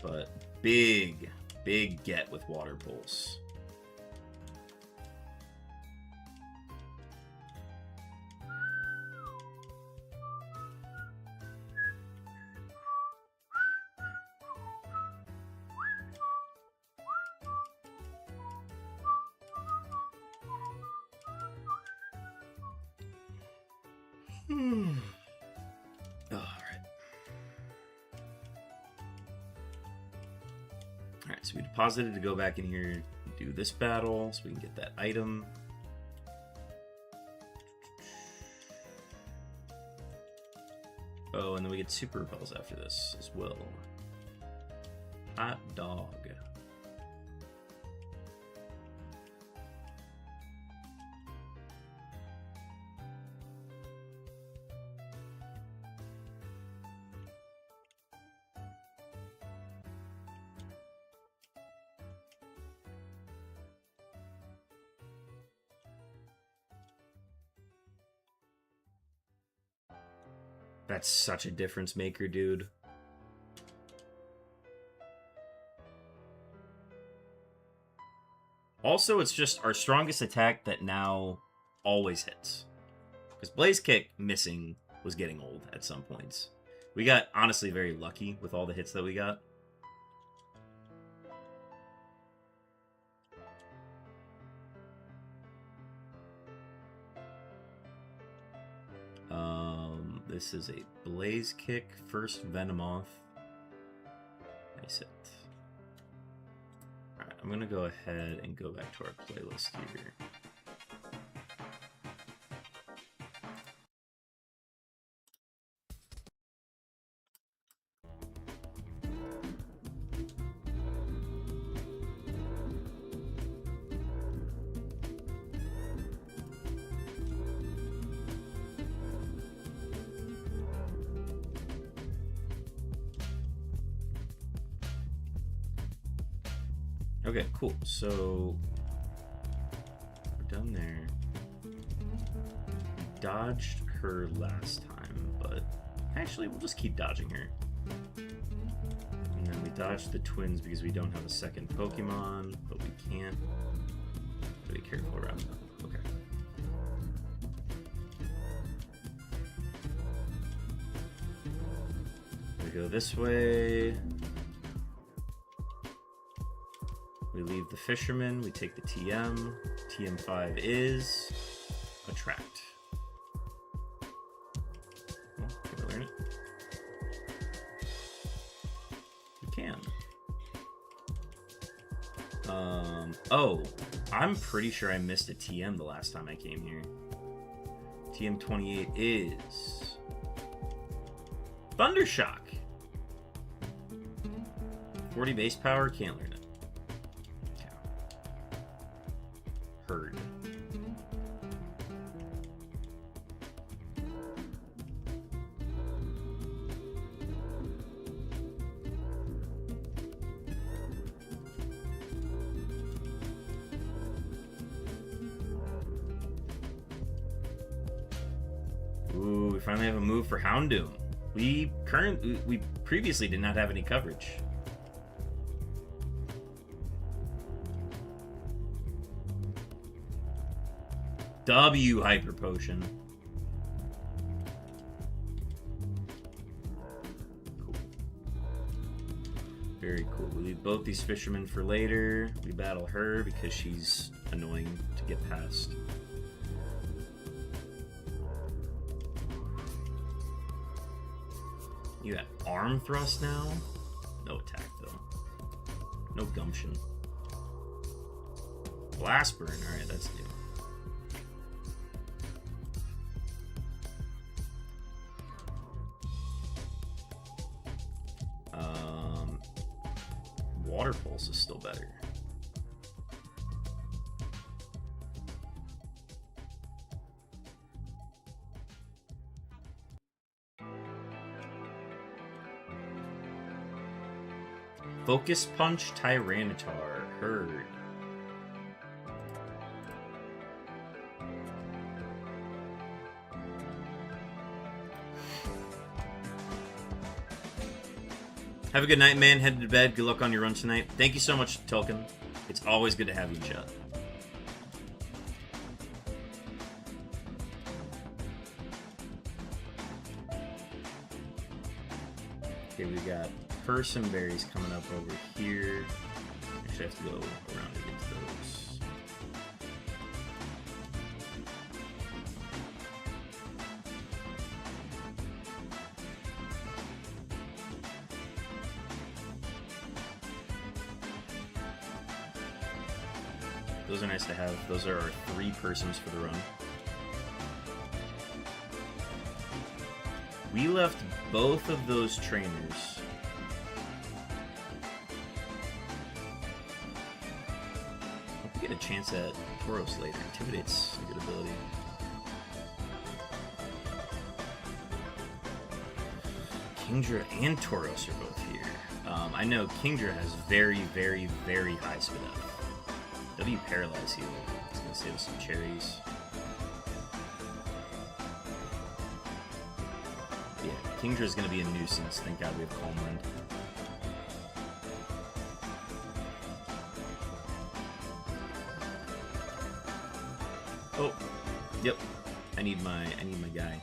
Speaker 1: But big get with Water Pulse. Alright. Alright, so we deposited to go back in here and do this battle so we can get that item. Oh, and then we get super repels after this as well. Hot dog. That's such a difference maker, dude. Also, it's just our strongest attack that now always hits. Because Blaze Kick missing was getting old at some points. We got, honestly, very lucky with all the hits that we got. This is a Blaze Kick, first Venomoth. Nice hit. Alright, I'm gonna go ahead and go back to our playlist here. Okay, cool. So we're done there. We dodged her last time, but actually we'll just keep dodging her. And then we dodged the twins because we don't have a second Pokemon, but we can't. Be careful around them. Okay. We go this way. We leave the Fisherman, we take the TM. TM5 is Attract. Well, can we learn it? We can. Oh, I'm pretty sure I missed a TM the last time I came here. TM28 is Thundershock. 40 base power, can't learn it. Heard. Ooh, we finally have a move for Houndoom. We previously did not have any coverage. W Hyper Potion. Cool. Very cool. We leave both these fishermen for later. We battle her because she's annoying to get past. You have arm thrust now? No attack though. No gumption. Blast burn. Alright, that's new. Water Pulse is still better. Focus Punch Tyranitar. Heard. Have a good night, man. Headed to bed. Good luck on your run tonight. Thank you so much, Tolkien. It's always good to have you in chat. Okay, we got Personberries coming up over here. Actually, I have to go around to get to those. Those are nice to have. Those are our 3 persons for the run. We left both of those trainers. Hope we get a chance at Tauros later. Intimidate's a good ability. Kingdra and Tauros are both here. I know Kingdra has very, very, very high speed up. W Paralyze heal. It's gonna save us some cherries. Yeah, Kingdra is gonna be a nuisance. Thank God we have Calm Wind. Oh, yep. I need my guy.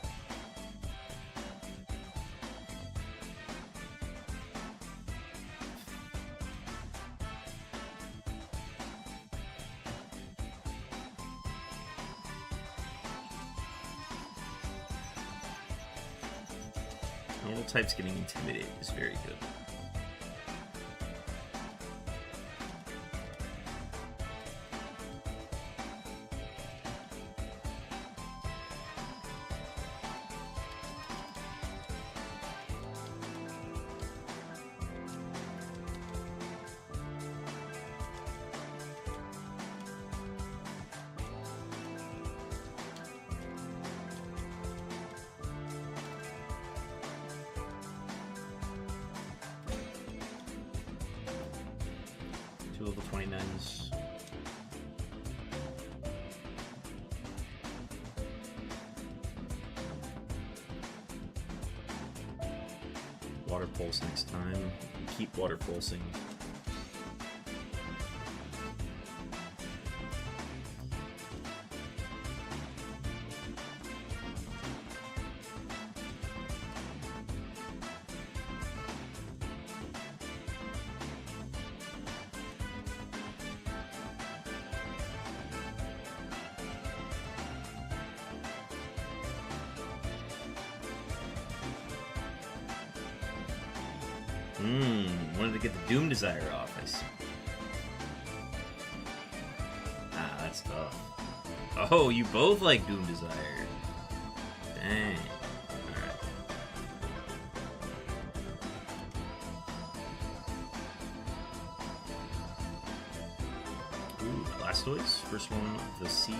Speaker 1: Normal types getting intimidated is very good. Two level 29s. Water pulse next time. Keep water pulsing. Wanted to get the Doom Desire off, I see. Ah, that's tough. Oh, you both like Doom Desire. Dang. Alright. Ooh, Blastoise. First one of the seed.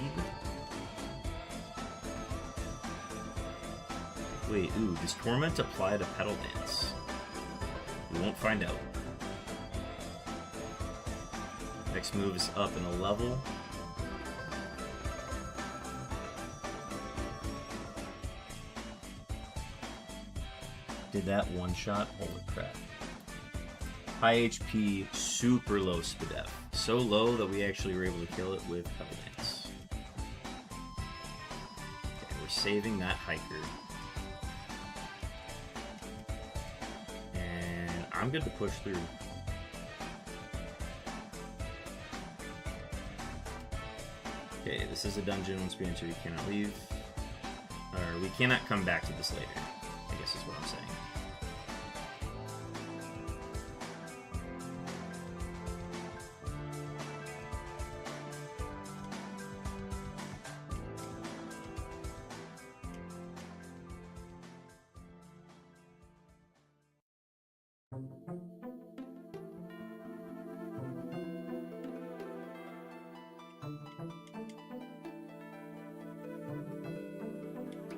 Speaker 1: Wait, ooh, does Torment apply to Petal Dance? We won't find out. Next move is up in a level. Did that one shot? Holy crap. High HP, super low Spadef. So low that we actually were able to kill it with Petal Dance. Okay, we're saving that hiker. I'm good to push through. Okay, this is a dungeon. Once we enter, we cannot leave. Or we cannot come back to this later, I guess is what I'm saying.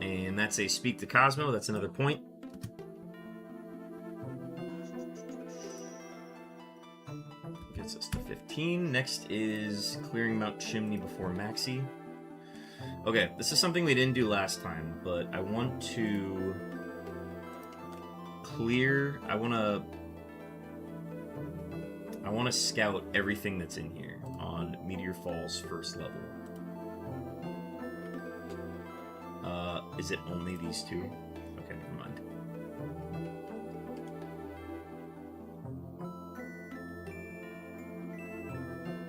Speaker 1: And that's a Speak to Cosmo. That's another point. Gets us to 15. Next is clearing Mount Chimney before Maxi. Okay, this is something we didn't do last time, but I want to clear... I want to scout everything that's in here on Meteor Falls first level. Is it only these two? Okay, never mind.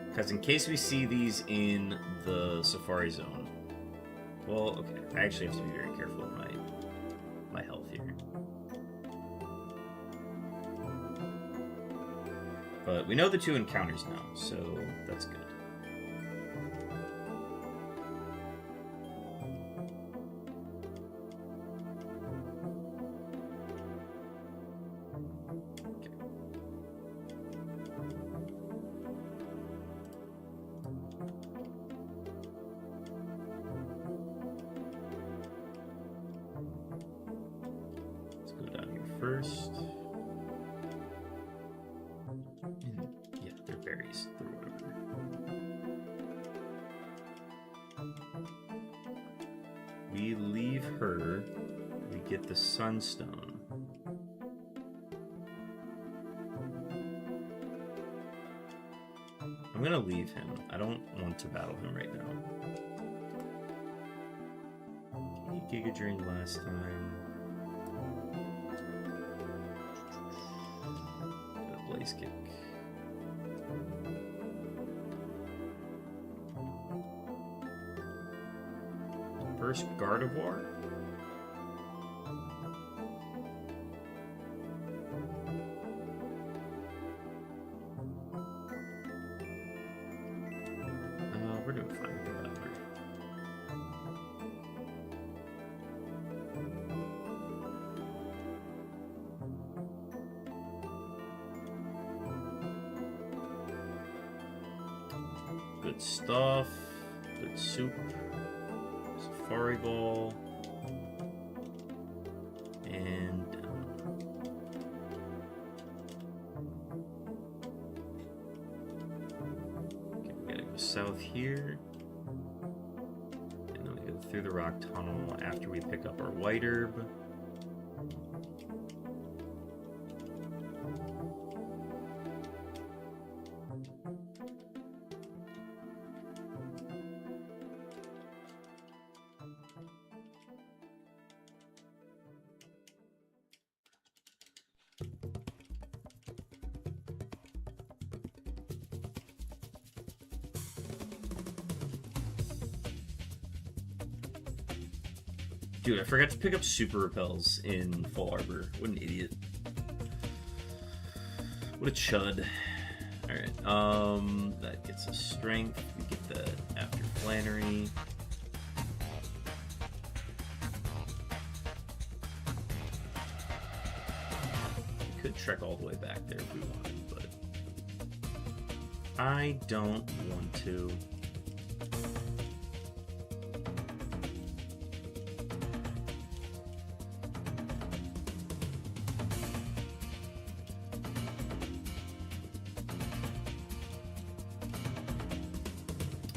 Speaker 1: Because in case we see these in the Safari Zone... Well, okay, I actually have to be very careful with my health here. But we know the two encounters now, so that's good. They're berries. They're whatever. We leave her. We get the sunstone. I'm gonna leave him. I don't want to battle him right now. He Giga Drained last time. Got a Blaze Kick. First Gardevoir. We're doing fine with the Valor. Good stuff. Good soup. Safari Ball. And okay, we gotta go south here. And then we go through the rock tunnel after we pick up our white herb. Dude, I forgot to pick up Super Repels in Full Arbor. What an idiot. What a chud. Alright, that gets us strength. We get that after Flannery. We could trek all the way back there if we wanted, but I don't want to.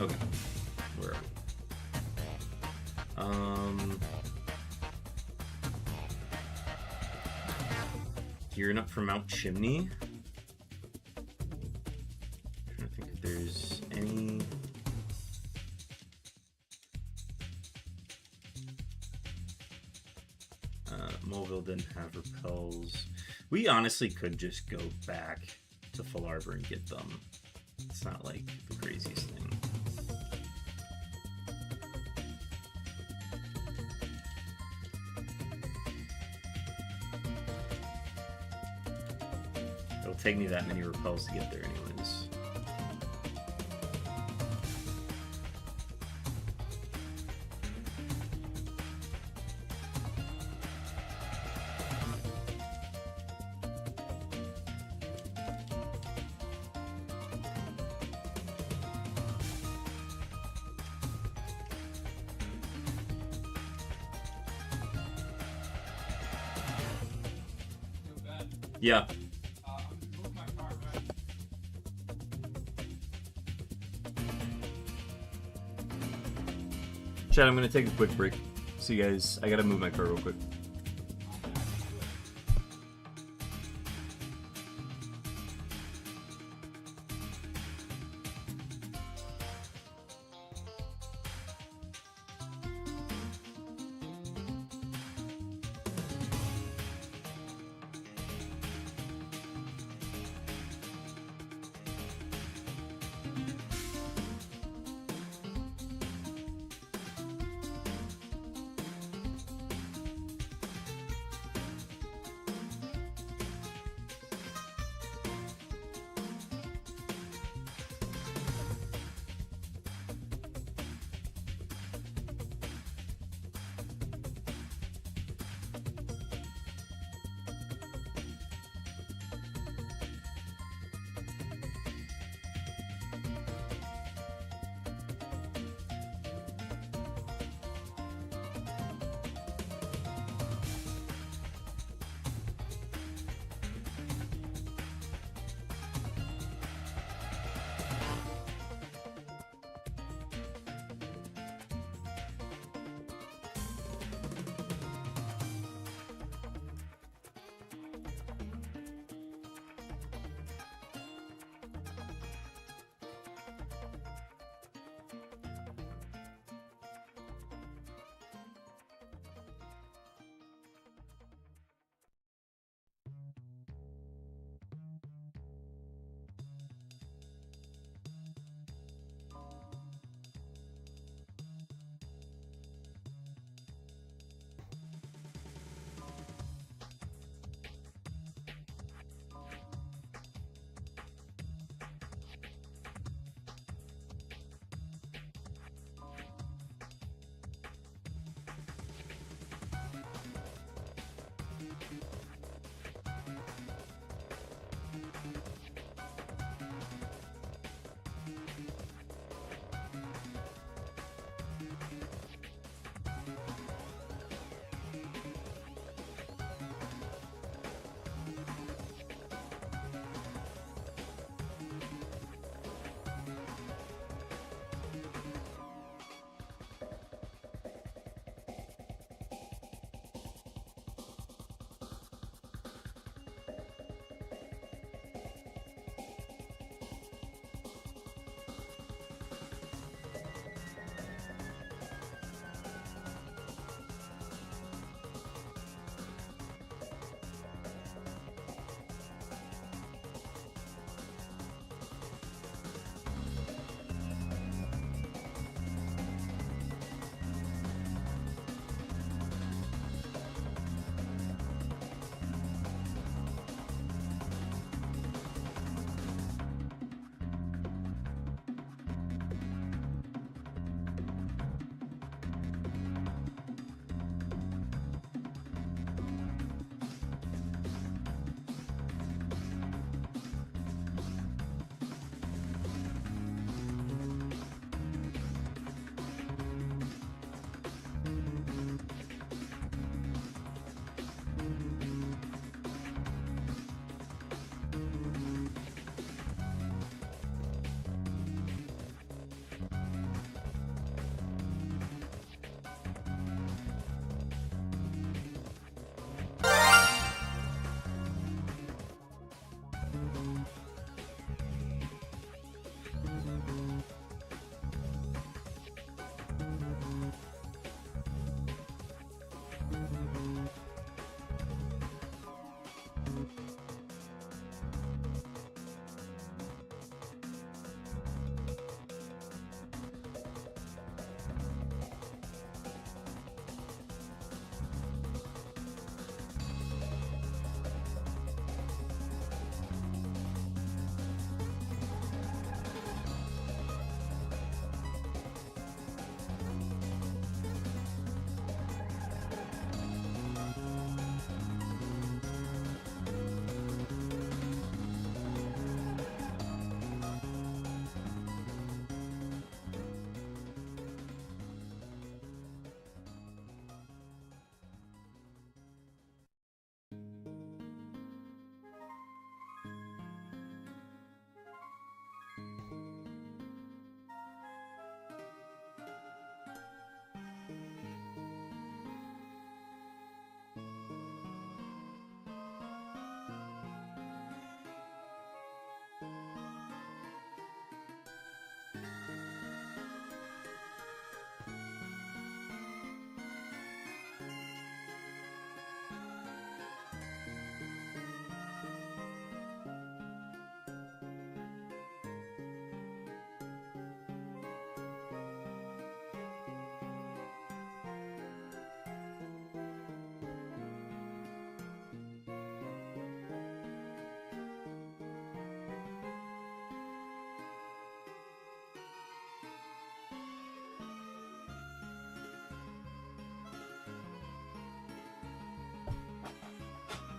Speaker 1: Okay, where are we? Gearing up for Mount Chimney. Trying to think if there's any. Mobile didn't have repels. We honestly could just go back to Full Arbor and get them. It's not like the craziest thing. It'll take me that many repels to get there anyways. Yeah. Chad, I'm gonna take a quick break. See you guys. I gotta move my car real quick.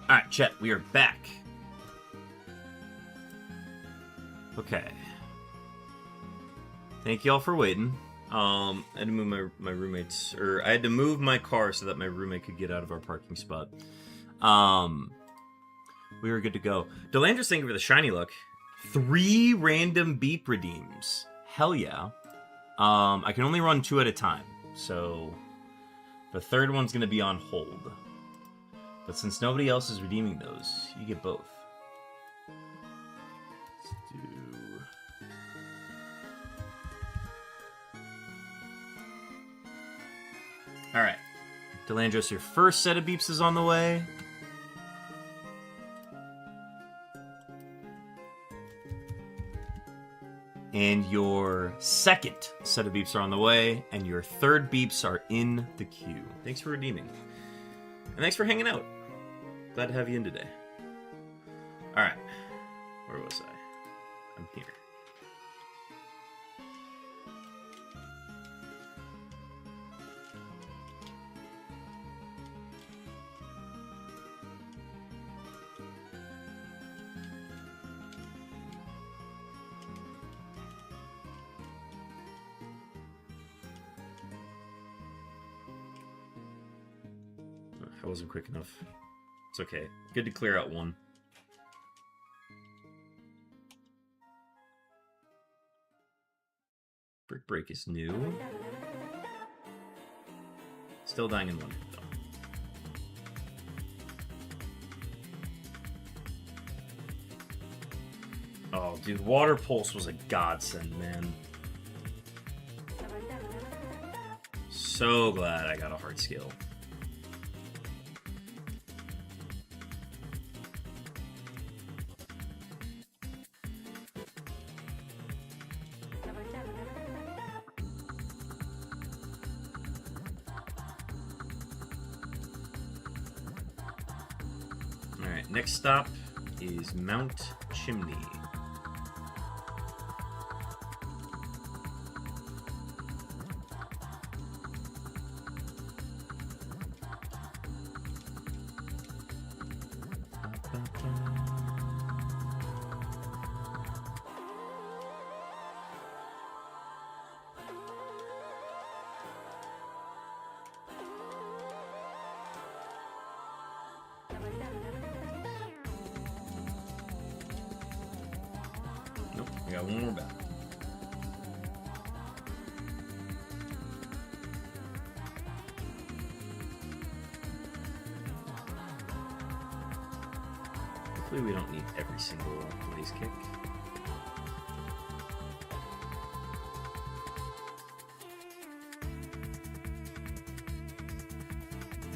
Speaker 1: Alright, chat, we are back. Okay. Thank y'all for waiting. I had to move my roommates, or I had to move my car so that my roommate could get out of our parking spot. We were good to go. Delandris, thank you for the shiny luck. 3 random beep redeems. Hell yeah. I can only run 2 at a time, so the third one's going to be on hold. But since nobody else is redeeming those, you get both. Let's do... Alright. Delandros, your first set of beeps is on the way. And your second set of beeps are on the way, and your third beeps are in the queue. Thanks for redeeming. And thanks for hanging out. Glad to have you in today. Alright. Where was I? I'm here. I wasn't quick enough. It's okay. Good to clear out one. Brick Break is new. Still dying in one hit, though. Oh, dude, Water Pulse was a godsend, man. So glad I got a hard skill. Next stop is Mount Chimney. Got one more back. Hopefully we don't need every single lace kick.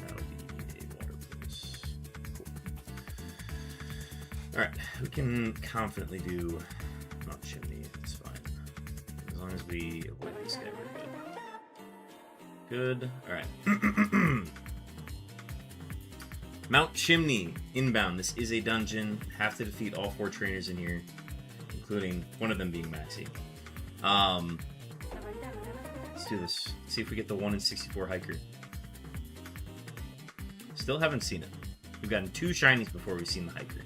Speaker 1: That'll be a water pulse. Cool. Alright, we can confidently do Mount Chimney, it's fine. As long as we avoid this guy, we're good. Good. Alright. Mount Chimney, inbound. This is a dungeon. Have to defeat all 4 trainers in here, including one of them being Maxi. Let's do this. See if we get the 1 in 64 hiker. Still haven't seen it. We've gotten 2 shinies before we've seen the hiker.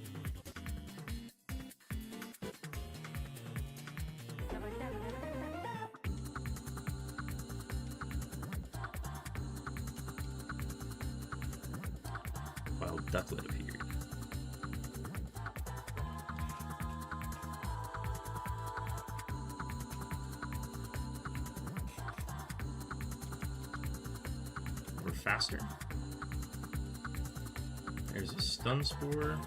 Speaker 1: Ducklet appeared. We're faster. There's a stun spore.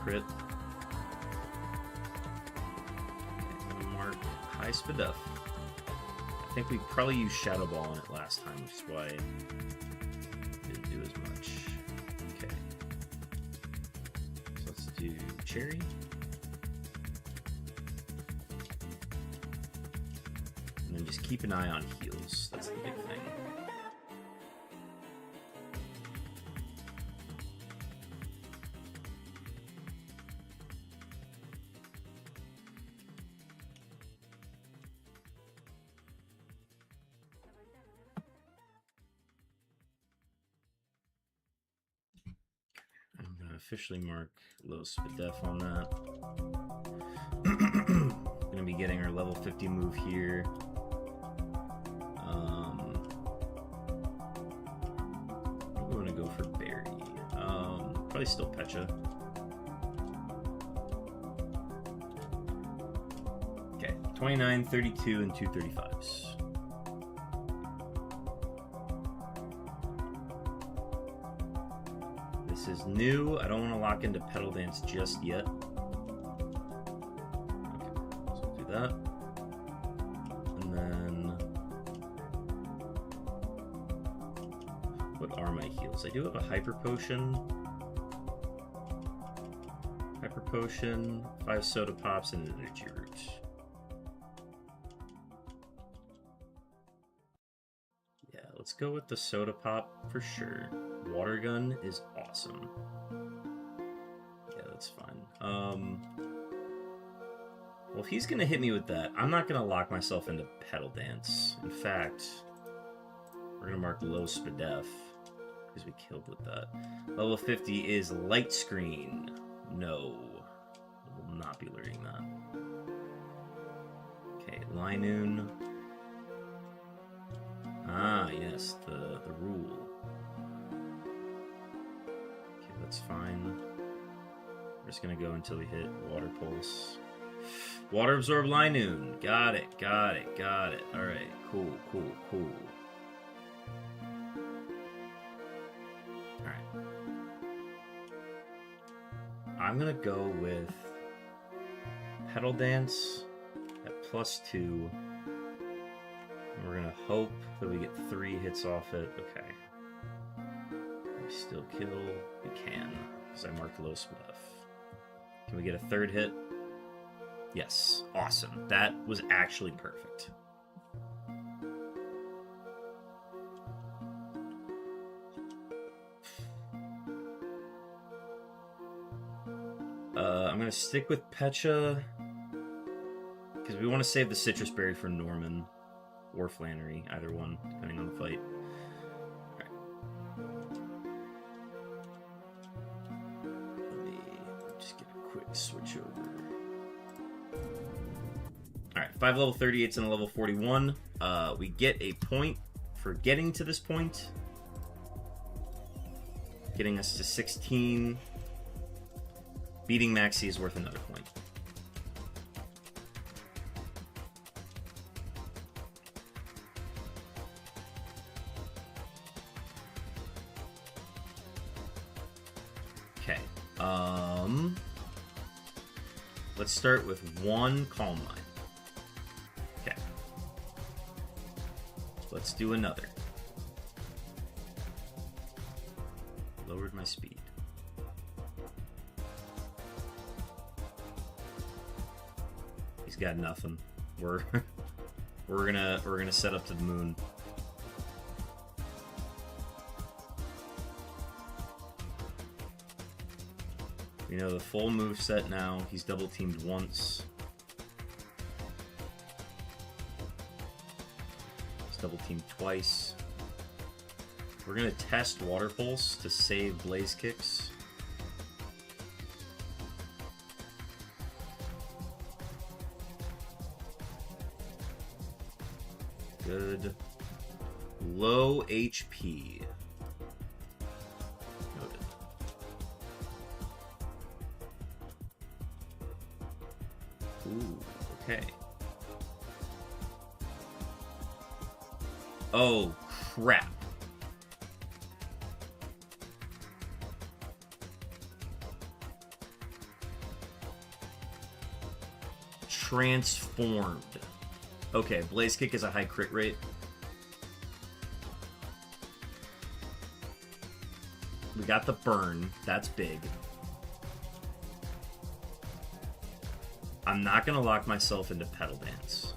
Speaker 1: Crit. I'm gonna mark high Spadef. I think we probably used Shadow Ball on it last time, which is why it didn't do as much. Okay. So let's do cherry. And then just keep an eye on heals. That's the big thing. I'm gonna officially mark low Spadef on that. Gonna be getting our level 50 move here. I'm gonna go for Berry. Probably still Pecha. Okay, 29, 32, and 2 35s. This is new. I don't want to lock into Petal Dance just yet. Okay, so I'll do that. And then... what are my heals? I do have a Hyper Potion. Hyper Potion, 5 Soda Pops, and an Energy Root. Yeah, let's go with the Soda Pop for sure. Water Gun is awesome. Yeah, that's fine. Well, if he's gonna hit me with that, I'm not gonna lock myself into Petal Dance. In fact, we're gonna mark low Spadef because we killed with that. Level 50 is Light Screen. No, we'll not be learning that. Okay, Linoon. Ah, yes, the rule. Okay, that's fine. We're just gonna go until we hit Water Pulse. Water Absorb Linoon. Got it, got it, got it. Alright, cool, cool, cool. Alright. I'm gonna go with Petal Dance at +2. And we're gonna hope that we get 3 hits off it. Okay. Can we still kill? We can, because I marked low Spadef. Can we get a 3rd hit? Yes. Awesome. That was actually perfect. I'm going to stick with Pecha because we want to save the Citrus Berry for Norman or Flannery, either one, depending on the fight. Let me just get a quick switch over. Alright, 5 level 38s and a level 41. We get a point for getting to this point, getting us to 16. Beating Maxi is worth another point. Okay. Let's start with 1 Calm Mind. Okay. Let's do another. Lowered my speed. He's got nothing. We're gonna set up to the moon. We know the full move set now. He's double teamed once. He's double teamed twice. We're gonna test Water Pulse to save Blaze Kicks. Good. Low HP. Noted. Ooh, okay. Oh, crap. Transformed. Okay, Blaze Kick is a high crit rate. We got the burn. That's big. I'm not going to lock myself into Petal Dance.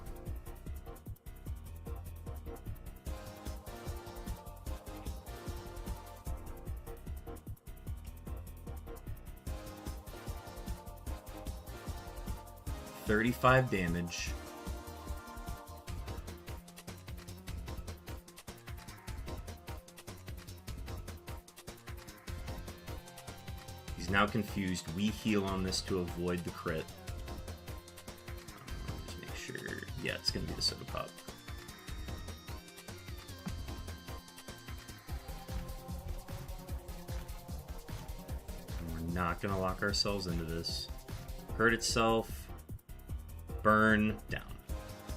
Speaker 1: $35 damage. He's now confused. We heal on this to avoid the crit. Just make sure. Yeah, it's going to be the Soda Pop. And we're not going to lock ourselves into this. Hurt itself. Burn down.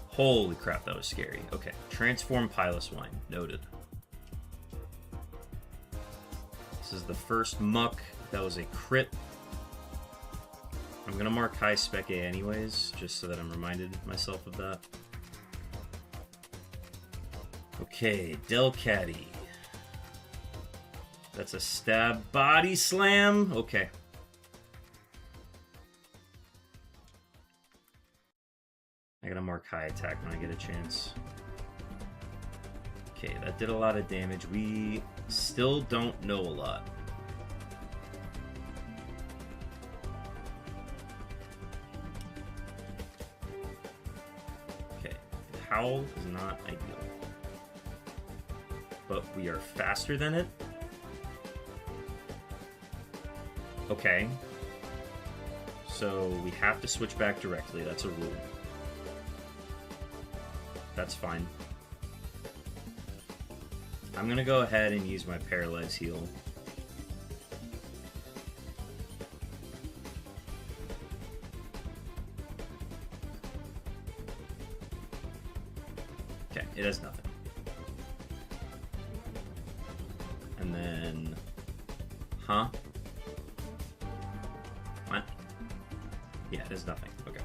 Speaker 1: Holy crap, that was scary. Okay, transform Piloswine. Noted. This is the first muck. That was a crit. I'm going to mark high spec A anyways, just so that I'm reminded myself of that. Okay, Delcatty. That's a stab body slam. Okay. I gotta mark high attack when I get a chance. Okay, that did a lot of damage. We still don't know a lot. Okay, Howl is not ideal. But we are faster than it. Okay. So we have to switch back directly. That's a rule. That's fine. I'm going to go ahead and use my Paralyze heal. Okay, it has nothing. And then... Huh? What? Yeah, it has nothing. Okay.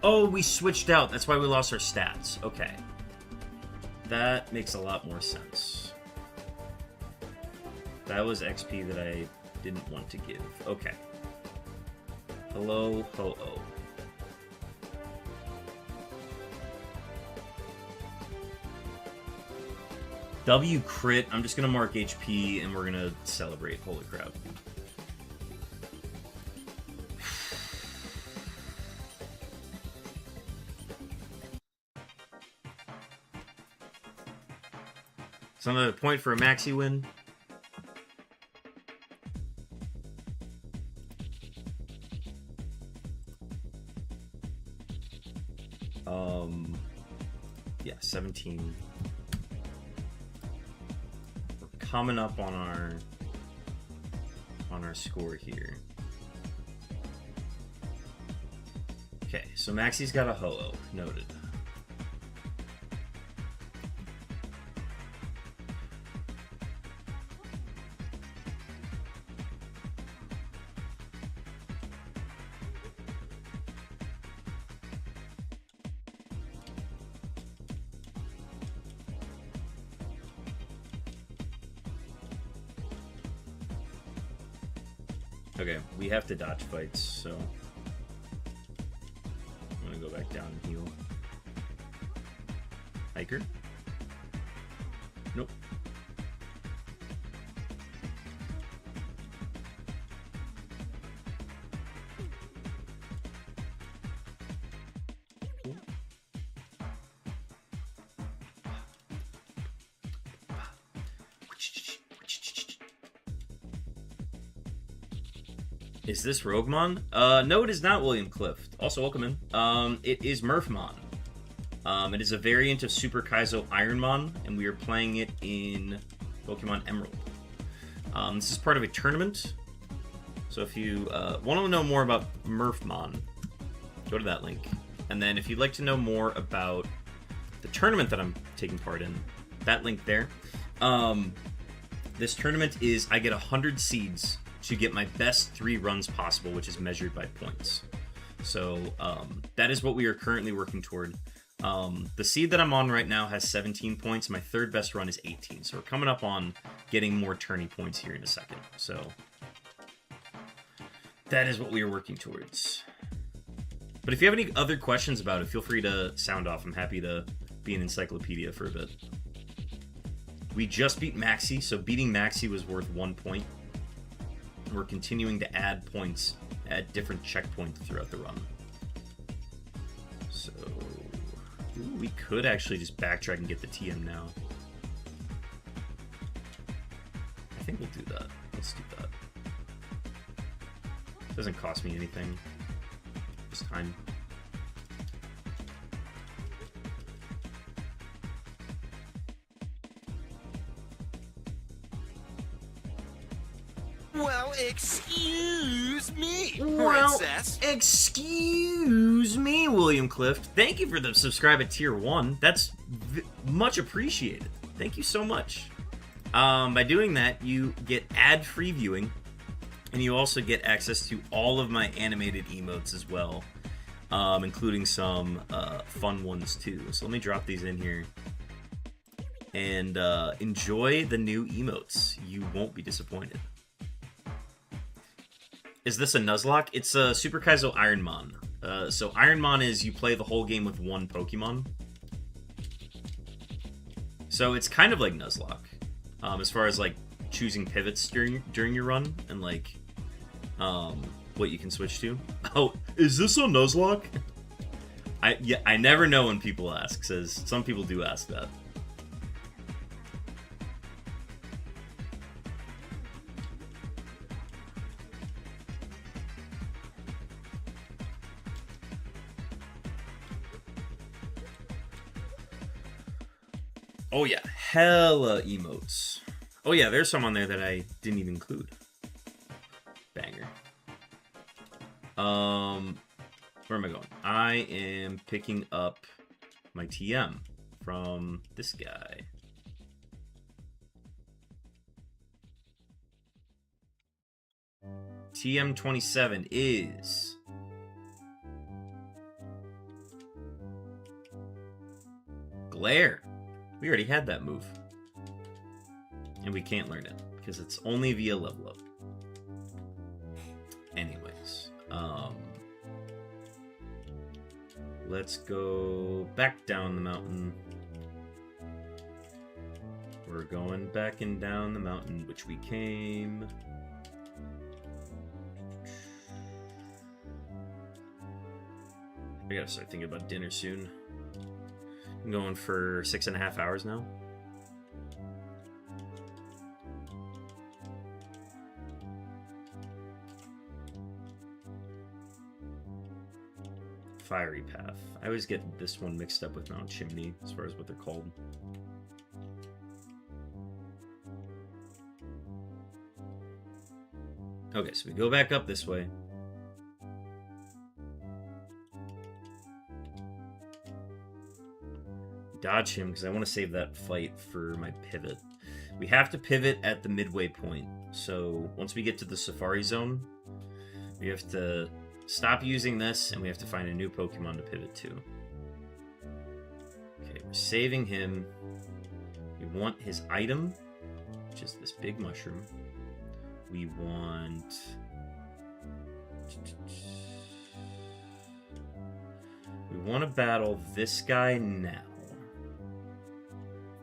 Speaker 1: Oh, we switched out. That's why we lost our stats. Okay. That makes a lot more sense. That was XP that I didn't want to give. Okay. Hello, ho-oh. W crit. I'm just going to mark HP and we're going to celebrate. Holy crap. It's another point for a maxi win. Yeah, 17. We're coming up on our score here. Okay, so Maxi's got a ho-oh. Noted. Okay, we have to dodge fights, so I'm gonna go back down and heal. Hiker? Nope. Cool. Is this Roguemon? No, it is not William Clift. Also, welcome in. It is Murphmon. It is a variant of Super Kaizo Ironmon, and we are playing it in Pokemon Emerald. This is part of a tournament. So if you want to know more about Murphmon, go to that link. And then if you'd like to know more about the tournament that I'm taking part in, that link there. This tournament is, I get 100 seeds to get my best 3 runs possible, which is measured by points. So that is what we are currently working toward. The seed that I'm on right now has 17 points. My third best run is 18. So we're coming up on getting more tourney points here in a second. So That is what we are working towards. But if you have any other questions about it, feel free to sound off. I'm happy to be an encyclopedia for a bit. We just beat Maxi, so beating Maxi was worth 1 point. We're continuing to add points at different checkpoints throughout the run. So, ooh, we could actually just backtrack and get the TM now. I think we'll do that. Let's do that. Doesn't cost me anything. Just time.
Speaker 3: Well, excuse me,
Speaker 1: Well,
Speaker 3: princess.
Speaker 1: excuse me, William Clift. Thank you for the subscribe at tier 1. That's much appreciated. Thank you so much. By doing that, you get ad-free viewing, and you also get access to all of my animated emotes as well, including some fun ones too. So let me drop these in here. And enjoy the new emotes. You won't be disappointed. Is this a Nuzlocke? It's a Super Kaizo Ironmon. So Ironmon is you play the whole game with one Pokemon. So it's kind of like Nuzlocke. As far as like choosing pivots during your run and like what you can switch to. Oh, is this a Nuzlocke? I never know when people ask, says some people do ask that. Oh yeah, hella emotes. Oh yeah, there's some on there that I didn't even include. Banger. Where am I going? I am picking up my TM from this guy. TM27 is Glare. We already had that move. And we can't learn it, because it's only via level up. Anyways, let's go back down the mountain. We're going back and down the mountain, which we came. I gotta start thinking about dinner soon. I'm going for 6.5 hours now. Fiery Path. I always get this one mixed up with Mount Chimney as far as what they're called. Okay, so we go back up this way. Dodge him because I want to save that fight for my pivot. We have to pivot at the midway point. So once we get to the Safari Zone, we have to stop using this and we have to find a new Pokemon to pivot to. Okay, we're saving him. We want his item, which is this big mushroom. We want... We want to battle this guy now.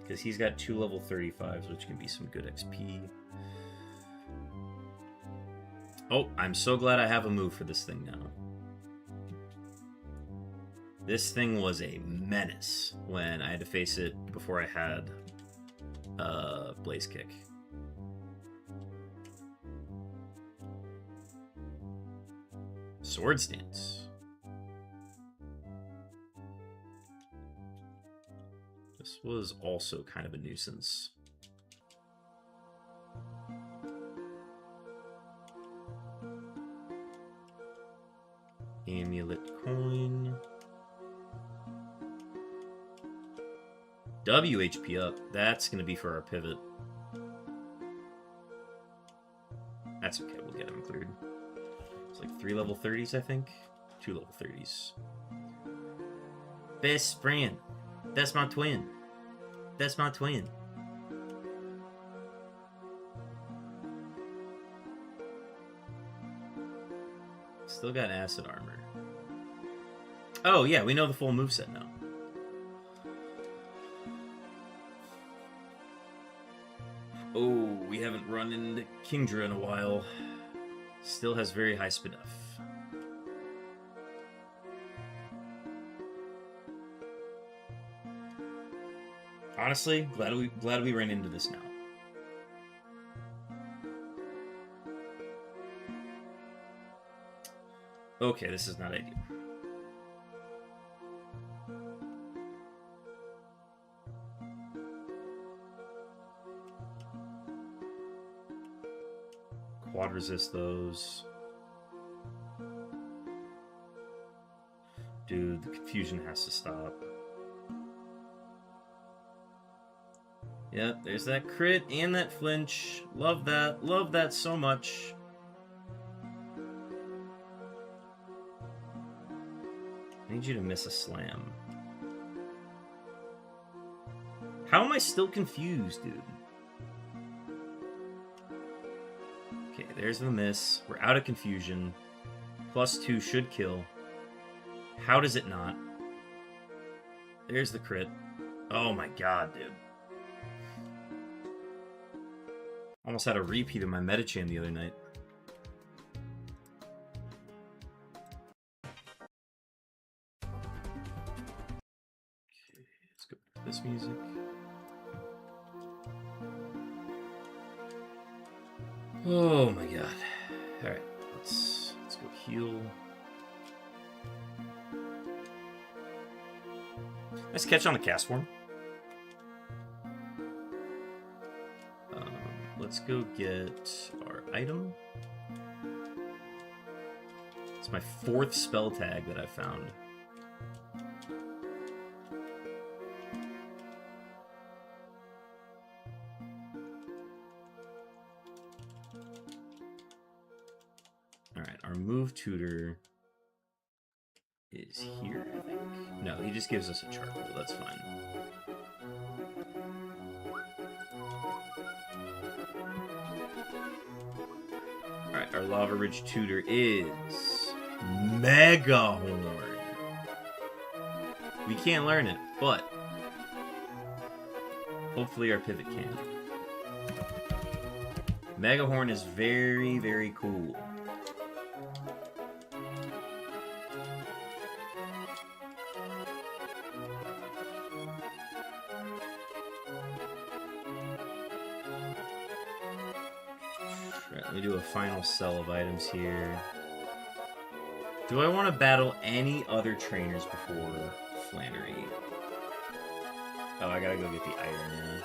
Speaker 1: Because he's got 2 level 35s, which can be some good XP. Oh, I'm so glad I have a move for this thing now. This thing was a menace when I had to face it before I had Blaze Kick. Sword Stance. This was also kind of a nuisance. Amulet coin. WHP up. That's going to be for our pivot. That's okay. We'll get him cleared. It's like 3 level 30s, I think. 2 level 30s. Best friend. That's my twin. That's my twin. Still got acid armor. Oh, yeah, we know the full moveset now. Oh, we haven't run into Kingdra in a while. Still has very high Spadef. Honestly, glad we ran into this now. Okay, this is not ideal. Quad resist those. Dude, the confusion has to stop. Yep, there's that crit and that flinch. Love that. Love that so much. I need you to miss a slam. How am I still confused, dude? Okay, there's the miss. We're out of confusion. +2 should kill. How does it not? There's the crit. Oh my god, dude. Almost had a repeat of my Metachan the other night. Okay, let's go back to this music. Oh my god. Alright, let's go heal. Nice catch on the cast form. Let's go get our item. It's my 4th spell tag that I found. Alright, our move tutor is here, I think. No, he just gives us a charcoal, that's fine. Alright, our Lava Ridge tutor is Mega Horn. We can't learn it, but hopefully our pivot can. Mega Horn is very, very cool. Let me do a final sell of items here. Do I want to battle any other trainers before Flannery? Oh, I gotta go get the item now.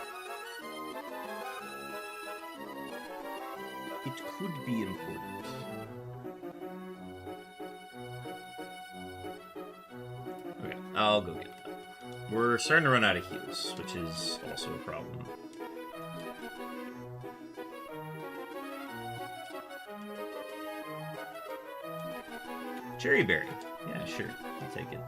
Speaker 1: It could be important. Okay, I'll go get that. We're starting to run out of heals, which is also a problem. Cherry berry. Yeah, sure. I'll take it.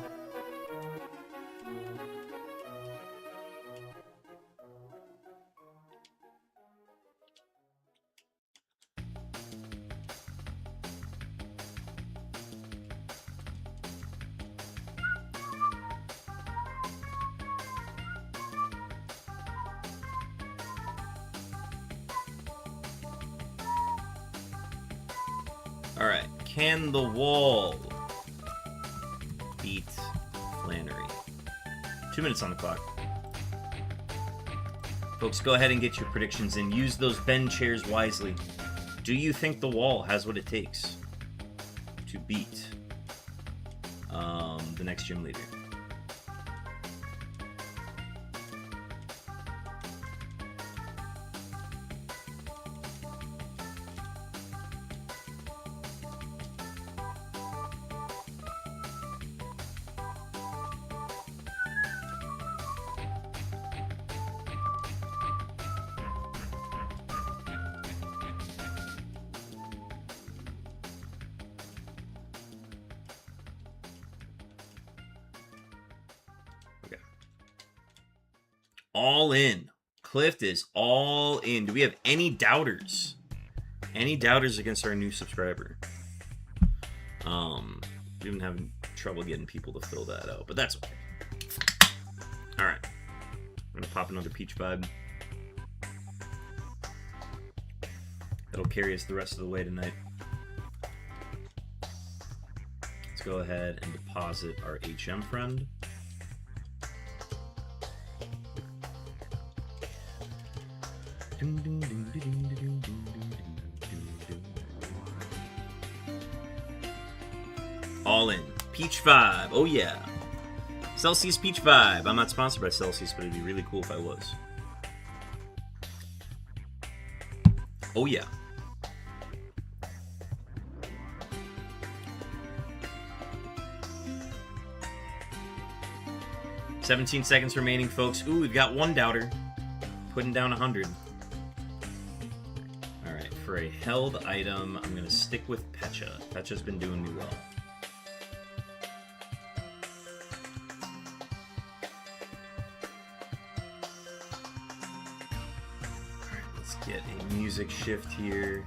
Speaker 1: Alright, can the wall beat Flannery? 2 minutes on the clock. Folks, go ahead and get your predictions in. Use those bend chairs wisely. Do you think the wall has what it takes to beat the next gym leader? All in. Clift is all in. Do we have any doubters? Any doubters against our new subscriber? We've been having trouble getting people to fill that out, but that's okay. Alright. I'm gonna pop another peach vibe. That'll carry us the rest of the way tonight. Let's go ahead and deposit our HM friend. All in. Peach Vibe. Oh yeah. Celsius Peach Vibe. I'm not sponsored by Celsius, but it'd be really cool if I was. Oh yeah. "17 seconds remaining, folks." Ooh, we've got one doubter. Putting down 100. Alright, for a held item, I'm going to stick with Pecha. Pecha's been doing me well. Alright, let's get a music shift here.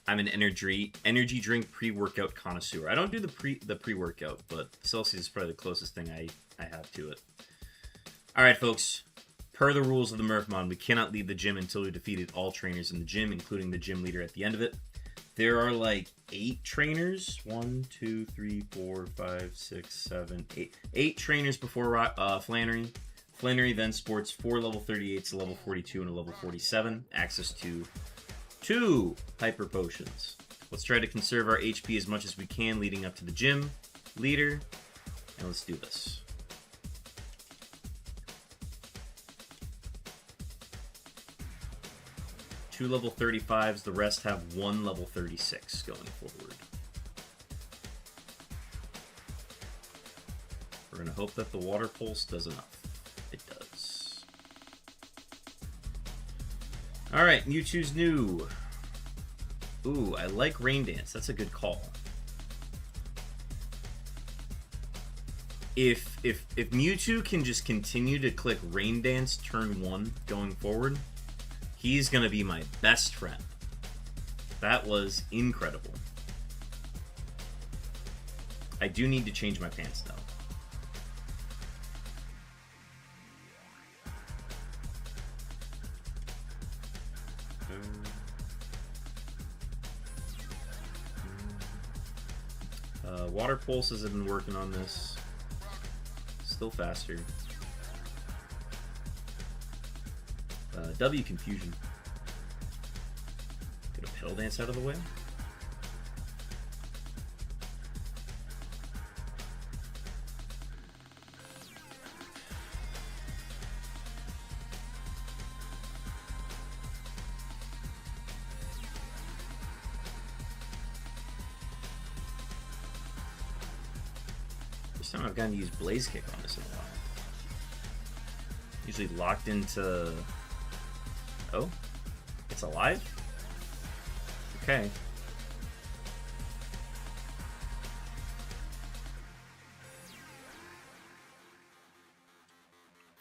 Speaker 1: I'm an energy drink pre-workout connoisseur. I don't do the pre-workout, but Celsius is probably the closest thing I have to it. Alright, folks. Per the rules of the Murphmon, we cannot leave the gym until we've defeated all trainers in the gym, including the gym leader at the end of it. There are like 8 trainers. 1, 2, 3, 4, 5, 6, 7, 8. 8 trainers before Flannery. Flannery then sports 4 level 38s, a level 42, and a level 47. Access to 2 hyper potions. Let's try to conserve our HP as much as we can leading up to the gym leader. And let's do this. Two level 35s, the rest have 1 level 36 going forward. We're going to hope that the water pulse does enough. It does. Alright, Mewtwo's new. Ooh, I like Rain Dance. That's a good call. If Mewtwo can just continue to click Rain Dance turn 1 going forward, he's going to be my best friend. That was incredible. I do need to change my pants, though. Water pulses have been working on this. Still faster. W confusion. Get a pedal dance out of the way. First time I've gotten to use Blaze Kick on this in a while. Usually locked into... Oh? It's alive? Okay.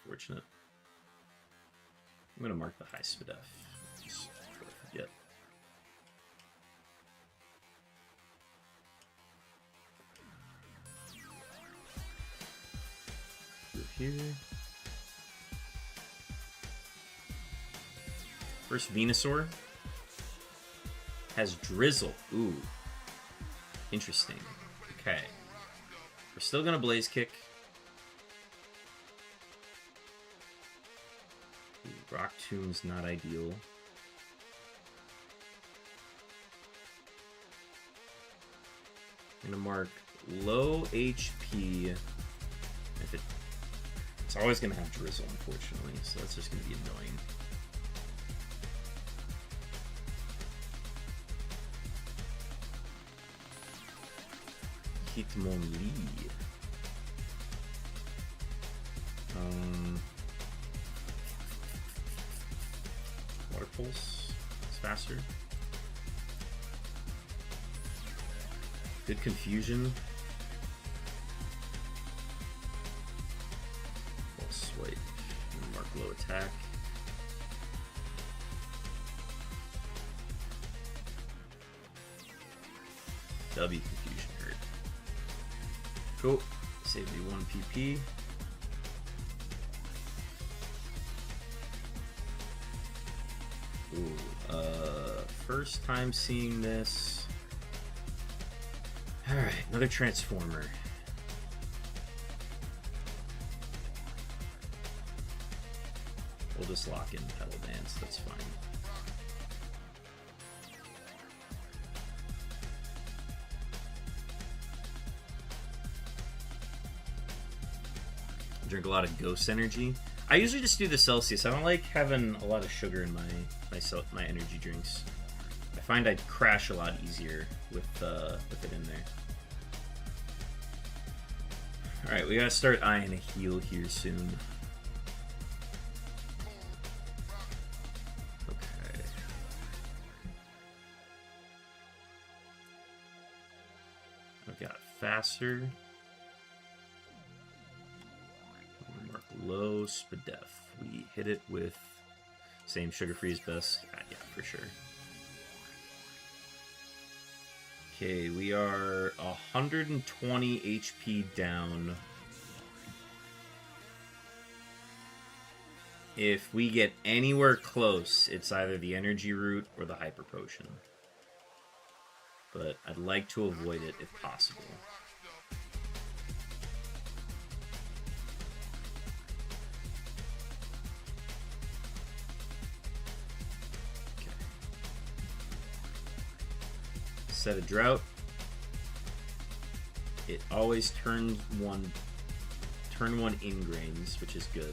Speaker 1: Fortunate. I'm gonna mark the high SPDF. Just before I forget. Through here. First Venusaur has Drizzle. Ooh. Interesting. Okay. We're still gonna Blaze Kick. Ooh, Rock Tomb's not ideal. I'm gonna mark low HP. If it's always gonna have Drizzle, unfortunately, so that's just gonna be annoying. Hitmonlee. Water Pulse. It's faster. Good confusion. I'll swipe and mark low attack. W confusion hurt. Cool. Save me 1 PP. Ooh, first time seeing this. Alright, another Transformer. We'll just lock in Pedal Dance, that's fine. Drink a lot of Ghost Energy. I usually just do the Celsius. I don't like having a lot of sugar in my energy drinks. I find I'd crash a lot easier with it in there. Alright, we gotta start eyeing a heal here soon. Okay. I've got faster. Mark low, Spadef. We hit it with same sugar-free is best. Yeah, for sure. Okay, we are 120 HP down. If we get anywhere close, it's either the energy root or the hyper potion. But I'd like to avoid it if possible. Set a drought. It always turn one ingrains, which is good.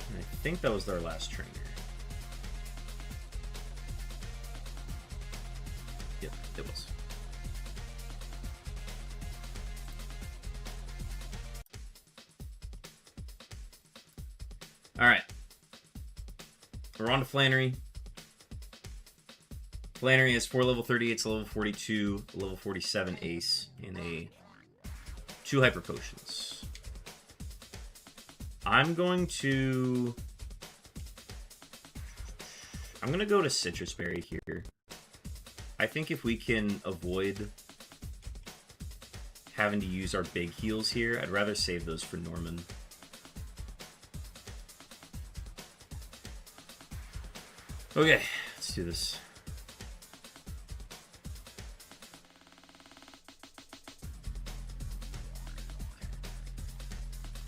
Speaker 1: And I think that was our last trainer. Yep, it was. All right. We're on to Flannery. Flannery has 4 level 38s, level 42, level 47 ace, and 2 hyper potions. I'm going to go to Citrus Berry here. I think if we can avoid having to use our big heals here, I'd rather save those for Norman. Okay, let's do this.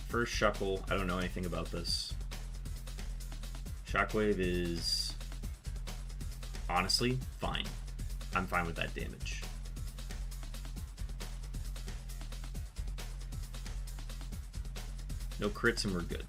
Speaker 1: First Shuckle. I don't know anything about this. Shockwave is honestly fine. I'm fine with that damage. No crits and we're good.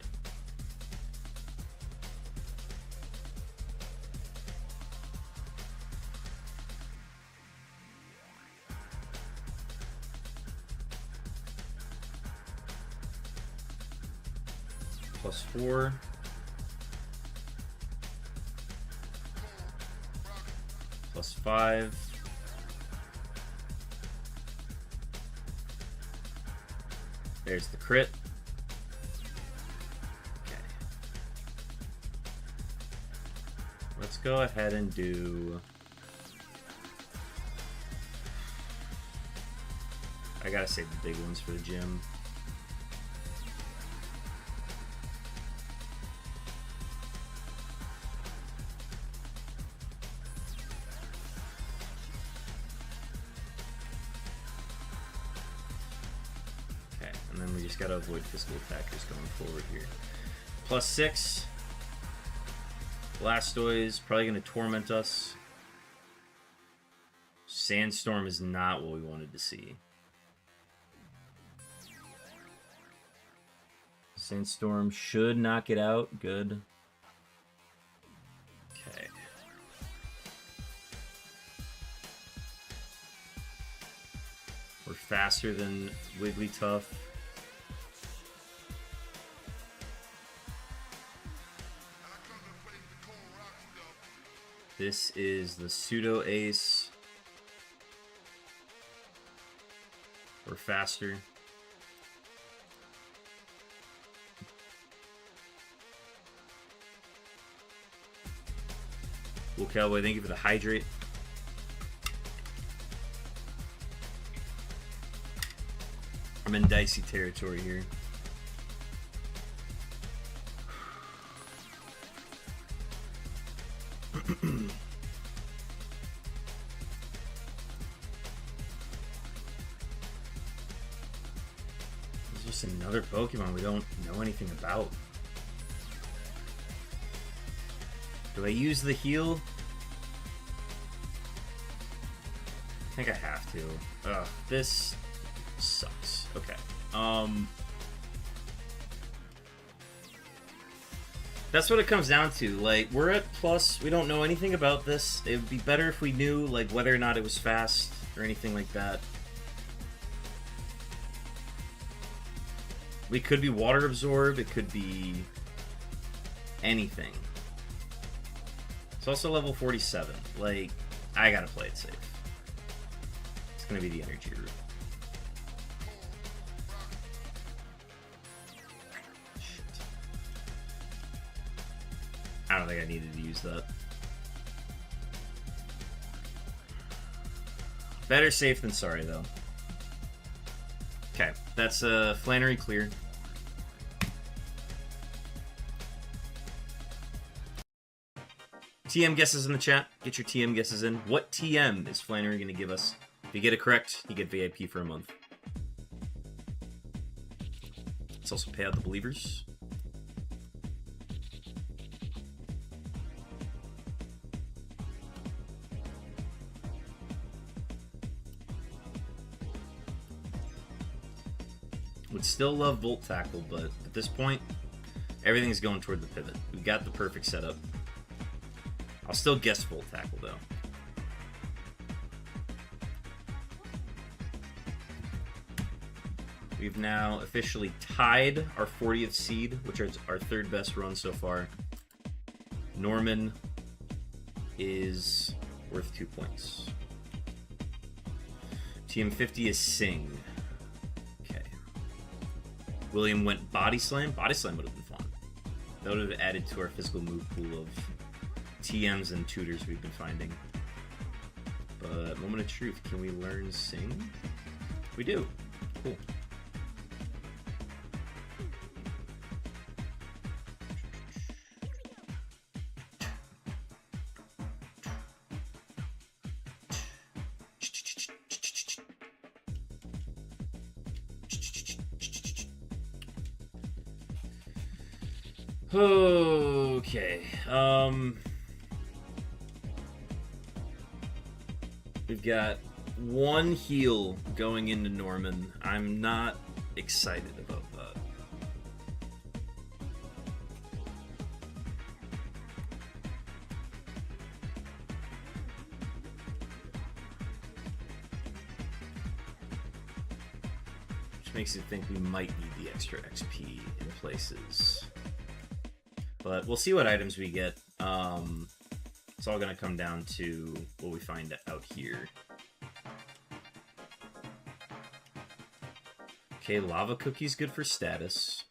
Speaker 1: +4. +5. There's the crit. Okay. Let's go ahead and do... I gotta save the big ones for the gym. Gotta avoid physical attackers going forward here. +6. Blastoise, probably gonna torment us. Sandstorm is not what we wanted to see. Sandstorm should knock it out. Good. Okay. We're faster than Wigglytuff. This is the pseudo ace. We're faster. Cool Cowboy, thank you for the hydrate. I'm in dicey territory here. It's just another Pokemon we don't know anything about. Do I use the heal? I think I have to. Ugh, this sucks. Okay. That's what it comes down to. Like, we're at plus. We don't know anything about this. It would be better if we knew, like, whether or not it was fast or anything like that. We could be water absorb. It could be anything. It's also level 47. Like, I gotta play it safe. It's gonna be the energy route. Shit. I don't think I needed to use that. Better safe than sorry, though. Okay, that's Flannery clear. TM guesses in the chat. Get your TM guesses in. What TM is Flannery going to give us? If you get it correct, you get VIP for a month. Let's also pay out the believers. Would still love Volt Tackle, but at this point, everything's going toward the pivot. We got the perfect setup. I'll still guess Volt Tackle, though. We've now officially tied our 40th seed, which is our third best run so far. Norman is worth 2 points. TM50 is Sing. Okay. William went Body Slam. Body Slam would have been fun. That would have added to our physical move pool of TMs and tutors we've been finding. But moment of truth, can we learn Sing? We do. Cool. Okay. We've got one heal going into Norman. I'm not excited about that. Which makes it think we might need the extra XP in places. But we'll see what items we get. It's all going to come down to what we find out here. Okay, Lava Cookie's good for status.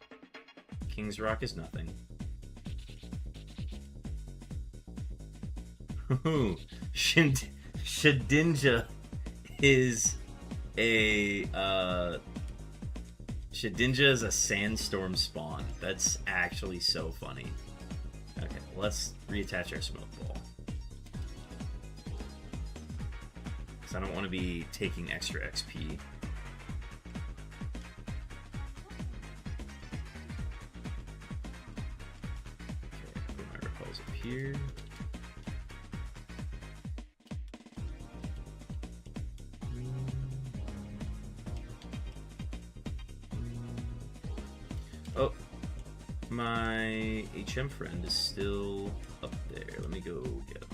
Speaker 1: King's Rock is nothing. Shedinja is a... Shedinja is a sandstorm spawn. That's actually so funny. Okay, let's reattach our smoke ball. Because I don't want to be taking extra XP. Okay, put my repels up here. Oh, my HM friend is still up there. Let me go get him.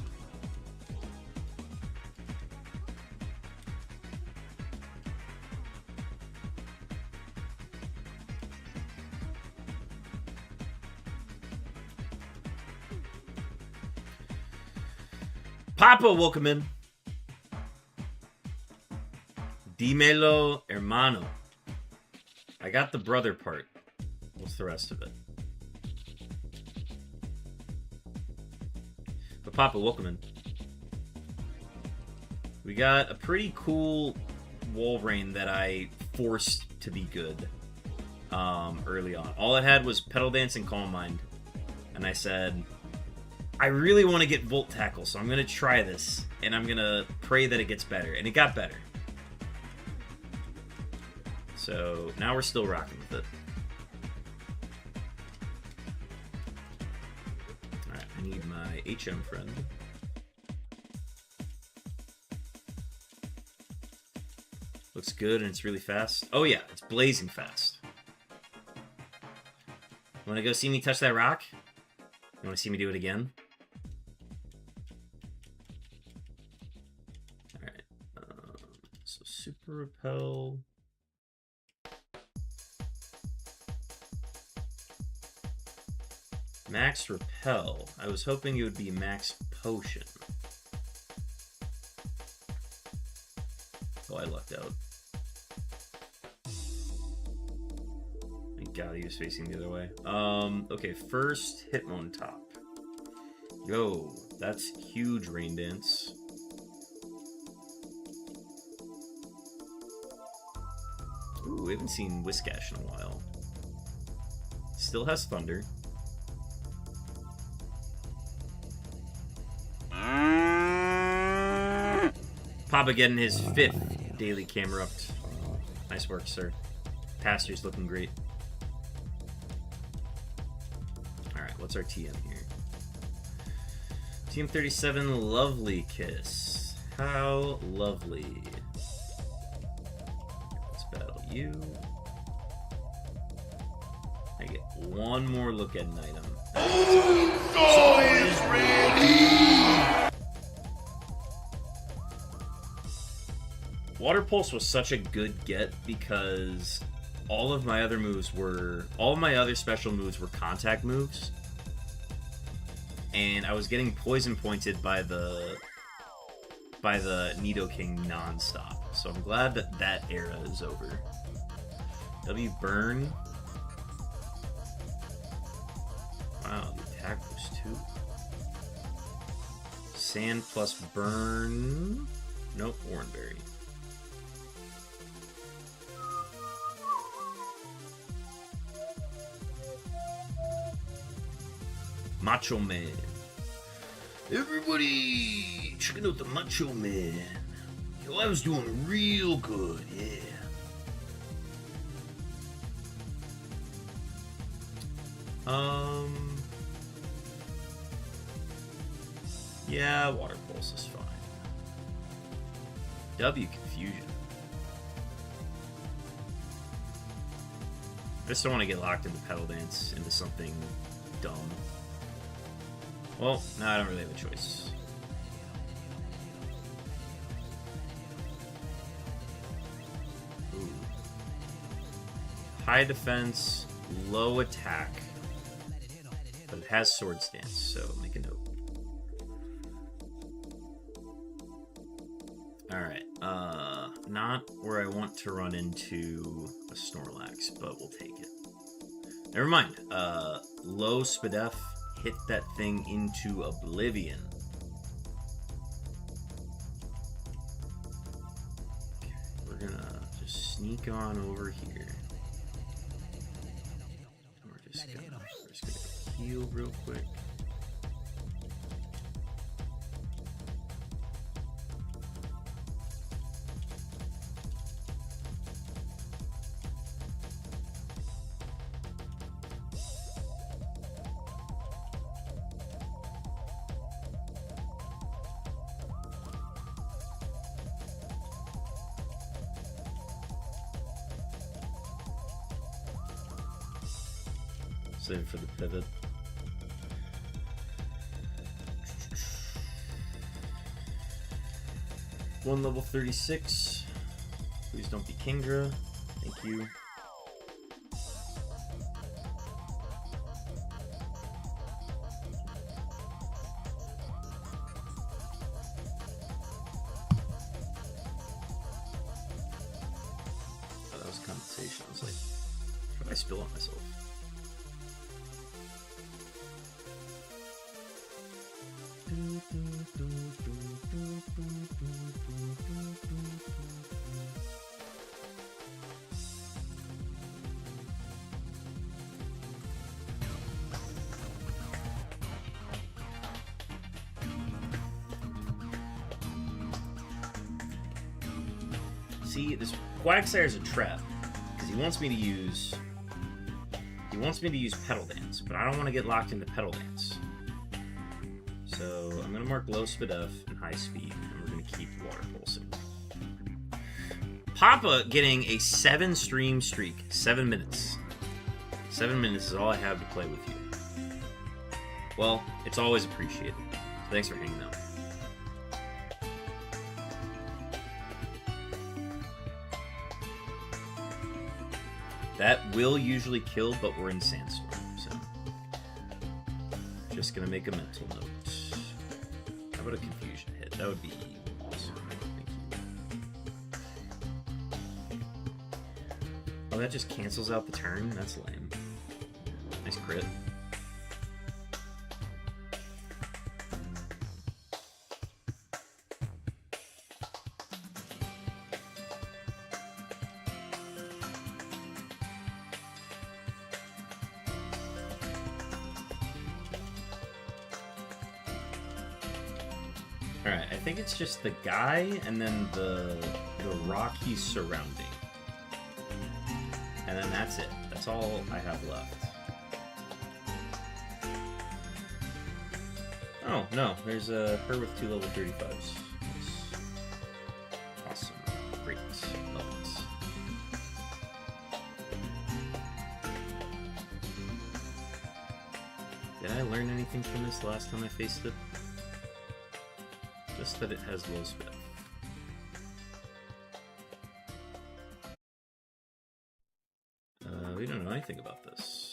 Speaker 1: Papa, welcome in. Dímelo, hermano. I got the brother part. What's the rest of it? Papa, welcome in. We got a pretty cool Wolverine that I forced to be good early on. All it had was Petal Dance and Calm Mind. And I said, I really want to get Volt Tackle, so I'm going to try this. And I'm going to pray that it gets better. And it got better. So now we're still rocking with it. Alright, I need my HM friend. Looks good and it's really fast. Oh yeah, it's blazing fast. Want to go see me touch that rock? You want to see me do it again? Alright. So Super Repel. Max Repel. I was hoping it would be Max Potion. Oh, I lucked out. Thank God he was facing the other way. Okay, first Hitmon top. Yo, that's huge Rain Dance. Ooh, we haven't seen Whiskash in a while. Still has Thunder. Papa getting his 5th daily Camerupt. Nice work, sir. Pastor's looking great. Alright, what's our TM here? TM37, Lovely Kiss. How lovely. Let's battle you. I get one more look at an item.
Speaker 3: All is ready!
Speaker 1: Water Pulse was such a good get because all of my other special moves were contact moves. And I was getting poison pointed by the Nidoking nonstop. So I'm glad that that era is over. W Burn. Wow, the attack boost too. Sand plus Burn. Nope, Oranberry. Macho Man. Everybody, check out the Macho Man. Yo, I was doing real good, yeah. Yeah, Water Pulse is fine. W Confusion. I just don't want to get locked into Petal Dance into something dumb. Well, now I don't really have a choice. Ooh. High defense, low attack. But it has Sword Stance, so make a note. Alright, not where I want to run into a Snorlax, but we'll take it. Never mind. Low Spadef, hit that thing into oblivion. Okay, we're gonna just sneak on over here. We're just gonna heal real quick. Save it for the pivot. One level 36. Please don't be Kingdra. Thank you. Oh, that was compensation. I was like, how did I spill on myself? See, this Quagsire is a trap because he wants me to use Petal Dance, but I don't want to get locked into Petal Dance. So I'm gonna mark low speed F and high speed, and we're gonna keep water pulsing. Papa getting a 7-stream streak, 7 minutes. 7 minutes is all I have to play with you. Well, it's always appreciated. So thanks for hanging out. That will usually kill, but we're in Sandstorm, so... Just gonna make a mental note. How about a Confusion hit? That would be awesome. Thank you. Oh, that just cancels out the turn? That's lame. Nice crit. Alright, I think it's just the guy and then the rock he's surrounding. And then that's it. That's all I have left. Oh, no. There's her with 2 level 35s. Nice. Awesome. Great. Love it. Did I learn anything from this last time I faced it? Just that it has low spit. We don't know anything about this.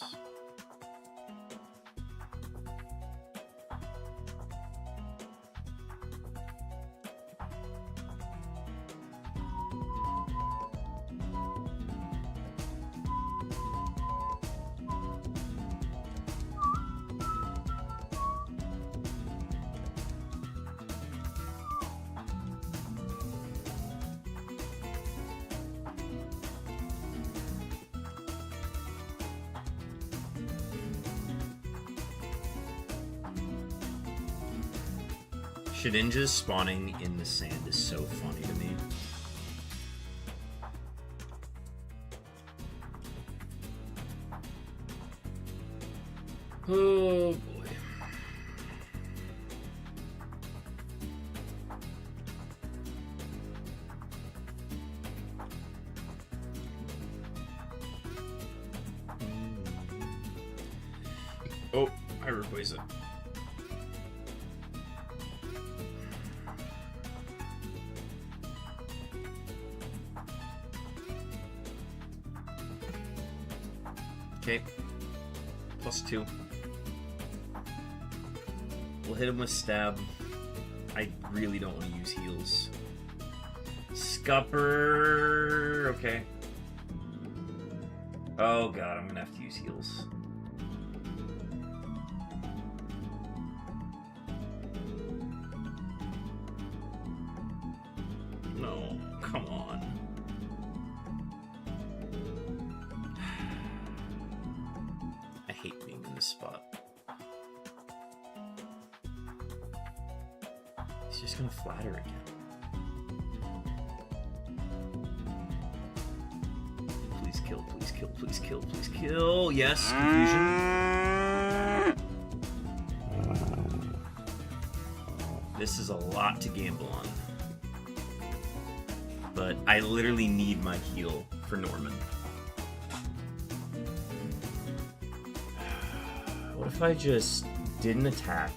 Speaker 1: Shedinjas spawning in the sand is so funny to me. Oh boy. Oh, I replace it. Okay, +2. We'll hit him with stab. I really don't want to use heals. Scupper. Okay. Oh god, I'm gonna have to use heals. No, come on. I hate being in this spot. He's just gonna flatter again. Please kill, please kill, please kill, please kill. Yes, confusion. This is a lot to gamble on. But I literally need my heal for Norman. What if I just didn't attack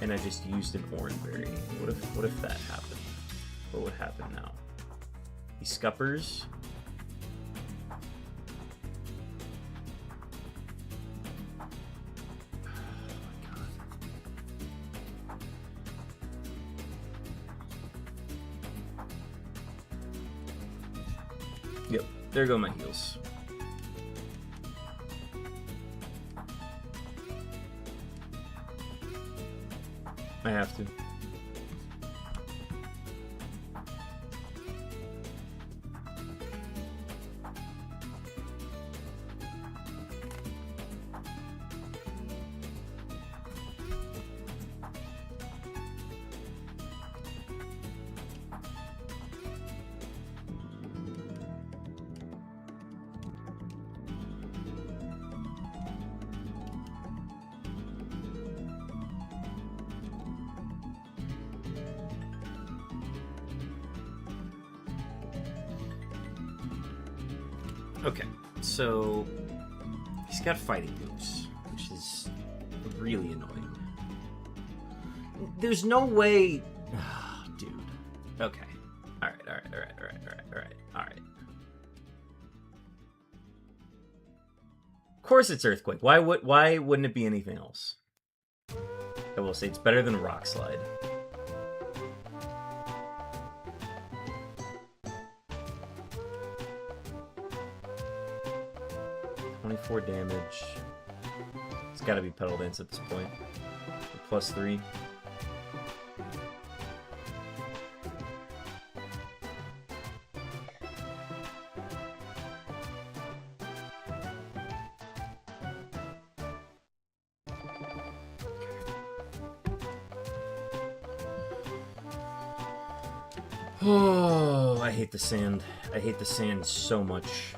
Speaker 1: and I just used an Oranberry? What if that happened? What would happen now? He scuppers. Yep, there go my heals. I have to. Okay, so he's got fighting moves, which is really annoying. There's no way... Oh, dude. Okay. Alright. Of course it's Earthquake. Why wouldn't it be anything else? I will say it's better than Rock Slide. .4 damage. It's got to be Petal Dance at this point. +3. Oh, I hate the sand. I hate the sand so much.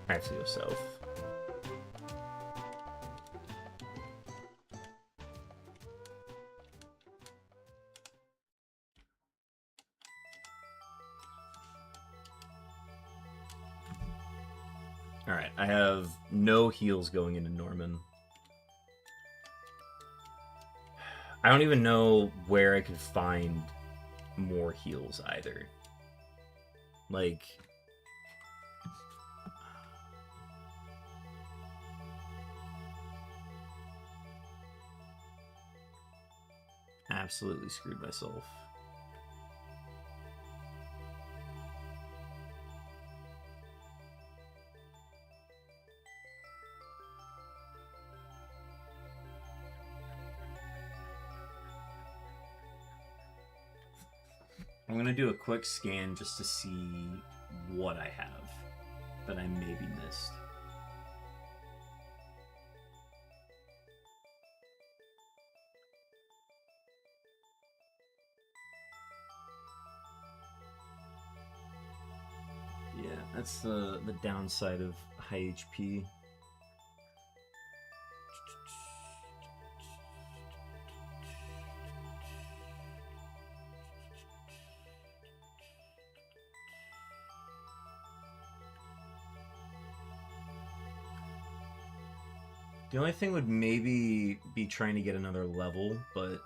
Speaker 1: I have to go south. Alright, I have no heals going into Norman. I don't even know where I could find more heals either. Like... Absolutely screwed myself. I'm gonna do a quick scan just to see what I have that I maybe missed. Yeah, that's the downside of high HP. The only thing would maybe be trying to get another level, but...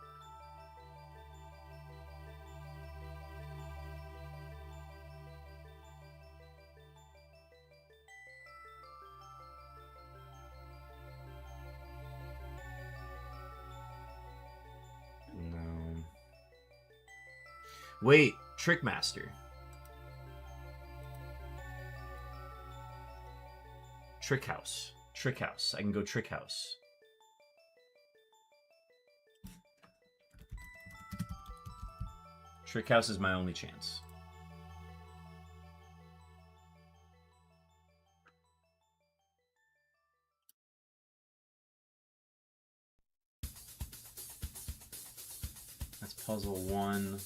Speaker 1: No. Wait, Trickmaster. Trick House. Trick House. I can go Trick House. Trick House is my only chance. That's puzzle 1.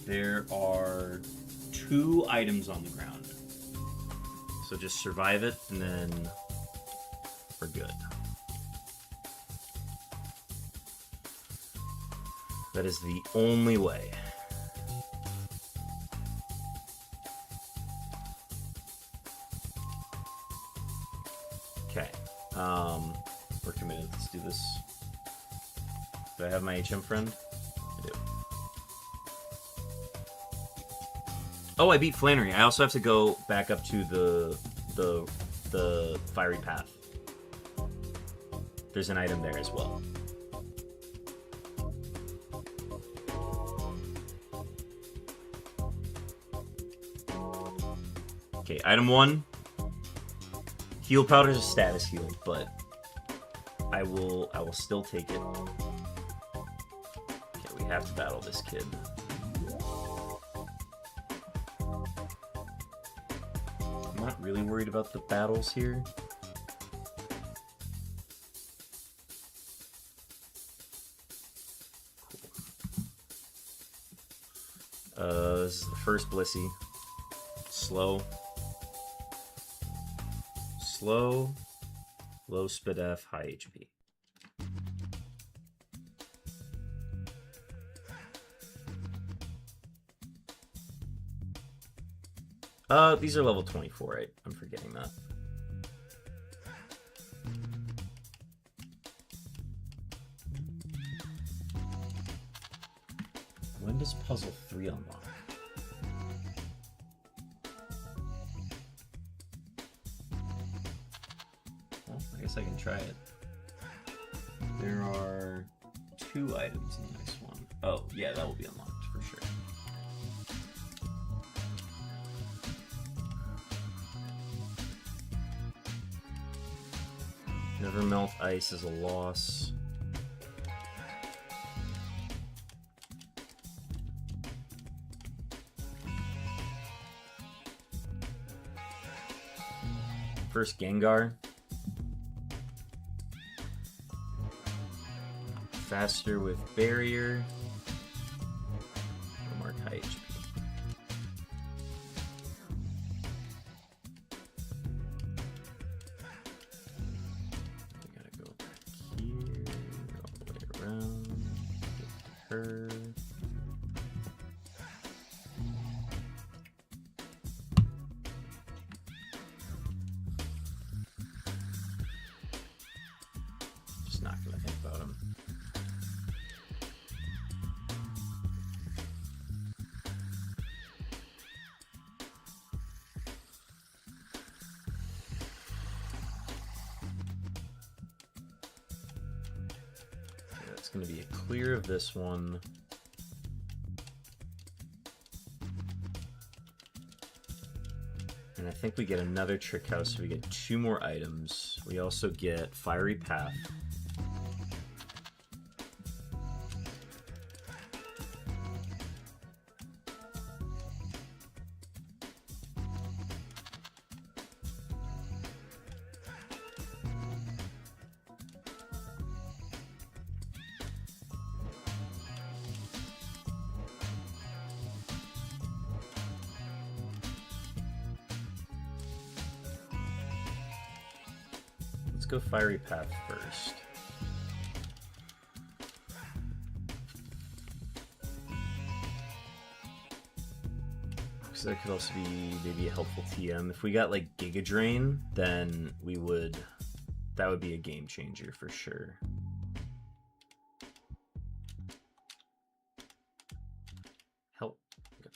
Speaker 1: There are 2 items on the ground. So just survive it, and then we're good. That is the only way. Okay. We're committed. Let's do this. Do I have my HM friend? I do. Oh, I beat Flannery. I also have to go back up to the fiery path. There's an item there as well. Okay, item 1. Heal powder is a status heal, but I will still take it. Okay, we have to battle this kid. I'm not really worried about the battles here. This is the first Blissey. Slow. Slow. Low SPDF, high HP. These are level 24, right? I'm forgetting that. When does puzzle 3 unlock? Well, I guess I can try it. There are 2 items in this one. Oh, yeah, that will be unlocked for sure. Never melt ice is a loss. First Gengar. Faster with barrier. Mark high HP. We gotta go back here, all the way around, get to her. Just not gonna think about him. Going to be a clear of this one. And I think we get another trick house, so we get 2 more items. We also get fiery path. Let's go fiery path first. So that could also be maybe a helpful TM. If we got like Giga Drain, then that would be a game changer for sure. Help. Okay.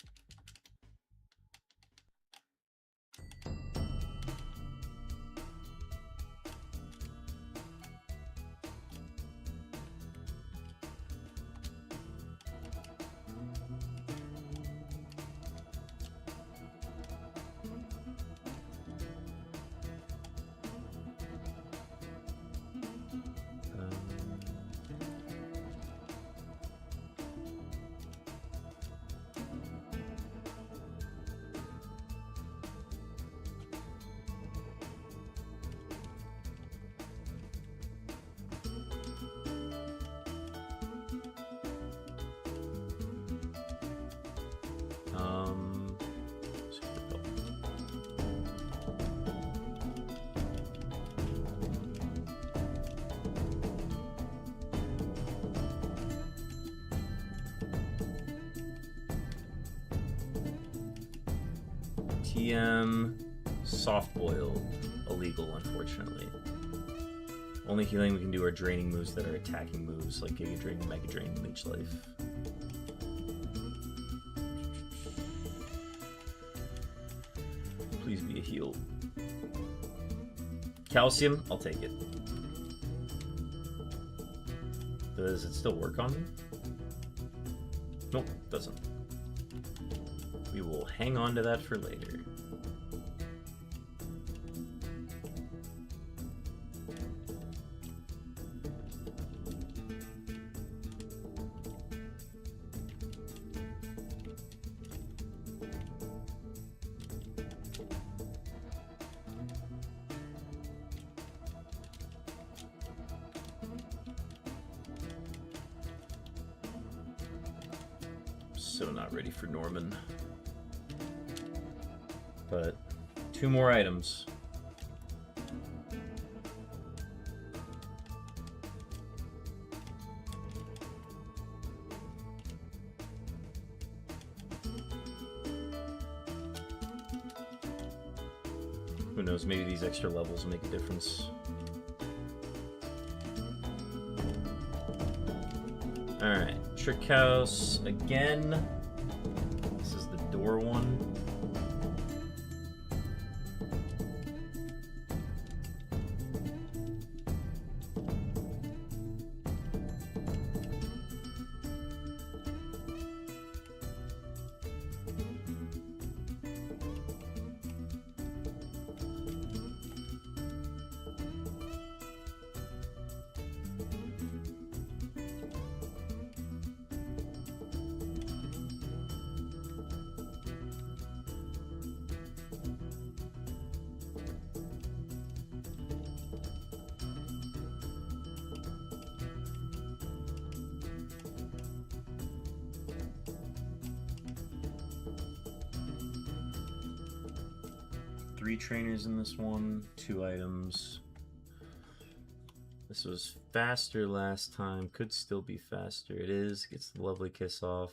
Speaker 1: TM, soft boiled, illegal, unfortunately. Only healing we can do are draining moves that are attacking moves, like Giga Drain, Mega Drain, Leech Life. Please be a heal. Calcium, I'll take it. Does it still work on me? Nope, doesn't. We will hang on to that for later. So not ready for Norman. But 2 more items. Who knows, maybe these extra levels make a difference. Alright, Trick House again. This is the door one. Three trainers in this one, 2 items. This was faster last time, could still be faster. It is, gets the lovely kiss off.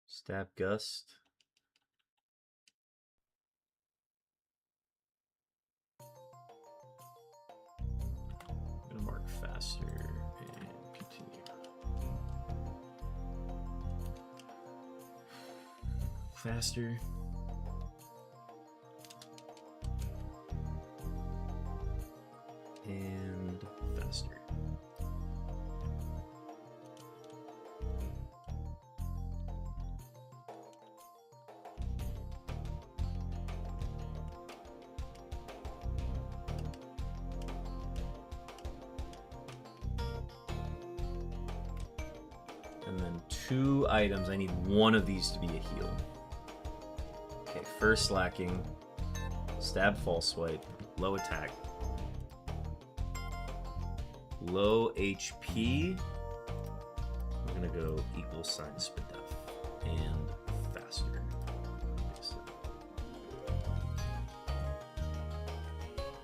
Speaker 1: Stab Gust. I'm gonna mark faster and continue. Faster. And faster. And then 2 items. I need one of these to be a heal. Okay, first lacking. Stab, false swipe, low attack. Low HP. I'm gonna go equal sign Spadef. And faster.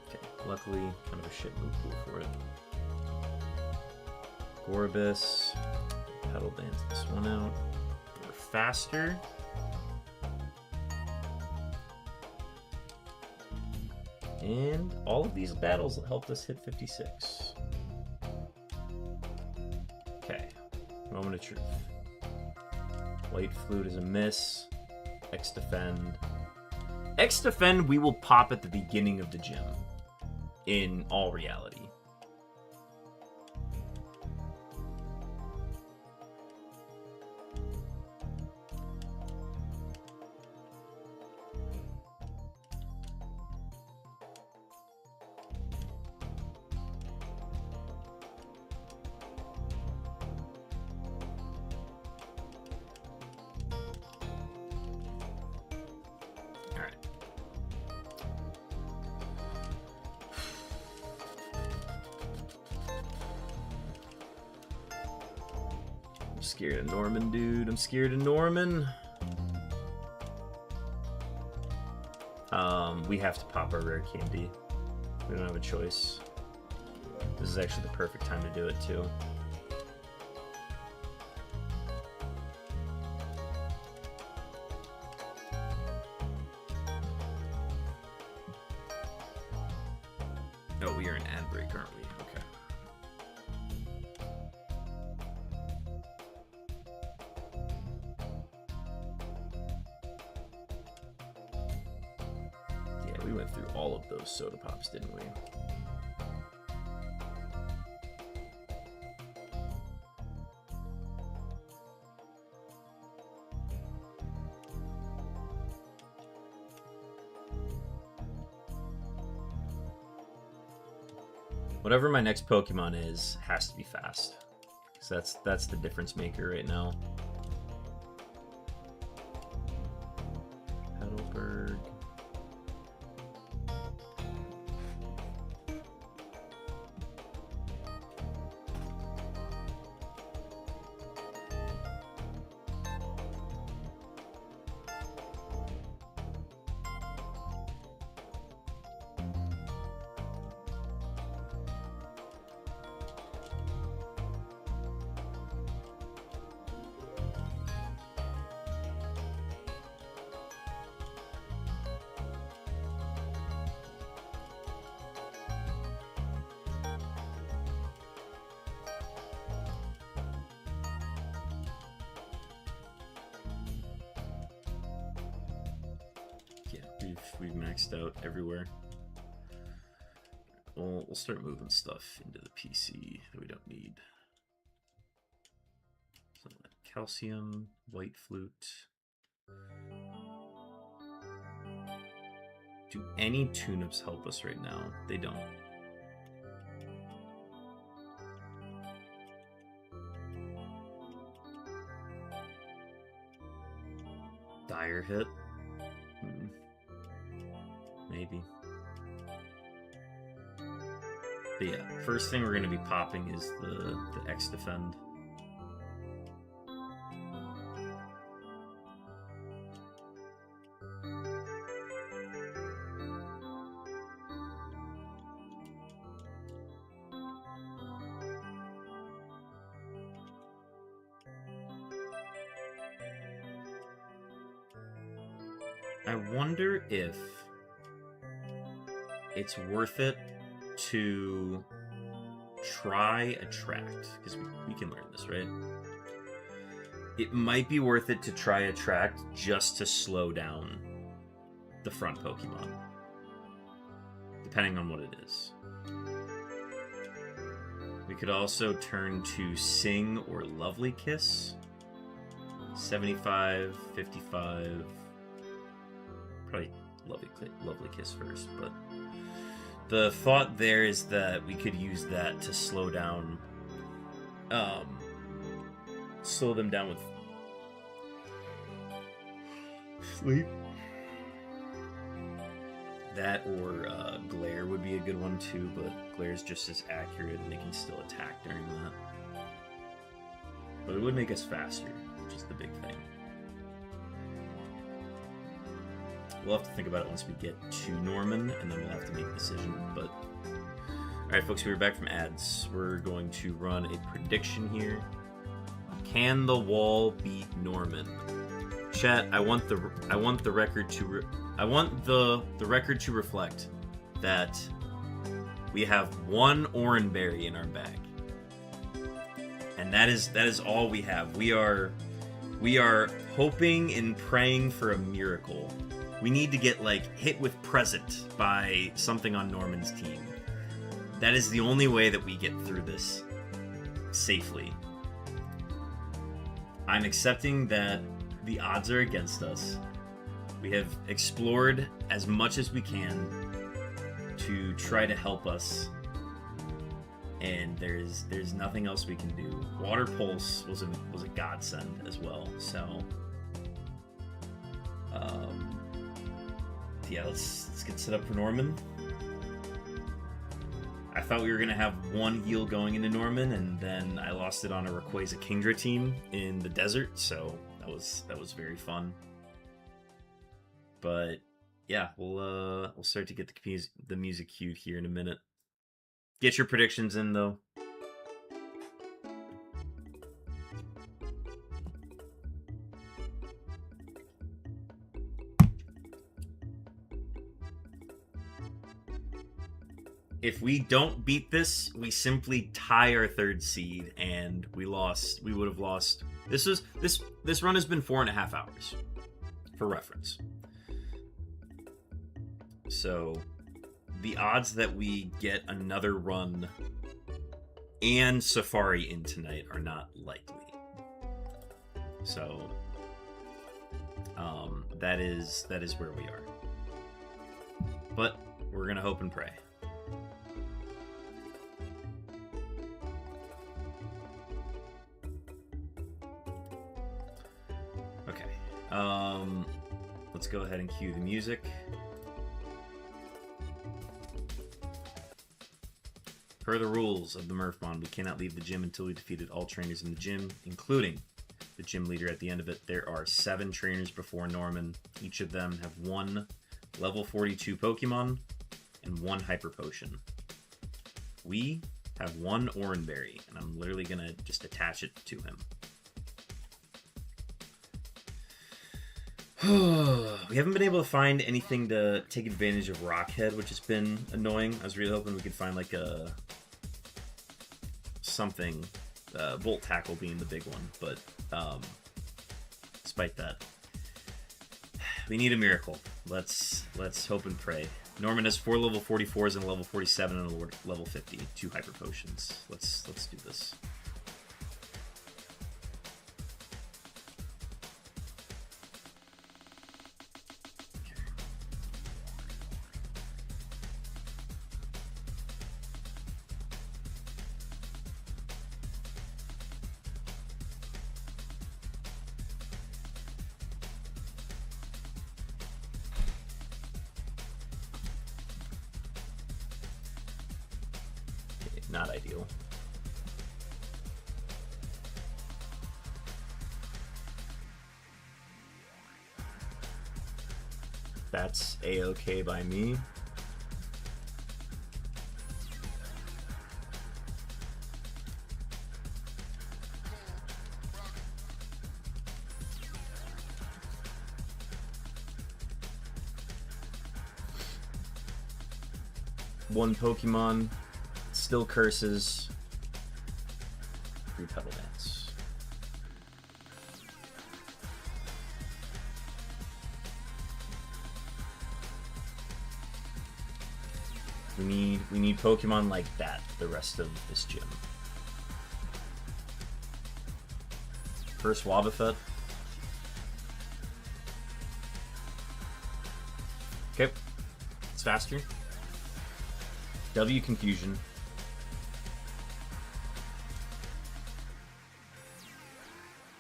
Speaker 1: Okay, luckily, kind of a shit move pool for it. Gorbis. Pedal dance this one out. We're faster. And all of these battles helped us hit 56. Okay, moment of truth. White Flute is a miss. X defend. X defend we will pop at the beginning of the gym. In all reality. I'm scared of Norman, dude. I'm scared of Norman. We have to pop our rare candy. We don't have a choice. This is actually the perfect time to do it, too. Oh, we are in ad break, aren't we? Okay. We went through all of those soda pops, didn't we? Whatever my next Pokemon is, has to be fast. So that's the difference maker right now. Heidelberg. We've maxed out everywhere. We'll start moving stuff into the PC that we don't need. So calcium, white flute. Do any tune-ups help us right now? They don't. Dire hit. Maybe. But yeah, first thing we're going to be popping is the X defend. I wonder if it's worth it to try Attract, because we can learn this, right? It might be worth it to try Attract just to slow down the front Pokemon, depending on what it is. We could also turn to Sing or Lovely Kiss. 75, 55, probably Lovely Kiss first, but the thought there is that we could use that to slow down, slow them down with sleep. That or Glare would be a good one too, but Glare's just as accurate and they can still attack during that. But it would make us faster, which is the big thing. We'll have to think about it once we get to Norman, and then we'll have to make a decision. But alright folks, we are back from ads. We're going to run a prediction here. Can the wall beat Norman? Chat, I want the record to reflect that we have one Oranberry in our bag. And that is all we have. We are hoping and praying for a miracle. We need to get, like, hit with present by something on Norman's team. That is the only way that we get through this safely. I'm accepting that the odds are against us. We have explored as much as we can to try to help us. And there's nothing else we can do. Water Pulse was a godsend as well, so... yeah, let's get set up for Norman. I thought we were going to have one heal going into Norman, and then I lost it on a Rayquaza Kingdra team in the desert, so that was very fun. But yeah, we'll start to get the music cued here in a minute. Get your predictions in, though. If we don't beat this, we simply tie our third seed, and we would have lost. This run has been 4.5 hours, for reference. So the odds that we get another run and Safari in tonight are not likely. So that is where we are. But we're gonna hope and pray. Okay. Let's go ahead and cue the music. Per the rules of the Murphmon, we cannot leave the gym until we defeated all trainers in the gym, including the gym leader at the end of it. There are 7 trainers before Norman. Each of them have 1 level 42 Pokemon and 1 Hyper Potion. We have 1 Oranberry, and I'm literally going to just attach it to him. We haven't been able to find anything to take advantage of Rockhead, which has been annoying. I was really hoping we could find like a something, Volt Tackle being the big one, but despite that, we need a miracle. Let's hope and pray. Norman has 4 level 44s and a level 47 and a level 50, 2 Hyper Potions. Let's do this. Not ideal. That's a-okay by me. One Pokemon. Still curses. 3 Petal Dance. We need Pokemon like that the rest of this gym. First Wobbuffet. Okay. It's faster. W Confusion.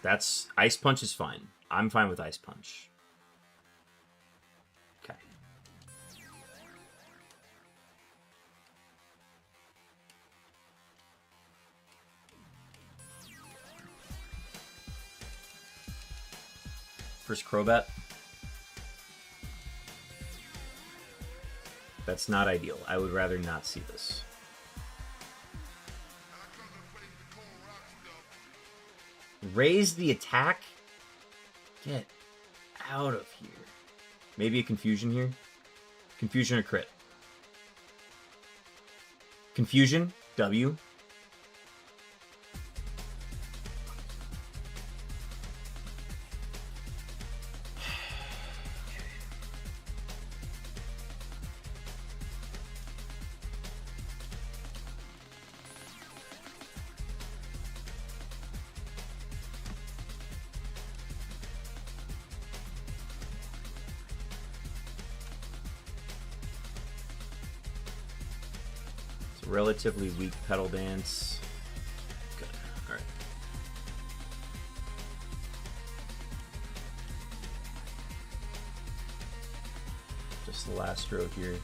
Speaker 1: That's Ice Punch is fine. I'm fine with Ice Punch. Okay. First Crobat. That's not ideal. I would rather not see this. Raise the attack? Get out of here. Maybe a Confusion here? Confusion or crit? Confusion? W? Relatively weak Petal Dance. Good. Alright. Just the last row here.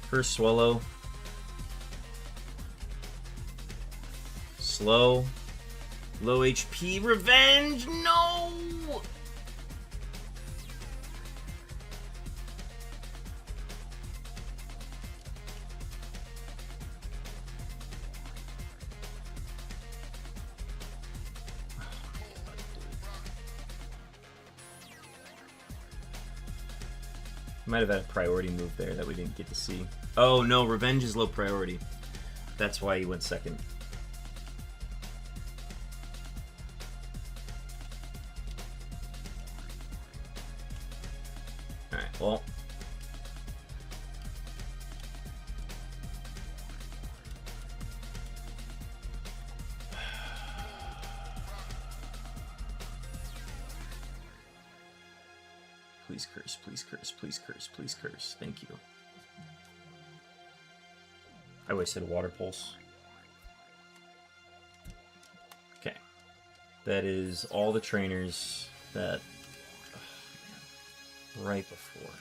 Speaker 1: First Swallow. Slow. Low HP. Revenge! No! Might have had a priority move there that we didn't get to see. Oh no, Revenge is low priority. That's why he went second. Well. Please curse, please curse, please curse, please curse. Thank you. I wasted a water pulse. Okay. That is all the trainers that... Oh, man. Right before.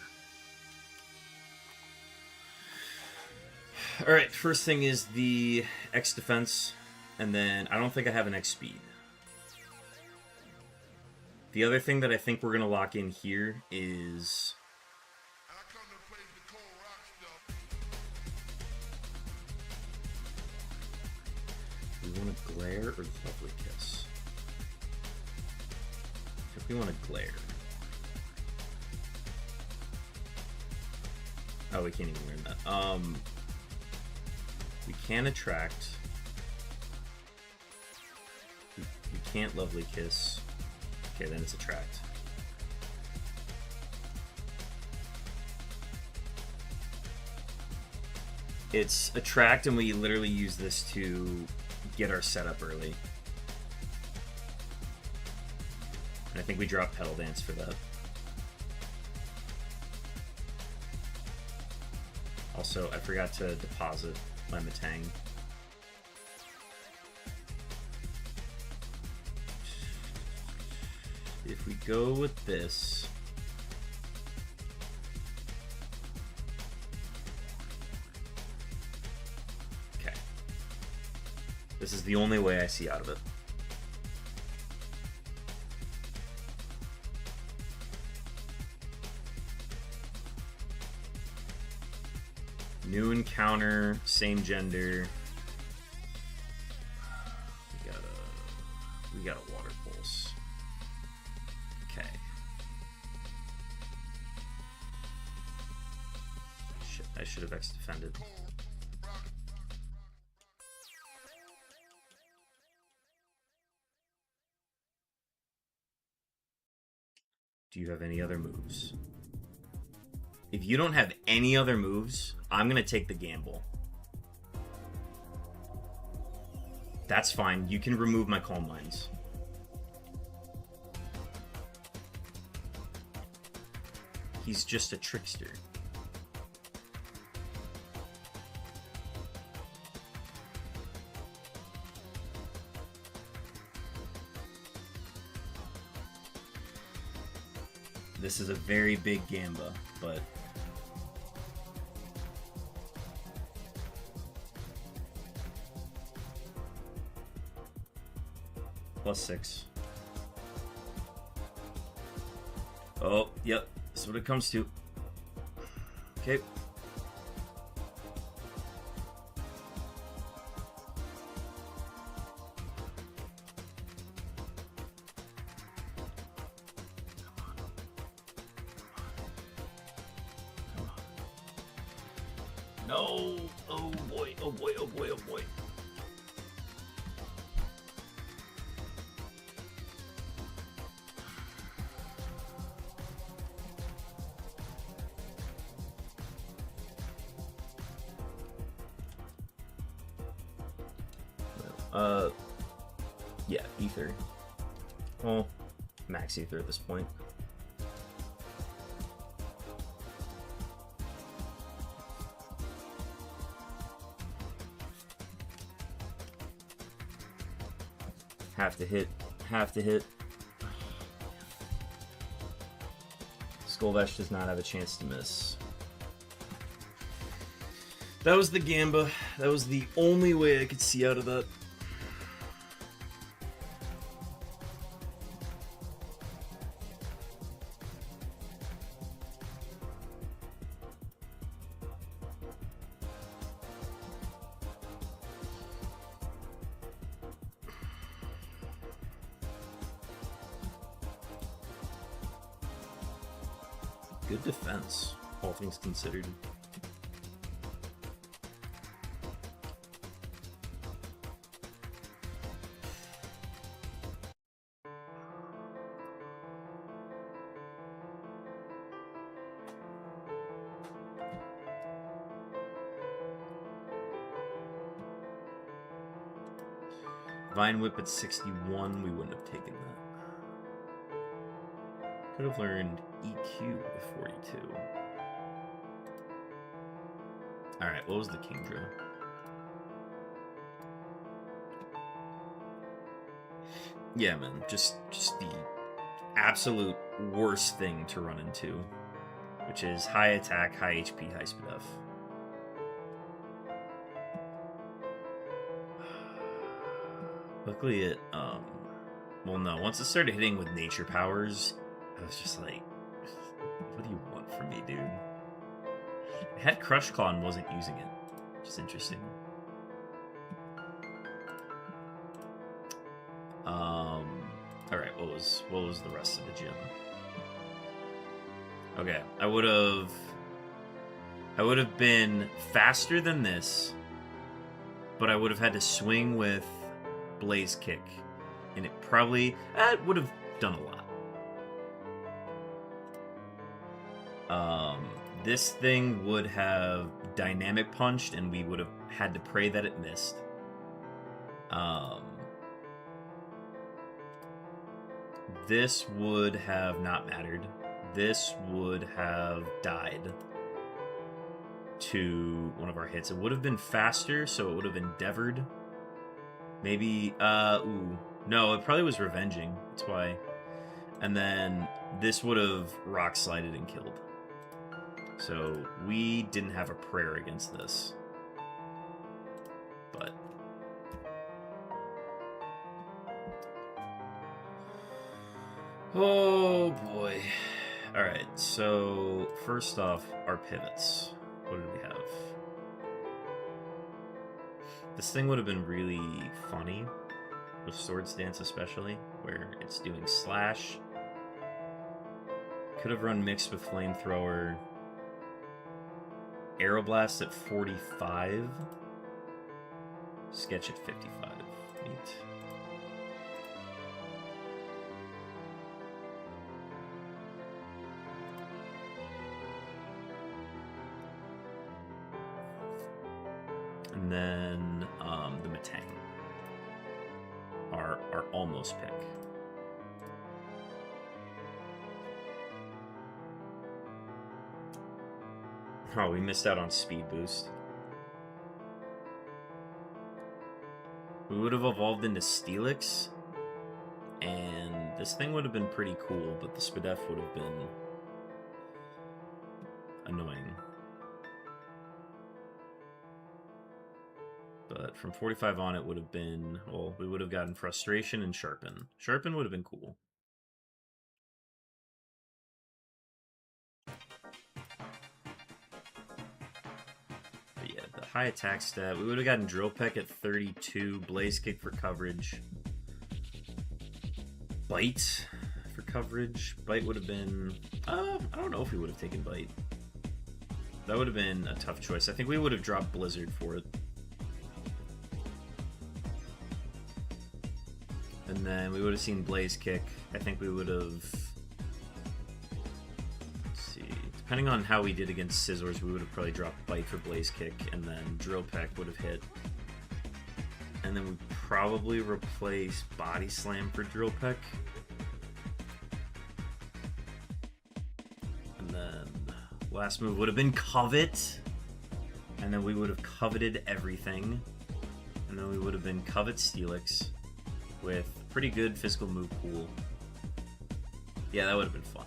Speaker 1: Alright, first thing is the X defense, and then I don't think I have an X speed. The other thing that I think we're going to lock in here is... Do we want to glare or lovely kiss? I think we want to glare. Oh, we can't even learn that. We can attract. We can't lovely kiss. Okay, then it's attract. It's attract, and we literally use this to get our setup early. And I think we drop Pedal Dance for that. Also, I forgot to deposit my Matang. If we go with this... Okay. This is the only way I see out of it. New encounter, same gender. We got a water pulse. Okay. Shit, I should have X defended. Do you have any other moves? If you don't have any other moves, I'm going to take the gamble. That's fine. You can remove my Calm Minds. He's just a trickster. This is a very big Gamba, but... +6. Oh, yep. That's what it comes to. Okay. No! Oh boy, oh boy, oh boy, oh boy. Yeah, Ether. Well, max Ether at this point. Have to hit, have to hit. Skullvash does not have a chance to miss. That was the Gamba. That was the only way I could see out of that. Good defense, all things considered. Vine Whip at 61, we wouldn't have taken that. Could have learned EQ at 42. Alright, what was the Kingdra? Yeah, man, just the absolute worst thing to run into, which is high attack, high HP, high speed F. Luckily it, well no, once it started hitting with nature powers, I was just like, what do you want from me, dude? It had Crush Claw and wasn't using it, which is interesting. Alright, what was the rest of the gym? Okay, I would have been faster than this, but I would have had to swing with Blaze Kick, and it probably would have done a lot. This thing would have Dynamic Punched, and we would have had to pray that it missed. This would have not mattered. This would have died to one of our hits. It would have been faster, so it would have endeavored. Maybe, ooh. No, it probably was revenging. That's why. And then this would have rock slided and killed. So we didn't have a prayer against this. But oh boy. Alright, so first off, our pivots. What did we have? This thing would have been really funny, with Swords Dance especially, where it's doing slash. Could have run mixed with Flamethrower. Aeroblast at 45. Sketch at 55. Neat. And then the Matang. Our almost pick. Oh, we missed out on speed boost. We would have evolved into Steelix, and this thing would have been pretty cool, but the Spadef would have been annoying. But from 45 on, it would have been, well, we would have gotten Frustration and Sharpen. Sharpen would have been cool. But yeah, the high attack stat, we would have gotten Drill Peck at 32, Blaze Kick for coverage, Bite for coverage. Bite would have been, I don't know if we would have taken Bite. That would have been a tough choice. I think we would have dropped Blizzard for it. And then we would have seen Blaze Kick. I think we would have... Let's see. Depending on how we did against Scissors, we would have probably dropped Bite for Blaze Kick, and then Drill Peck would have hit. And then we'd probably replace Body Slam for Drill Peck. And then last move would have been Covet. And then we would have coveted everything. And then we would have been Covet Steelix with pretty good physical move pool. Yeah, that would have been fun.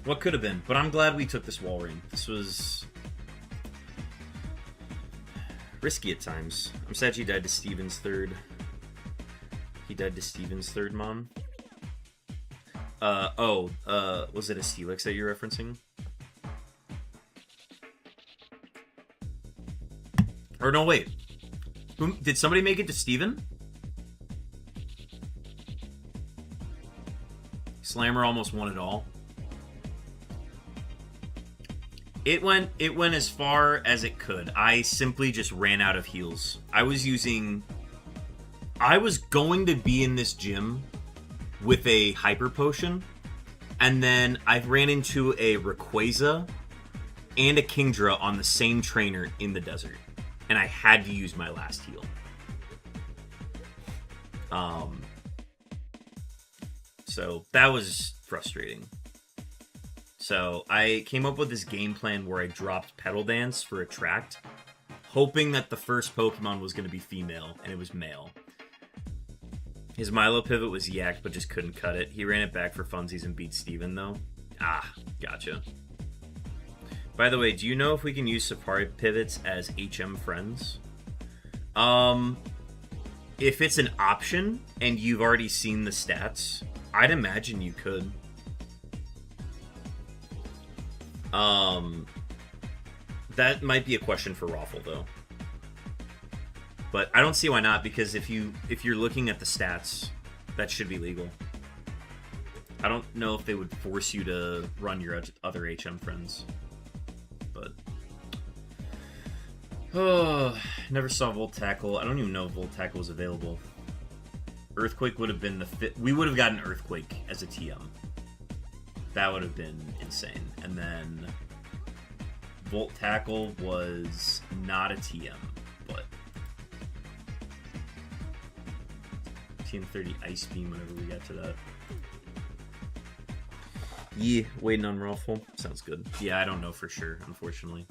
Speaker 1: What could have been, but I'm glad we took this wall ring. This was risky at times. I'm sad he died to Steven's third. He died to Steven's third mom. Was it a Steelix that you're referencing? Or no, wait. Did somebody make it to Steven? Slammer almost won it all. It went as far as it could. I simply just ran out of heals. I was going to be in this gym with a Hyper Potion, and then I ran into a Rayquaza and a Kingdra on the same trainer in the desert. and I had to use my last heal. So that was frustrating. So I came up with this game plan where I dropped Petal Dance for Attract, hoping that the first Pokemon was going to be female, and it was male. His Milo Pivot was Yak, but just couldn't cut it. He ran it back for funsies and beat Steven, though. Ah, gotcha. By the way, do you know if we can use Safari Pivots as HM friends? If it's an option, and you've already seen the stats, I'd imagine you could. That might be a question for Raffle, though. But I don't see why not, because if you're looking at the stats, that should be legal. I don't know if they would force you to run your other HM friends. But... oh, never saw Volt Tackle. I don't even know if Volt Tackle was available. Earthquake would have been the fit. We would have gotten Earthquake as a TM. That would have been insane. And then Volt Tackle was not a TM, but TM30 Ice Beam whenever we get to that. Yeah, waiting on Raffle. Sounds good. Yeah, I don't know for sure, unfortunately.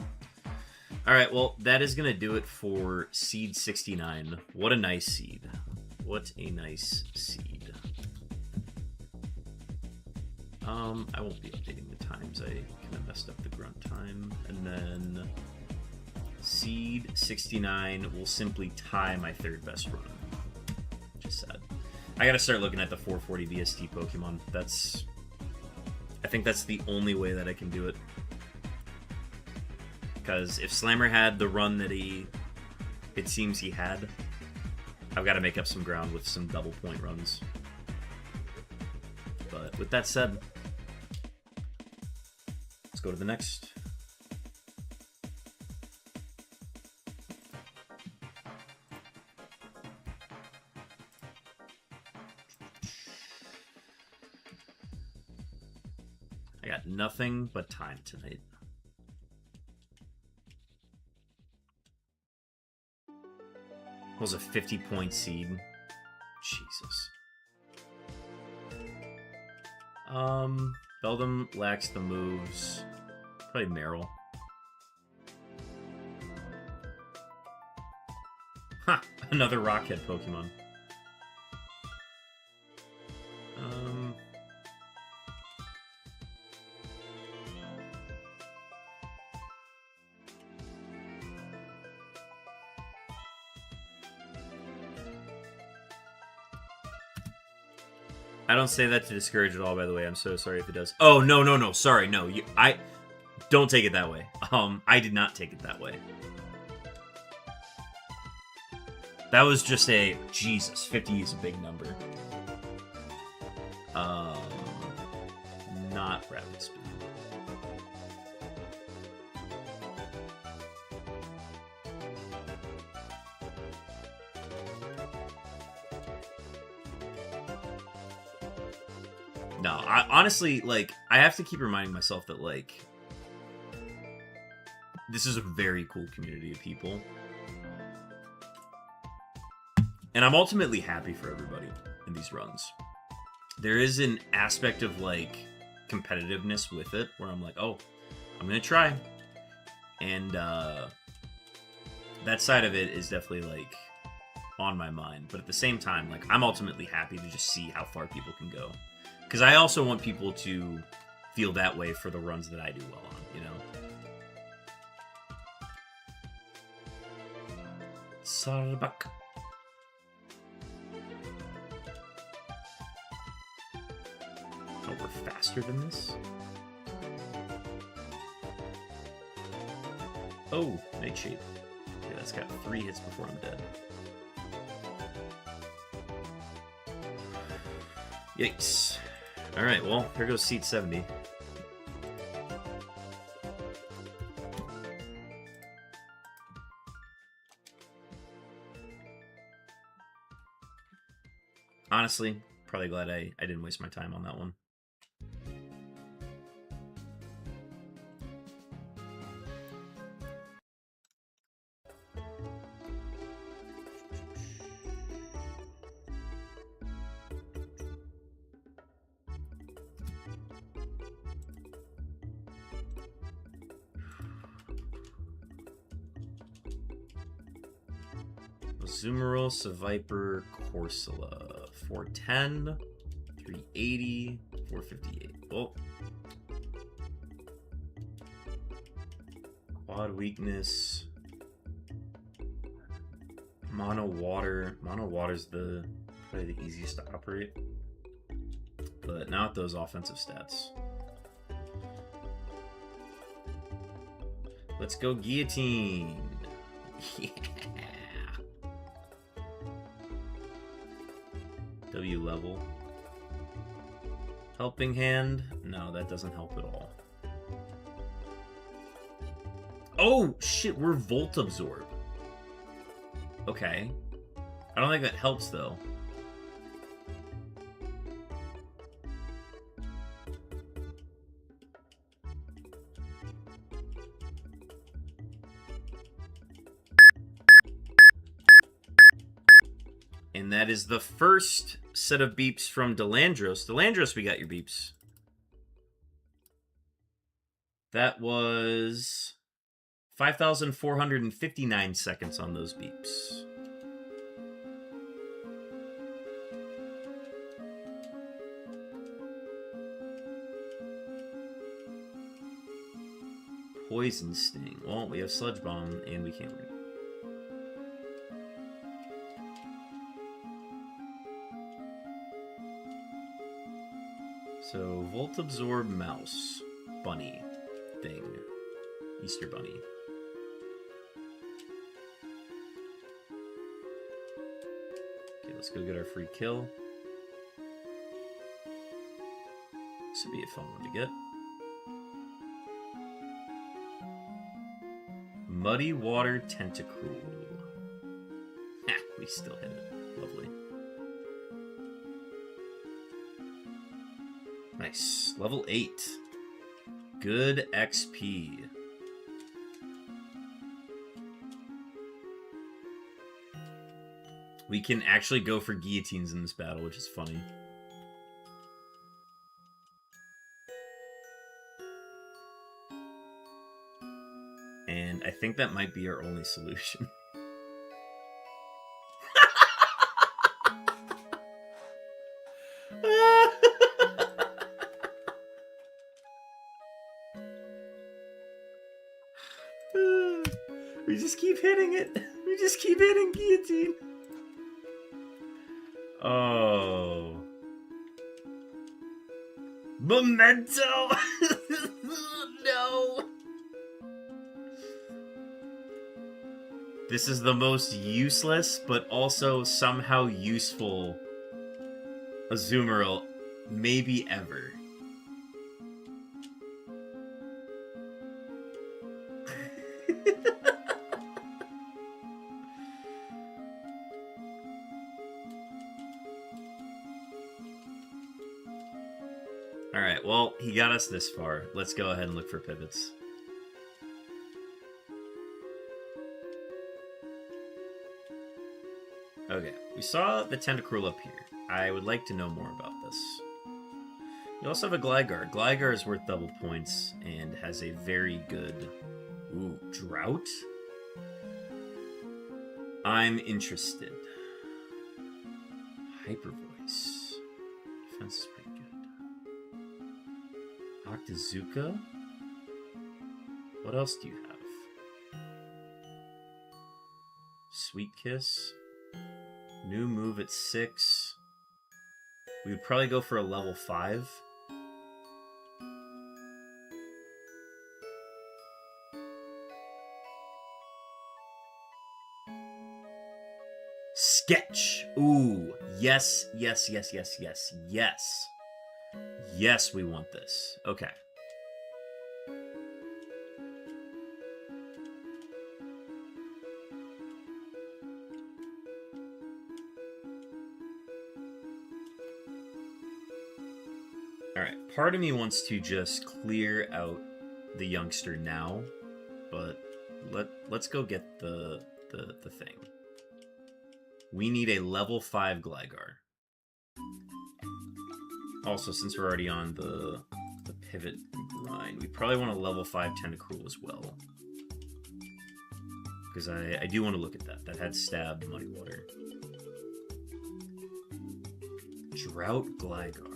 Speaker 1: Alright, well, that is going to do it for Seed 69. What a nice seed. What a nice seed. I won't be updating the times. I kind of messed up the grunt time. And then Seed 69 will simply tie my third best run. Just sad. I gotta start looking at the 440 VST Pokemon. I think that's the only way that I can do it. Because if Slammer had the run that it seems he had, I've got to make up some ground with some double point runs. But with that said, let's go to the next. I got nothing but time tonight. Was a 50-point seed. Jesus. Beldum lacks the moves. Probably Meryl. Ha! Another Rockhead Pokemon. I don't say that to discourage at all, by the way. I'm so sorry if it does. Oh, no. Sorry, no. I don't take it that way. I did not take it that way. That was just a... Jesus, 50 is a big number. Not rapid speed. No, honestly, like, I have to keep reminding myself that, like, this is a very cool community of people. And I'm ultimately happy for everybody in these runs. There is an aspect of, like, competitiveness with it, where I'm like, oh, I'm gonna try. And, that side of it is definitely, like, on my mind. But at the same time, like, I'm ultimately happy to just see how far people can go. Because I also want people to feel that way for the runs that I do well on, you know? Sarbak. Oh, we're faster than this? Oh, Nightshade. Okay, that's got 3 hits before I'm dead. Yikes. Alright, well, here goes Seat 70. Honestly, probably glad I didn't waste my time on that one. Azumarill, Seviper, Corsola. 410, 380, 458. Oh. Quad weakness. Mono water. Mono water's probably the easiest to operate. But not those offensive stats. Let's go guillotine. Yeah. W level. Helping hand? No, that doesn't help at all. Oh, shit, we're Volt Absorb. Okay. I don't think that helps, though. And that is the first set of beeps from Delandros. Delandros, we got your beeps. That was 5,459 seconds on those beeps. Poison Sting. Well, we have Sludge Bomb, and we can't win. So, Volt Absorb Mouse. Bunny. Thing. Easter Bunny. Okay, let's go get our free kill. This would be a fun one to get. Muddy Water Tentacruel. Ha! We still hit it. Lovely. Nice. Level 8. Good XP. We can actually go for guillotines in this battle, which is funny. And I think that might be our only solution. We just keep hitting it. We just keep hitting guillotine. Oh. Memento! No! This is the most useless, but also somehow useful Azumarill maybe ever. Alright, well, he got us this far. Let's go ahead and look for pivots. Okay, we saw the Tentacruel up here. I would like to know more about this. You also have a Gligar. Gligar is worth double points and has a very good... Ooh, Drought? I'm interested. Hyper Voice. Defense is pretty good. Octazooka? What else do you have? Sweet Kiss? New move at 6. We would probably go for a level 5. Sketch. Ooh. Yes, yes, yes, yes, yes, yes. Yes, we want this. Okay. Alright, part of me wants to just clear out the youngster now, but let's go get the thing. We need a level 5 Gligar. Also, since we're already on the pivot grind, we probably want a level 5 Tentacruel as well. Because I do want to look at that. That had stab, Muddy Water. Drought Gligar.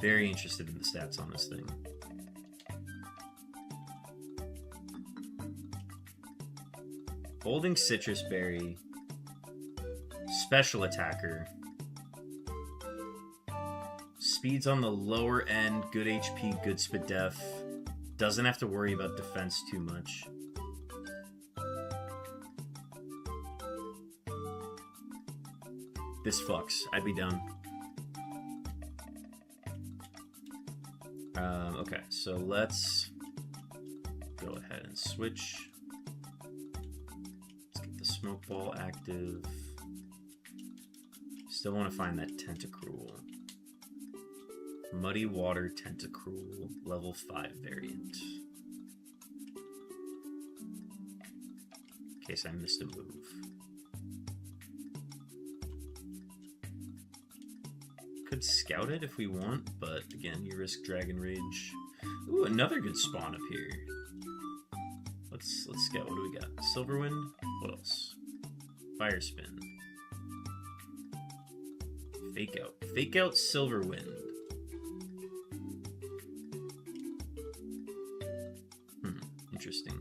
Speaker 1: Very interested in the stats on this thing. Holding Citrus Berry. Special attacker. Speed's on the lower end. Good HP, good Spadef. Doesn't have to worry about defense too much. This fucks. I'd be done. Okay, so let's go ahead and switch. Let's get the Smoke Ball active. Still want to find that Tentacruel. Muddy Water Tentacruel, level 5 variant. In case I missed a move. Could scout it if we want, but again, you risk Dragon Rage. Ooh, another good spawn up here. Let's scout. What do we got? Silverwind? What else? Fire Spin. Fake Out. Fake Out Silverwind. Interesting.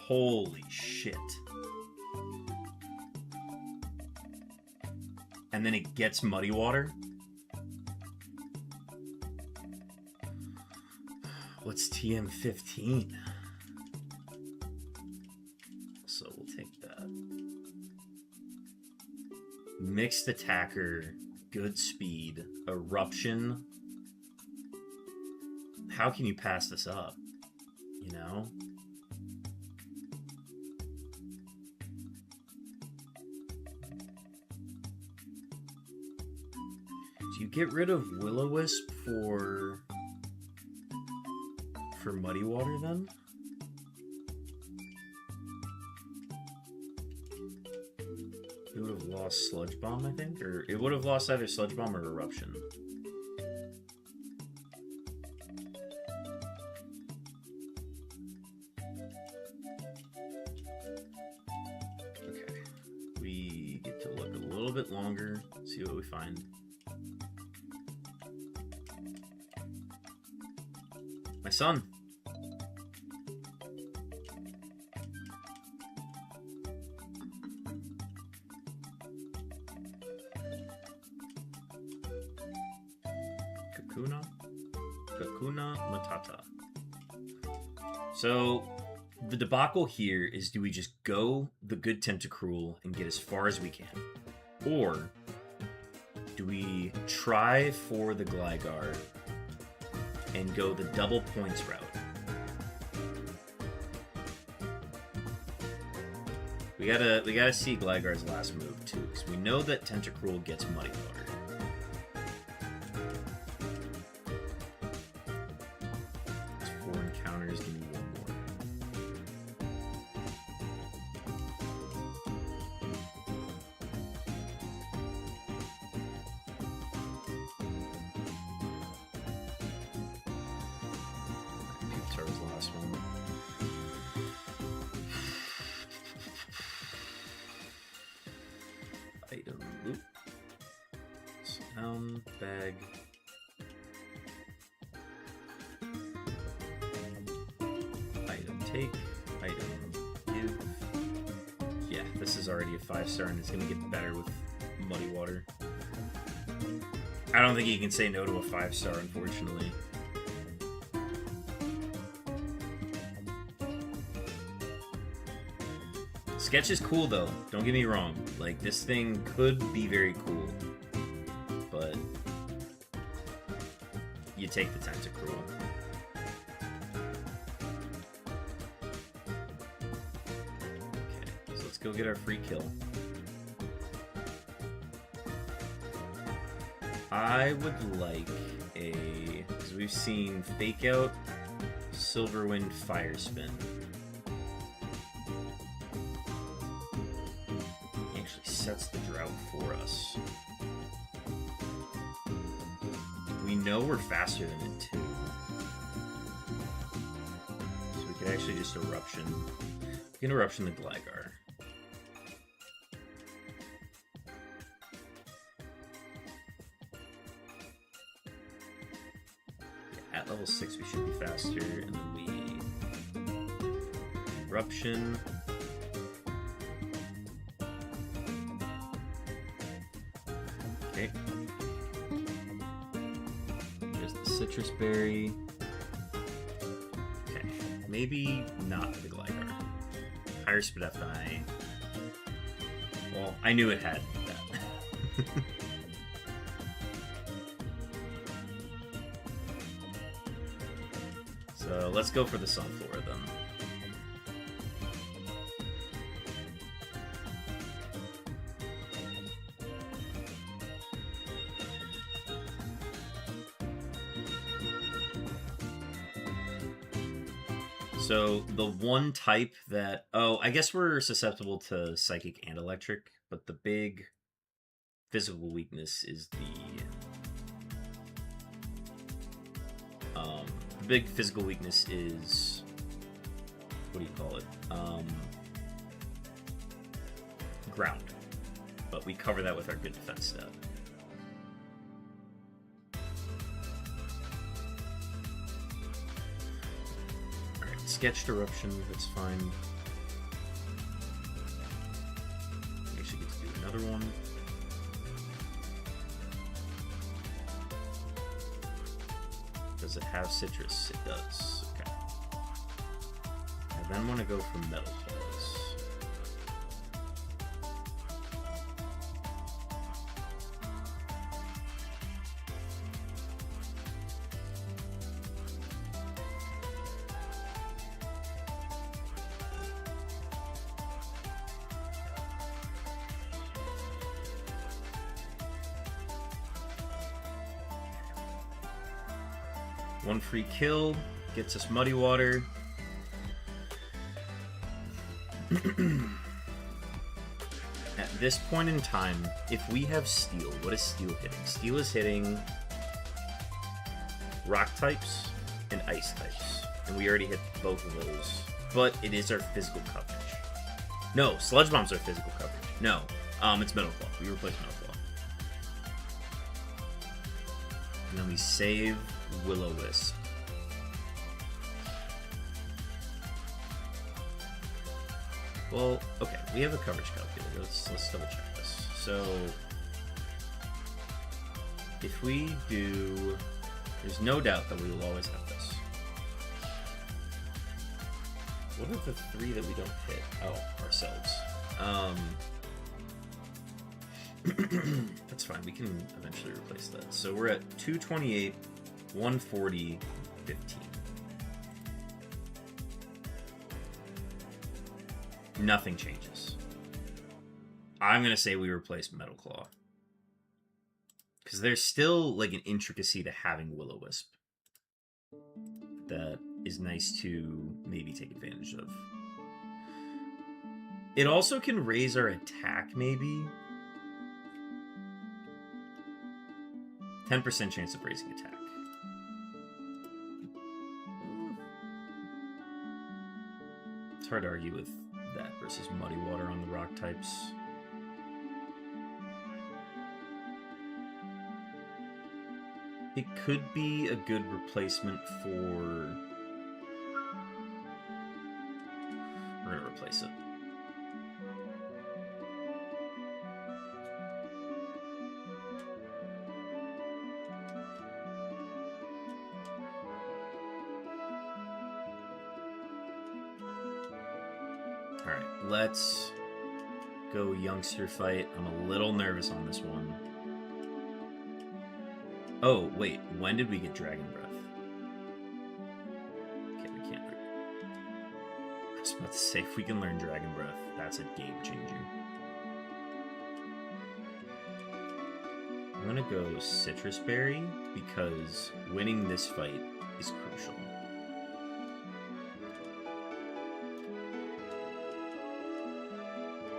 Speaker 1: Holy shit. And then it gets Muddy Water? What's TM15? So we'll take that. Mixed attacker, good speed, eruption. How can you pass this up? You know? Do you get rid of Will-O-Wisp for Muddy Water then? It would have lost Sludge Bomb, I think? Or it would have lost either Sludge Bomb or Eruption. Okay. We get to look a little bit longer, see what we find. My son. Kakuna Matata. So the debacle here is, do we just go the good Tentacruel and get as far as we can? Or do we try for the Gligar and go the double points route? We gotta see Gligar's last move too, because we know that Tentacruel gets Muddy Water. It's 4 encounters, give me 1 more. Pipitar's last one. Item loop. Sound bag. Item take. Item give. This is already a 5-star, and it's going to get better with Muddy Water. I don't think you can say no to a 5-star, unfortunately. Sketch is cool, though. Don't get me wrong. Like, this thing could be very cool. But you take the Tentacruel. Okay, so let's go get our free kill. I would like a... because we've seen Fake Out, Silverwind, Fire Spin. He actually sets the drought for us. We know we're faster than it too. So we could actually just Eruption. We can Eruption the Gligar. At level 6 we should be faster, and then we Eruption. Okay. There's the Citrus Berry. Okay, maybe not the Gligar. Higher Speed FI. Well, I knew it had that. So let's go for the Sunflora then. So the one type that... oh, I guess we're susceptible to Psychic and Electric, but the big physical weakness is the big physical weakness is... what do you call it? Ground. But we cover that with our good defense stat. Sketched Eruption, that's fine. We actually get to do another one. Does it have Citrus? It does. Okay. I then want to go for Metal Claws. One free kill gets us Muddy Water. At this point in time, if we have Steel, what is Steel hitting? Steel is hitting Rock types and Ice types. And we already hit both of those. But it is our physical coverage. No, Sludge Bomb's our physical coverage. No, it's Metal Claw. We replace Metal Claw. And then we save Will-O-Wisp. Well, okay, we have a coverage calculator. Let's double check this. So, if we do, there's no doubt that we will always have this. What are the 3 that we don't hit? Oh, ourselves. That's fine. We can eventually replace that. So we're at 228, 140, 15. Nothing changes. I'm going to say we replace Metal Claw. Because there's still like an intricacy to having Will-O-Wisp that is nice to maybe take advantage of. It also can raise our attack, maybe. 10% chance of raising attack. It's hard to argue with that versus Muddy Water on the rock types. It could be a good replacement for... we're going to replace it. Alright, let's go youngster fight. I'm a little nervous on this one. Oh, wait. When did we get Dragon Breath? Okay, we can't. I was about to say, if we can learn Dragon Breath, that's a game changer. I'm gonna go Citrus Berry because winning this fight is crucial.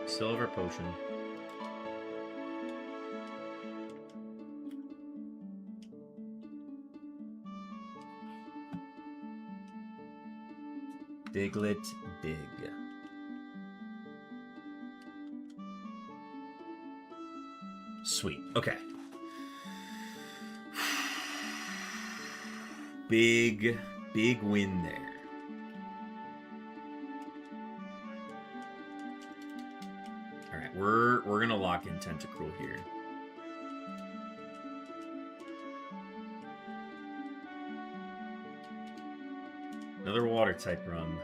Speaker 1: Silver Potion. Diglett Big. Sweet. Okay. Big win there. All right, we're gonna lock in Tentacruel here. Another water type run.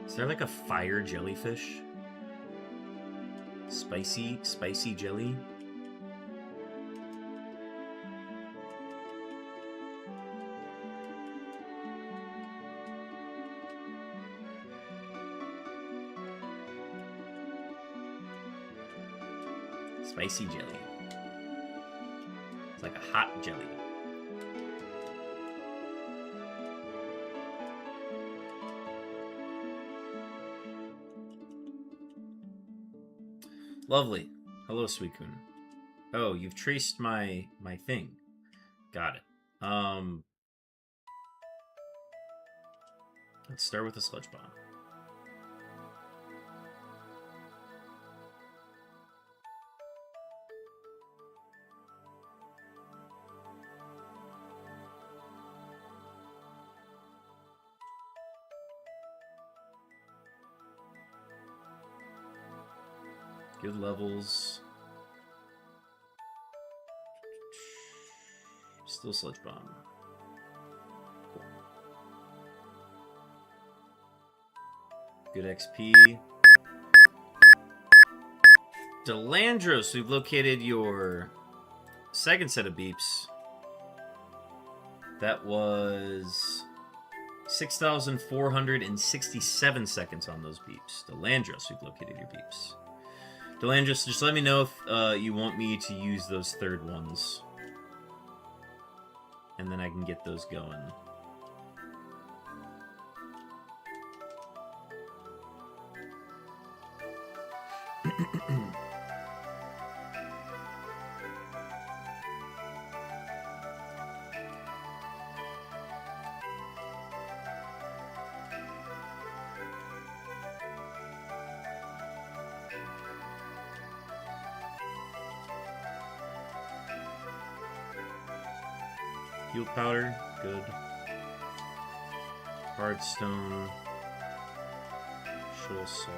Speaker 1: Is there like a fire jellyfish? Spicy jelly? Spicy jelly. It's like a hot jelly. Lovely. Hello, Suicune. Oh, you've traced my thing. Got it. Let's start with a Sludge Bomb. Good levels. Still Sludge Bomb. Cool. Good XP. Delandros, we've located your second set of beeps. That was 6,467 seconds on those beeps. Delandros, we've located your beeps. Delandros, just let me know if you want me to use those third ones. And then I can get those going. Heal powder, good. Hardstone. Shoal salt.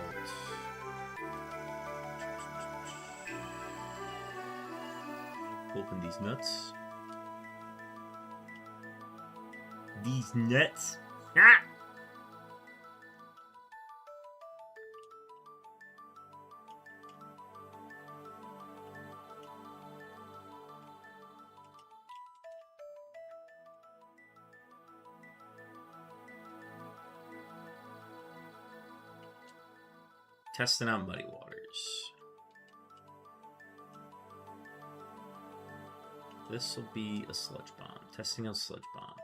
Speaker 1: Open these nuts. These nuts. Ah! Testing out Muddy Waters. This will be a Sludge Bomb. Testing out Sludge Bomb.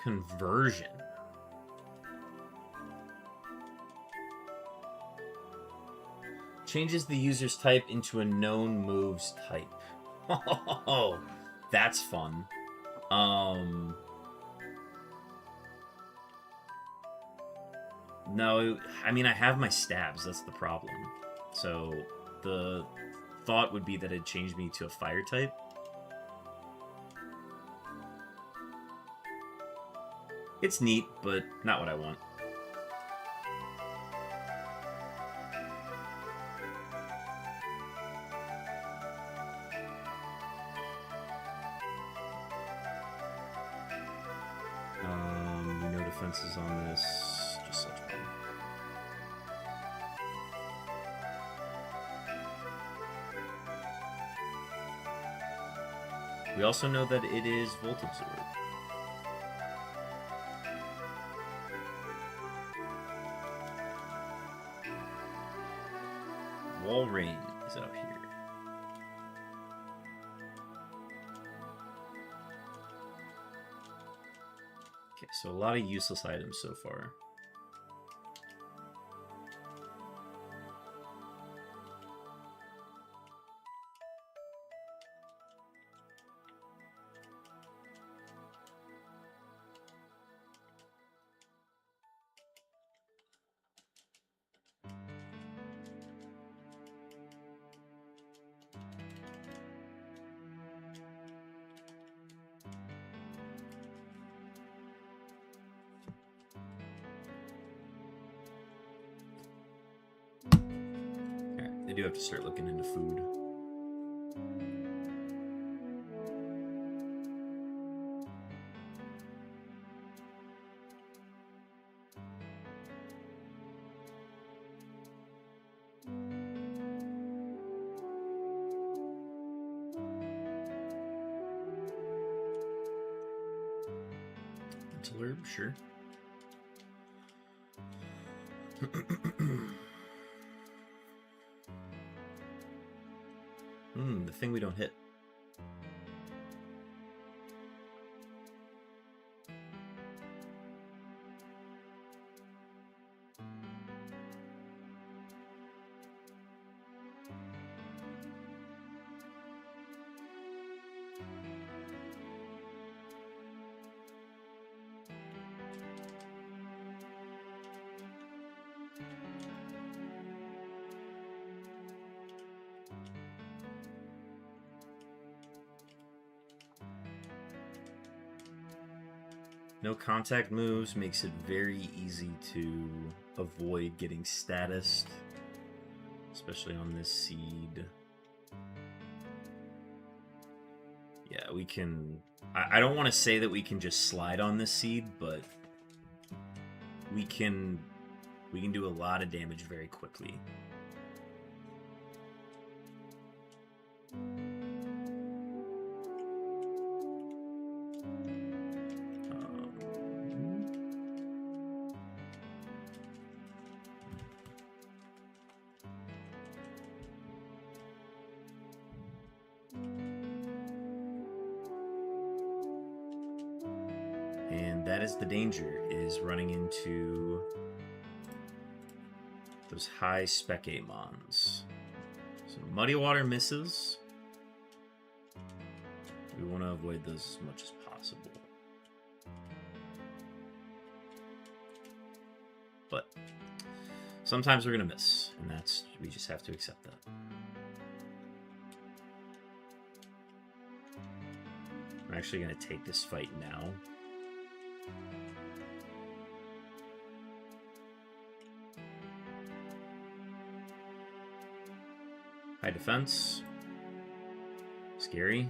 Speaker 1: Conversion. Changes the user's type into a known move's type. Oh, that's fun. No, I mean, I have my stabs. That's the problem. So the thought would be that it changed me to a fire type. It's neat, but not what I want. No defenses on this. Just such one. We also know that it is Volt Absorb. Wall Rain is up here. Okay, so a lot of useless items so far. Alright, they do have to start looking into food. Herb, sure. The thing we don't hit. No contact moves makes it very easy to avoid getting statused, especially on this seed. Yeah, we can... I don't want to say that we can just slide on this seed, but we can do a lot of damage very quickly. And that is the danger, is running into those high spec Amons. So Muddy Water misses. We want to avoid those as much as possible. But sometimes we're going to miss, and we just have to accept that. I'm actually going to take this fight now. High defense. Scary.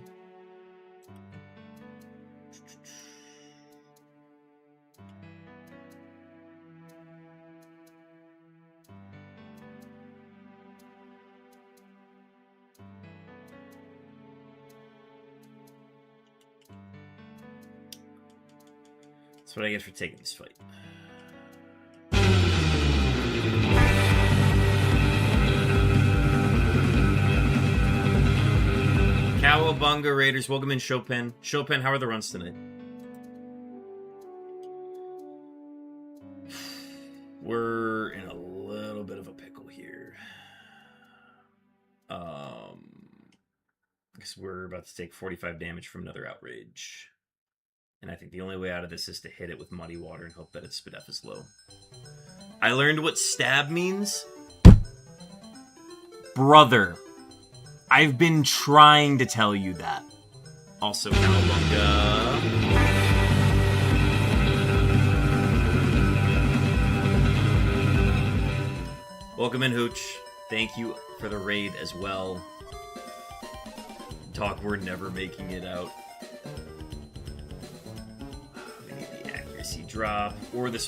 Speaker 1: That's what I get for taking this fight. Cowabunga Raiders, welcome in Chopin. Chopin, how are the runs tonight? We're in a little bit of a pickle here. Because we're about to take 45 damage from another outrage. And I think the only way out of this is to hit it with Muddy Water and hope that its SPDF is low. I learned what stab means.
Speaker 4: Brother, I've been trying to tell you that.
Speaker 1: Also, Cowabunga. Welcome in, Hooch. Thank you for the raid as well. Talk, we're never making it out. We need the accuracy drop or the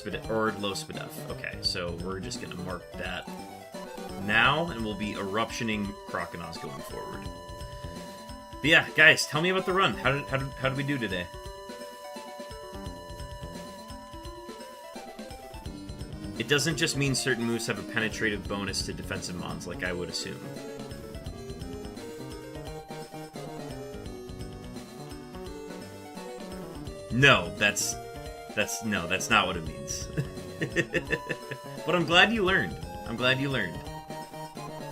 Speaker 1: low SPDF. Okay, so we're just gonna mark that now, and we'll be eruptioning Croconaws going forward. But yeah, guys, tell me about the run. How did we do today? It doesn't just mean certain moves have a penetrative bonus to defensive mons, like I would assume. No, that's not what it means. But I'm glad you learned. I'm glad you learned.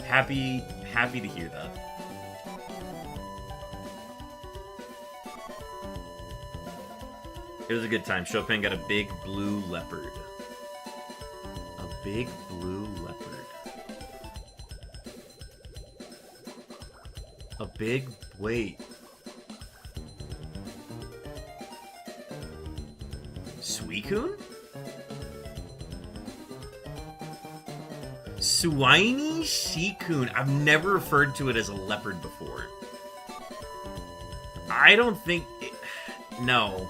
Speaker 1: Happy to hear that. It was a good time. Chopin got a big blue leopard. A big blue leopard. A big... wait. Suicune? Suini Shikun. I've never referred to it as a leopard before. I don't think... no.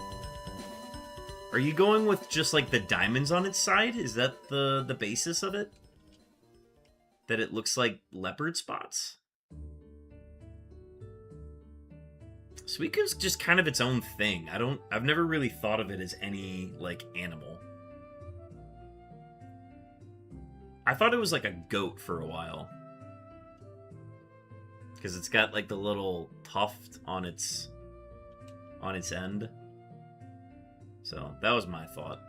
Speaker 1: Are you going with just, like, the diamonds on its side? Is that the basis of it? That it looks like leopard spots? Suicune's just kind of its own thing. I've never really thought of it as any, like, animal. I thought it was like a goat for a while. Because it's got, like, the little tuft on its end. So, that was my thought.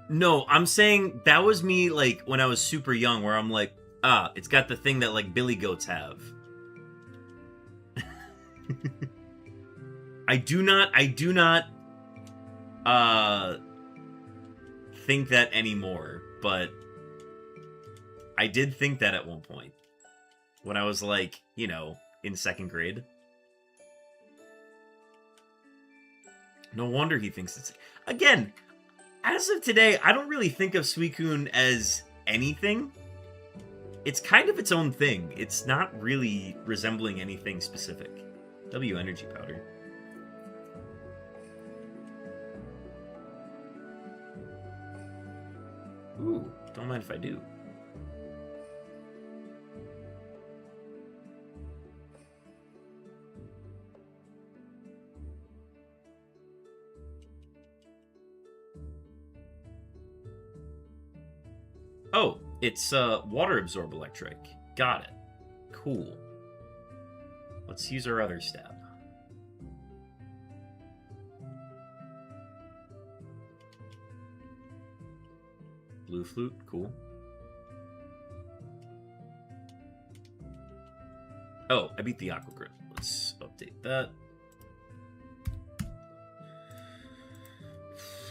Speaker 1: No, I'm saying that was me, like, when I was super young, where I'm like, ah, it's got the thing that, like, billy goats have. I do not think that anymore, but I did think that at one point. When I was, like, you know, in 2nd grade. No wonder he thinks it's... Again, as of today, I don't really think of Suicune as anything. It's kind of its own thing. It's not really resembling anything specific. W energy powder. Ooh, don't mind if I do. Oh, it's water absorb electric. Got it. Cool. Let's use our other stab. Blue flute, cool. Oh, I beat the Aqua Grip. Let's update that.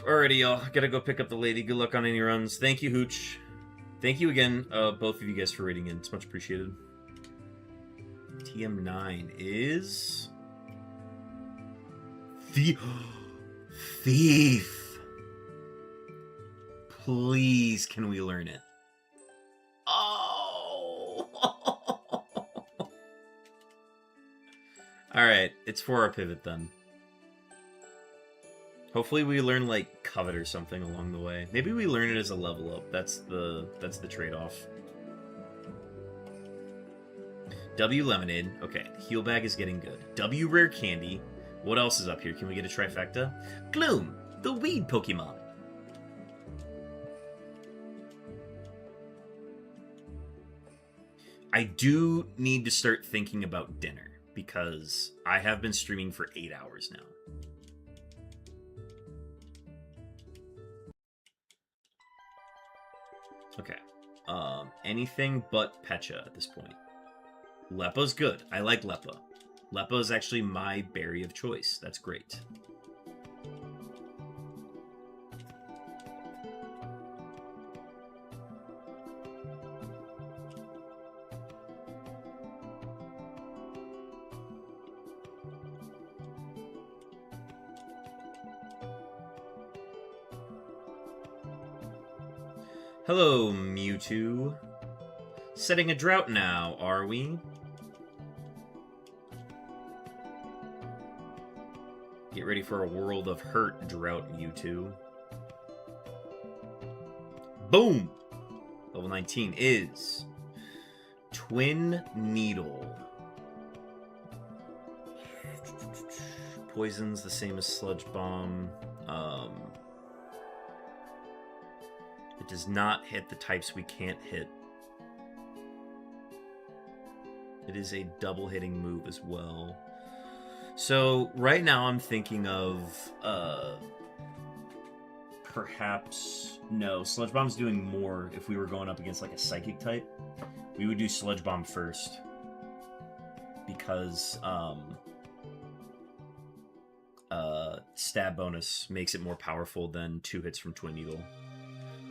Speaker 1: Alrighty, y'all. Gotta go pick up the lady. Good luck on any runs. Thank you, Hooch. Thank you again, both of you guys, for rating in. It's much appreciated. TM9 is... Thief! Please, can we learn it? Oh! Alright, it's for our pivot then. Hopefully we learn, like, Covet or something along the way. Maybe we learn it as a level up. That's the trade-off. W Lemonade. Okay, Heal Bag is getting good. W Rare Candy. What else is up here? Can we get a trifecta? Gloom, the weed Pokemon. I do need to start thinking about dinner, because I have been streaming for 8 hours now. Okay. Anything but Pecha at this point. Leppa's good. I like Leppa. Leppa is actually my berry of choice. That's great. Hello, Mewtwo. Setting a drought now, are we? Get ready for a world of hurt, Drought Mewtwo. Boom! Level 19 is Twin Needle. Poison's the same as Sludge Bomb. It does not hit the types we can't hit. It is a double hitting move as well. So right now I'm thinking of perhaps no, Sludge Bomb's doing more if we were going up against like a Psychic type. We would do Sludge Bomb first. Because stab bonus makes it more powerful than 2 hits from Twin Needle.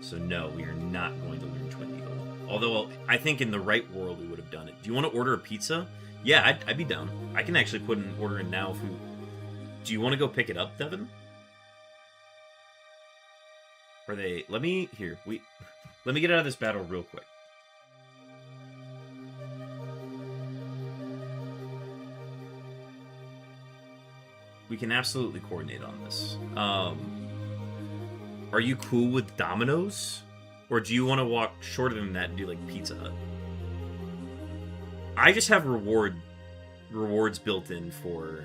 Speaker 1: So no, we are not going to learn Twin Needle. Although I think in the right world we would have done it. Do you want to order a pizza? Yeah, I'd be down. I can actually put an order in now if we... Do you want to go pick it up, Devin? Are they... Let me... Here, let me get out of this battle real quick. We can absolutely coordinate on this. Are you cool with Domino's? Or do you want to walk shorter than that and do, like, Pizza Hut? I just have rewards built in for...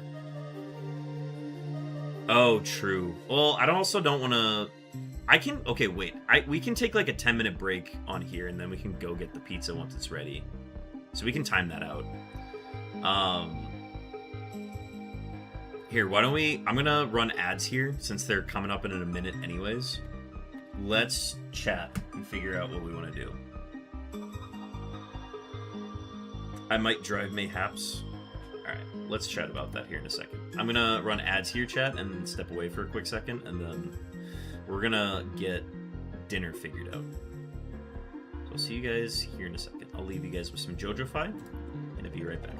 Speaker 1: Oh, true. Well, I also don't want to... I can... Okay, wait. We can take, like, a 10-minute break on here, and then we can go get the pizza once it's ready. So we can time that out. Here, why don't we... I'm going to run ads here, since they're coming up in a minute anyways. Let's chat and figure out what we want to do. I might drive mayhaps. Alright, let's chat about that here in a second. I'm going to run ads here, chat, and step away for a quick second, and then we're going to get dinner figured out. So I'll see you guys here in a second. I'll leave you guys with some JoJo-Fi, and I'll be right back.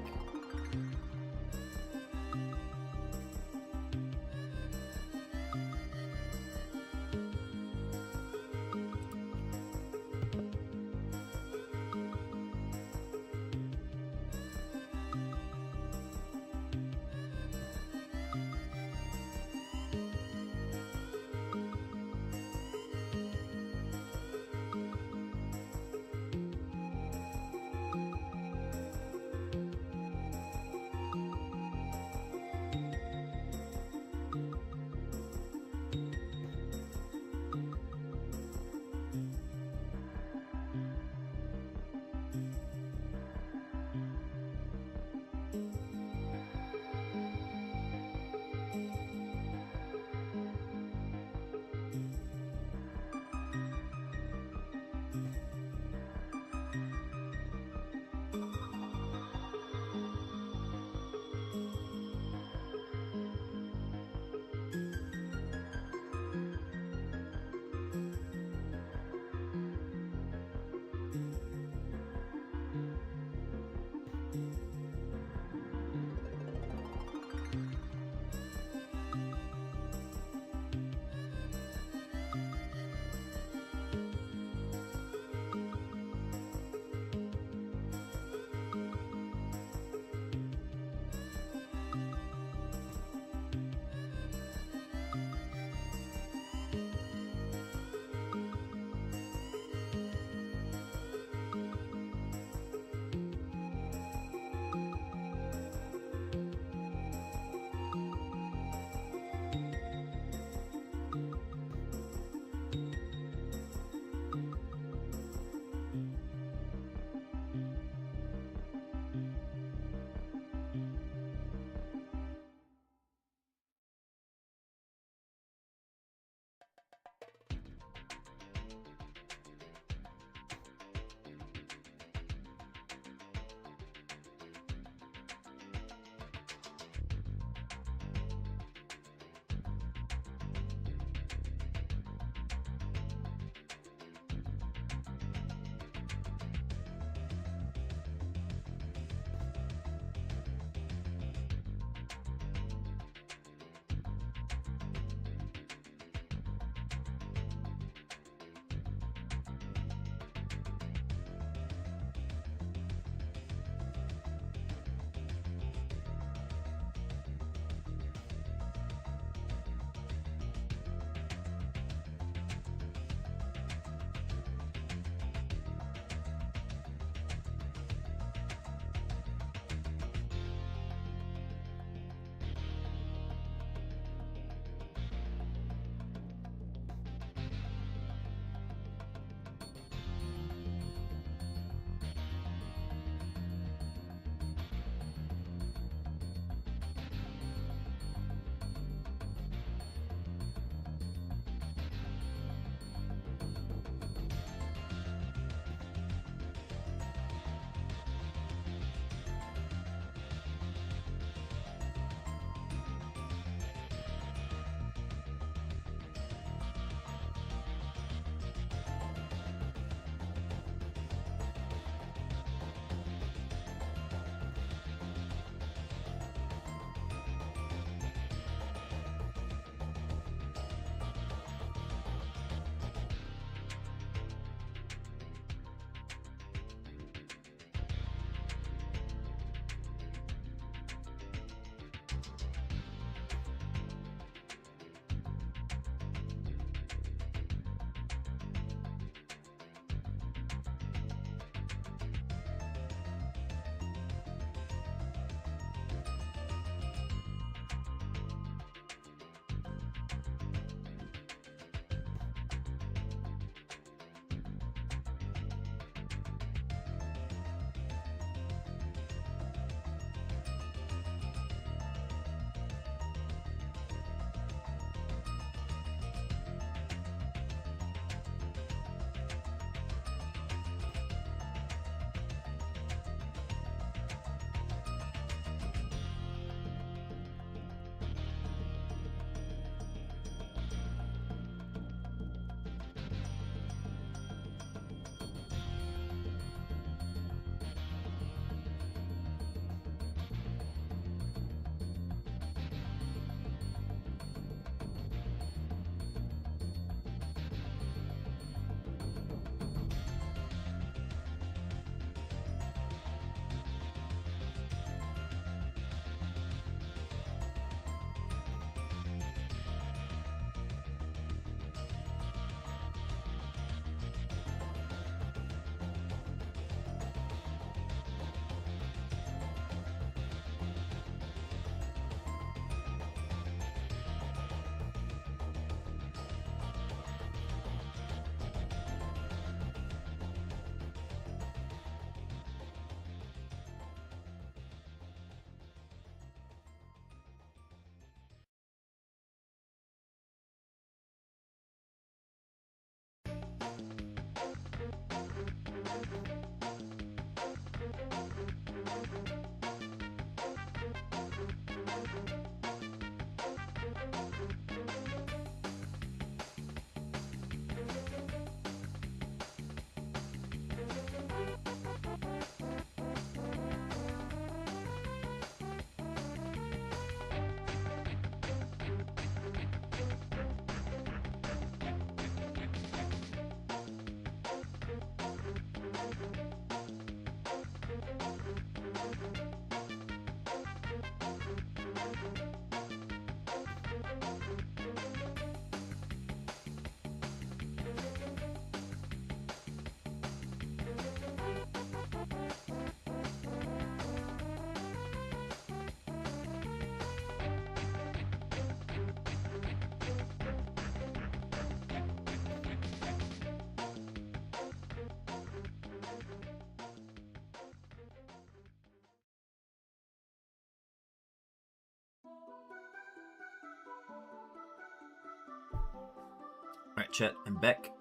Speaker 1: Chet and Beck.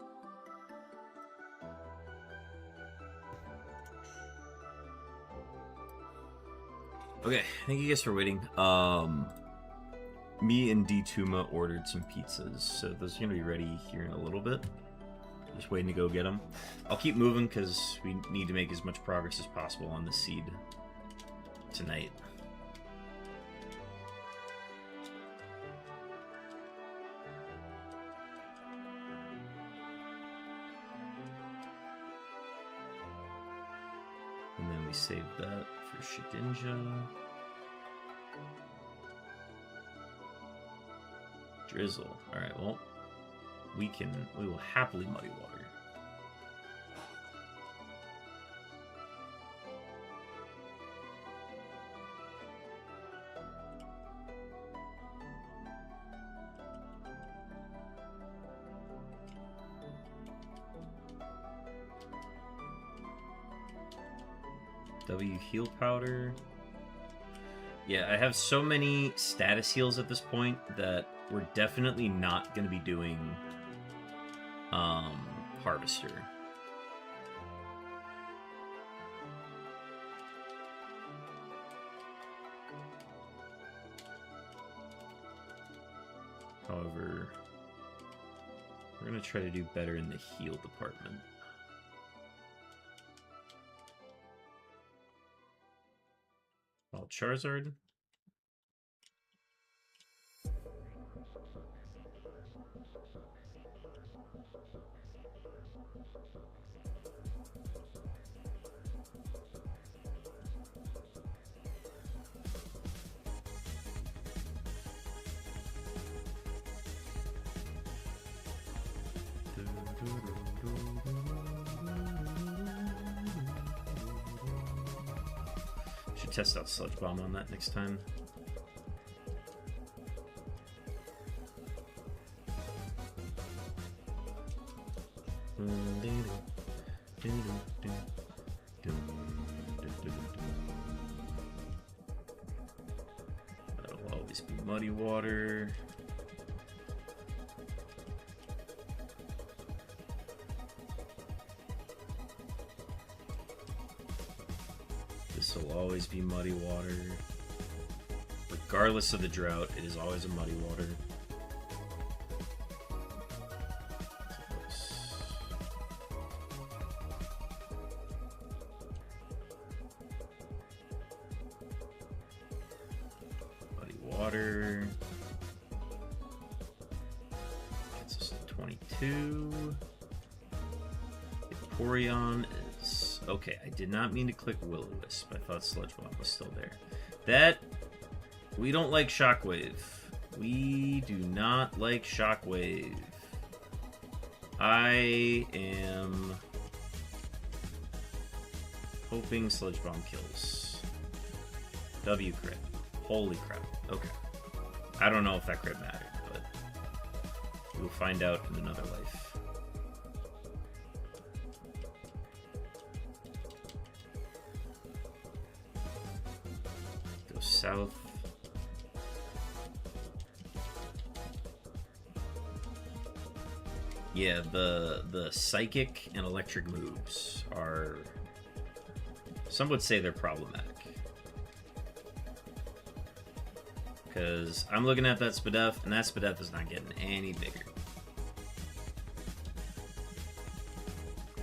Speaker 1: Okay, thank you guys for waiting. Me and D Tuma ordered some pizzas, so those are gonna be ready here in a little bit. Just waiting to go get them. I'll keep moving because we need to make as much progress as possible on the seed tonight. And then we save that for Shedinja. Drizzle. Alright, well, we will happily muddy water. W heal powder. Yeah, I have so many status heals at this point that we're definitely not going to be doing Harvester. However, we're going to try to do better in the heal department. Oh, Charizard. Should test out Sludge Bomb on that next time. That'll always be Muddy Water. This will always be Muddy Water. Regardless of the drought, it is always a Muddy Water. Muddy Water. Gets us to 22. Vaporeon is... Okay, I did not mean to click Will-O-Wisp. I thought Sludge Bomb was still there. That... We don't like Shockwave. We do not like Shockwave. I am... hoping Sludge Bomb kills. W crit. Holy crap. Okay. I don't know if that crit mattered, but... we'll find out in another life. South. Yeah, the psychic and electric moves are... some would say they're problematic. Because I'm looking at that Spadef, and that Spadef is not getting any bigger.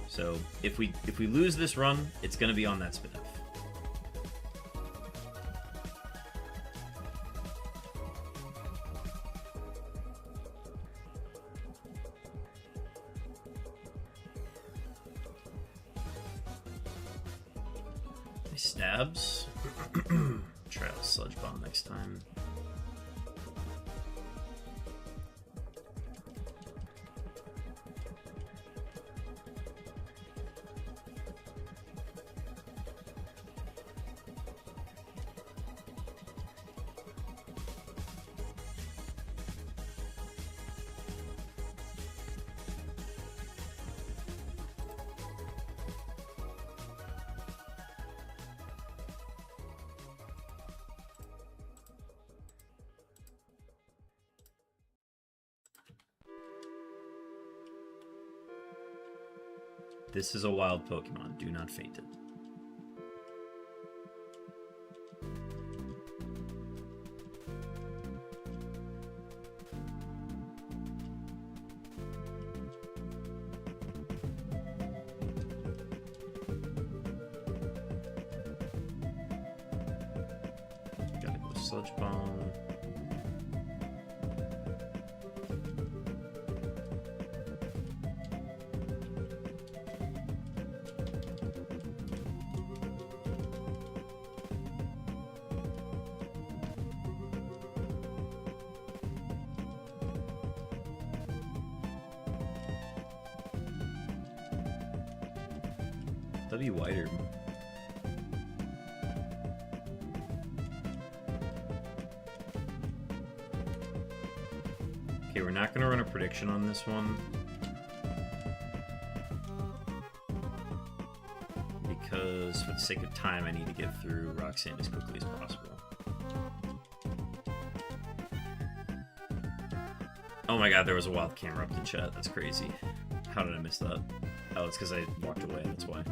Speaker 1: So if we lose this run, it's going to be on that Spadef. Stabs. Try out Sludge Bomb next time. This is a wild Pokemon. Do not faint it. Gotta go Sludge Bomb. That'd be wider. Okay, we're not going to run a prediction on this one. Because for the sake of time, I need to get through Roxanne as quickly as possible. Oh my god, there was a wild camera up in chat. That's crazy. How did I miss that? Oh, it's because I walked away, that's why.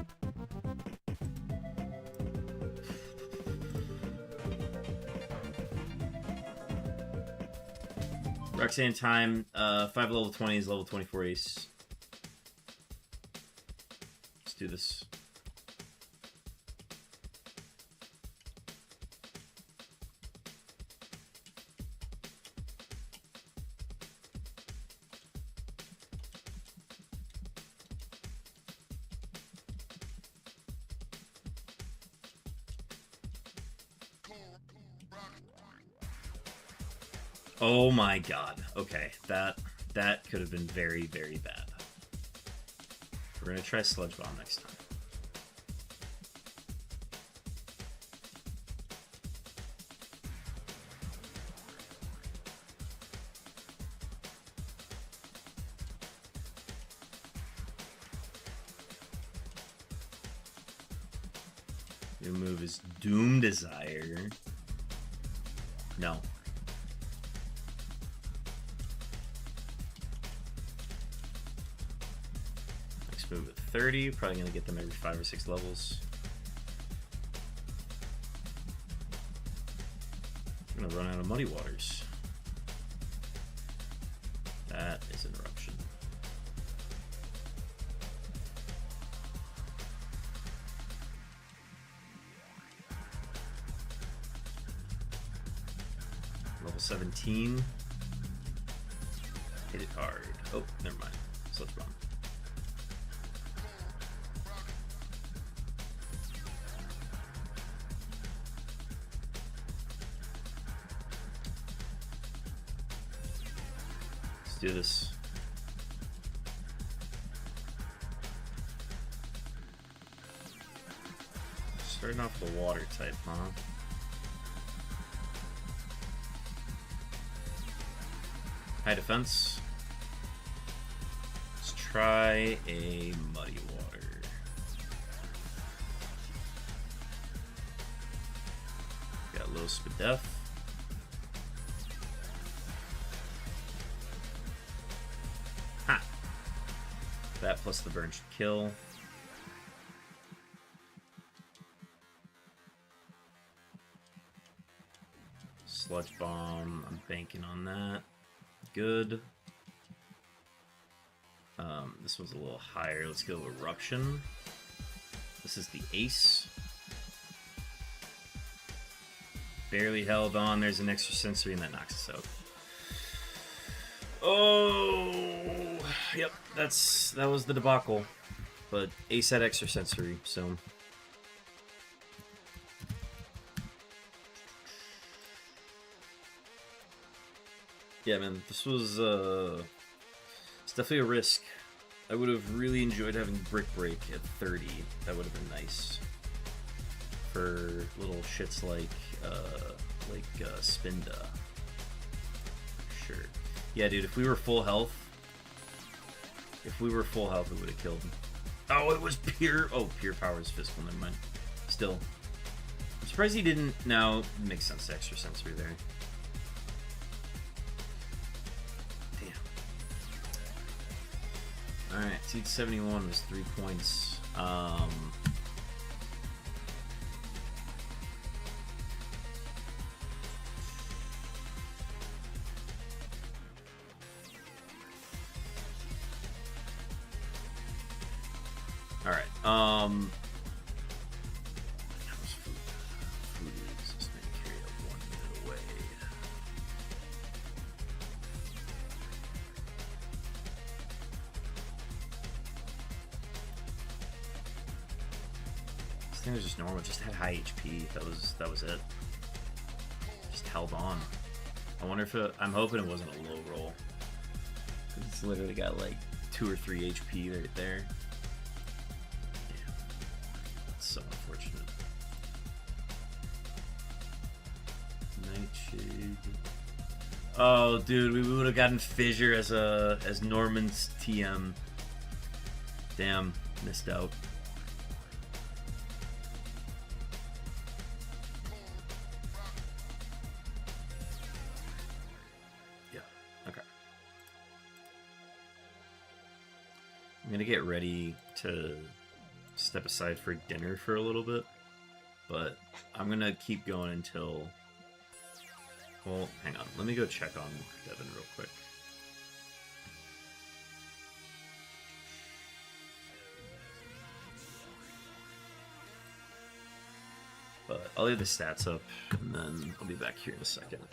Speaker 1: Roxanne time, 5 level 20s, level 24 ace. Let's do this. Oh my god. Okay, that could have been very, very bad. We're gonna try Sludge Bomb next time. Your move is Doom Desire. No. Move at 30, probably gonna get them every 5 or 6 levels. I'm gonna run out of Muddy Waters. That is an eruption. Level 17. Hit it hard. Oh, never mind. Sludge Bomb. Do this. Starting off with a water type, huh? High defense. Let's try a Muddy Water. Got low speed death. That plus the burn should kill. Sludge Bomb, I'm banking on that. Good. This one's a little higher. Let's go Eruption. This is the ace. Barely held on. There's an extra sensory and that knocks us out. Oh, yep, that was the debacle. But ace had extra sensory, so yeah, man, this was it's definitely a risk. I would have really enjoyed having Brick Break at 30. That would have been nice for little shits like Spinda. Sure. Yeah, dude, if we were full health, it would have killed him. Oh, it was pure. Oh, pure power is physical. Never mind. Still, I'm surprised he didn't. Now makes sense. Extra sensory there. Damn. All right. Seed 71 was 3 points. All right. How's food? Food is just gonna carry up 1 minute away. This thing was just normal. Just had high HP. That was it. Just held on. I wonder if I'm hoping it wasn't a low roll. 'Cause it's literally got like 2 or 3 HP right there. So unfortunate. Nightshade. Oh, dude, we would have gotten Fissure as Norman's TM. Damn, missed out. Yeah. Okay. I'm gonna get ready to step aside for dinner for a little bit, but I'm gonna keep going until, well, hang on, let me go check on Devin real quick. But I'll leave the stats up and then I'll be back here in a second.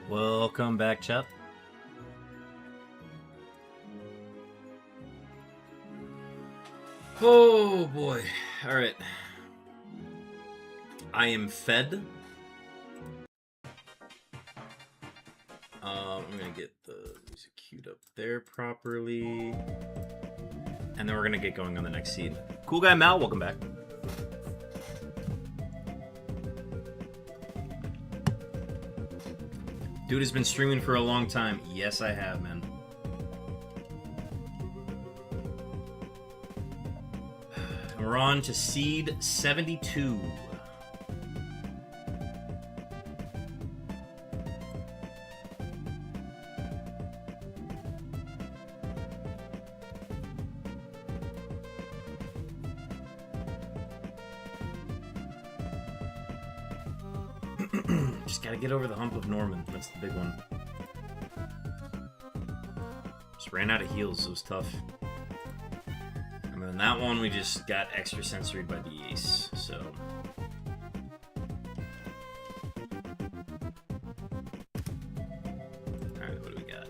Speaker 1: Welcome back, chat. Oh boy. Alright. I am fed. I'm gonna get the music queued up there properly. And then we're gonna get going on the next seed. Cool guy Mal, welcome back. Dude has been streaming for a long time. Yes, I have, man. We're on to seed 72. Just gotta get over the hump of Norman. That's the big one. Just ran out of heals, so it was tough. And then that one we just got extra sensory by the ace, so. Alright, what do we got?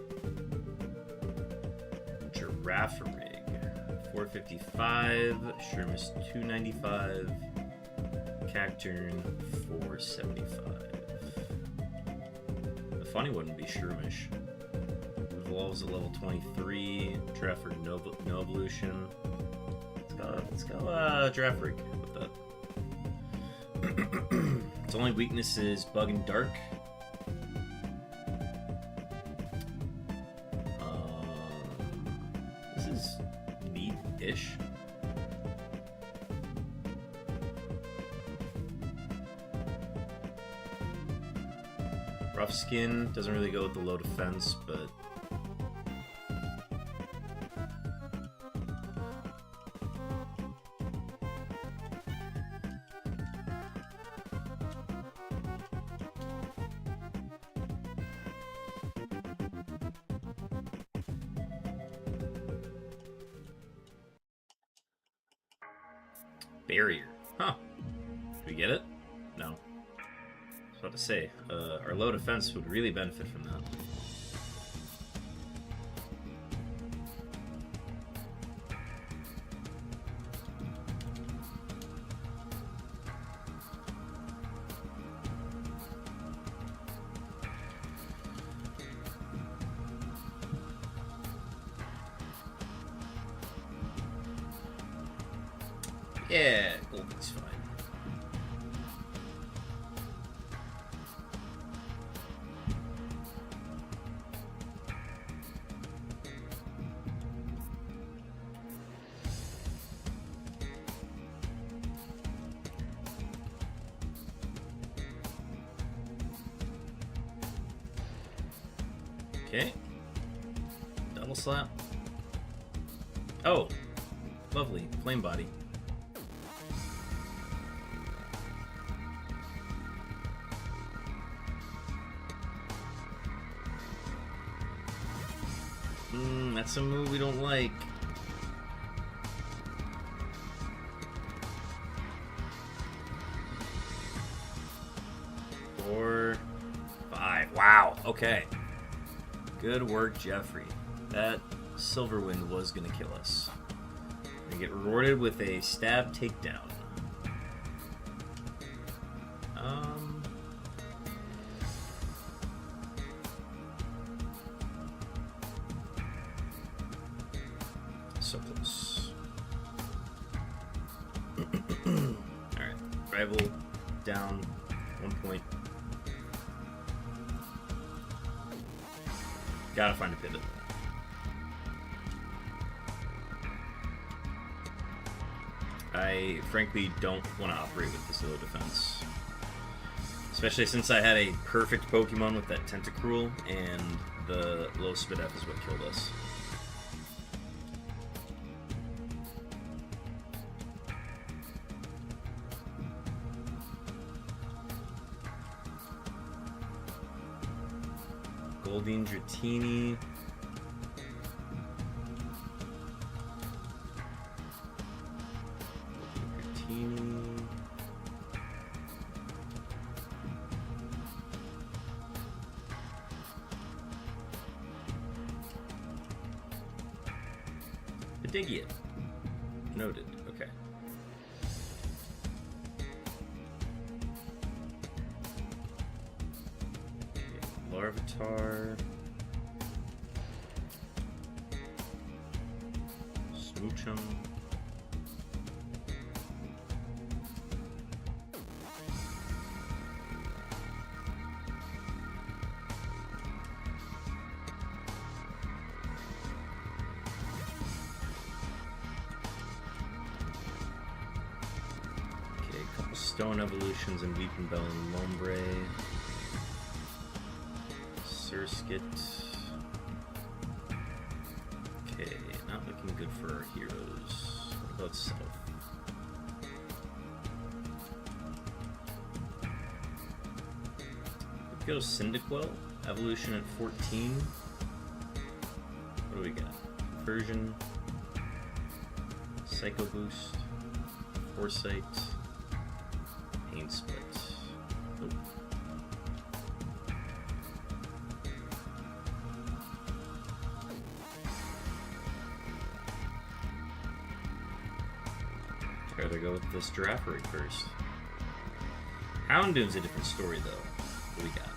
Speaker 1: Giraffe rig. 455. Shermis 295. Cacturn 475. The funny one would be Shermish. Evolves at level 23. Giraffe rig no evolution. Let's go Giraffe rig with that. Its only weakness is bug and dark. This is neat-ish. Rough skin doesn't really go with the low defense, but barrier. Huh. Did we get it? No. I was about to say, our low defense would really benefit from that. Yeah, Golden's fine. Okay. Double slap. Oh, lovely. Flame body. That's a move we don't like. Four, five. Wow. Okay. Good work, Jeffrey. That Silverwind was gonna kill us. We get rewarded with a stab takedown. So close. Alright. Rival down 1 point. Gotta find a pivot. I frankly don't want to operate with this low defense. Especially since I had a perfect Pokemon with that Tentacruel, and the low Spit F is what killed us. Goldeen Dratini. Pedigian. Noted. Okay. Larvitar. Smoochum. Okay, a couple Stone Evolutions and Weepinbell and Lombre. Surskit. Okay, not looking good for our heroes. What about Self? Let's go Cyndaquil. Evolution at 14. What do we got? Version. Psycho Boost. Foresight. Pain Split. Nope. I'd rather go with this Giraffaric first. Houndoom's a different story, though. What do we got?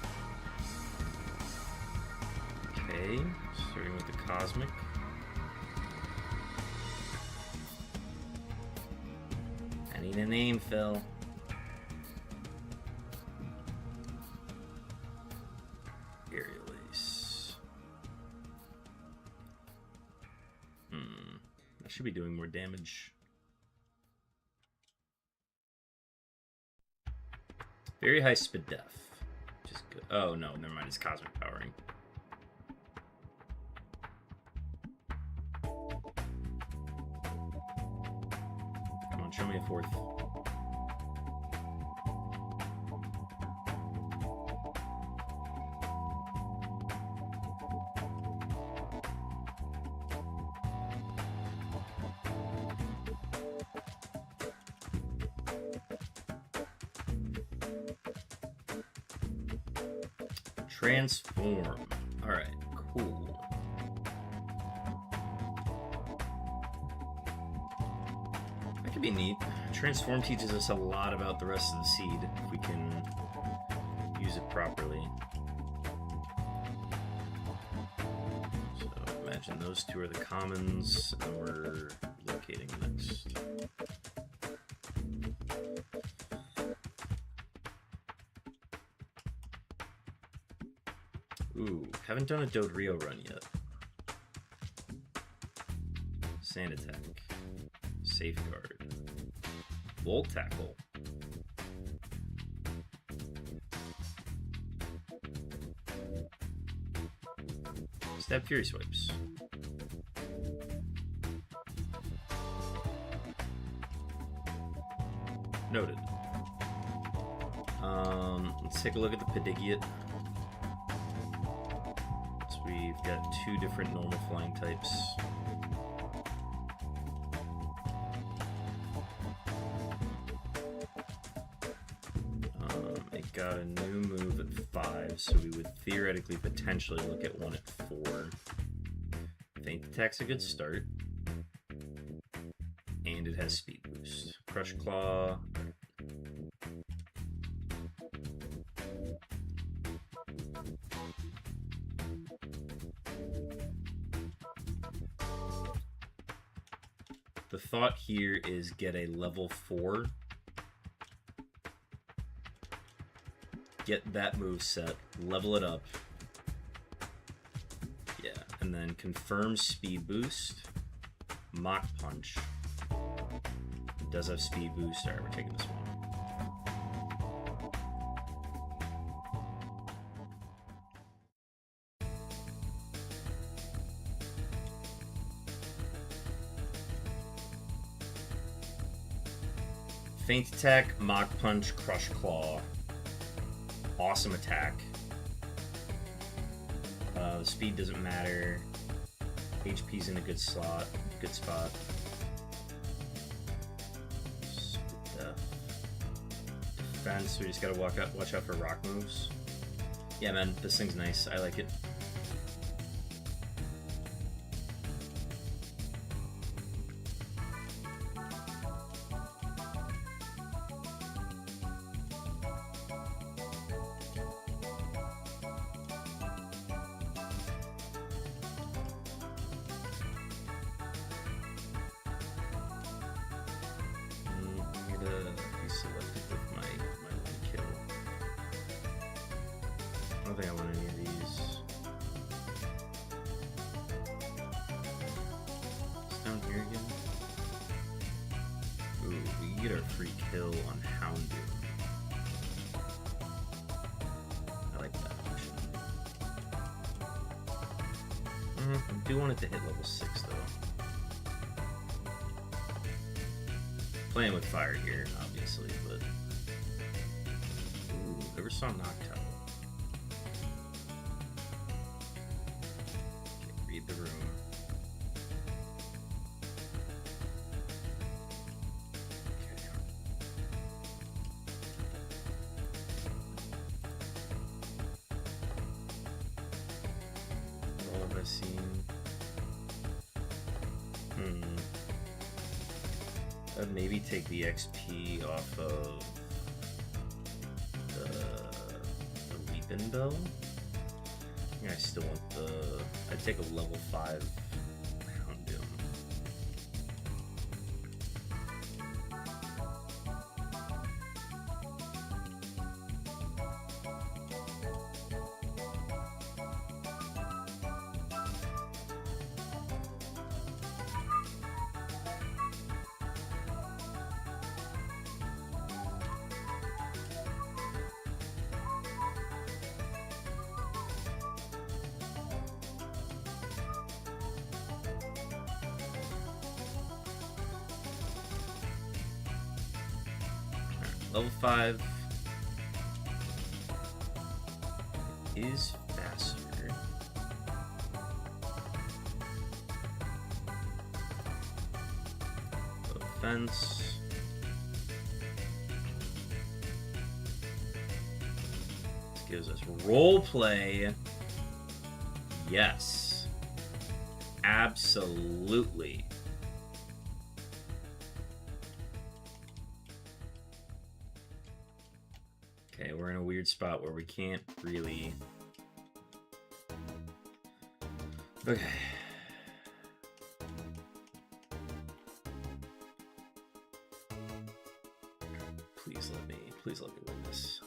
Speaker 1: Okay, starting with the Cosmic. I need a name, Phil. Aerial Ace. That should be doing more damage. Very high speed def. Just good. Oh no, never mind. It's cosmic powering. Come on, show me a fourth. Transform. Alright, cool. That could be neat. Transform teaches us a lot about the rest of the seed if we can use it properly. So imagine those two are the commons, and we're locating next. Ooh, haven't done a Dodrio run yet. Sand Attack. Safeguard. Volt Tackle. Stab Fury Swipes. Noted. Let's take a look at the Pedigiate. We've got two different normal flying types. It got a new move at 5, so we would theoretically potentially look at one at 4. Feint Attack's a good start. And it has speed boost. Crush Claw. The thought here is get a level 4, get that move set, level it up, yeah, and then confirm speed boost, Mach Punch, it does have speed boost, alright, we're taking this one. Feint Attack, Mach Punch, Crush Claw. Awesome attack. The speed doesn't matter. HP's in a good spot. Defense, we just gotta watch out for rock moves. Yeah, man, this thing's nice. I like it. think I want any of these. It's down here again. Ooh, we can get our free kill on Houndoom. I like that option. I do want it to hit level 6 though. Playing with fire here, obviously, but... Ooh, never saw Noctowl. Okay, read the room. Okay. What have I seen? I'd maybe take the XP off of the Weeping Bell. I think I still want the... I'd take a level 5 Houndoom. Level 5 is faster. Offense. This gives us role play. Yes. Absolutely. Okay, we're in a weird spot where we can't really... Okay. Please let me win this.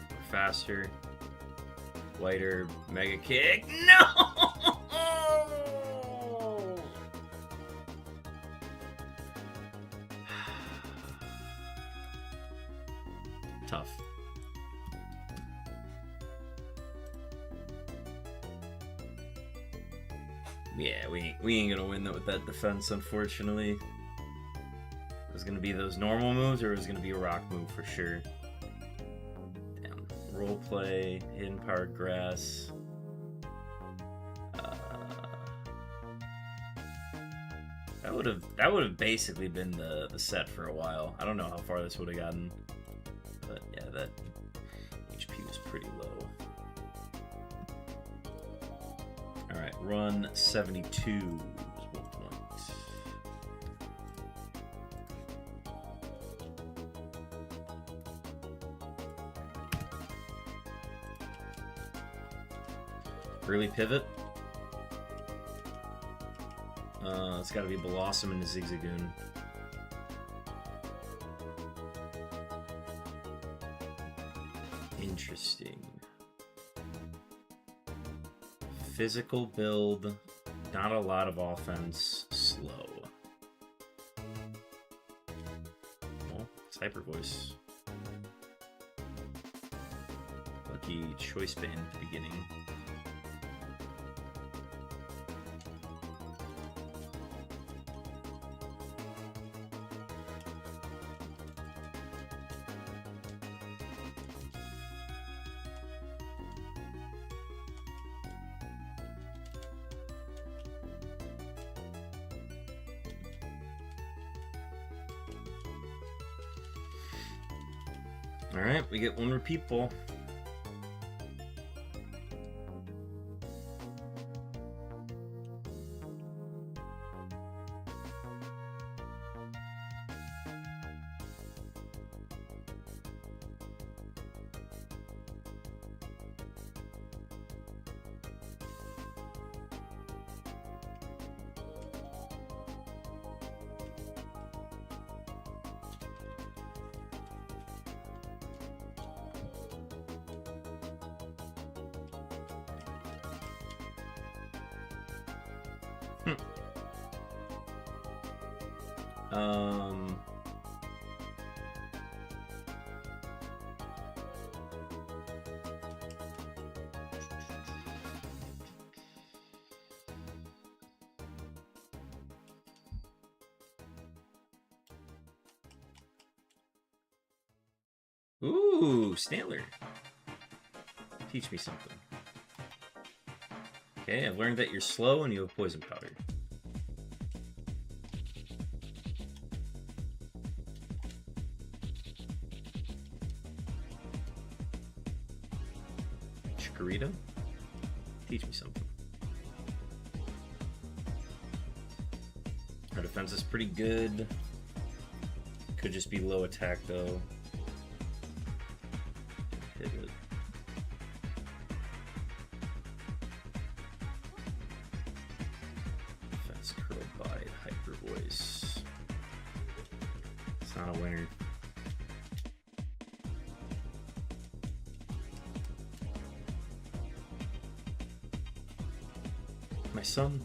Speaker 1: We're faster. Whiter, mega kick. No! Tough. Yeah, we ain't gonna win that with that defense, unfortunately. It was gonna be those normal moves, or it was gonna be a rock move for sure. Damn. Roleplay, hidden powered grass. That would have basically been the set for a while. I don't know how far this would have gotten. But yeah, that HP was pretty low. Alright, run 72 is 1 point. Early pivot. It's gotta be Blossom and the Zigzagoon. Interesting. Physical build, not a lot of offense, slow. Well, it's Hyper Voice. Lucky choice band at the beginning. Alright, we get one repeat ball. Ooh, Stantler. Teach me something. Okay, I've learned that you're slow and you have poison powder. Chikorita? Teach me something. Our defense is pretty good. Could just be low attack though. Hit it. Defense curl bite, hyper voice. It's not a winner. My son.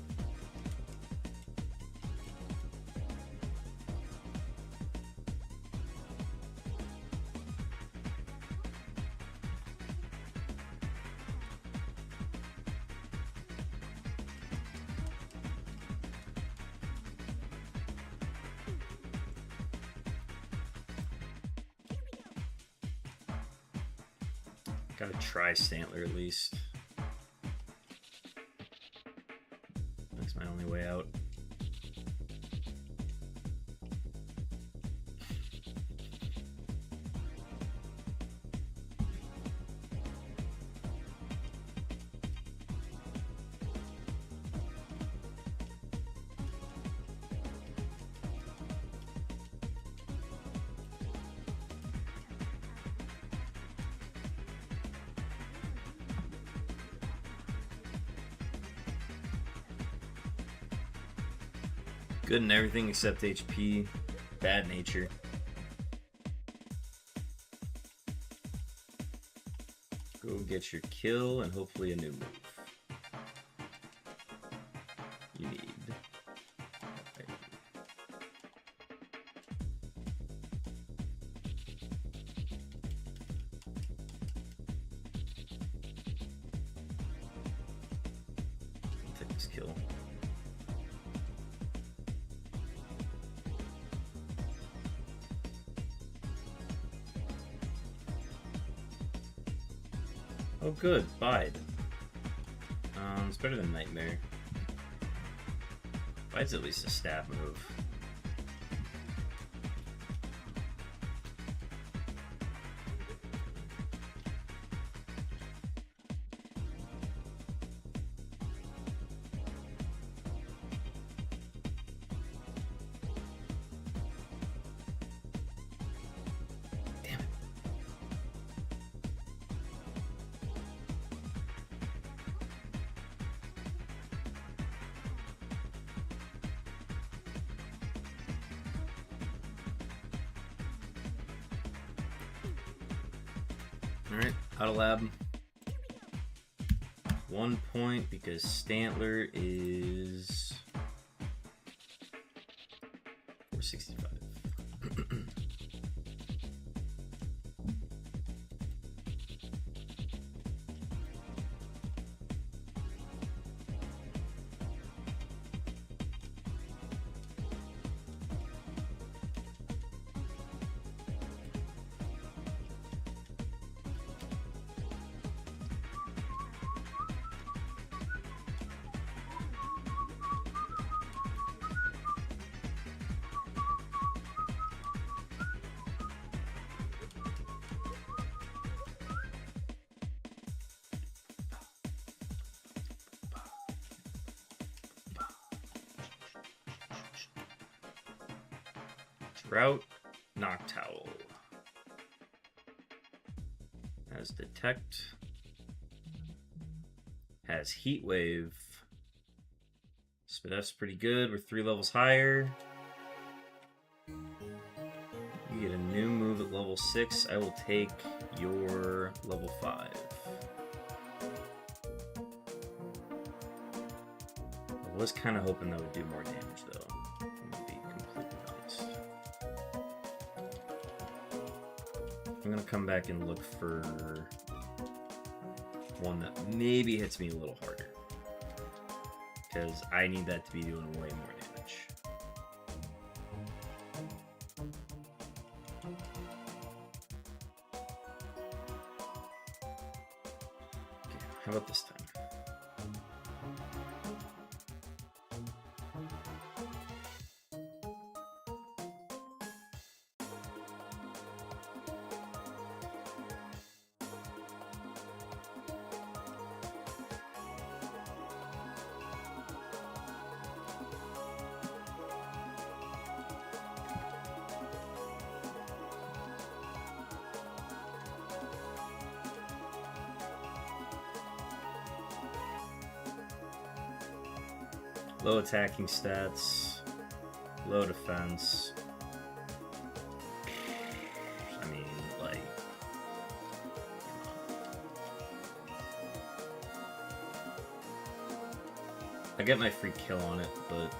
Speaker 1: Gotta try Stantler at least. That's my only way out. Good in everything except HP. Bad nature. Go get your kill and hopefully a new move. You need. I'll take this kill. Oh good, Bide. It's better than Nightmare. Bide's at least a stab move. Alright, out of lab. 1 point because Stantler is 465. Drought, Noctowl. Has Detect. Has Heat Wave. Spadef's pretty good. We're 3 levels higher. You get a new move at level 6. I will take your level 5. I was kind of hoping that would do more damage though. I'm gonna be completely honest. I'm gonna come back and look for one that maybe hits me a little harder. Because I need that to be doing way more damage. Okay, how about this time? Low attacking stats, low defense. I mean, like... I get my free kill on it, but...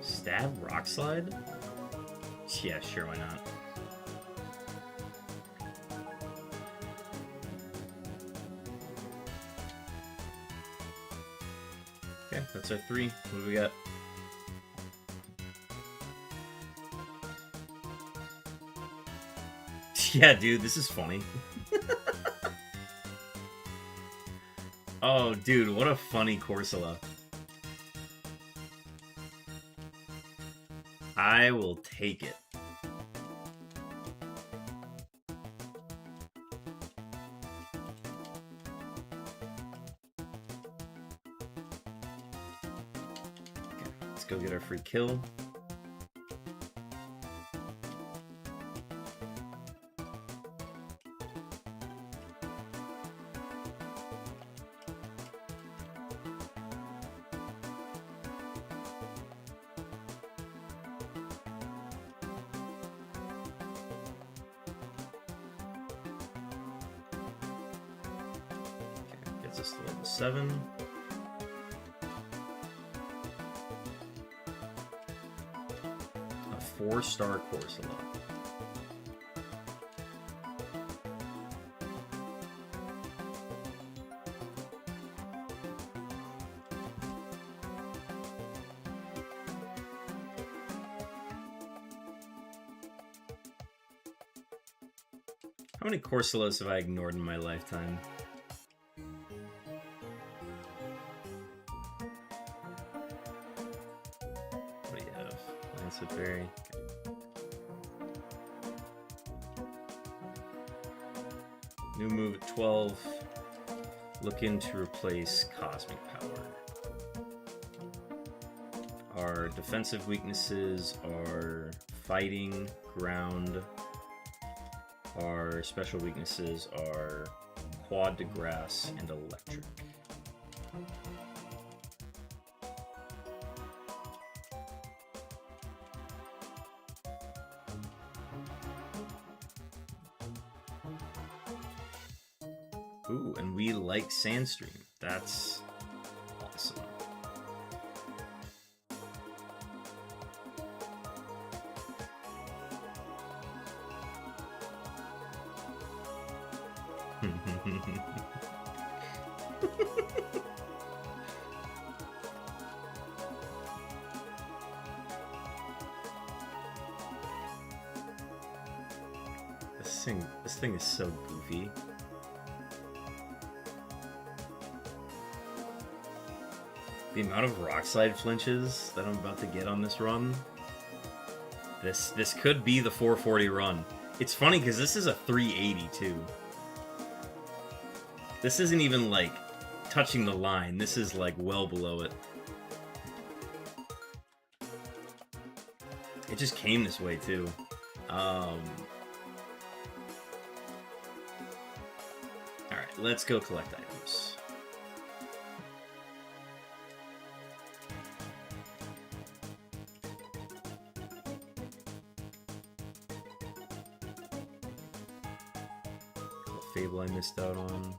Speaker 1: Stab Rock Slide? Yeah, sure, why not? Okay, that's our 3. What do we got? Yeah, dude, this is funny. Oh, dude, what a funny Corsola. I will take it. Okay, let's go get our free kill. Gets us to level 7. A 4-star Corsola. How many Corsolas have I ignored in my lifetime? What do you have? Lancet Berry. New move at 12. Looking to replace Cosmic Power. Our defensive weaknesses are Fighting, Ground. Our special weaknesses are Quad to Grass and Electric. Ooh, and we like Sandstream. That's awesome. This thing is so goofy. The amount of Rock Slide flinches that I'm about to get on this run This could be the 440 run. It's funny because this is a 380 too. This isn't even like touching the line. This is like well below it. It just came this way too. Alright, let's go collect items. What fable I missed out on.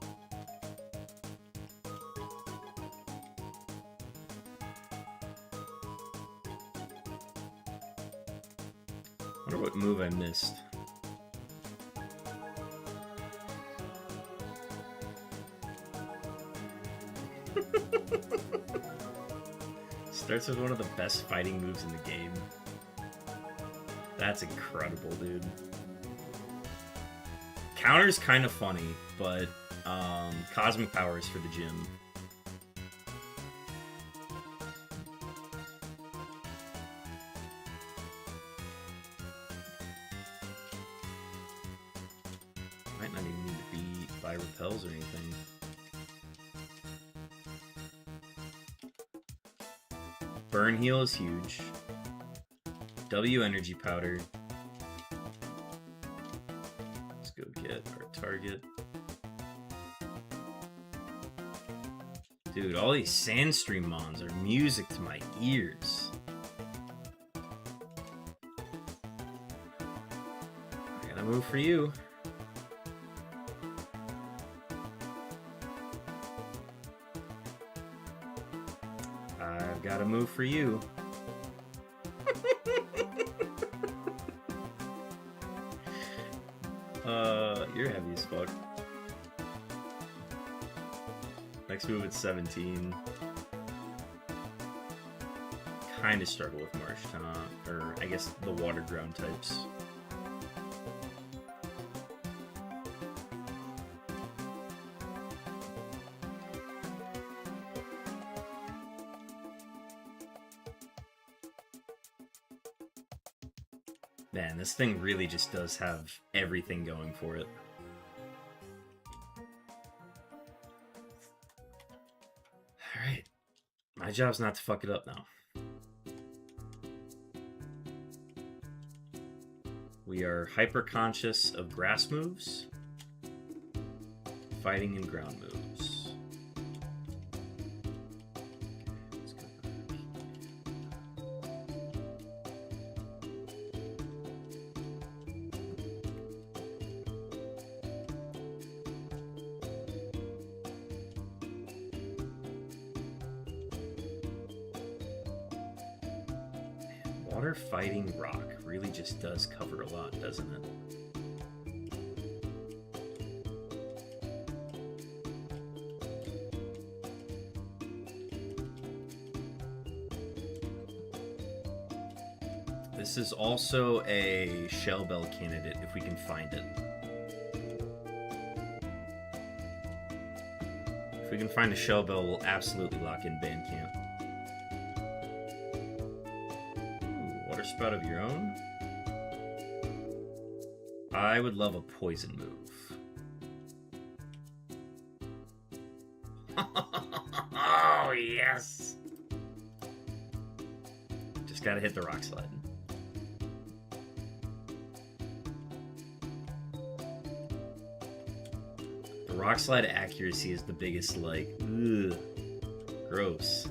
Speaker 1: I wonder what move I missed. Starts with one of the best fighting moves in the game. That's incredible, dude. Counter's kind of funny, but Cosmic Power is for the gym. Might not even need to be by repels or anything. Burn heal is huge. W energy powder. Let's go get our target. Dude, all these Sandstream mons are music to my ears. I gotta move for you. I've got to move for you. You're heavy as fuck. Next move at 17. Kind of struggle with Marsh Top, or I guess the water ground types. Man, this thing really just does have everything going for it. Alright. My job's not to fuck it up now. We are hyper conscious of grass moves, fighting and ground moves. Water fighting rock really just does cover a lot, doesn't it? This is also a Shell Bell candidate if we can find it. If we can find a Shell Bell, we'll absolutely lock in Bandcamp. Spout of your own. I would love a poison move. Oh, yes! Just gotta hit the rock slide. The rock slide accuracy is the biggest, like, ugh, gross.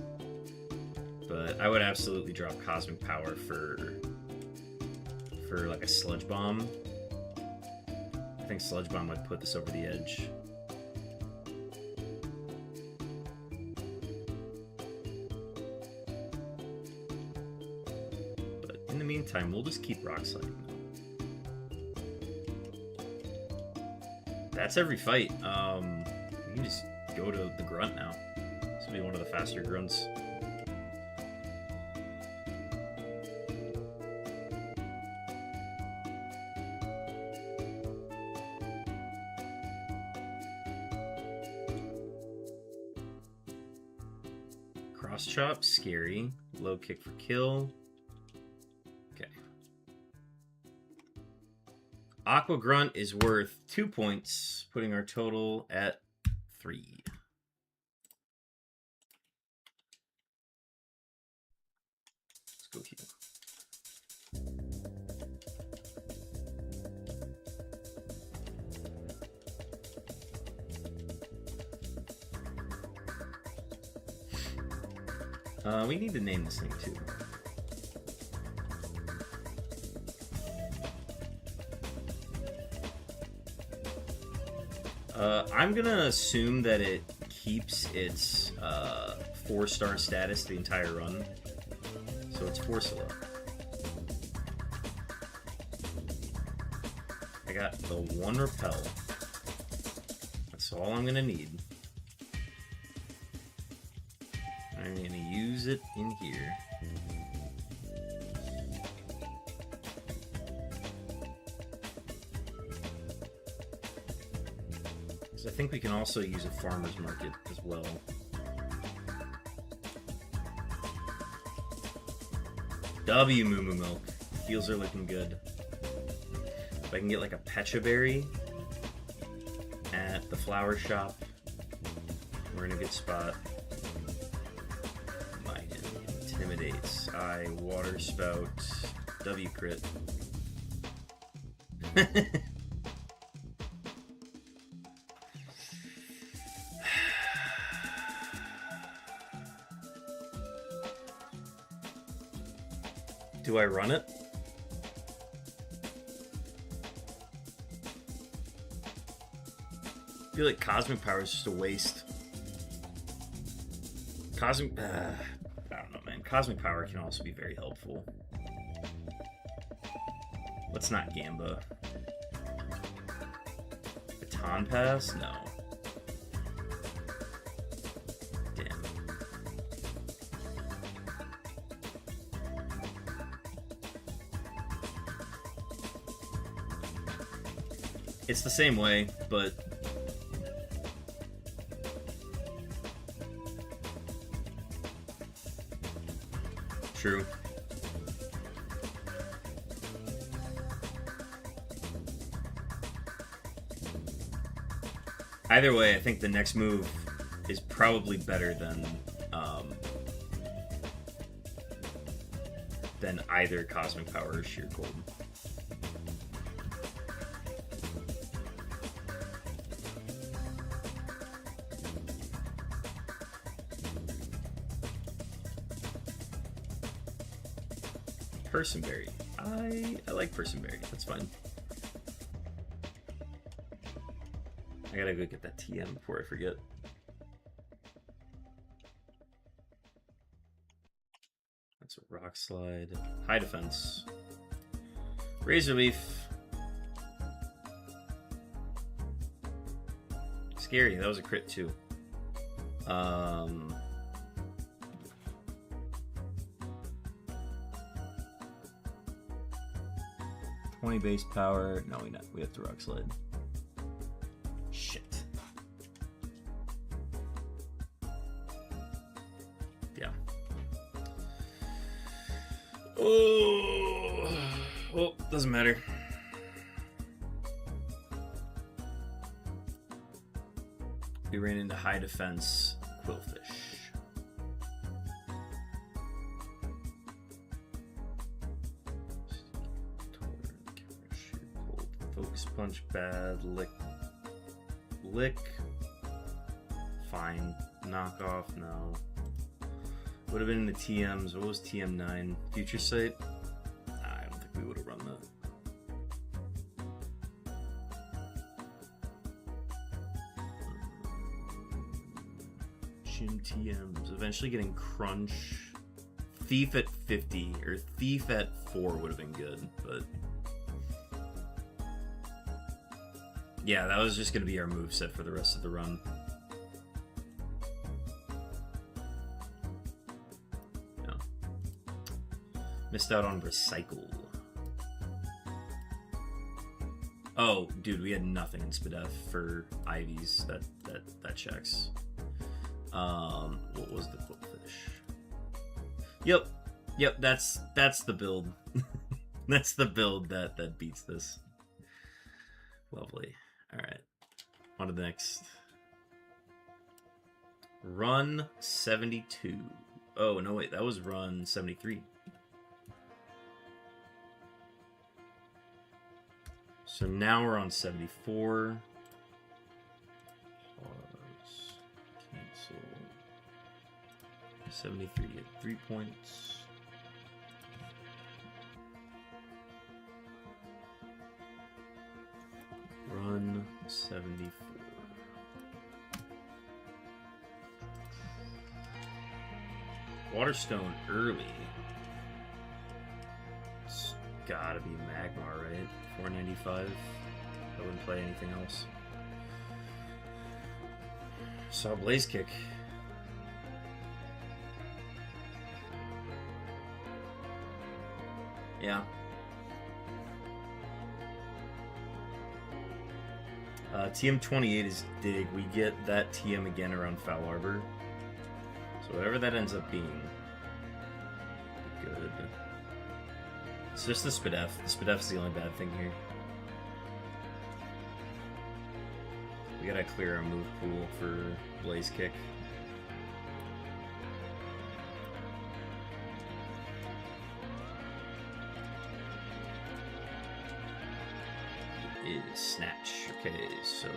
Speaker 1: But I would absolutely drop Cosmic Power for like a Sludge Bomb. I think Sludge Bomb would put this over the edge. But in the meantime, we'll just keep Rock Sliding. That's every fight. We can just go to the Grunt now. This will be one of the faster grunts. Cross chop, scary. Low kick for kill. Okay. Aqua Grunt is worth 2 points, putting our total at 3. Let's go here. We need to name this thing too. I'm gonna assume that it keeps its 4-star status the entire run. So it's Forcilla. I got the 1 repel. That's all I'm gonna need. I'm gonna use it in here. I think we can also use a farmer's market as well. W Moo Moo Milk. Heals are looking good. If I can get like a Pecha Berry at the flower shop, we're in a good spot. Might intimidates. I water spout. W crit. Do I run it? I feel like Cosmic Power is just a waste. I don't know, man. Cosmic Power can also be very helpful. Let's not Gamba. Baton Pass? No. Damn. It's the same way, but true. Either way, I think the next move is probably better than either Cosmic Power or Sheer Cold. Personberry. I like Personberry. That's fine. I gotta go get that TM before I forget. That's a Rock Slide. High Defense. Razor Leaf. Scary. That was a crit too. 20 base power. No, we have to Rock Slide. Shit. Yeah. Oh, well, doesn't matter. We ran into High Defense Quillfish. Focus Punch bad. Lick. Fine. Knockoff, no. Would have been in the TMs. What was TM9? Future Sight? I don't think we would have run that. Shin TMs. Eventually getting Crunch. Thief at 50 or Thief at 4 would have been good, but yeah, that was just going to be our moveset for the rest of the run. Yeah. Missed out on Recycle. Oh, dude, we had nothing in Spadef for Ivies. That checks. What was the Quillfish? Yep, that's the build. That's the build that beats this. Lovely. Alright. On to the next. Run 72. Oh, no, wait. That was run 73. So now we're on 74. Pause. Cancel. 73 at 3 points. Run 74. Waterstone early. It's gotta be Magmar, right? 495. I wouldn't play anything else. Saw Blaze Kick. Yeah. TM28 is Dig. We get that TM again around Foul Arbor. So whatever that ends up being. Good. It's just the Spadef. The Spadef's the only bad thing here. We gotta clear our move pool for Blaze Kick. Is Snatch. Okay, so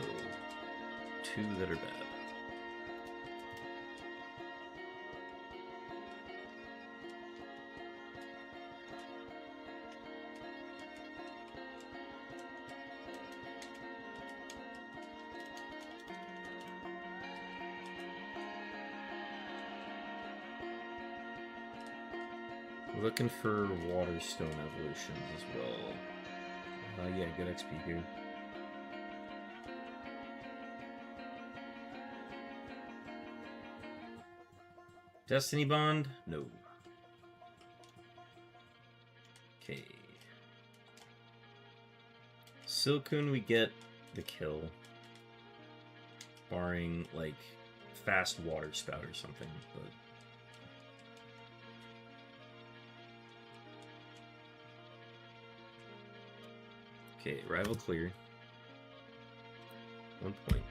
Speaker 1: 2 that are bad. Looking for Waterstone evolutions as well. Yeah, good XP here. Destiny Bond? No. Okay. Silcoon, we get the kill. Barring, like, fast water spout or something, but... Okay, rival clear. 1 point.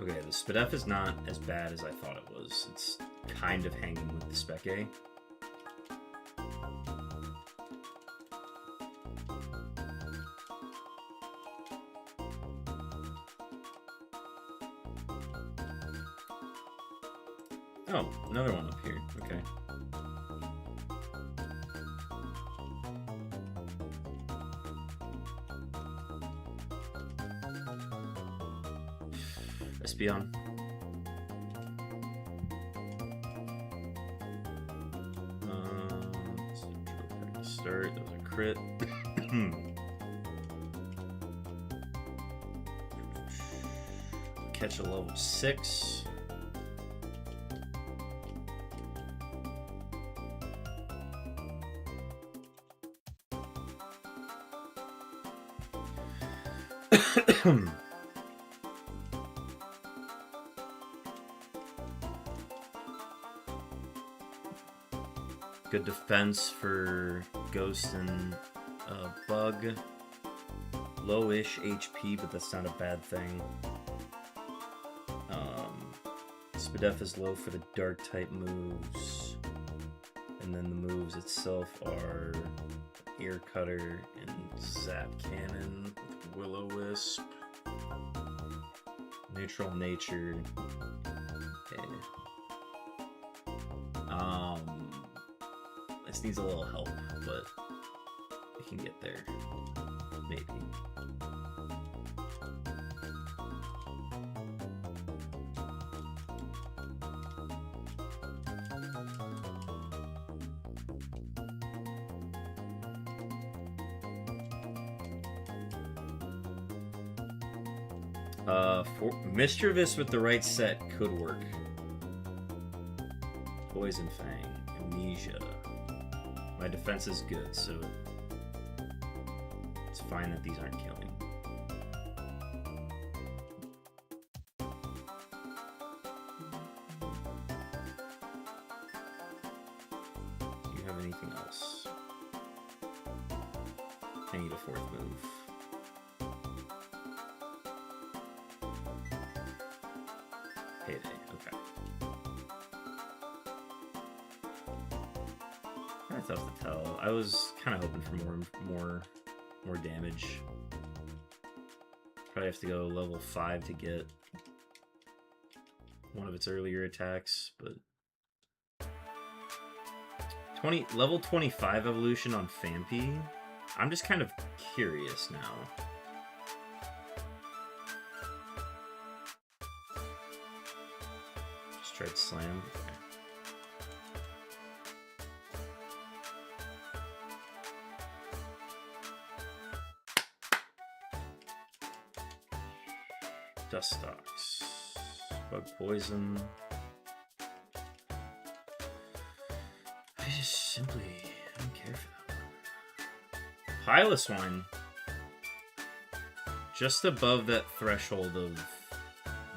Speaker 1: Okay, the Spadef is not as bad as I thought it was. It's kind of hanging with the Spec A. Oh, another one up here. Okay. Espeon. Start. That was a crit. Catch a level 6. Good defense for Ghost and Bug. Low-ish HP, but that's not a bad thing. Spadef is low for the Dark-type moves. And then the moves itself are Ear Cutter and Zap Cannon with Will-O-Wisp. Neutral Nature. Okay. This needs a little help, but we can get there. Maybe. For Mischievous with the right set could work. Poison Fang, Amnesia. My defense is good, so it's fine that these aren't killing. something else. I need a fourth move. Payday, okay. That's tough to tell. I was kind of hoping for more damage. Probably have to go level 5 to get one of its earlier attacks, but level 25 evolution on Phampi. I'm just kind of curious now. Just tried slam. Okay. Dustox. Bug poison. I just simply don't care for that one. Piloswine. Just above that threshold of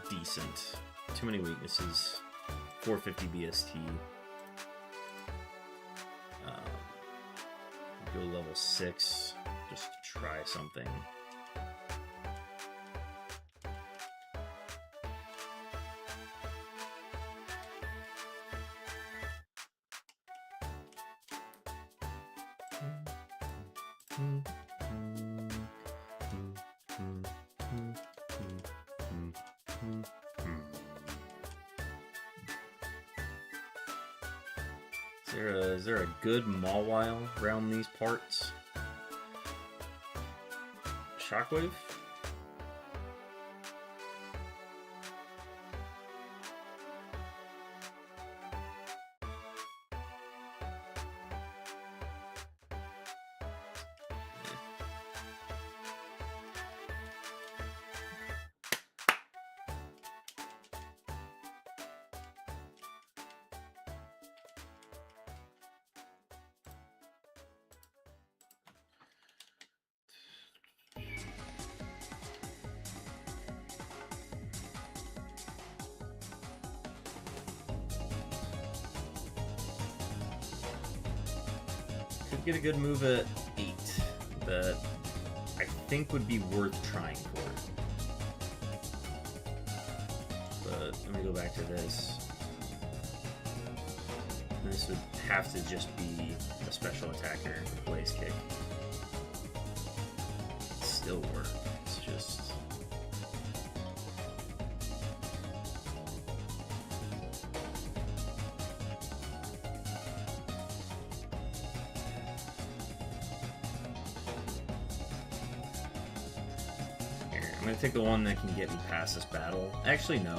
Speaker 1: decent. Too many weaknesses. 450 BST. Go level 6 just to try something. Is there a good Mawile around these parts? Shockwave? Get a good move at 8 that I think would be worth trying for. But let me go back to this. This would have to just be a special attacker with Blaze Kick. It'd still work. It's just... I'm gonna take the one that can get me past this battle. Actually, no.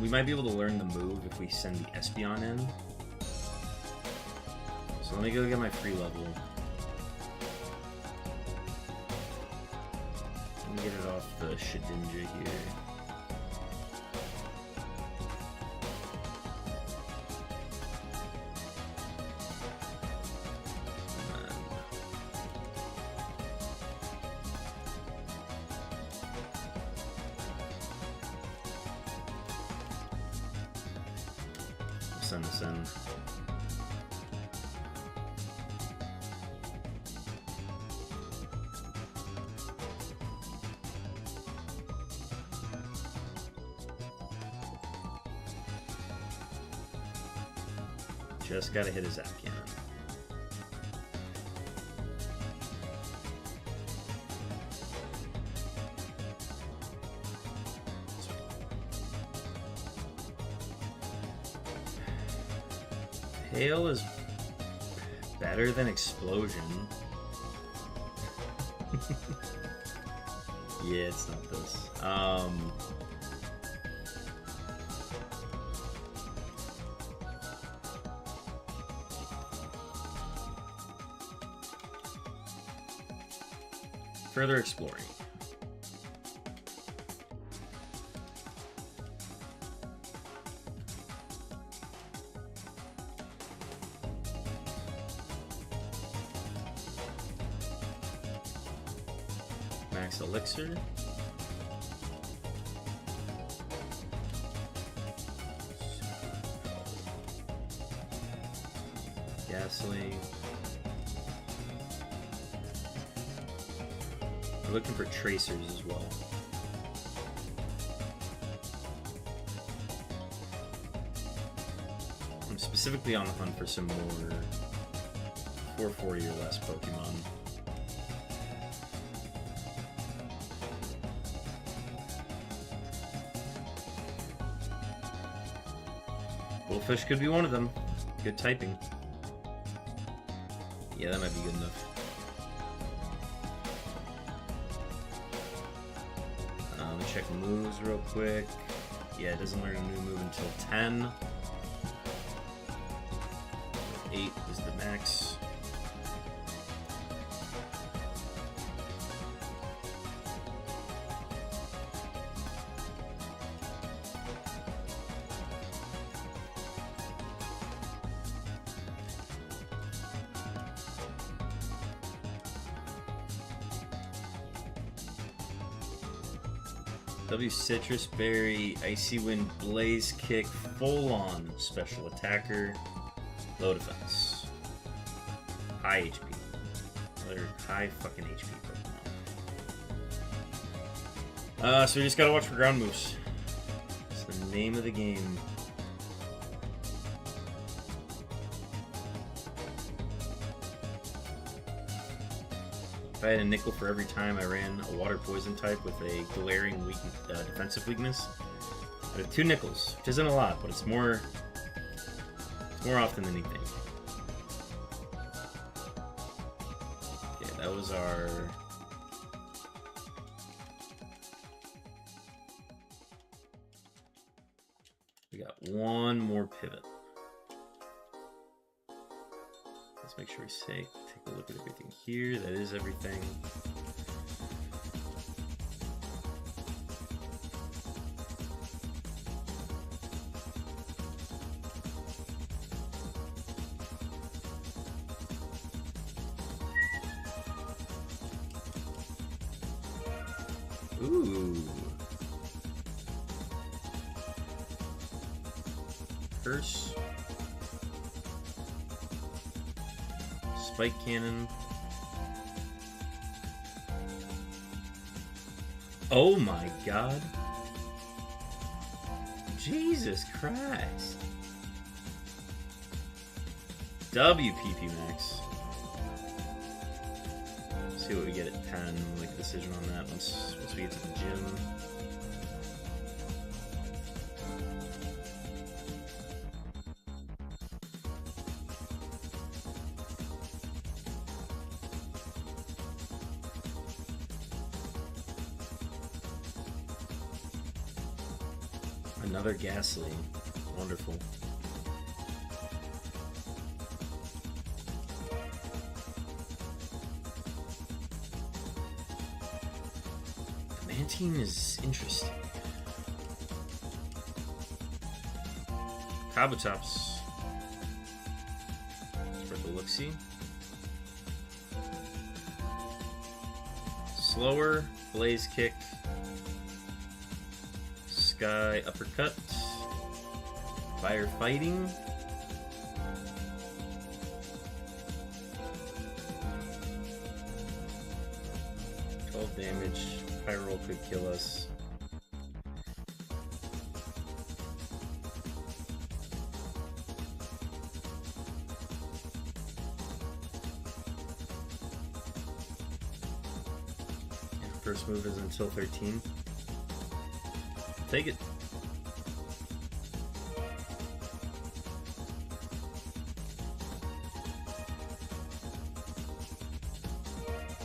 Speaker 1: We might be able to learn the move if we send the Espeon in. So let me go get my free level. Let me get it off the Shedinja here. Send this in. Just gotta hit a Zap Cannon. Hail is better than Explosion. Yeah, it's not this. Further exploring. Max Elixir. Gasoline. We're looking for tracers as well. I'm specifically on the hunt for some more 440 or less Pokemon. Bullfish could be one of them. Good typing. Yeah, that might be good enough. Let me check moves real quick. Yeah, it doesn't learn a new move until 10. 8 is the max. W Citrus Berry, Icy Wind, Blaze Kick, full on special attacker, low defense, high HP. Another high fucking HP Pokemon. So we just gotta watch for ground moves. It's the name of the game. If I had a nickel for every time I ran a water poison type with a glaring defensive weakness, I have 2 nickels, which isn't a lot, but it's more often than anything. Okay, that was our... We got one more pivot. Let's make sure we take a look at everything here. That is everything. Ooh. Curse. Spike Cannon. Oh my god. Jesus Christ. WPP Max. See what we get at 10. We'll make a decision on that once we get to the gym. Another Ghastly. Wonderful. The Mantine is interesting. Kabutops. For the look-see. Slower. Blaze Kick. Sky Uppercut, Firefighting, damage. Pyroll could kill us. And first move is until 13. Take it.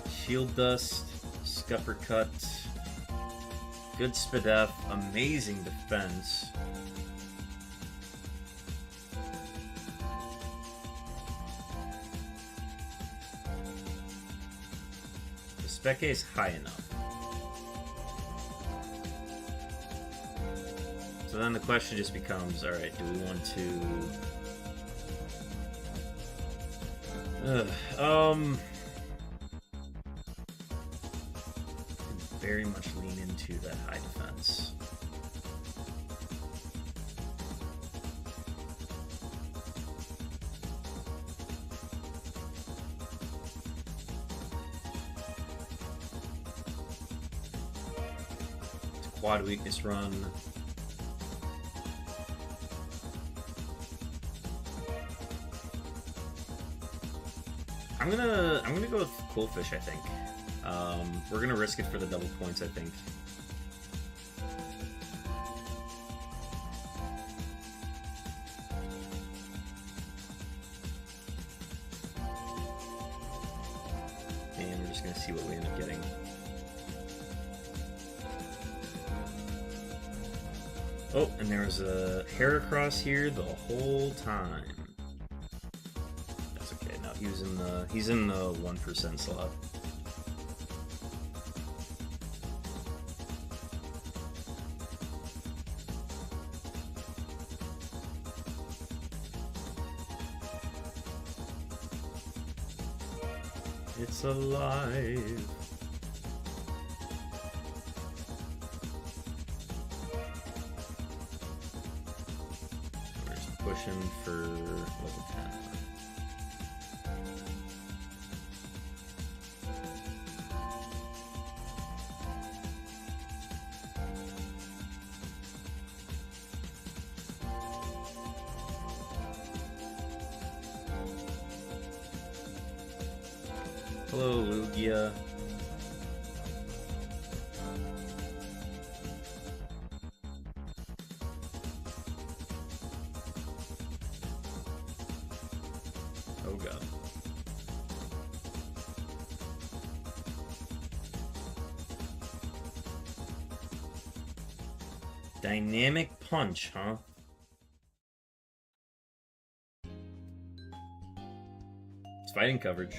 Speaker 1: Shield Dust, Scupper Cut, good Spadef, amazing defense. The Spec A is high enough. So then the question just becomes, alright, do we want to... very much lean into that high defense. Quad weakness run. I'm gonna go with Coolfish, I think. We're gonna risk it for the double points, I think. And we're just gonna see what we end up getting. Oh, and there was a Heracross here the whole time. That's okay. Now he's in the 1% slot. It's alive. We're just pushing for level 10. Hello, Lugia. Oh god. Dynamic punch, huh? It's fighting coverage.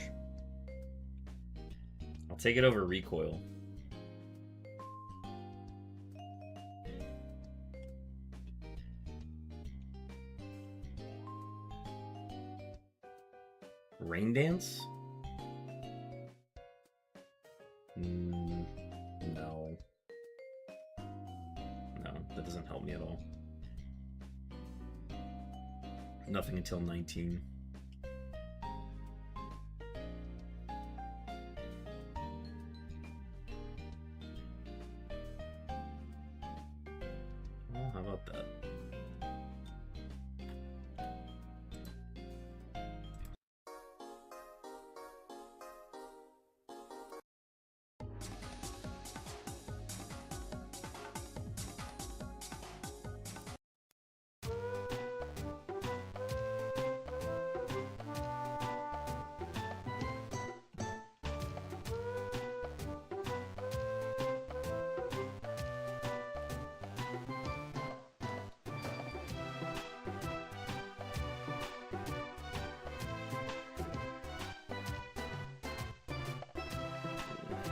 Speaker 1: I'll take it over recoil. Rain Dance? No. No, that doesn't help me at all. Nothing until 19. Well, how about that?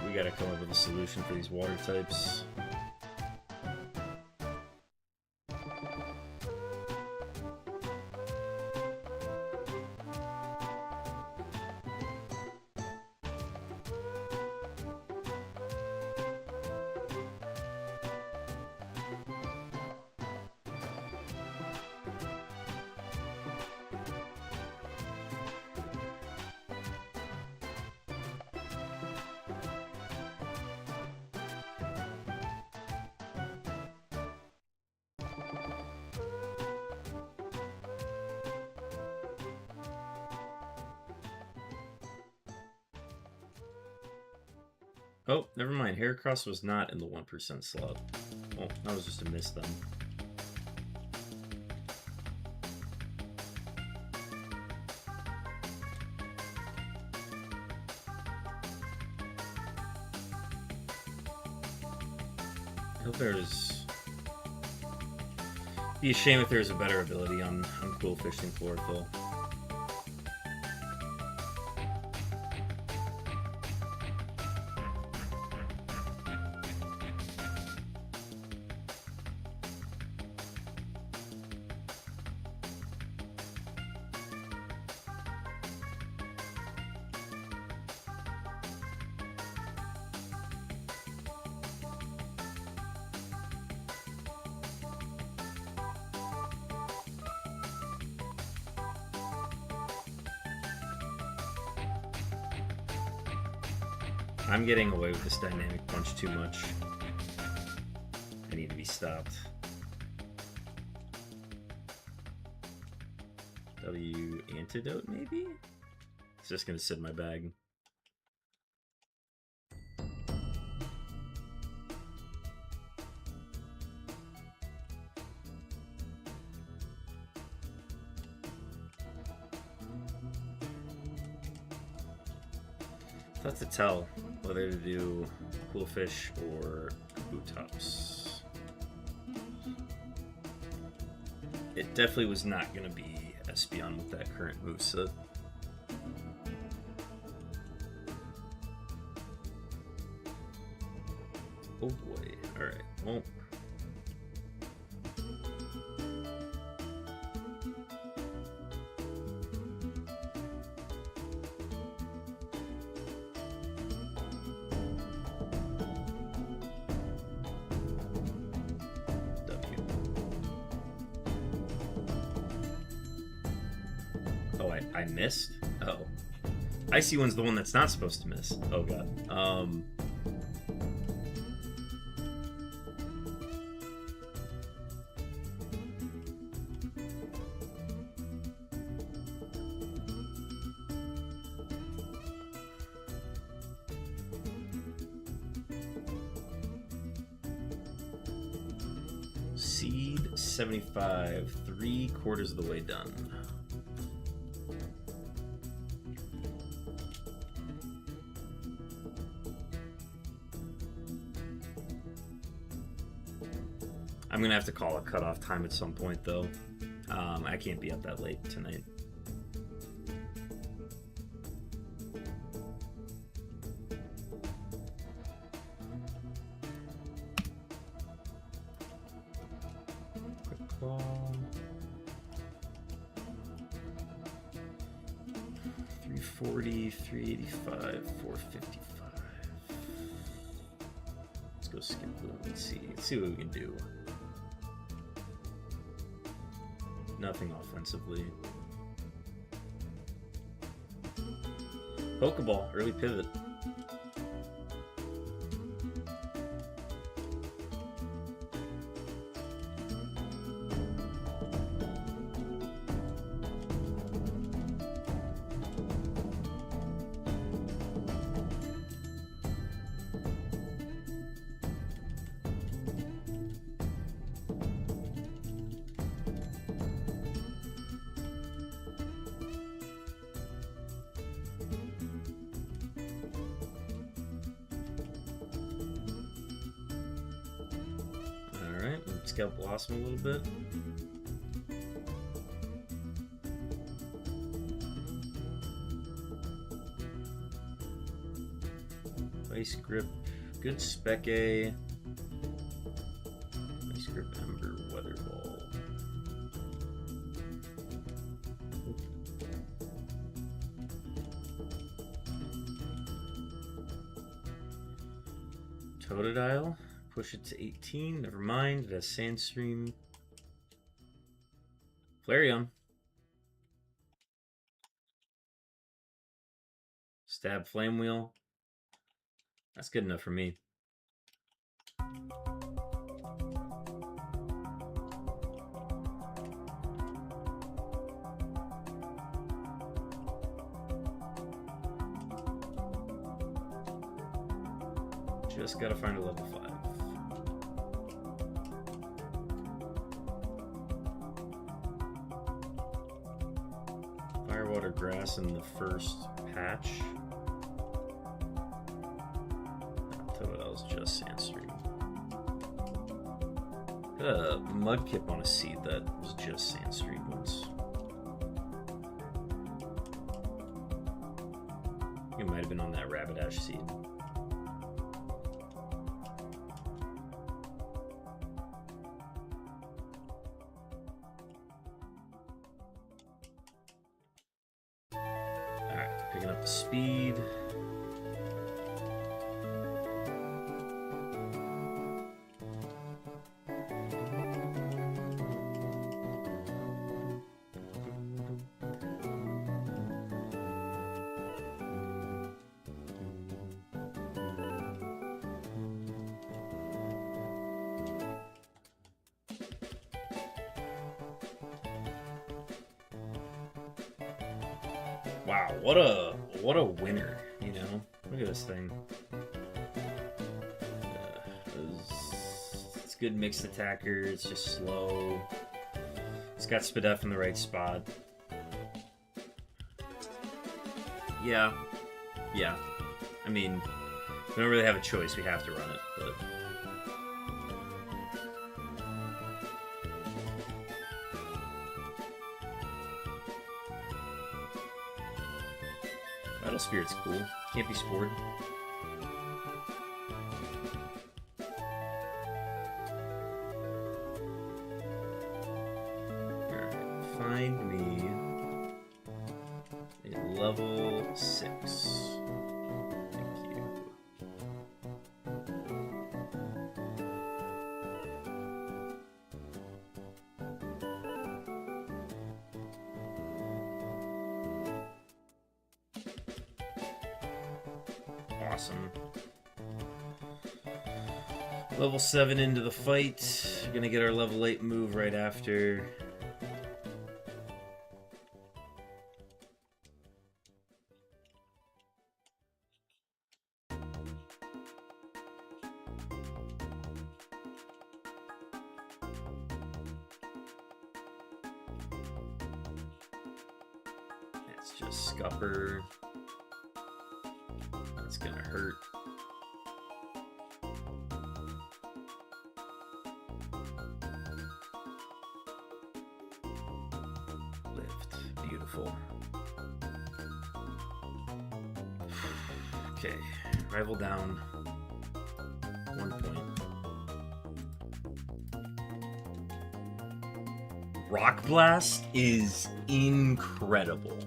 Speaker 1: We gotta come up with a solution for these water types. Oh, never mind. Heracross was not in the 1% slot. Well, that was just a miss then. I hope there's... Be a shame if there's a better ability on Coolfish than Chlorophyll. I'm getting away with this dynamic punch too much. need to be stopped. W antidote, maybe? It's just gonna sit in my bag. Tough to tell whether to do cool fish or boot tops. It definitely was not going to be Espeon with that current moveset. Oh boy. Alright, well. I missed? Oh. Icy one's the one that's not supposed to miss. Oh god. Seed 75, 3/4 of the way done. I'm gonna have to call a cutoff time at some point, though. I can't be up that late tonight. Quick call. 340, 385, 455. Let's go skip blue and see. Let's see what we can do. Nothing offensively. Pokeball, early pivot. Scout Blossom a little bit. Ice Grip, good Spec A. Ice Grip Ember, Weather Ball. Totodile. Push it to 18. Never mind. It has Sandstream. Flareon. Stab Flame Wheel. That's good enough for me. Just gotta find a level 5. Firewater Grass in the first patch. Totodile's just Sandstream. Got a Mudkip on a seed that was just Sandstream once. It might have been on that Rapidash seed. Picking up the speed. Wow, what a winner, you know? Look at this thing. It's good mixed attacker, it's just slow. It's got Spadef in the right spot. Yeah. I mean, we don't really have a choice, we have to run it, but... Battle Spirit's cool. Can't be spored. Alright, find me a level 6. Thank you. Awesome. Level 7 into the fight. We're gonna get our level 8 move right after. It's just Scupper. That's gonna hurt. Lift. Beautiful. Okay. Rival down. 1 point. Rock Blast is incredible.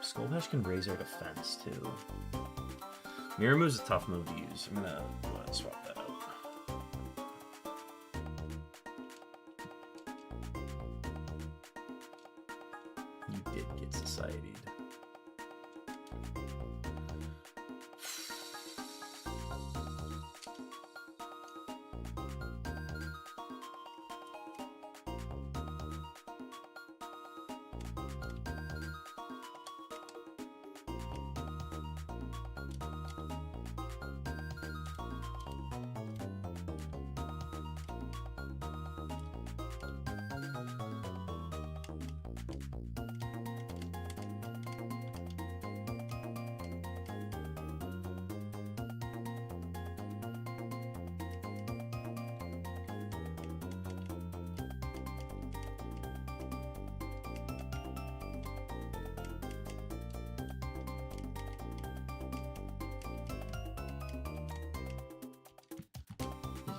Speaker 1: Skullbash can raise our defense too. Mirror Move's a tough move to use. I'm gonna go ahead and swap that out. You did get Society'd.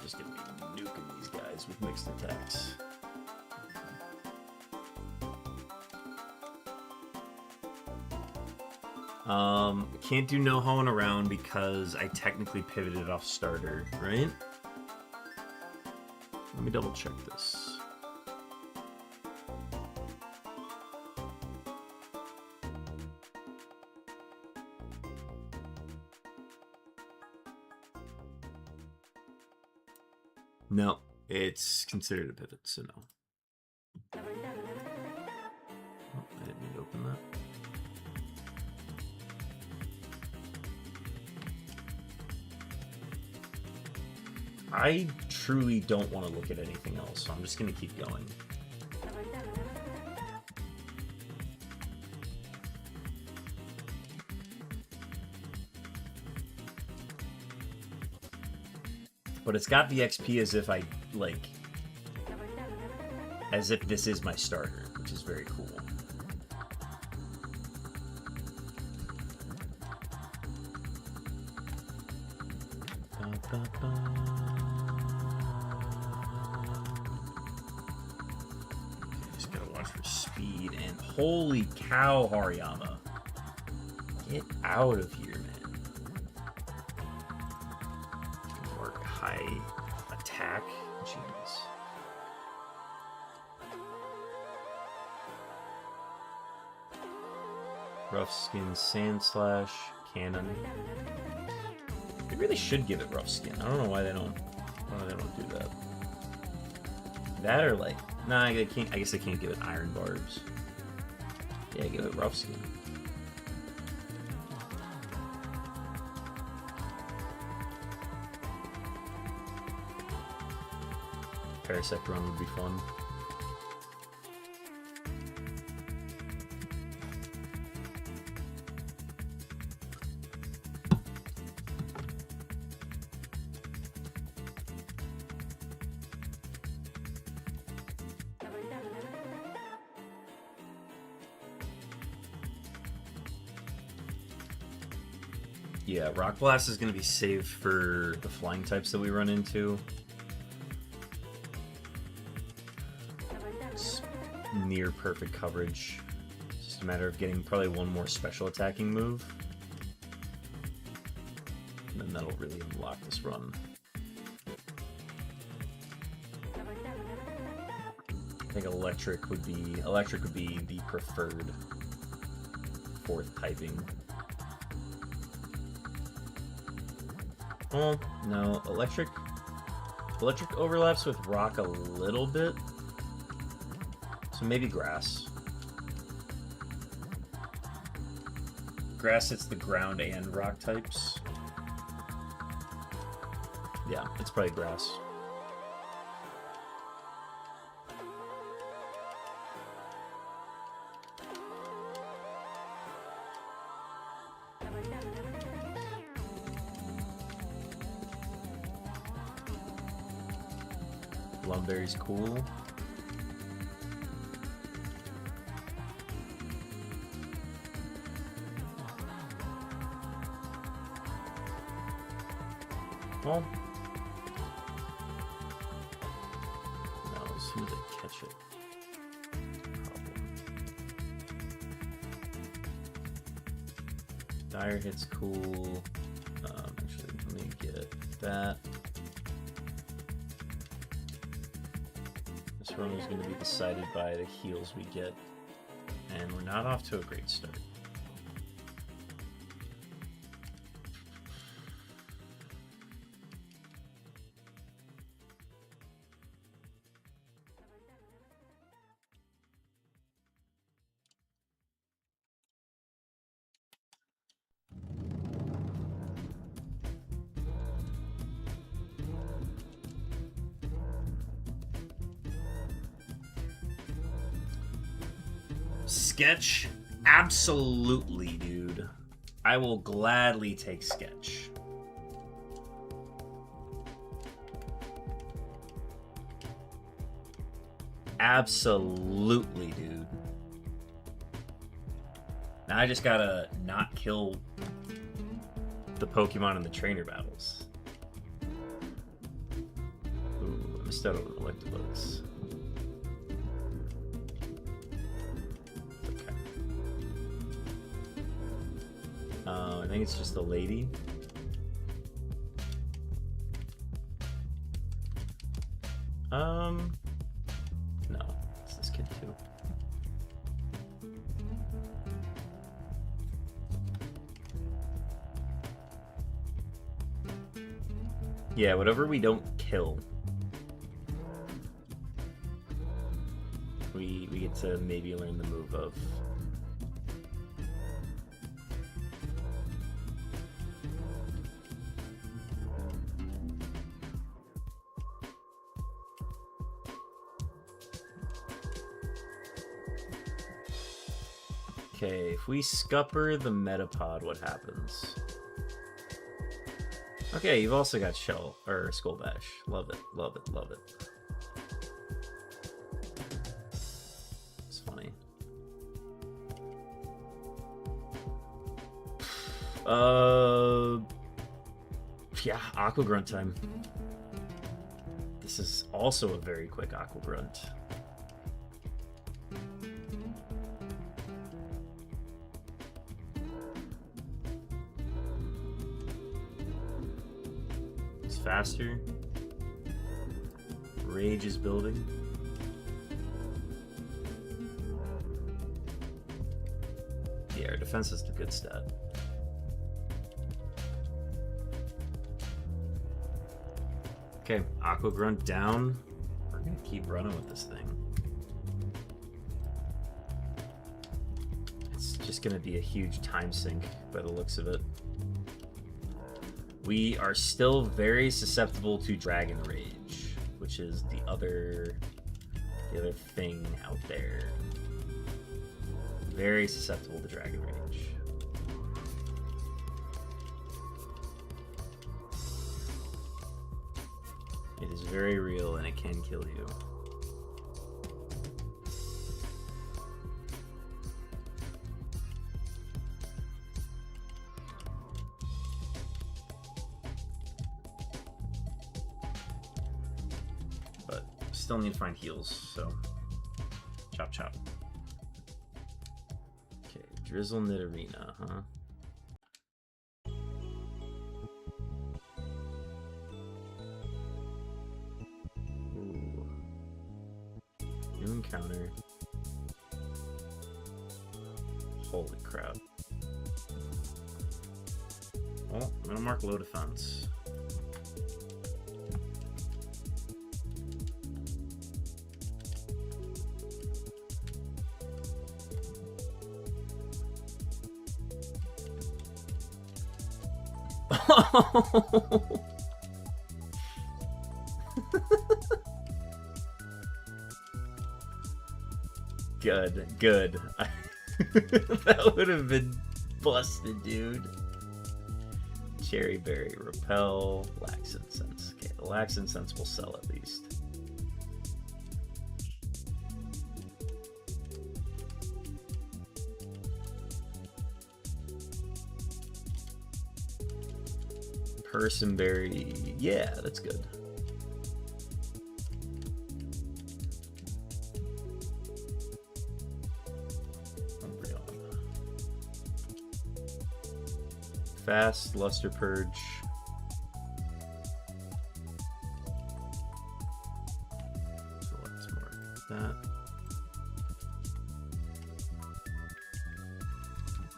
Speaker 1: Just gonna be nuking these guys with mixed attacks. Can't do no hoeing around because I technically pivoted off starter, right? Let me double check this. No, it's considered a pivot, so no. Oh, I didn't mean to open that. I truly don't want to look at anything else, so I'm just going to keep going. But it's got the XP as if as if this is my starter, which is very cool. Just gotta watch for speed and Holy cow, Hariyama. Get out of here, man. More high attack. Jeez. Rough skin, sand slash, cannon. They really should give it rough skin. I don't know why they don't. Why they don't do that. That or like, nah, they can't. I guess they can't give it iron barbs. Yeah, give it rough skin. Parasect run would be fun. Yeah, Rock Blast is going to be saved for the flying types that we run into. It's near perfect coverage. It's just a matter of getting probably one more special attacking move. And then that'll really unlock this run. I think electric would be the preferred fourth typing. Well, no, electric overlaps with rock a little bit, so maybe grass. Grass hits the ground and rock types. Yeah, it's probably grass. Lumberry's cool. Well, no, as soon as I catch it. Problem. Dire hit's cool. Actually, let me get that. This run is going to be decided by the heals we get, and we're not off to a great start. Sketch? Absolutely, dude. I will gladly take Sketch. Absolutely, dude. Now I just gotta not kill the Pokemon in the trainer battles. Ooh, I missed out on Electabuzz. I think it's just the lady. No, it's this kid too. Yeah, whatever we don't kill, we get to maybe learn the move of. Okay, if we scupper the Metapod, what happens? Okay, you've also got Shell, or Skull Bash. Love it, love it, love it. It's funny. Yeah, Aqua Grunt time. This is also a very quick Aqua Grunt. It's faster. Rage is building. Yeah, our defense is a good stat. Okay, Aqua Grunt down. We're gonna keep running with this thing. It's just gonna be a huge time sink by the looks of it. We are still very susceptible to Dragon Rage, which is the other thing out there. Very susceptible to Dragon Rage. It is very real and it can kill you. But still need to find heals, so chop chop. Okay, Drizzle Nidorina, huh? New encounter. Holy crap. Well, I'm gonna mark low defense. Good. That would have been busted, dude. Cherry Berry, Repel, Lax Incense. Okay, the Lax Incense will sell at least. Personberry, yeah, that's good. Fast, Luster Purge. So let's mark that.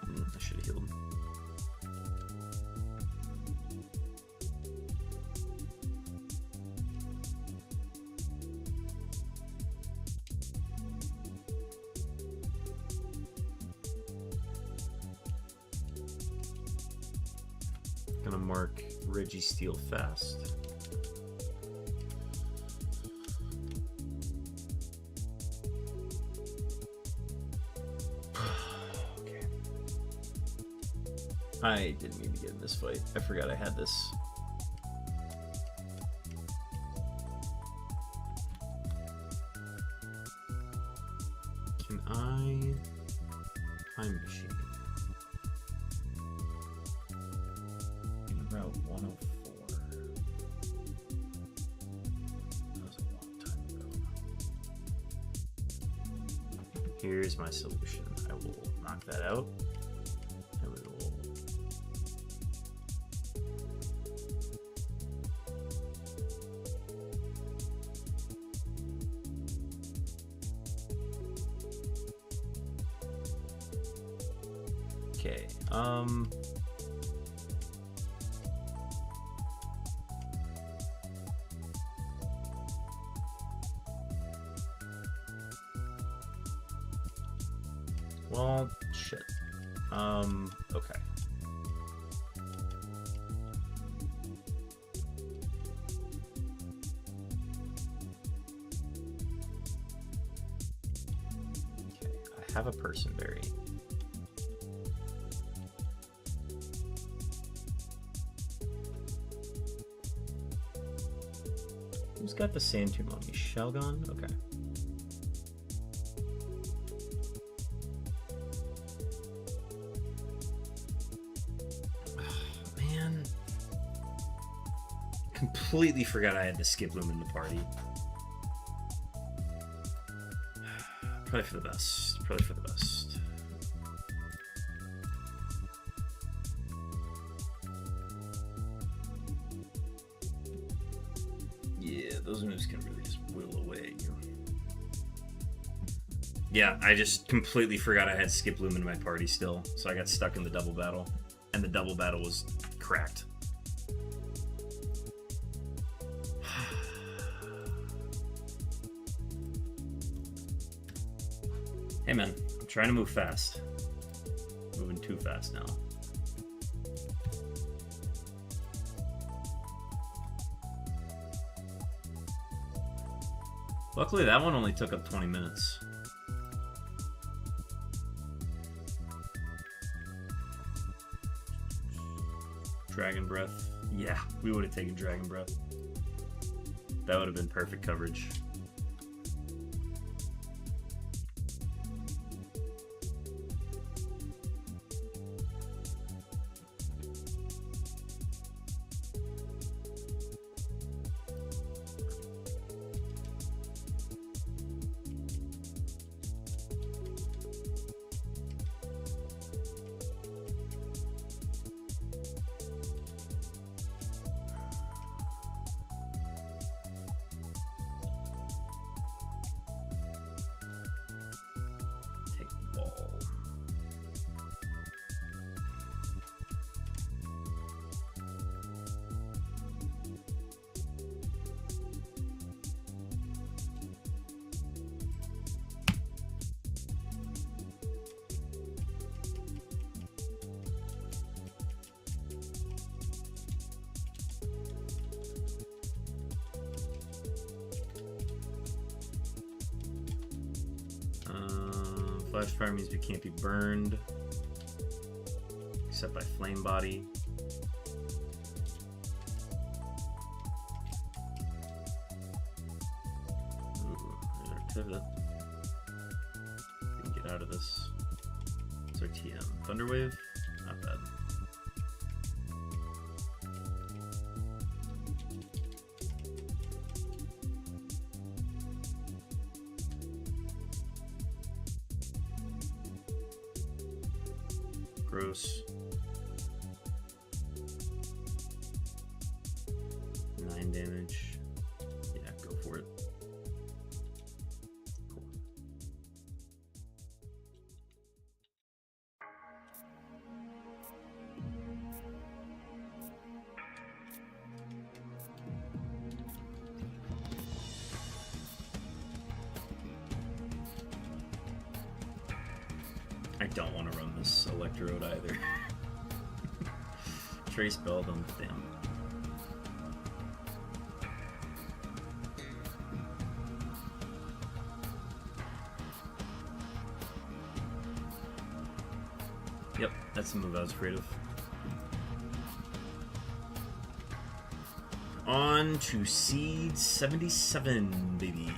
Speaker 1: I should have healed him. Gonna mark Registeel fast. Okay. I didn't mean to get in this fight. I forgot I had this. Can I time machine? Route 104. That was a long time ago. Here's my solution. I will knock that out. And we will. Okay. Well, shit. Okay. Okay, I have a Personberry. Who's got the Sand Tomb on me? Shelgon? Okay. Completely forgot I had the Skiploom in the party. Probably for the best. Probably for the best. those moves can really just whittle away. Yeah, I just completely forgot I had Skip Loom in my party still, so I got stuck in the double battle, and the double battle was cracked. Hey man, I'm trying to move fast. Moving too fast now. Luckily that one only took up 20 minutes. Dragon Breath. Yeah, we would have taken Dragon Breath. That would have been perfect coverage. Flash fire means we can't be burned, except by flame body. Ooh, there's our pivot. We can get out of this. It's our TM. Thunderwave, not bad. Gross. 9 damage. Yeah, go for it. Cool. I don't want to run this Electrode either. Trace Bell, them, damn. Yep, that's the move I was afraid of. On to seed 77, baby.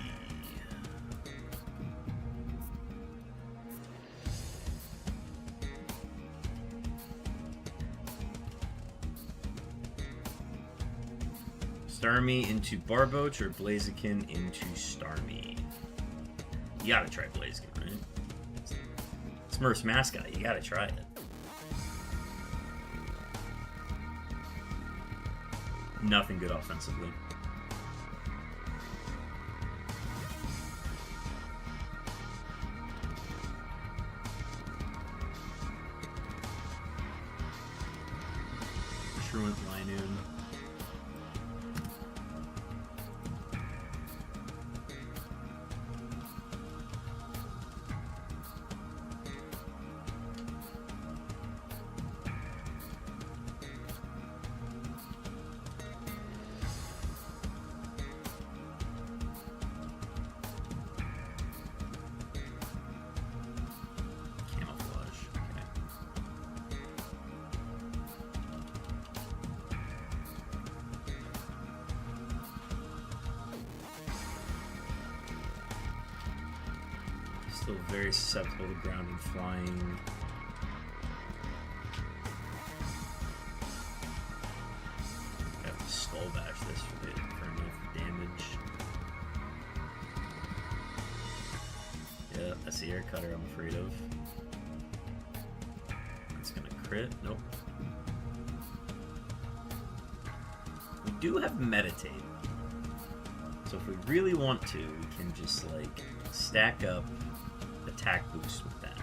Speaker 1: Starmie into Barboach or Blaziken into Starmie? You gotta try Blaziken, right? It's Smurf's mascot, you gotta try it. Nothing good offensively. Truant Linoon. Still very susceptible to ground and flying. I have to skull bash this for enough damage. Yeah, that's the air cutter I'm afraid of. It's gonna crit. Nope. We do have meditate. So if we really want to, we can just, like, stack up attack boost with that.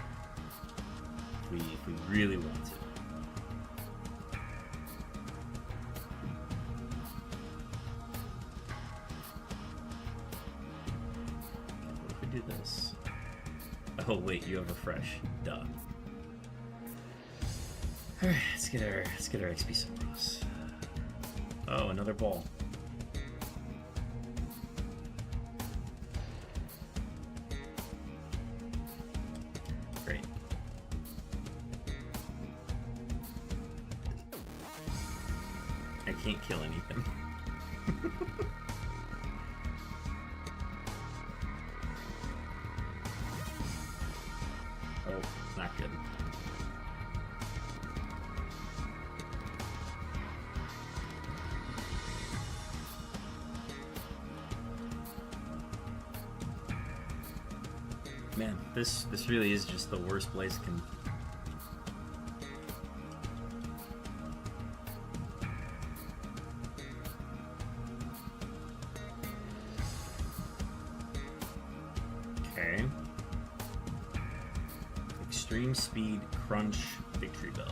Speaker 1: If we really want to. What if we do this? Oh wait, you have refresh. Duh. Alright, let's get our XP symbols. Oh, another ball. Great. I can't kill anything. Oh, not good. Man, this really is just the worst Blaziken. Okay. Extreme Speed Crunch Victory Bell.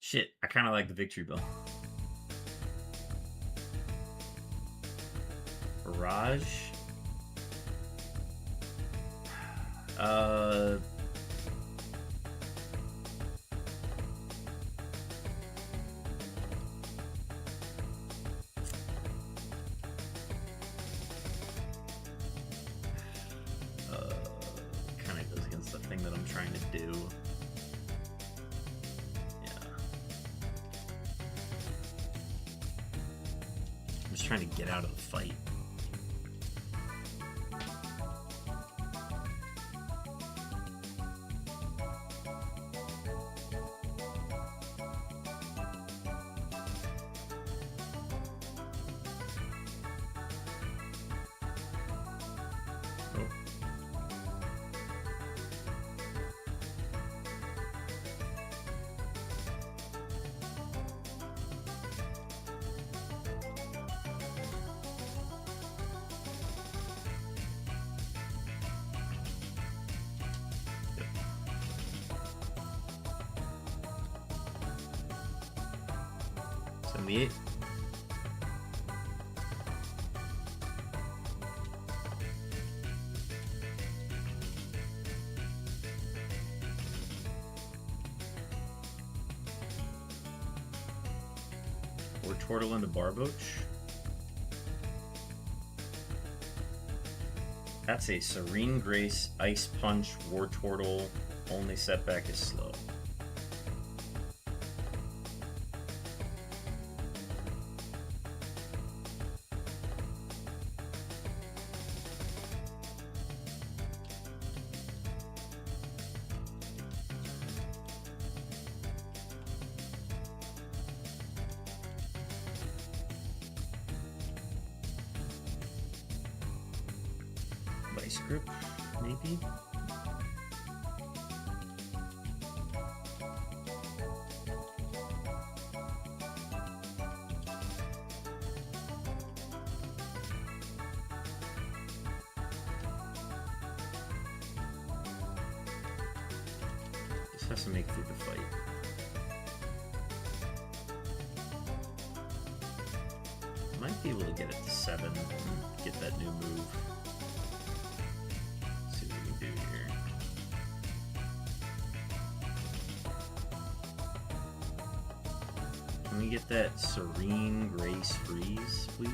Speaker 1: Shit, I kind of like the Victory Bell. Barrage. Kind of goes against the thing that I'm trying to do. I'm just trying to get out of the fight. Meat. Or Turtle into Barboach. That's a Serene Grace, Ice Punch, War Turtle. Only setback is slow. Vice Grip, maybe? Just has to make through the fight. Might be able to get it to 7 and get that new move. See what we can do here. Can we get that Serene Grace freeze, please?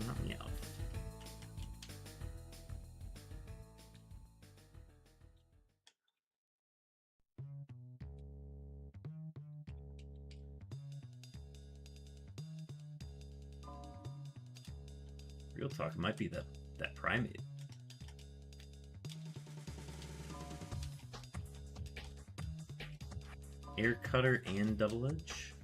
Speaker 1: Not Meowth. Real talk, it might be that primate. Air Cutter and Double Edge.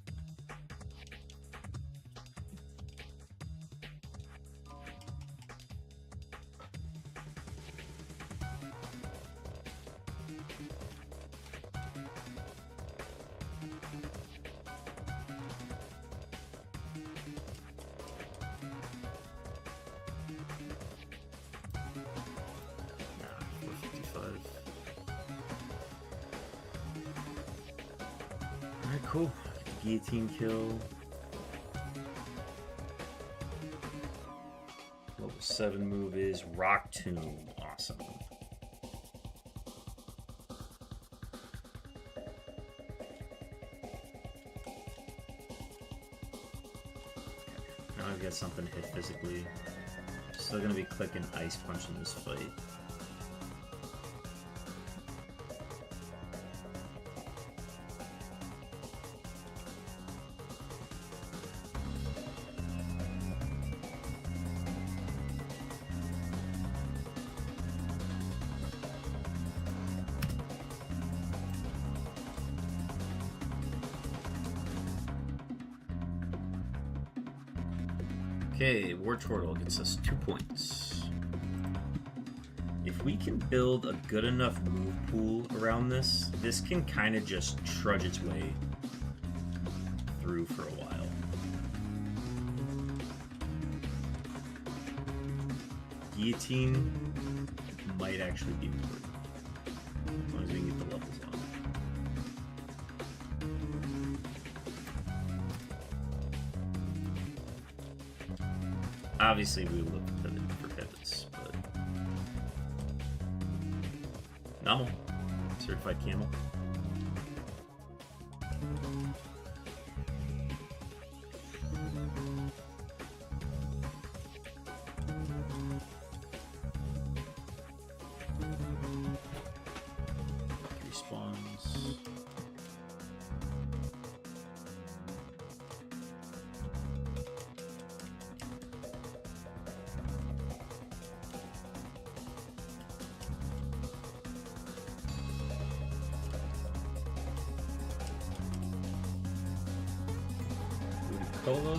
Speaker 1: Alright, cool. Guillotine kill. Level 7 move is Rock Tomb. Awesome. Now I've got something to hit physically. Still gonna be clicking Ice Punch in this fight. Okay, War Turtle gets us 2 points. If we can build a good enough move pool around this, this can kind of just trudge its way through for a while. Guillotine might actually be important, as long as we can get the levels on. Obviously, we look for pivots, but normal, certified camel. Three spawns. Colo.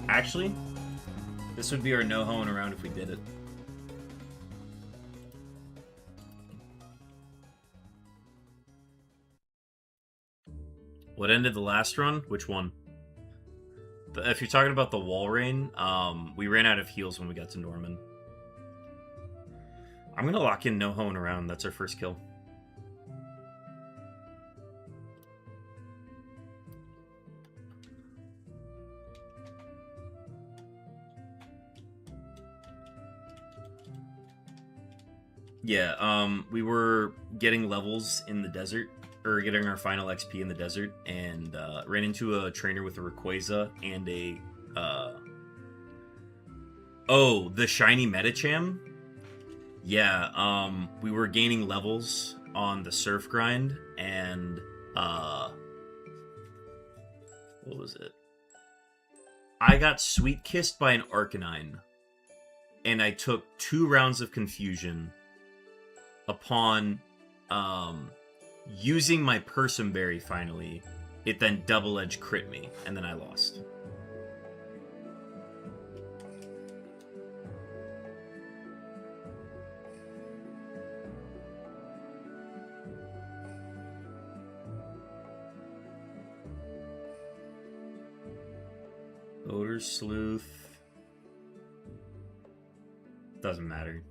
Speaker 1: Actually, this would be our no hoeing around if we did it. What ended the last run? Which one? If you're talking about the wall rain, we ran out of heals when we got to Norman. I'm gonna lock in no hoeing around. That's our first kill. Yeah, we were getting levels in the desert, or getting our final XP in the desert, and ran into a trainer with a Rayquaza and a oh, the shiny Medicham. Yeah, we were gaining levels on the surf grind, and what was it? I got sweet kissed by an Arcanine, and I took 2 rounds of confusion upon using my Persimberry finally. It then double edge crit me, and then I lost. Odor Sleuth. Doesn't matter.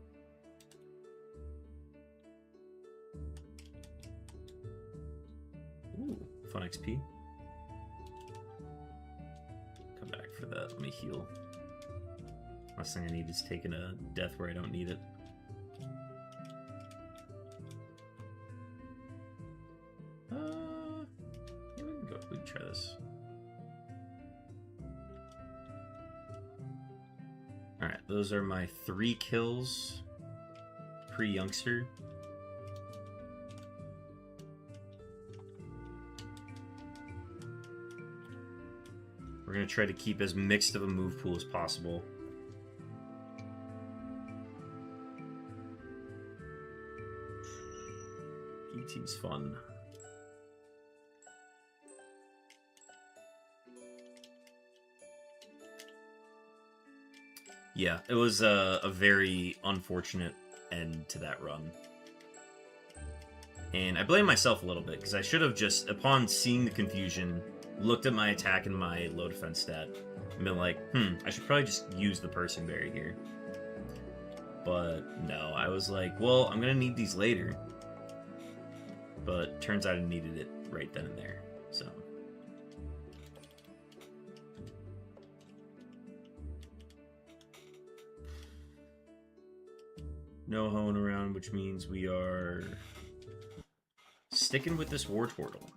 Speaker 1: Ooh, fun XP. Come back for that. Let me heal. Last thing I need is taking a death where I don't need it. We can try this. Alright, those are my 3 kills pre-youngster. We're going to try to keep as mixed of a move pool as possible. PT's fun. Yeah, it was a very unfortunate end to that run. And I blame myself a little bit, because I should have just, upon seeing the confusion, looked at my attack and my low defense stat, and been like, I should probably just use the Person Berry here. But no, I was like, well, I'm going to need these later. But turns out I needed it right then and there, so... No hoeing around, which means we are sticking with this War Turtle.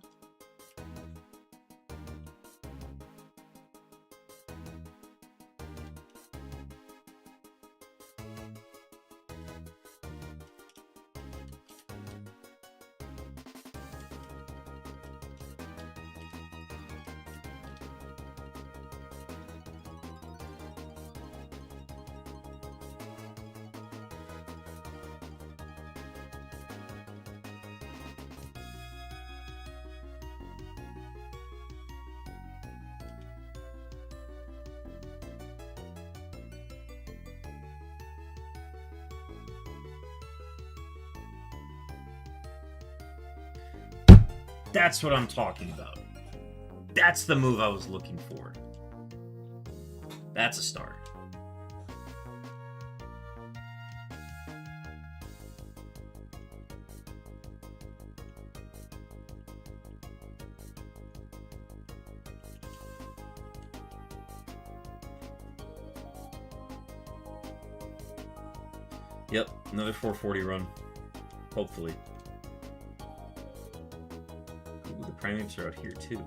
Speaker 1: That's what I'm talking about. That's the move I was looking for. That's a star. Yep, another 440 run. Hopefully. Ooh, the primates are out here too.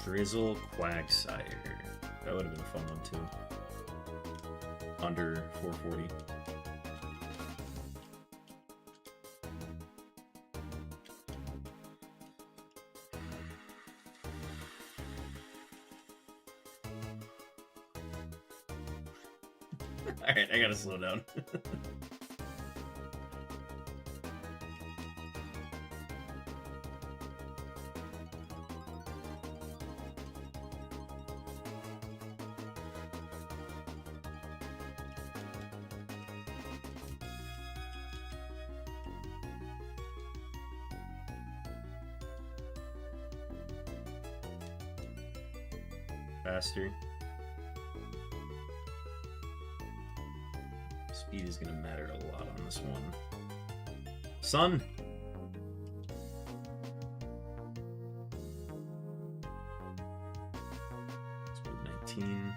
Speaker 1: Drizzle Quagsire. That would have been a fun one too. Under 440. Alright, I gotta slow down. Faster. Speed is going to matter a lot on this one. Sun! Let's put 19.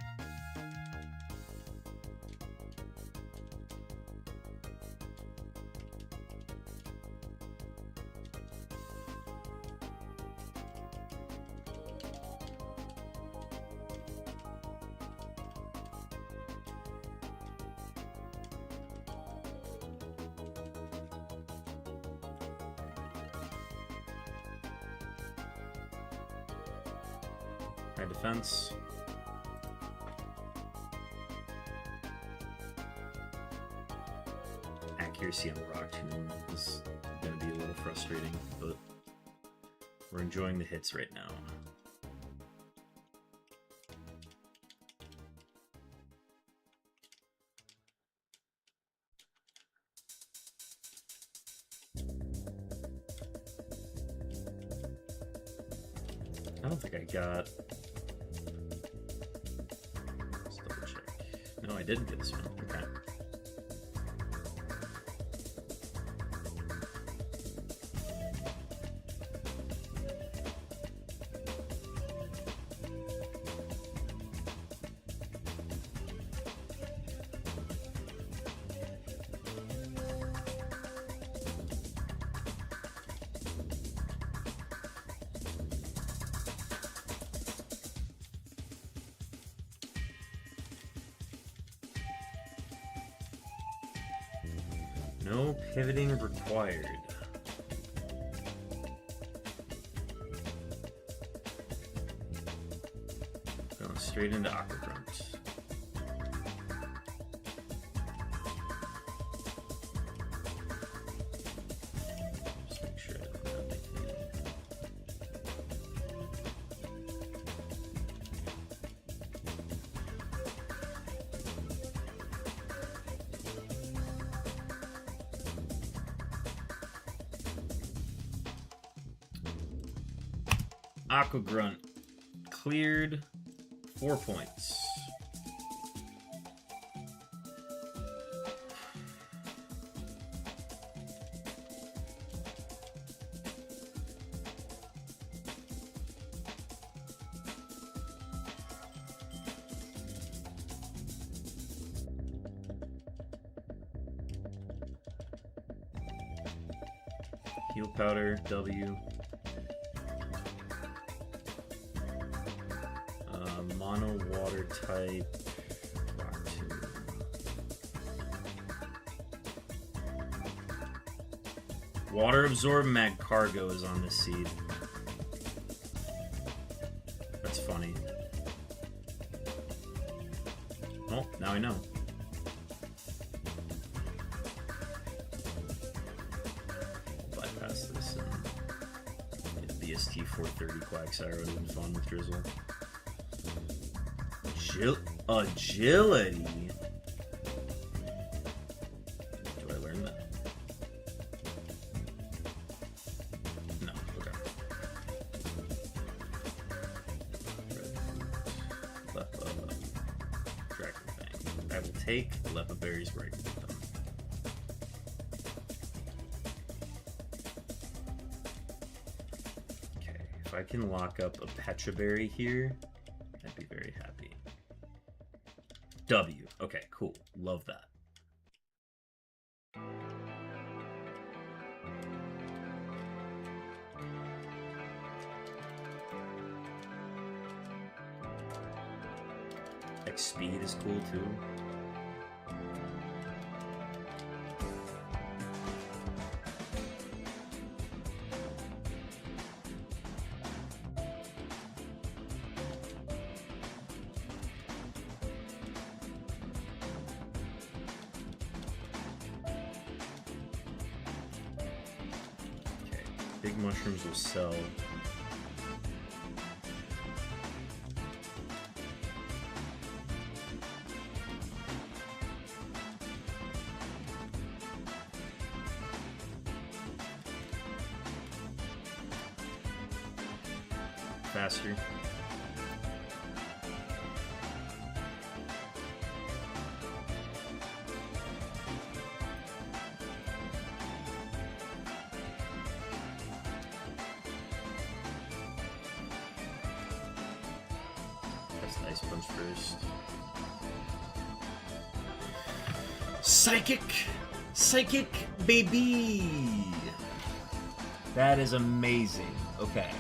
Speaker 1: High defense. Accuracy on the Rock Tomb is going to be a little frustrating, but we're enjoying the hits right now. I don't think I got... Let's double check. No, I didn't get this one. Okay. No pivoting required. Going straight into Aquagrunt. Just make sure I don't have anything. Aquagrunt cleared 4 points. Heal powder, W. Mono water type. Rock tomb. Water absorb mag cargo is on this seed. That's funny. Oh, now I know. I'll bypass this and get BST 430 Quagsire would have been fun with Drizzle. Agility? Do I learn that? No, okay. Dragon Fang. I will take Lepa Berries where I can get them. Okay, if I can lock up a Petra Berry here, I'd be very happy. W. Okay, cool. Love that. X speed is cool too. Big mushrooms will sell. Faster. Ice Punch first. Psychic! Psychic, baby! That is amazing. Okay.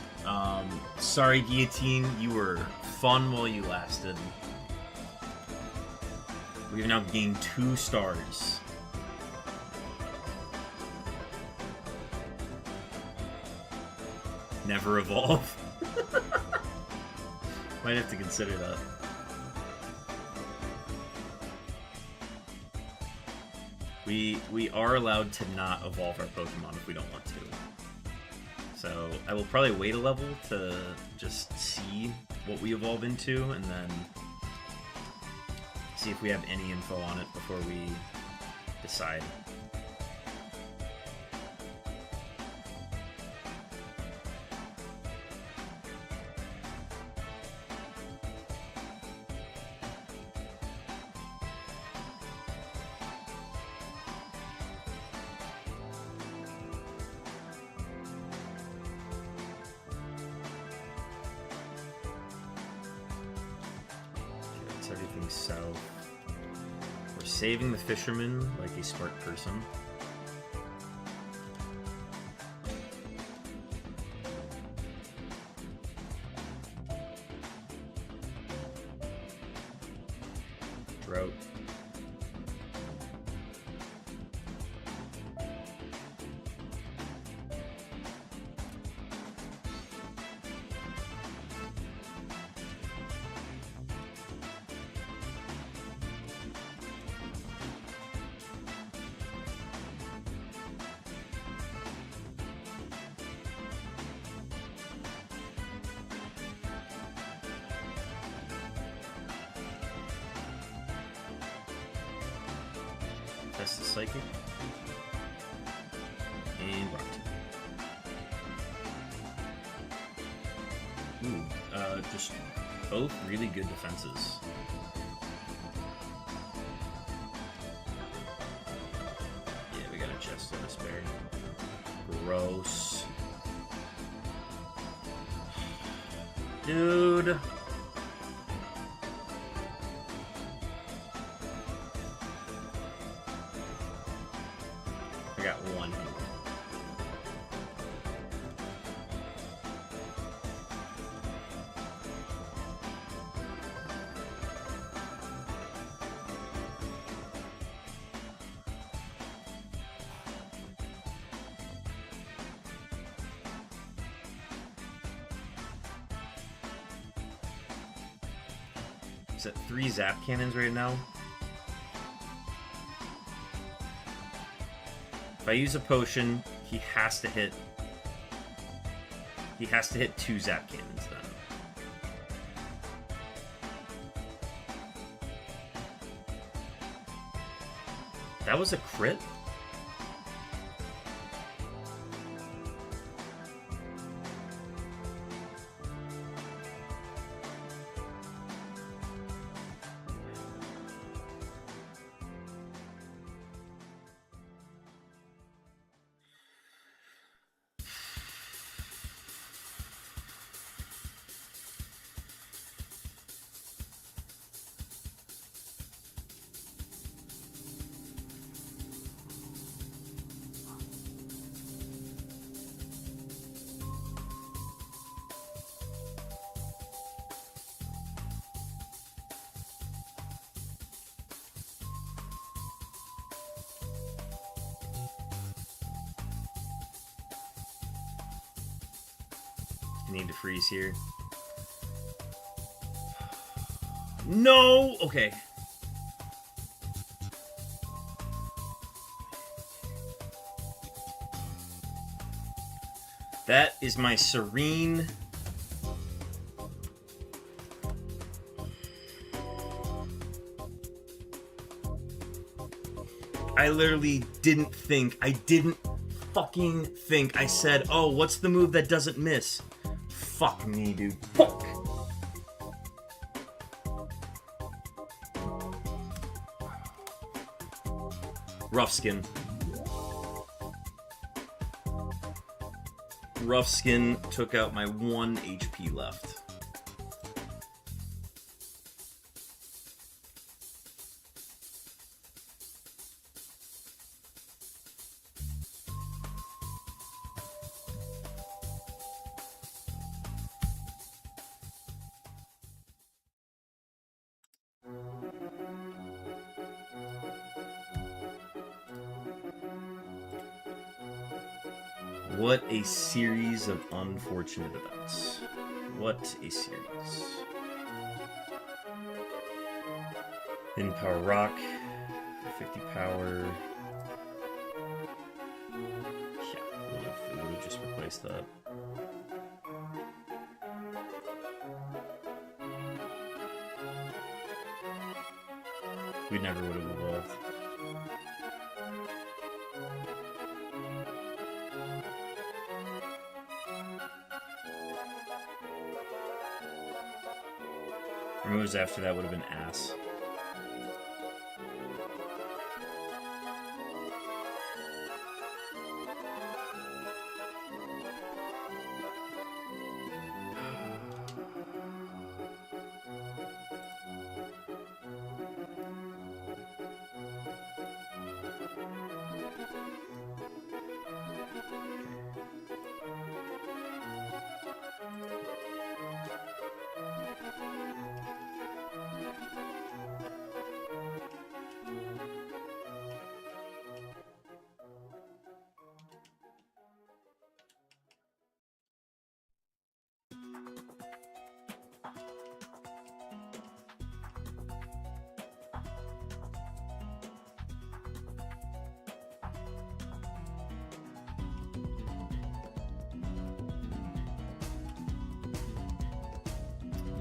Speaker 1: Sorry, Guillotine. You were fun while you lasted. We've now gained 2 stars. Never evolve. Might have to consider that. We are allowed to not evolve our Pokemon if we don't want to. So I will probably wait a level to just see what we evolve into, and then see if we have any info on it before we decide. Everything south. We're saving the fisherman like a smart person. Drought. minus the psychic. And rock. Ooh, just both really good defenses. Yeah, we got a chest on this bear. Gross. Dude. I got one here. Is that 3 zap cannons right now? If I use a potion, he has to hit 2 zap cannons then. That was a crit? Need to freeze here. No! Okay. That is my serene... I literally didn't think. I didn't fucking think. I said, oh, what's the move that doesn't miss? Fuck me, dude. Fuck! Rough Skin. Rough Skin took out my 1 HP left. What a series of unfortunate events. What a series. In power rock, 50 power. Yeah, it would have just replaced that. We never would have evolved. Moves after that would have been ass.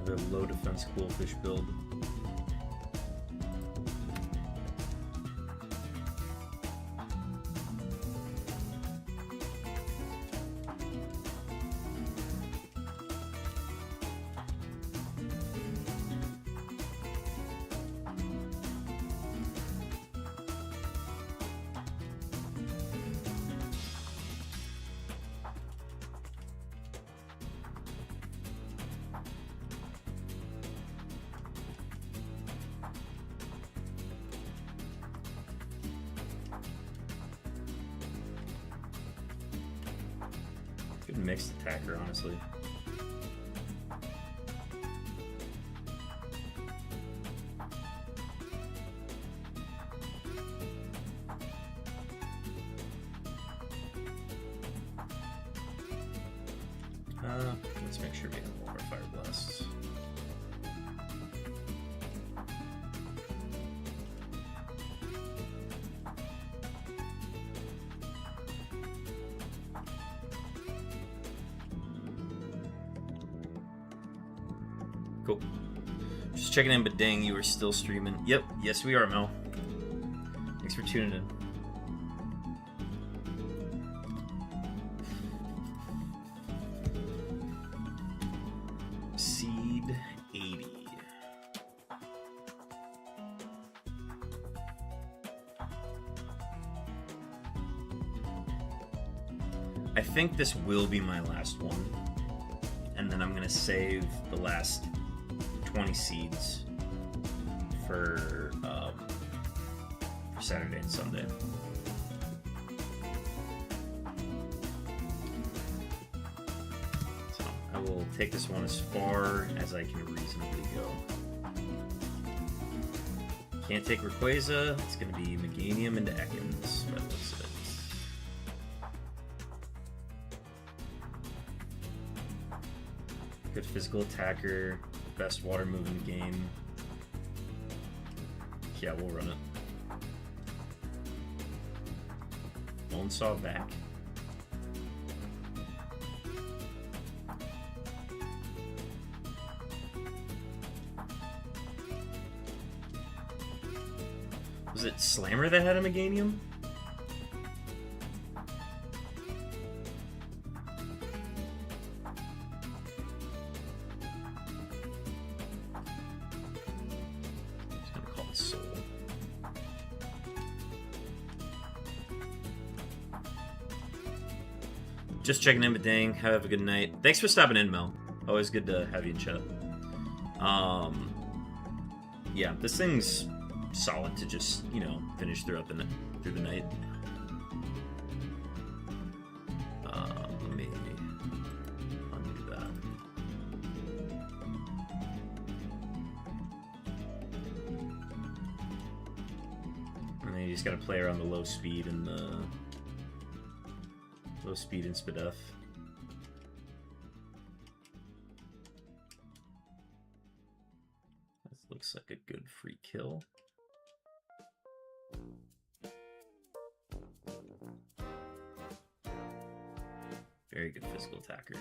Speaker 1: The low defense cool fish build. Good mixed attacker, honestly. Let's make sure we have all our fire blasts. Cool. Just checking in, but dang, you are still streaming. Yep, yes we are, Mel. Thanks for tuning in. Seed 80. I think this will be my last one. And then I'm gonna save the last 20 seeds for Saturday and Sunday. So I will take this one as far as I can reasonably go. Can't take Rayquaza. It's going to be Meganium into Ekans by the looks of it. Good physical attacker. Best water move in the game. Yeah, we'll run it. Bone Saw back. Was it Slammer that had a Meganium? Just checking in, but dang, have a good night. Thanks for stopping in, Mel. Always good to have you in chat. Yeah, this thing's solid to just, you know, finish throughout the night. Let me undo that. And then you just gotta play around the low speed and the low speed and Spadef. This looks like a good free kill. Very good physical attacker.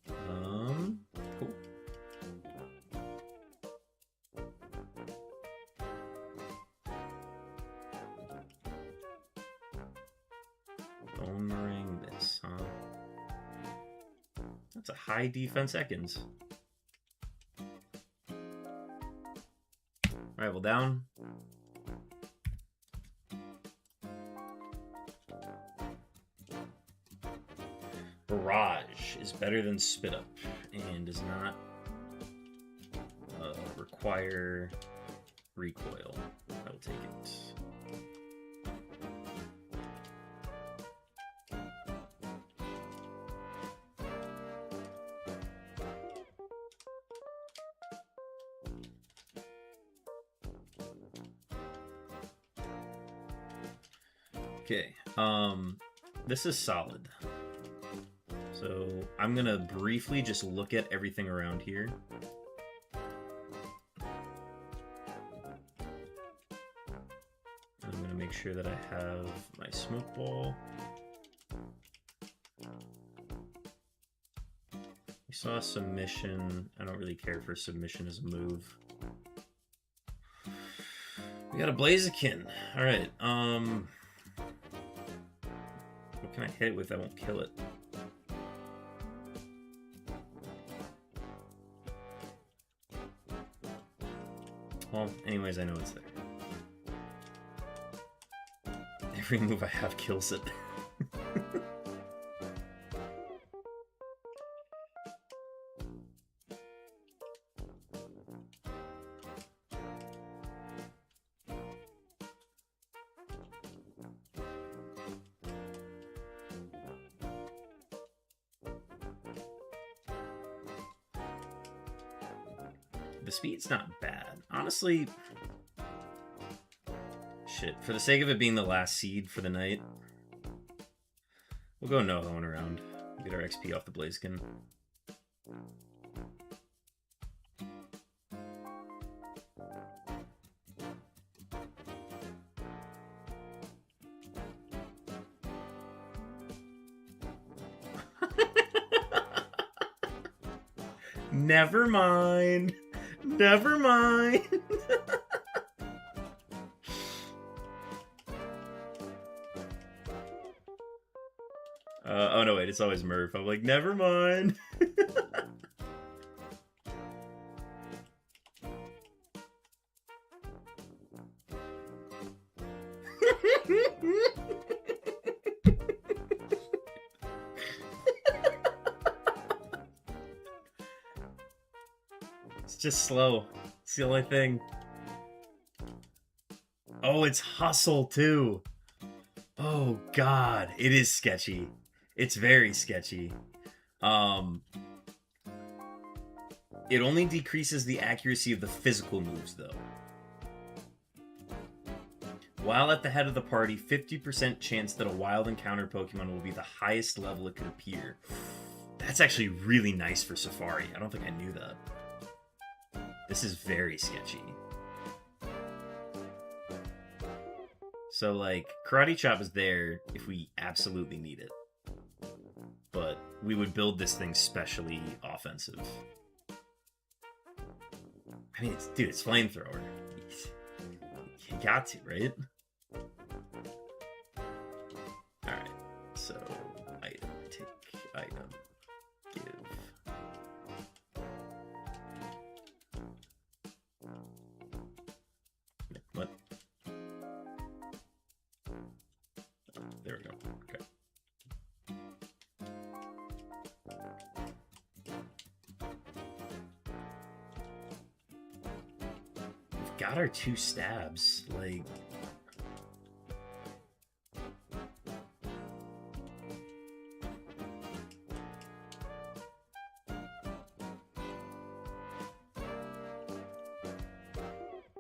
Speaker 1: Cool. Boomerang this, huh? That's a high defense Ekans. Rival down. Barrage is better than Spit Up and does not require recoil. I will take it. Okay, this is solid. So I'm gonna briefly just look at everything around here. I'm gonna make sure that I have my smoke ball. We saw submission. I don't really care for submission as a move. We got a Blaziken. All right. What can I hit it with that won't kill it? Well, anyways, I know it's there. Every move I have kills it. The speed's not bad. Honestly, shit. For the sake of it being the last seed for the night, we'll go no-hoeing around. Get our XP off the Blaziken. Never mind. Never mind. Oh no, wait, it's always Murph. I'm like, never mind. It's just slow. It's the only thing. Oh, it's hustle too. Oh god, it is sketchy. It's very sketchy. It only decreases the accuracy of the physical moves though. While at the head of the party, 50% chance that a wild encounter Pokemon will be the highest level it could appear. That's actually really nice for Safari. I don't think I knew that. This is very sketchy. So, like, Karate Chop is there if we absolutely need it. But we would build this thing specially offensive. I mean, it's Flamethrower. You got to, right? Alright, so, item, take, item, give. What? There we go. Okay. We've got our 2 stabs. Like...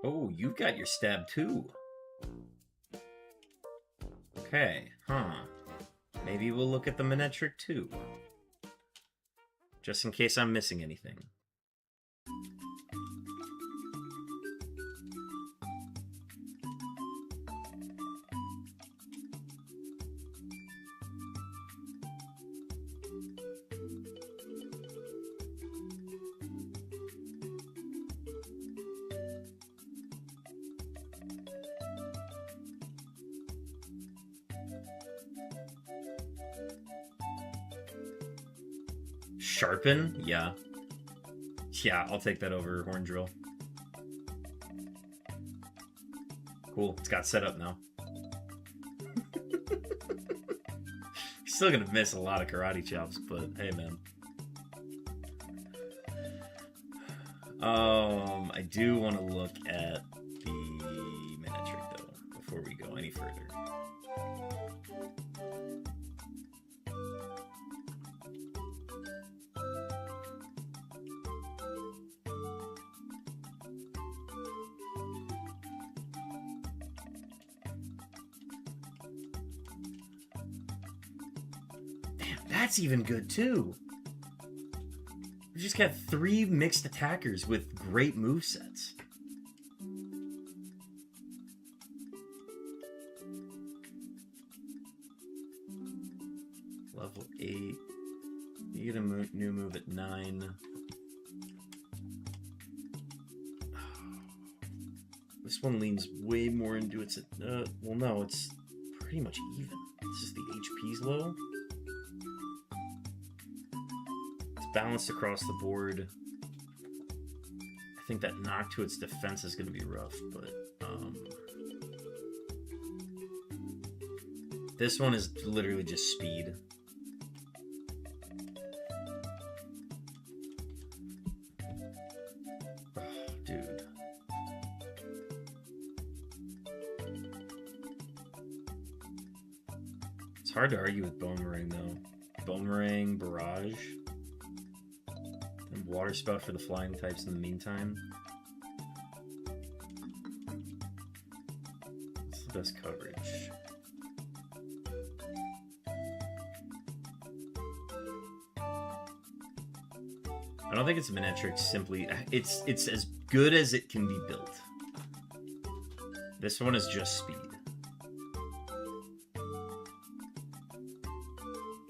Speaker 1: Oh, you got your stab too. Okay, huh. Maybe we'll look at the Manectric too. Just in case I'm missing anything. Sharpen? Yeah. Yeah, I'll take that over Horn Drill. Cool, it's got set up now. Still gonna miss a lot of Karate Chops, but hey, man. I do want to look at the Manectric, though, before we go any further. That's even good too. We just got 3 mixed attackers with great movesets. Level 8. You get a new move at 9. This one leans way more into its... well, no, it's pretty much even. It's just the HP's low. Balanced across the board. I think that knock to its defense is going to be rough, but this one is literally just speed. Oh, dude. It's hard to argue with Boomerang, though. Boomerang, Barrage. Water Spout for the flying types in the meantime. What's the best coverage? I don't think it's Manectric, simply it's as good as it can be built. This one is just speed.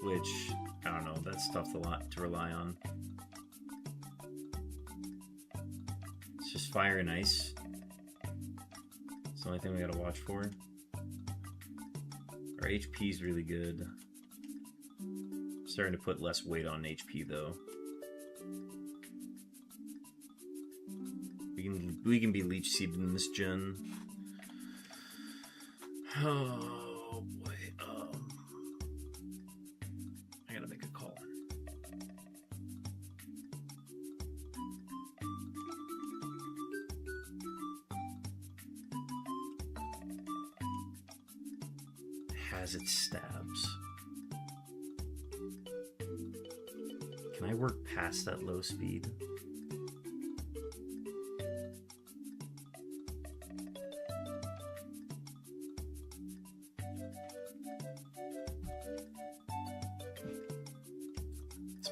Speaker 1: Which, I don't know, that's tough to rely on. It's just fire and ice. It's the only thing we gotta watch for. Our HP is really good. Starting to put less weight on HP though. We can be leech seeded in this gen. Oh boy. I gotta make a call. Has its stabs. Can I work past that low speed?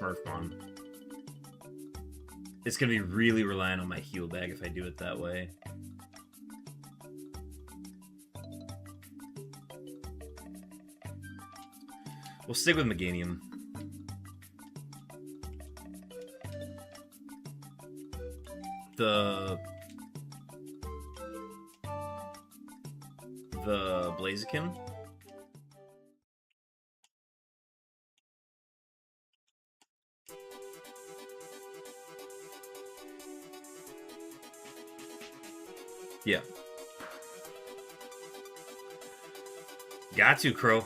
Speaker 1: Murphmon. It's gonna be really reliant on my heal bag if I do it that way. We'll stick with Meganium. The Blaziken. Yeah. Got to, Crow.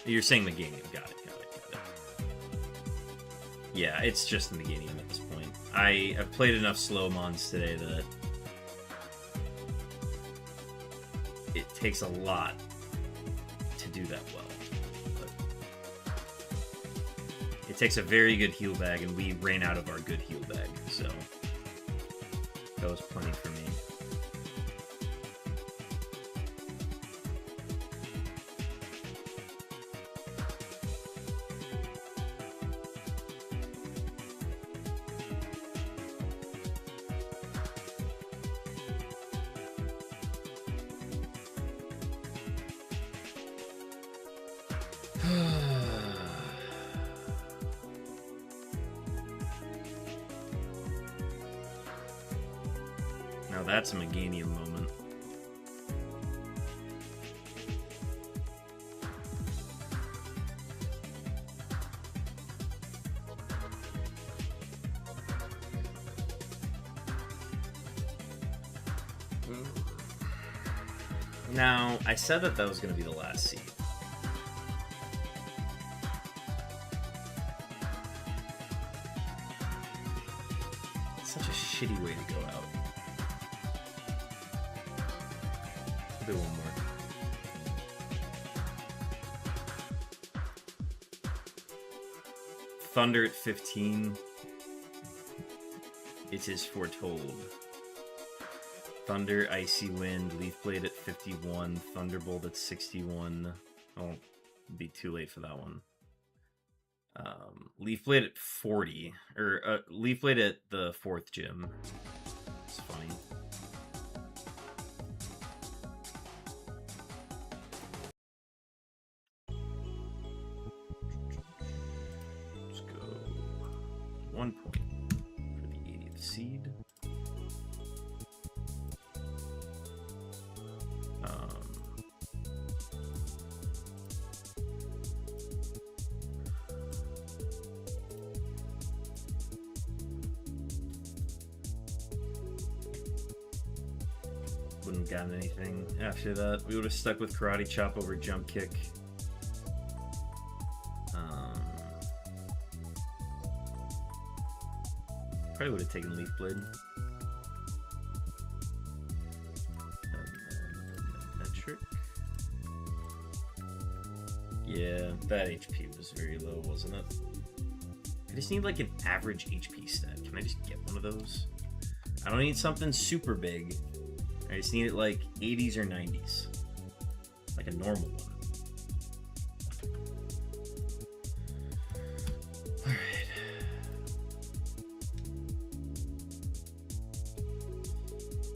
Speaker 1: You're saying Meganium. Got it. Yeah, it's just the Meganium at this point. I've played enough slow mons today that it takes a lot to do that well. But it takes a very good heal bag, and we ran out of our good heal bag, so that was plenty for me. Now that's a Meganium moment. Now, I said that was going to be the last seed. It's such a shitty way to go out. I'll do one more. Thunder at 15. It is foretold. Thunder, Icy Wind, Leaf Blade at 51, Thunderbolt at 61. Oh, be too late for that one. Leaf Blade at 40, or Leaf Blade at the 4th gym. It's funny. Let's go 1 point for the 80th seed. Wouldn't have gotten anything after that. We would have stuck with Karate Chop over Jump Kick. Probably would have taken Leaf Blade. Metric. Yeah, that HP was very low, wasn't it? I just need like an average HP stat. Can I just get one of those? I don't need something super big. I just need it like 80s or 90s. Like a normal one. Alright.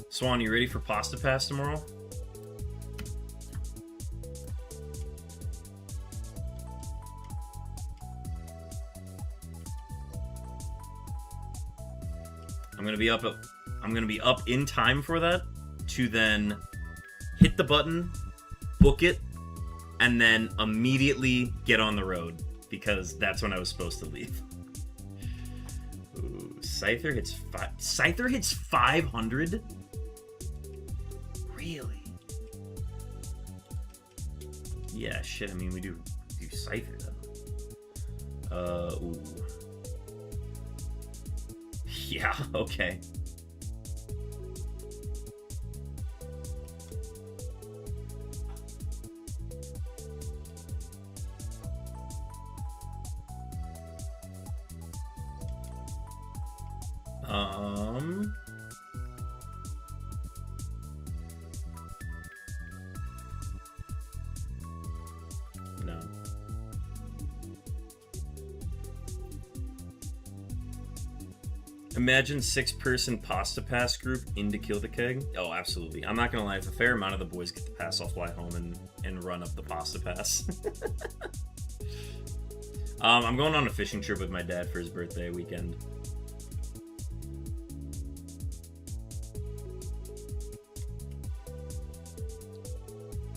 Speaker 1: Swan, you ready for Pasta Pass tomorrow? I'm gonna be up in time for that to then hit the button, book it, and then immediately get on the road because that's when I was supposed to leave. Ooh, Scyther hits 500? Really? Yeah, shit. I mean, we do Scyther though. Ooh. Yeah, okay. No. Imagine 6-person Pasta Pass group into Kill the Keg. Oh, absolutely. I'm not gonna lie, if a fair amount of the boys get the pass, I'll fly home and run up the Pasta Pass. I'm going on a fishing trip with my dad for his birthday weekend.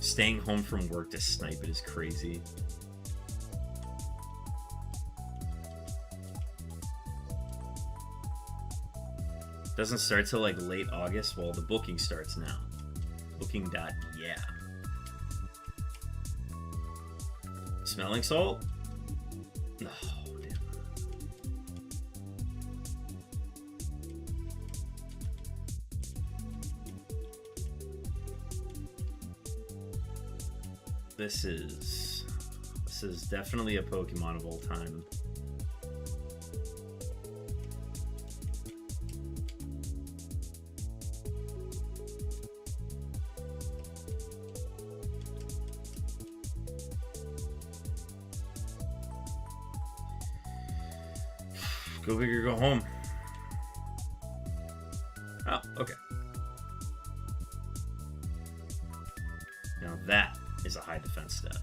Speaker 1: Staying home from work to snipe it is crazy. Doesn't start till like late August. Well, the booking starts now. Booking.yeah. Smelling salt? Oh, damn. This is definitely a Pokemon of all time. Go big or go home. Oh, okay. Now that is a high defense stat.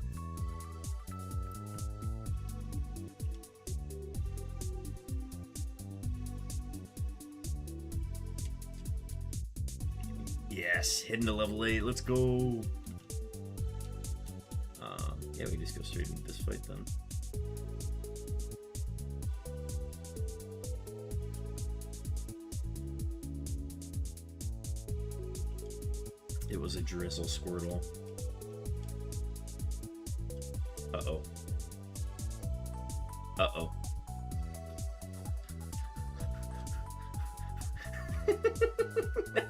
Speaker 1: Yes, hitting to level 8. Let's go. Yeah, we just go straight into this fight then. It was a Drizzle Squirtle. Uh-oh. Uh-oh. No.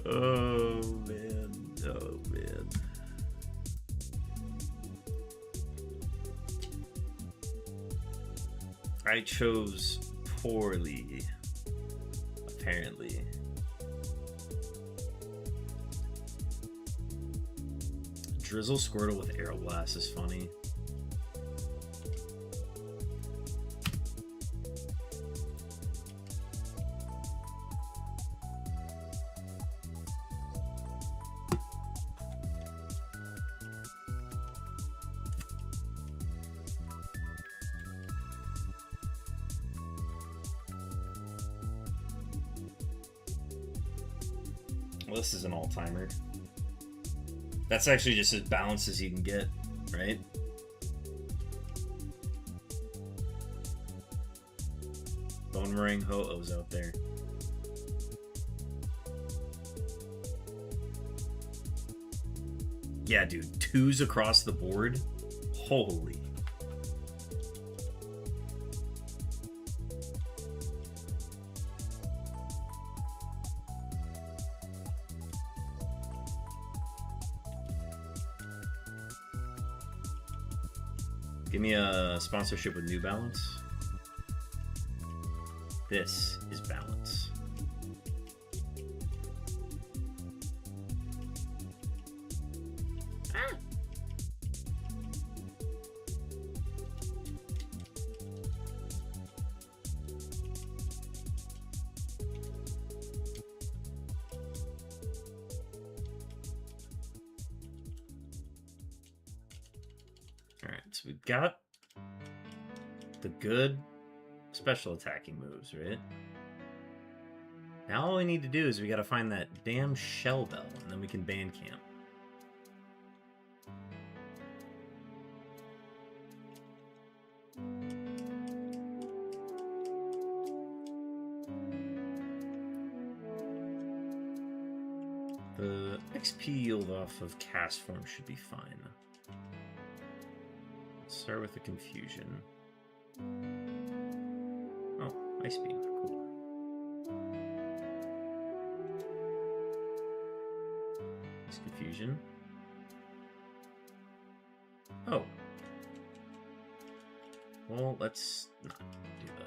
Speaker 1: Oh man, oh man. I chose poorly, apparently. Drizzle Squirtle with Aero Blast is funny. Well, this is an all-timer. That's actually just as balanced as you can get, right? Bone Meringue Ho-Oh's out there. Yeah, dude. 2s across the board? Holy. Give me a sponsorship with New Balance. This is balance. Ah. Alright, so we've got the good special attacking moves, right? Now all we need to do is we gotta find that damn shell bell, and then we can ban camp. The XP yield off of cast form should be fine. Let's start with the confusion. Oh, Ice Beam, cool. It's confusion. Oh. Well, let's not do that.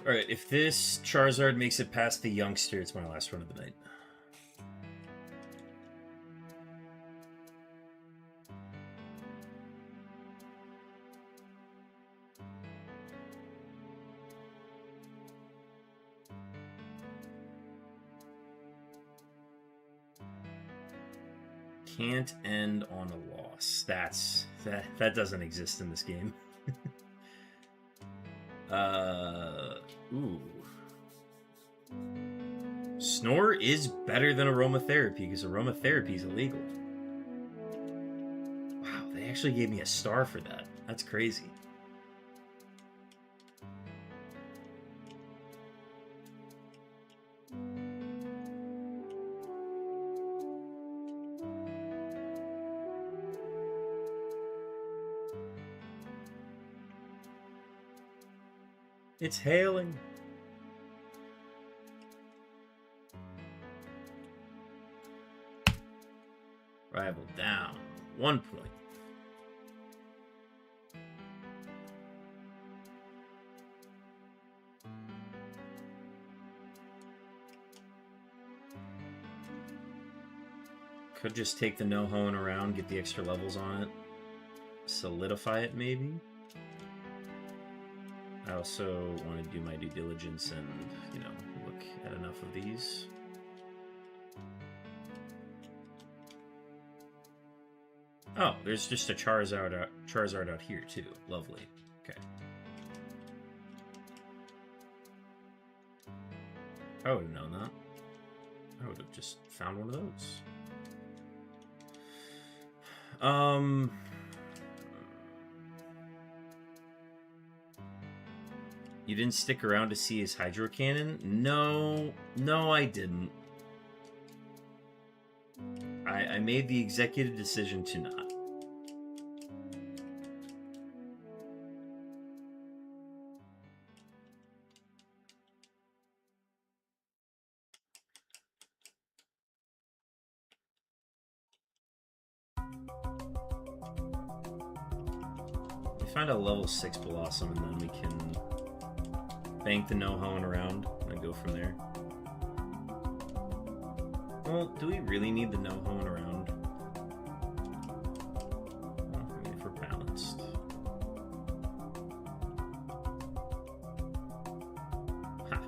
Speaker 1: Alright, if this Charizard makes it past the youngster, it's my last run of the night. Can't end on a loss. That doesn't exist in this game. Ooh. Snore is better than aromatherapy because aromatherapy is illegal. Wow, they actually gave me a star for that. That's crazy. It's hailing. Rival down. 1 point. Could just take the no hoeing around, get the extra levels on it. Solidify it, maybe? I also want to do my due diligence and, you know, look at enough of these. Oh, there's just a Charizard out here, too. Lovely. Okay. I would have known that. I would have just found one of those. You didn't stick around to see his Hydro Cannon? No, I didn't. I made the executive decision to not. We find a level 6 Blossom and then we can bank the no-hoeing around and go from there. Well, do we really need the no-hoeing around? Well, I mean, if we're balanced. Ha!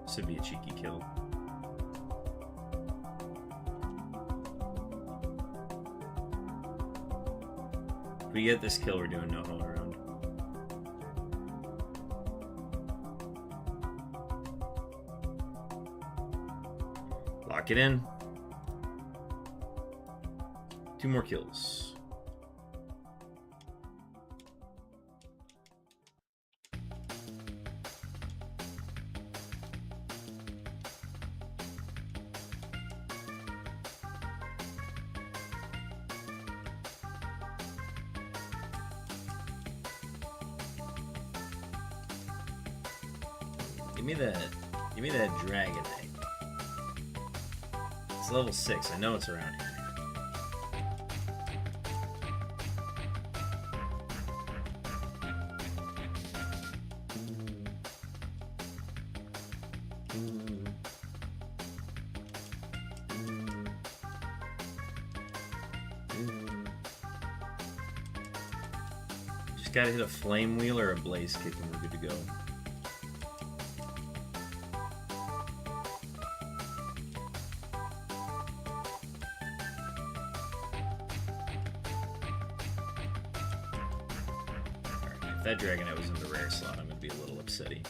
Speaker 1: This would be a cheeky kill. If we get this kill, we're doing no-hoeing around. Lock it in. 2 more kills. Give me that Dragonite. It's level 6. I know it's around here. Just gotta hit a Flame Wheel or a Blaze Kick and we're good to go. If that Dragonite was in the rare slot, I'm gonna be a little upsetty.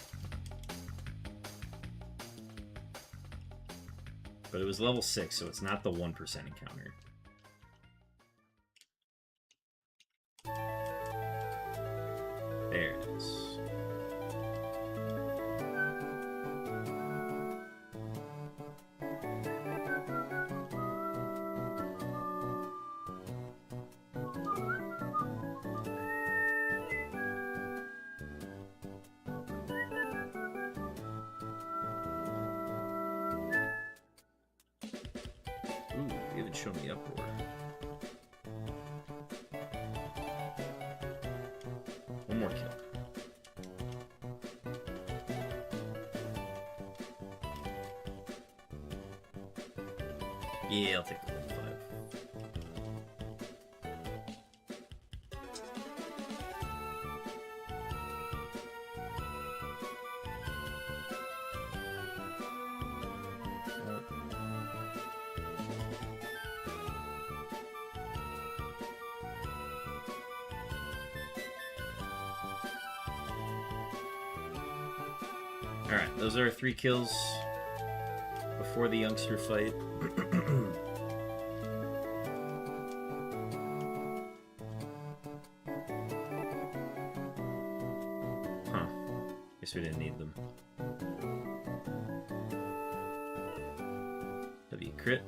Speaker 1: But it was level 6, so it's not the 1% encounter. There it is. Ooh, you haven't shown me Uproar. One more kill. Yeah, I'll take the level 5. Alright, those are our 3 kills before the youngster fight. Huh. Guess we didn't need them. W crit.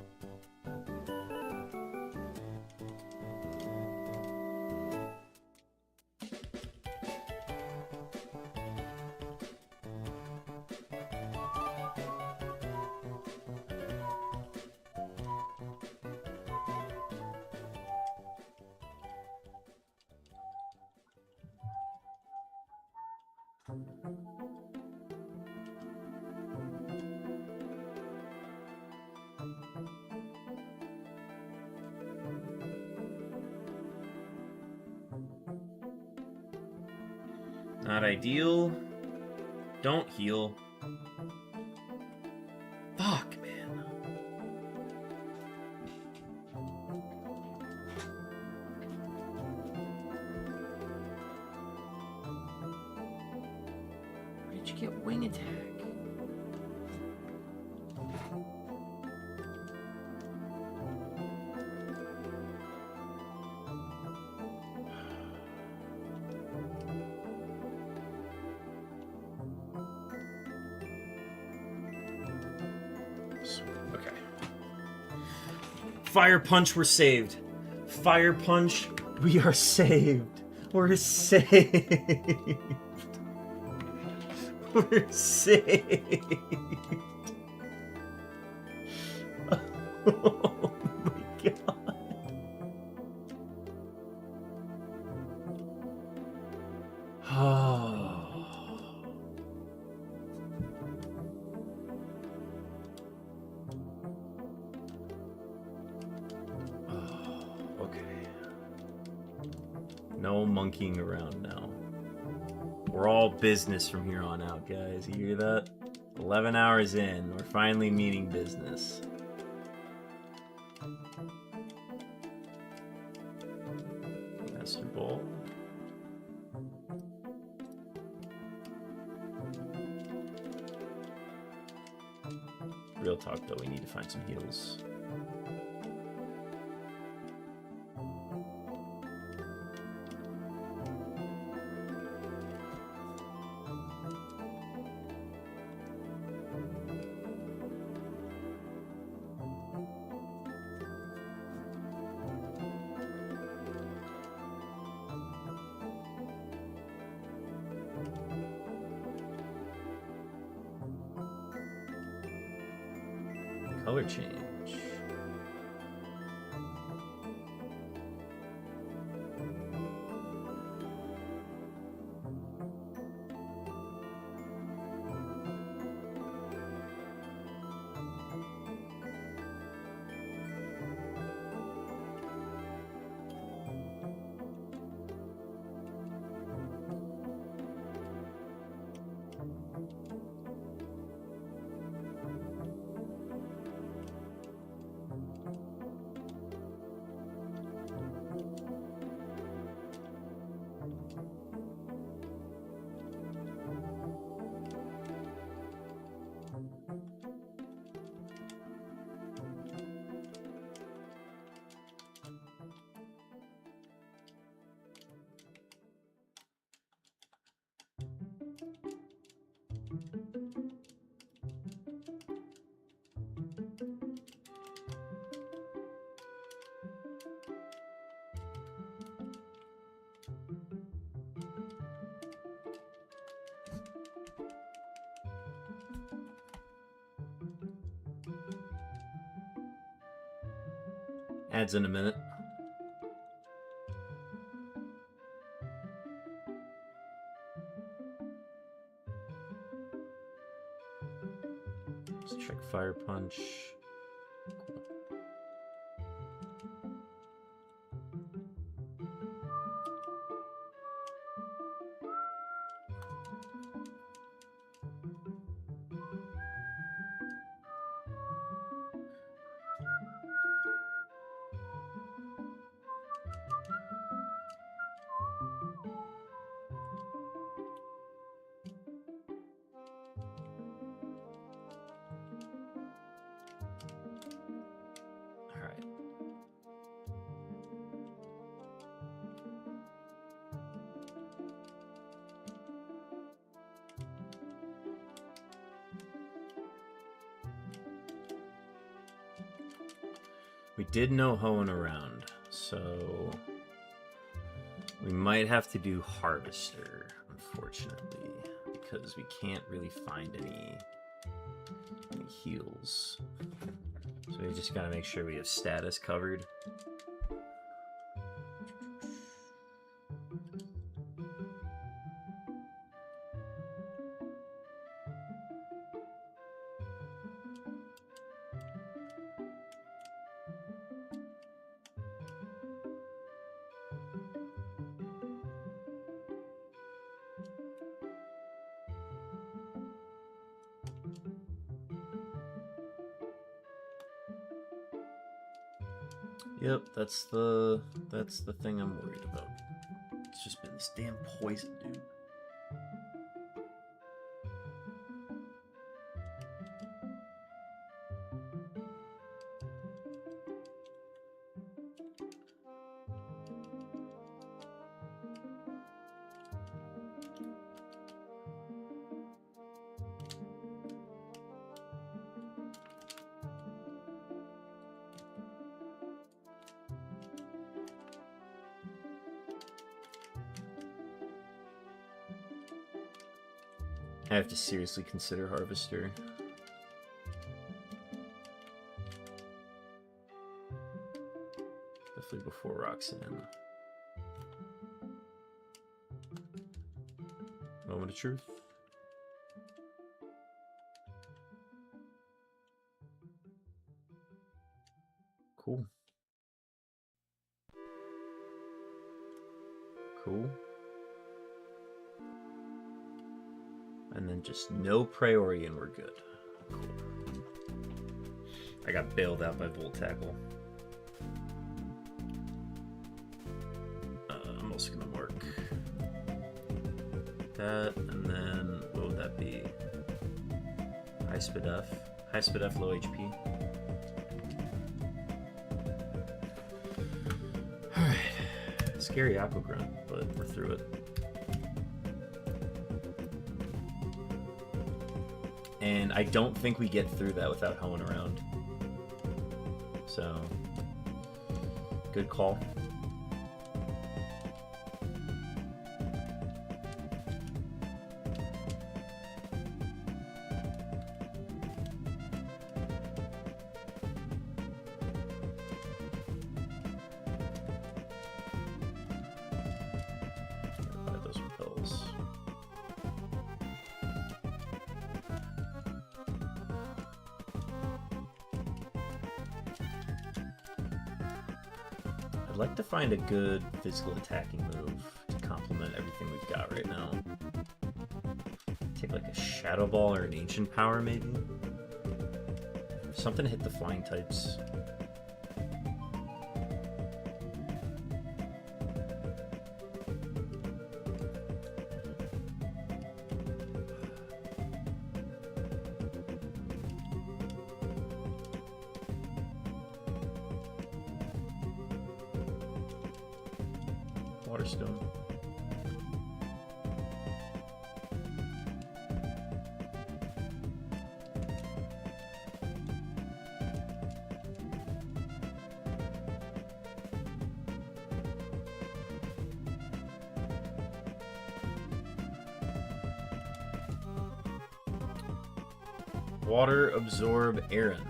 Speaker 1: Not ideal. Don't heal. Fuck, man. Where did you get wing attack? Okay. Fire Punch, we're saved. Fire Punch, we are saved. We're saved. We're saved. Oh my god. Okay. No monkeying around now. We're all business from here on out, guys. You hear that? 11 hours in, we're finally meaning business. Master Ball. Real talk, though, we need to find some heals. Color change. Adds in a minute. Let's check Fire Punch. Cool. We did no hoeing around, so we might have to do Harvester, unfortunately, because we can't really find any heals. So we just gotta make sure we have status covered. Yep, that's the thing I'm worried about. It's just been this damn poison, dude. I have to seriously consider Harvester. Definitely before Roxanne. Moment of truth. Cool. Cool. And then just no priority and we're good. Cool. I got bailed out by Volt Tackle. I'm also gonna mark that, and then what would that be? High Spit F. High Spit F, low HP. Alright. Scary Aqua Grunt, but we're through it. And I don't think we get through that without hoeing around. So, good call. I'd like to find a good physical attacking move to complement everything we've got right now. Take like a Shadow Ball or an Ancient Power, maybe? Something to hit the flying types. Waterstone. Water absorb Aaron.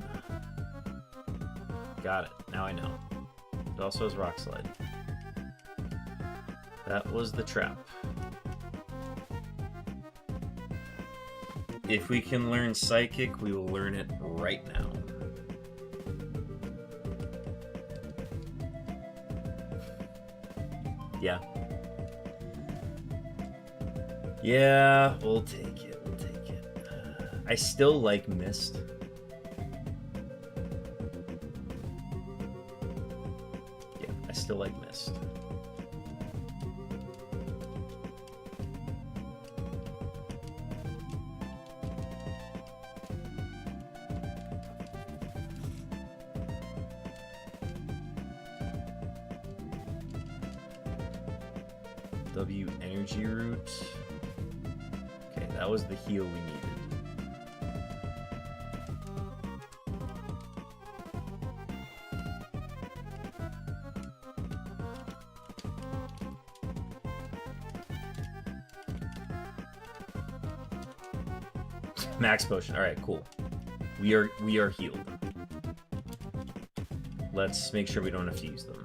Speaker 1: Got it. Now I know. It also has Rock Slide. That was the trap. If we can learn Psychic, we will learn it right now. Yeah. Yeah, we'll take it. We'll take it. I still like Mist. Yeah, I still like Mist. W energy root. Okay, that was the heal we needed. Max potion. All right, cool. We are healed. Let's make sure we don't have to use them.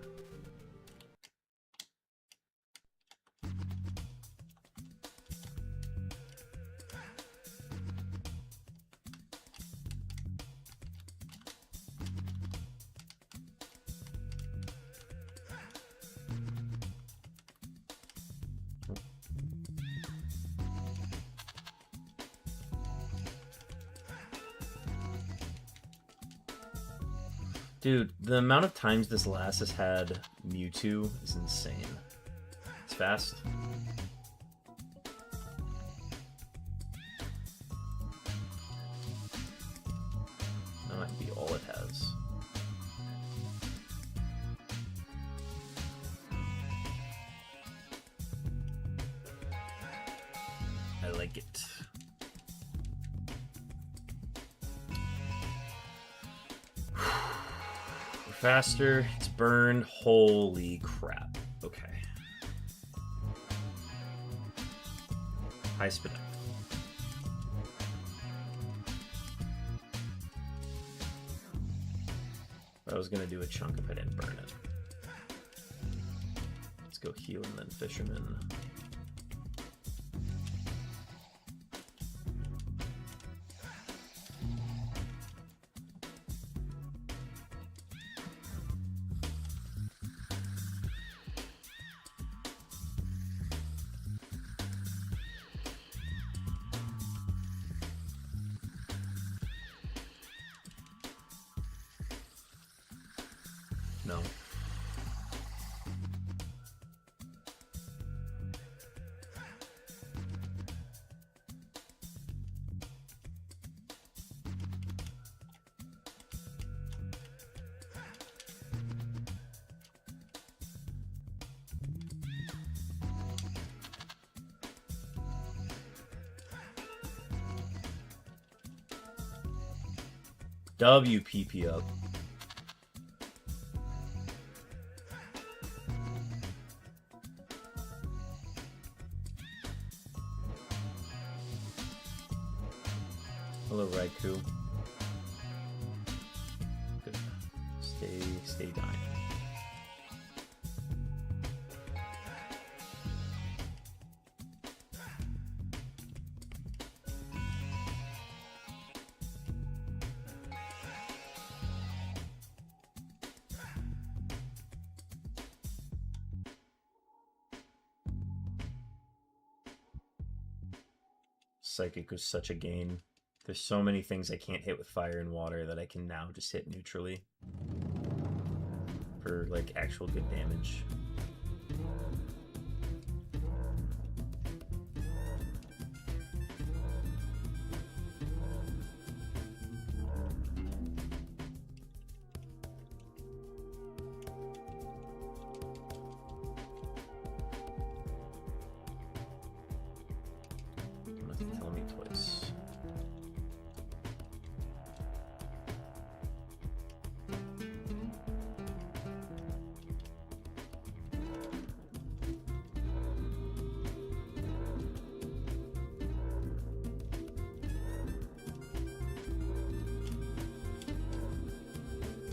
Speaker 1: Dude, the amount of times this last has had Mewtwo is insane. It's fast. That might be all it has. I like it. Faster, it's burned. Holy crap. Okay. High spin up. I was gonna do a chunk if I didn't burn it. Let's go heal and then Fisherman. No. WPP up. Hello, Raikou. Good. Stay dying. Psychic was such a gain. There's so many things I can't hit with fire and water that I can now just hit neutrally for like actual good damage. Tell me twice.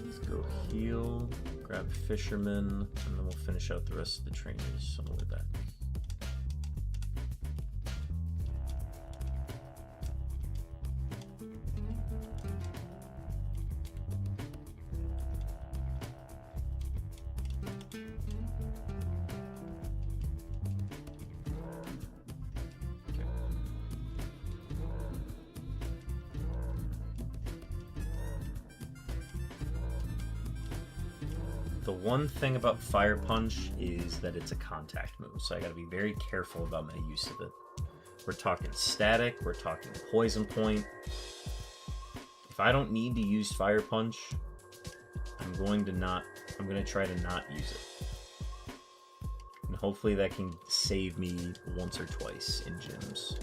Speaker 1: Let's go heal, grab Fisherman, and then we'll finish out the rest of the trainers on the way back. The one thing about Fire Punch is that it's a contact move, so I gotta be very careful about my use of it. We're talking static, we're talking poison point. If I don't need to use Fire Punch, I'm going to try to not use it. And hopefully that can save me once or twice in gyms.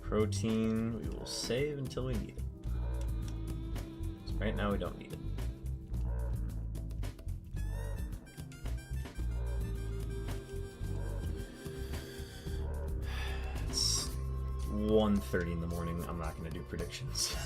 Speaker 1: Protein, we will save until we need it. So right now we don't need it. It's 1:30 in the morning. I'm not going to do predictions.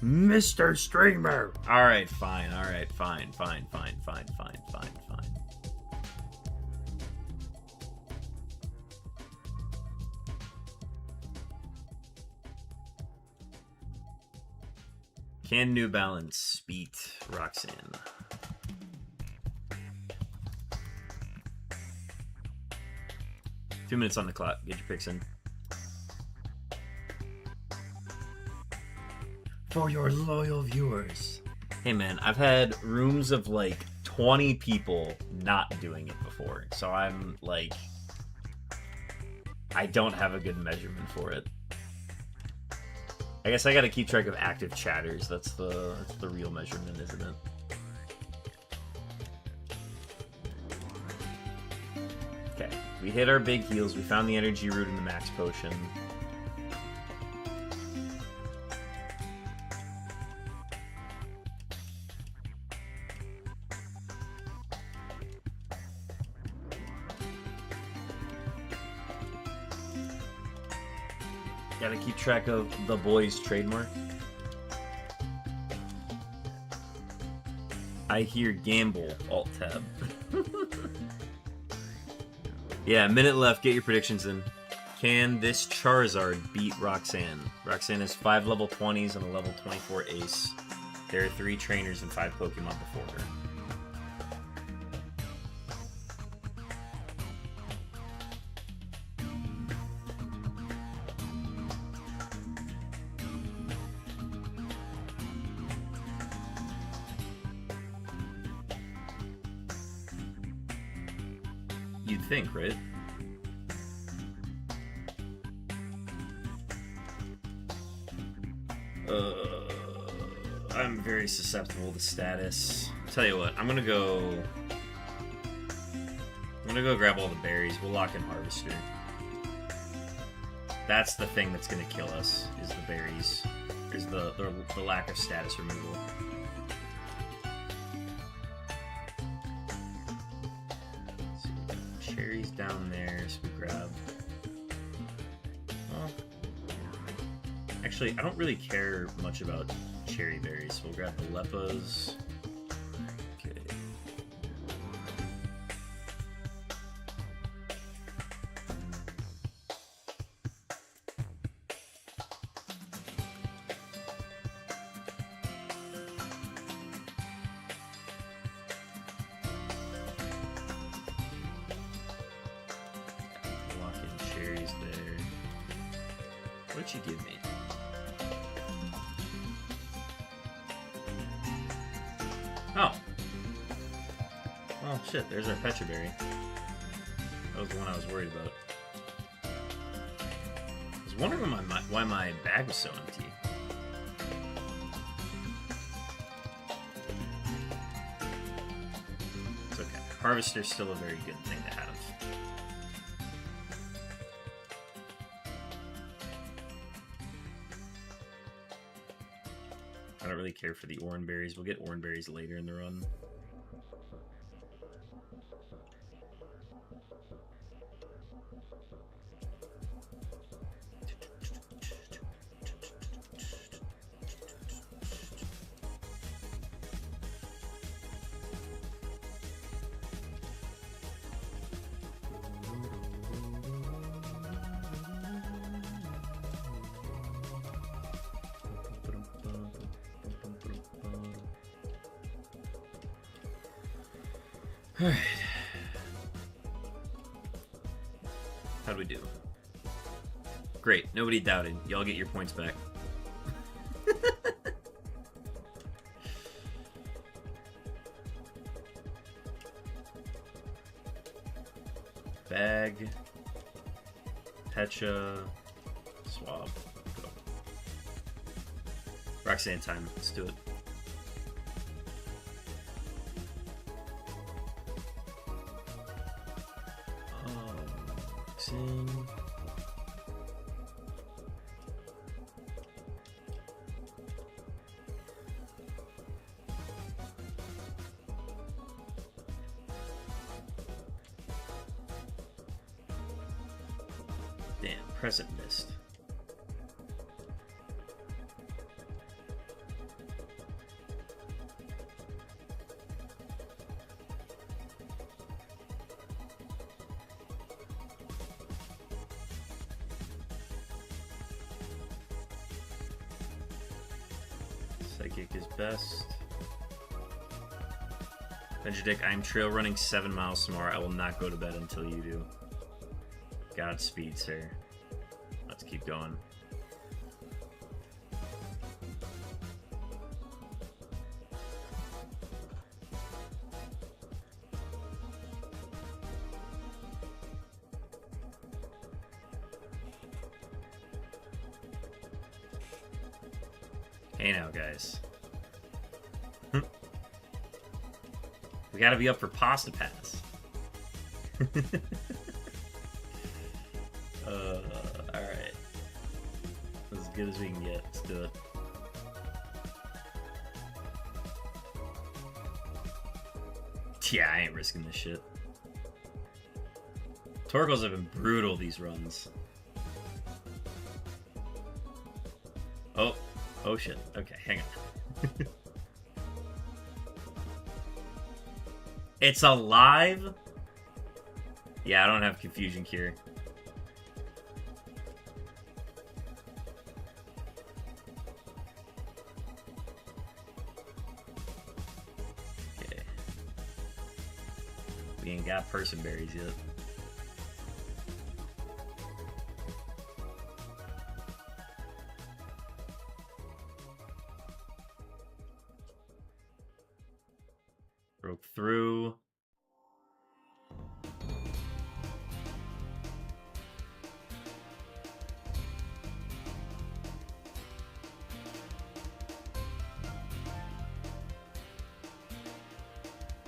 Speaker 1: Mr. Streamer! Alright, fine, alright, fine. Can New Balance beat Roxanne? Two minutes on the clock. Get your picks in. For your loyal viewers. Hey man, I've had rooms of like 20 people not doing it before, so I'm like, I don't have a good measurement for it. I guess I gotta keep track of active chatters. That's the real measurement, isn't it? Okay, we hit our big heals. We found the energy root and the max potion. Gotta keep track of the boys' trademark. I hear gamble, alt tab. Yeah, a minute left. Get your predictions in. Can this Charizard beat Roxanne? Roxanne has 5 level 20s and a level 24 ace. There are 3 trainers and 5 Pokemon before her. You'd think, right? I'm very susceptible to status. Tell you what, I'm gonna go grab all the berries. We'll lock in Harvester. That's the thing that's gonna kill us, is the berries. Is the lack of status removal. So we got cherries down there, so we grab... Well, actually, I don't really care much about cherry berries, so we'll grab the Leppas. Okay. Lock in cherries there. What did you give me? Oh. Oh shit, there's our Petra Berry. That was the one I was worried about. I was wondering why my bag was so empty. It's okay. Harvester's still a very good thing to have. I don't really care for the orange berries. We'll get orange berries later in the run. Alright. How'd we do? Great, nobody doubted. Y'all get your points back. Bag. Pecha. Swab. Go. Roxanne time. Let's do it. Damn, present missed. Psychic is best. Benedict, I'm trail running 7 miles tomorrow. I will not go to bed until you do. Godspeed, sir. Let's keep going. Hey now, guys. We gotta be up for Pasta Pass. Alright. As good as we can get. Let's do it. Yeah, I ain't risking this shit. Torkoals have been brutal these runs. Oh. Oh shit. Okay, hang on. It's alive? Yeah, I don't have Confusion Cure. Okay. We ain't got Person Berries yet. Broke through.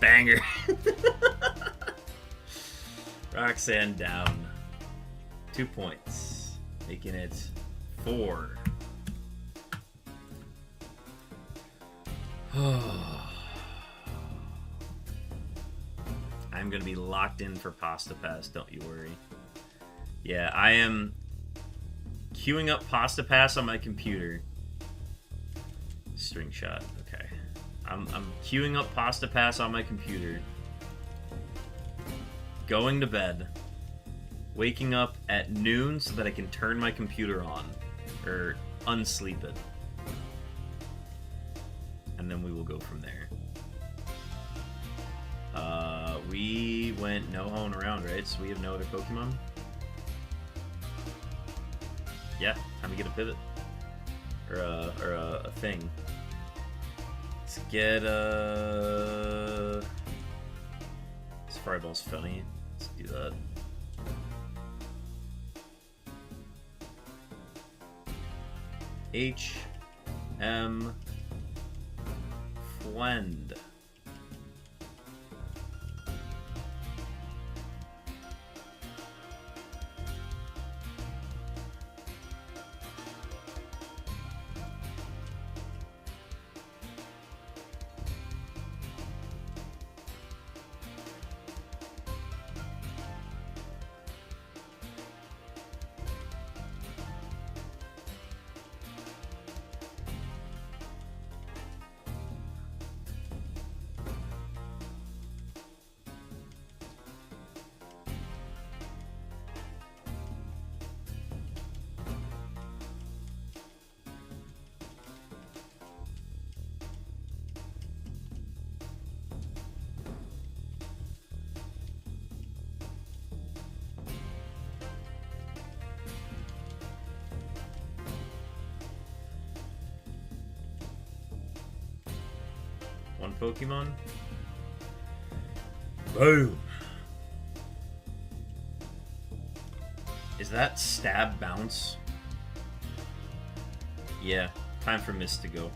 Speaker 1: banger. Roxanne down. 2 points. Making it 4. I'm going to be locked in for Pasta Pass, don't you worry. Yeah, I am queuing up Pasta Pass on my computer. String shot, okay. I'm queuing up Pasta Pass on my computer. Going to bed. Waking up at noon so that I can turn my computer on. Or unsleep it. And then we will go from there. We went no hoeing around, right? So we have no other Pokemon? Yeah, time to get a pivot. Or a thing. Let's get Safari Ball's funny. Let's do that. H.M. Flend. One Pokemon. Boom. Is that Stab Bounce? Yeah, time for Mist to go.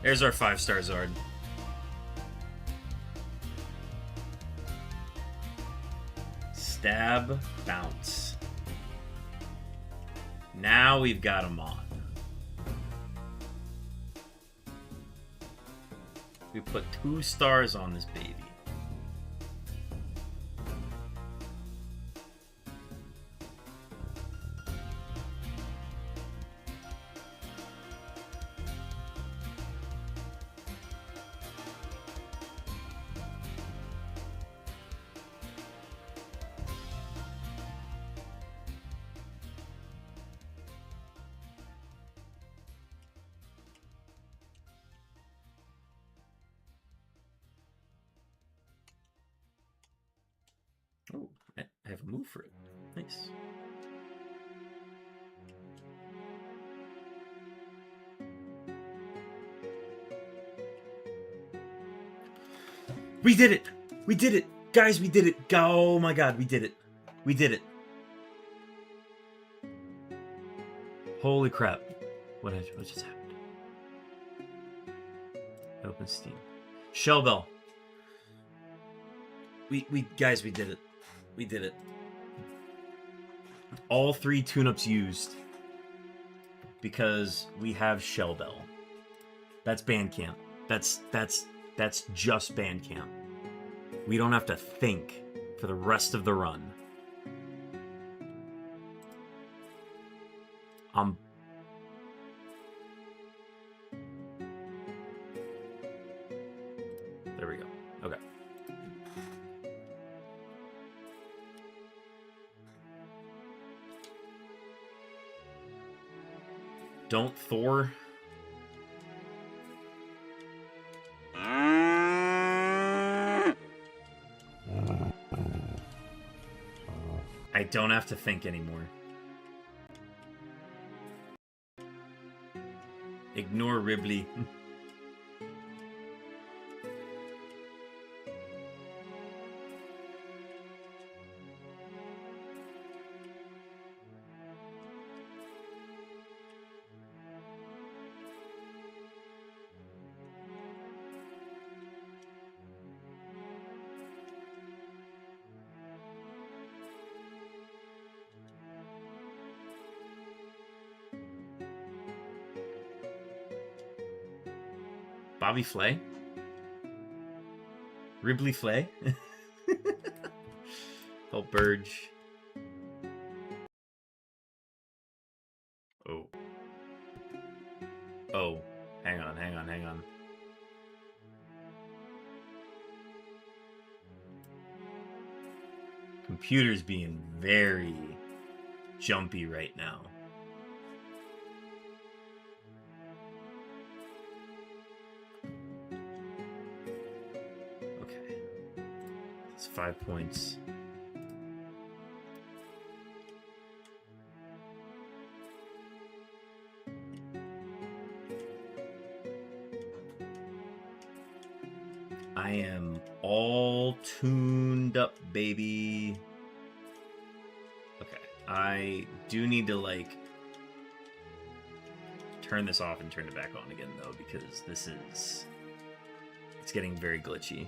Speaker 1: There's our 5-star Zard. Stab Bounce. Now we've got him on. We put 2 stars on this baby. Oh, I have a move for it. Nice. We did it! We did it! Guys, we did it! Oh my god, we did it. We did it. Holy crap. What just happened? Open Steam. Shell Bell. Guys, we did it. We did it. All 3 tune-ups used. Because we have Shell Bell. That's Bandcamp. That's just Bandcamp. We don't have to think for the rest of the run. There we go. Okay. Don't Thor. I don't have to think anymore. Ignore Ribley. Bobby Flay? Ribley Flay? Oh, Burge. Oh. Oh. Hang on. Computer's being very jumpy right now. Okay. It's 5 points. I am all tuned up, baby. Okay, I do need to, like, turn this off and turn it back on again, though, because this is... it's getting very glitchy.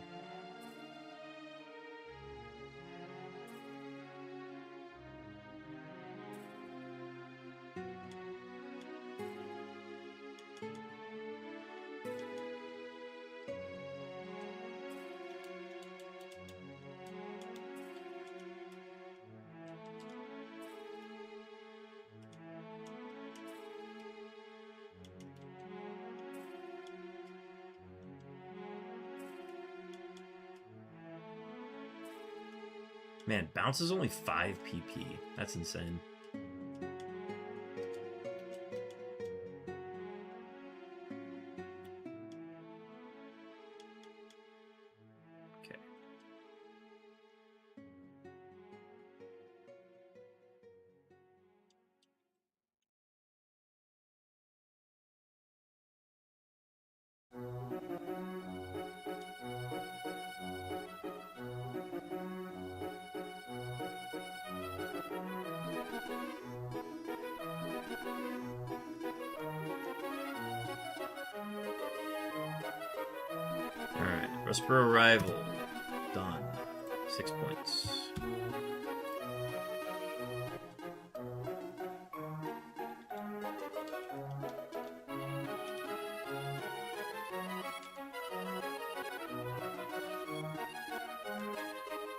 Speaker 1: Man, bounce is only 5 PP. That's insane. Okay. Alright, Rustboro Rival. Done. 6 points.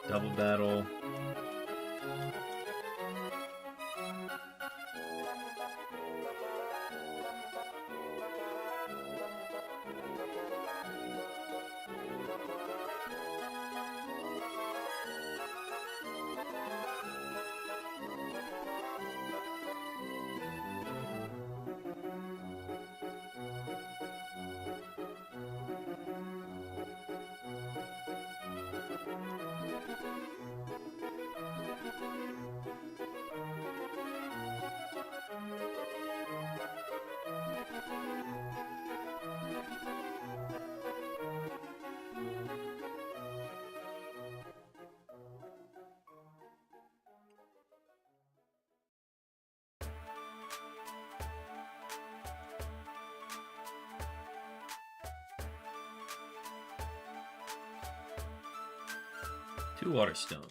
Speaker 1: Double battle. Two water stones.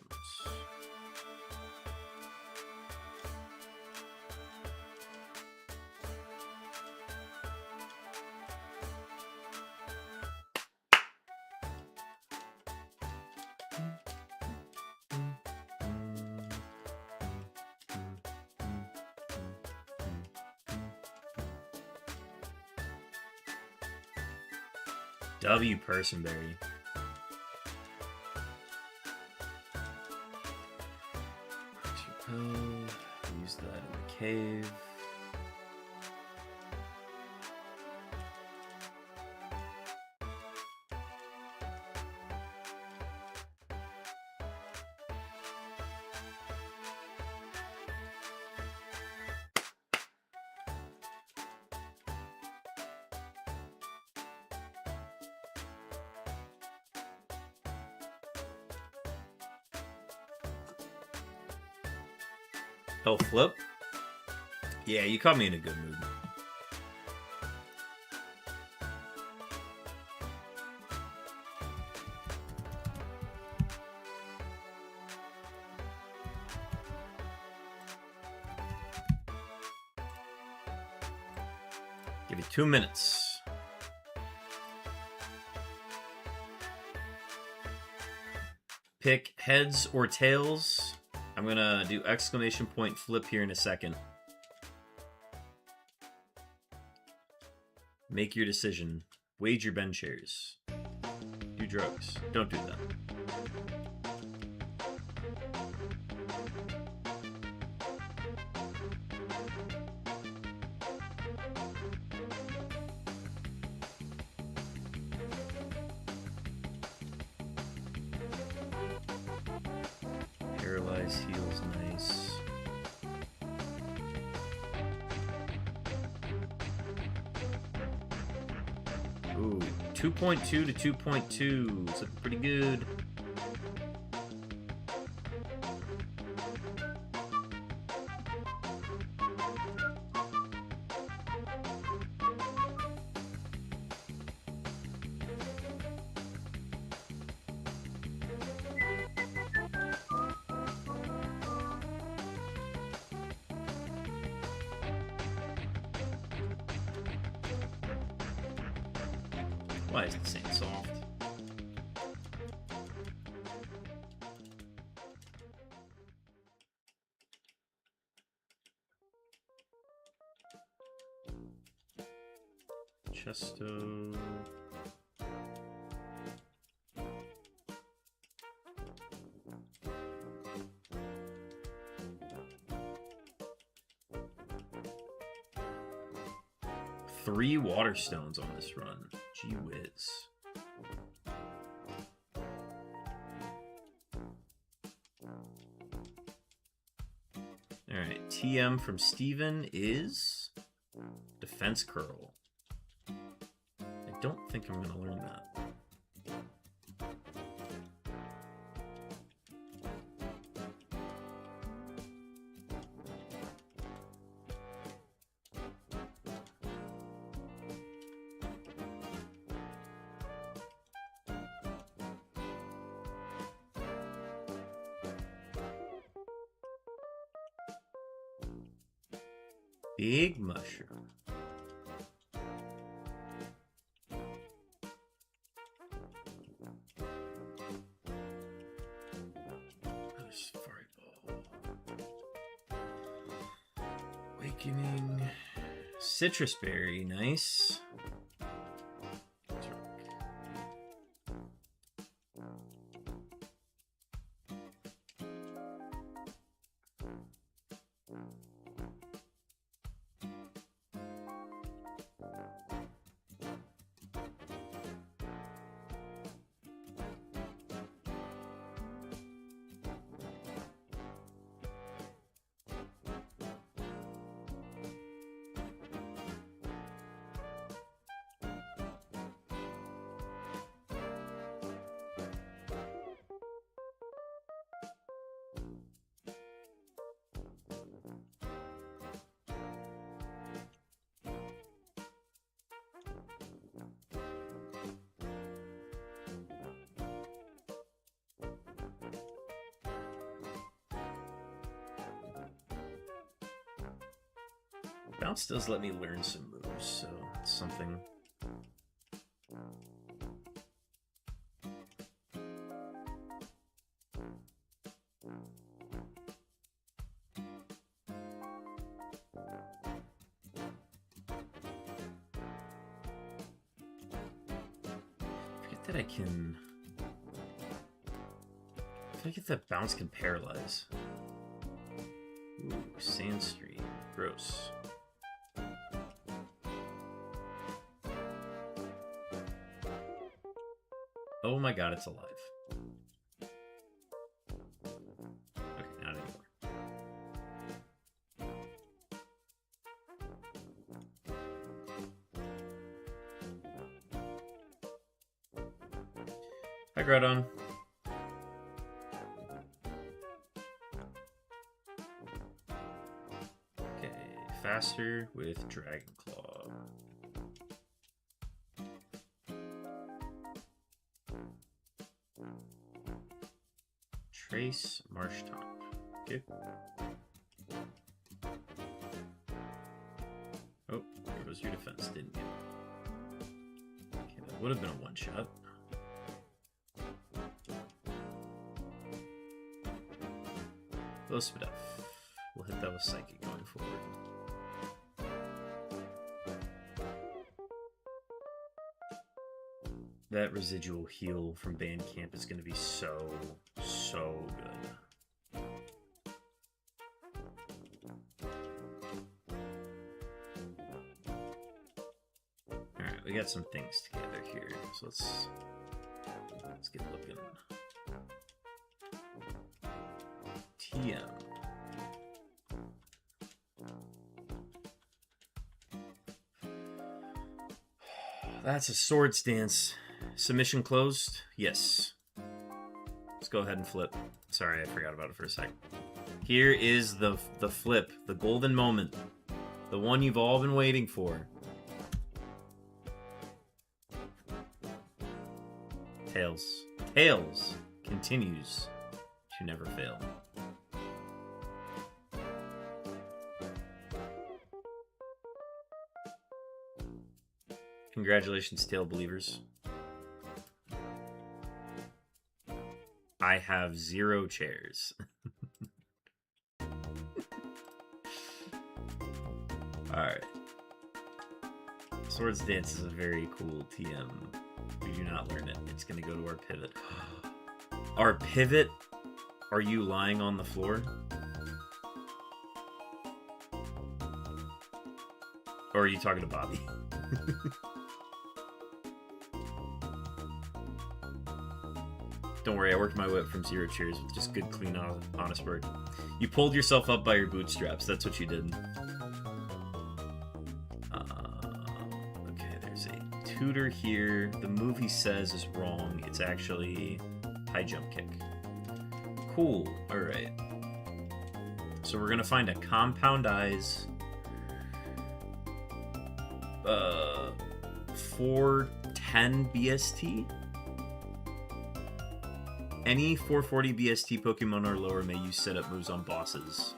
Speaker 1: W. Personberry. Use that in the cave. Oh, flip? Yeah, you caught me in a good mood. Give you 2 minutes. pick heads or tails. I'm gonna do exclamation point flip here in a second. Make your decision. Wager Ben shares. Do drugs. Don't do that. Paralyze heals, nice. Ooh, 2.2 to 2.2. It's looking pretty good. Why is this thing soft? Chesto. Three water stones on this run. Gee whiz. Alright, TM from Steven is Defense Curl. I don't think I'm going to learn that. Big mushroom. Another safari ball. Awakening. Citrus berry, nice. Bounce does let me learn some moves, so it's something. Forget that I can. I forget that bounce can paralyze. Ooh, Sand Street. Gross. Oh my god, it's alive. Okay, not anymore. Hi, Groudon. Okay, faster with Dragon Claw. Trace Marsh Top. Okay. Oh, there goes your defense, didn't you? Okay, that would have been a one-shot. Close enough. We'll hit that with Psychic going forward. That residual heal from Bandcamp is going to be so good. Alright, we got some things together here, so let's get looking. TM. That's a Swords Dance. Submission closed? Yes. Let's go ahead and flip. Sorry, I forgot about it for a sec. Here is the flip, the golden moment. The one you've all been waiting for. Tails. Tails continues to never fail. Congratulations, Tail Believers. I have 0 chairs. Alright. Swords Dance is a very cool TM. We do not learn it. It's going to go to our pivot. Our pivot? Are you lying on the floor? Or are you talking to Bobby? Don't worry, I worked my way up from 0 cheers with just good, clean, honest work. You pulled yourself up by your bootstraps. That's what you did. Okay, there's a tutor here. The move he says is wrong. It's actually high jump kick. Cool. All right. So we're gonna find a Compound Eyes. 410 BST. Any 440 BST Pokemon or lower may use setup moves on bosses.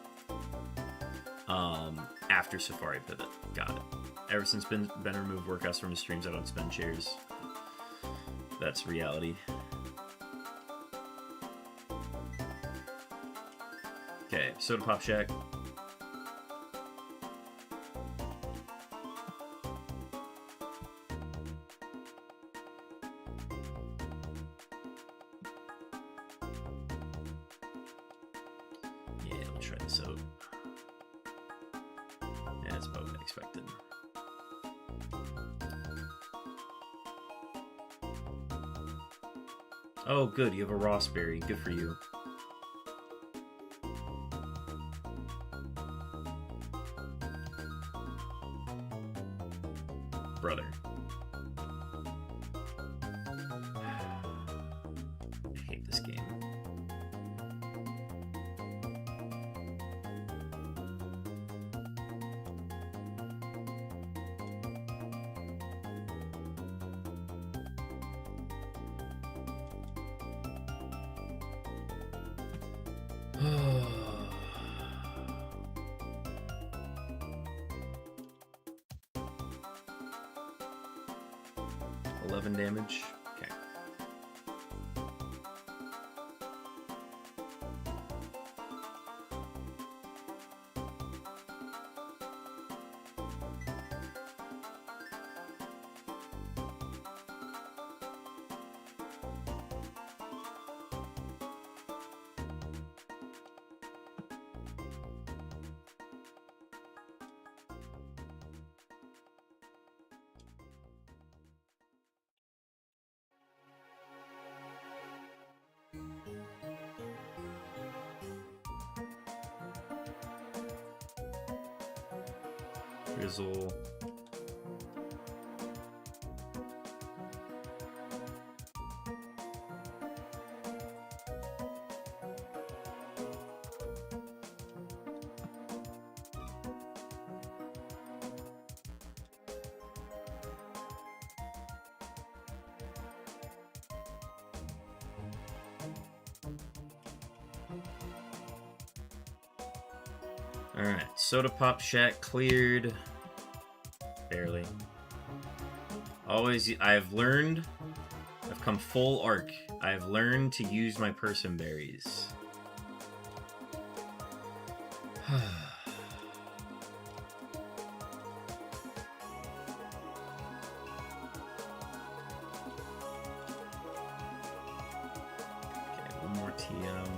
Speaker 1: After Safari Pivot. Got it. Ever since Ben removed workouts from his streams, I don't spend chairs. That's reality. Okay, Soda Pop Shack. Yeah, we'll try this out. Yeah, that's about what I expected. Oh, good, you have a Rossberry. Good for you. Brother. I hate this game. Damage. Okay. Drizzle. Alright, Soda Pop Shack cleared. Barely. Always, I've learned, I've come full arc. I've learned to use my person berries. One more TM.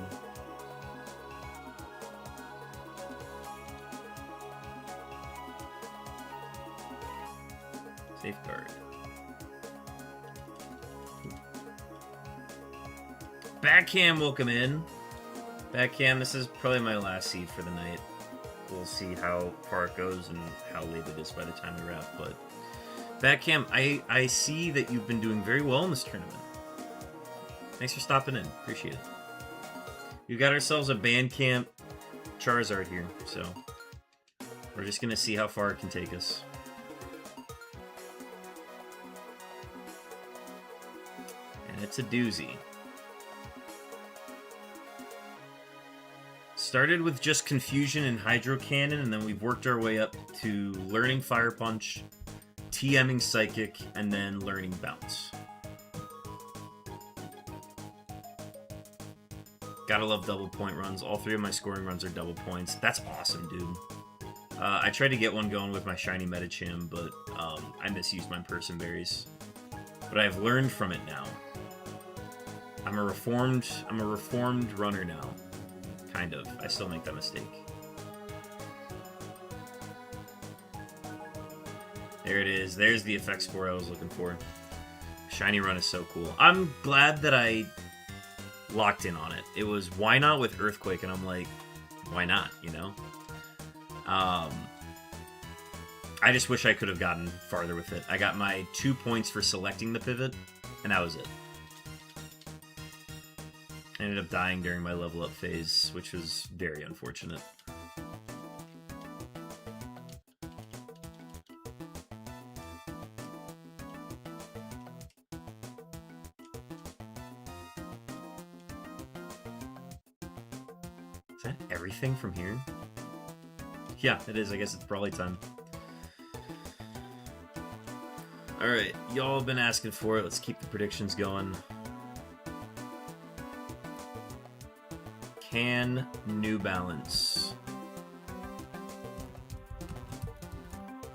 Speaker 1: Safeguard. Backham, welcome in. Backham, this is probably my last seed for the night. We'll see how far it goes and how late it is by the time we wrap. But Backham, I see that you've been doing very well in this tournament. Thanks for stopping in. Appreciate it. We've got ourselves a Bandcamp Charizard here, so we're just going to see how far it can take us. And it's a doozy. Started with just Confusion and Hydro Cannon, and then we've worked our way up to learning Fire Punch, TMing Psychic, and then learning Bounce. Gotta love double point runs. All three of my scoring runs are double points. That's awesome, dude. I tried to get one going with my shiny Medicham, but I misused my Person Berries. But I've learned from it now. I'm a reformed runner now. Kind of. I still make that mistake. There it is. There's the effect score I was looking for. Shiny run is so cool. I'm glad that I locked in on it. It was why not with Earthquake, and I'm like, why not, you know? I just wish I could have gotten farther with it. I got my 2 points for selecting the pivot, and that was it. I ended up dying during my level up phase, which was very unfortunate. Is that everything from here? Yeah, it is. I guess it's Brawly time. Alright, y'all have been asking for it. Let's keep the predictions going. Can New Balance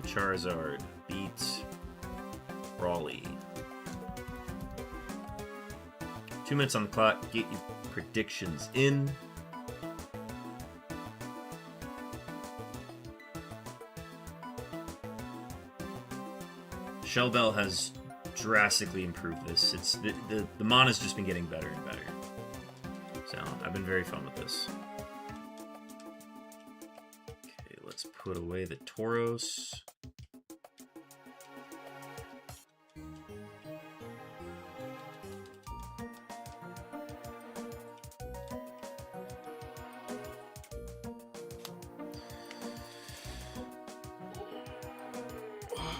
Speaker 1: Charizard beat Brawly? 2 minutes on the clock. Get your predictions in. Shell Bell has drastically improved this. It's the mana's just been getting better and better. So, I've been very fun with this. Okay, let's put away the Tauros.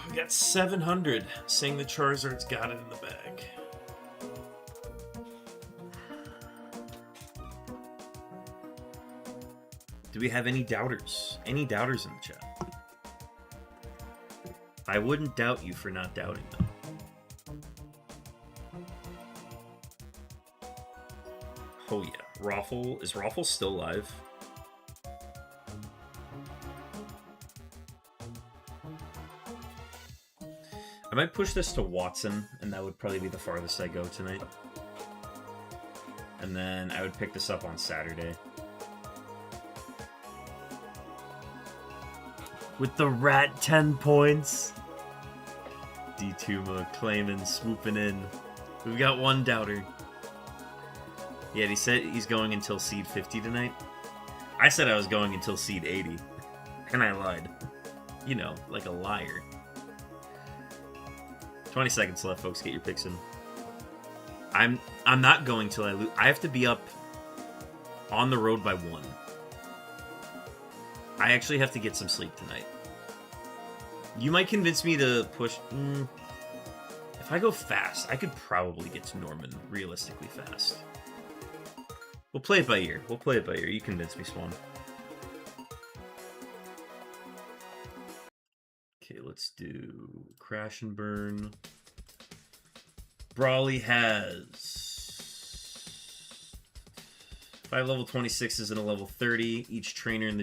Speaker 1: We got 700, saying the Charizard's got it in the bag. Do we have any doubters? Any doubters in the chat? I wouldn't doubt you for not doubting them. Oh yeah, Raffle. Is Raffle still live? I might push this to Watson, and that would probably be the farthest I go tonight. And then I would pick this up on Saturday. With the rat 10 points. D-Tuma claiming, swooping in. We've got one doubter. Yeah, he said he's going until seed 50 tonight. I said I was going until seed 80. And I lied. You know, like a liar. 20 seconds left, folks. Get your picks in. I'm not going till I lose. I have to be up on the road by 1. I actually have to get some sleep tonight. You might convince me to push... If I go fast, I could probably get to Norman realistically fast. We'll play it by ear. We'll play it by ear. You convince me, Swan. Okay, let's do Crash and Burn. Brawly has 5 level 26s and a level 30. Each trainer in the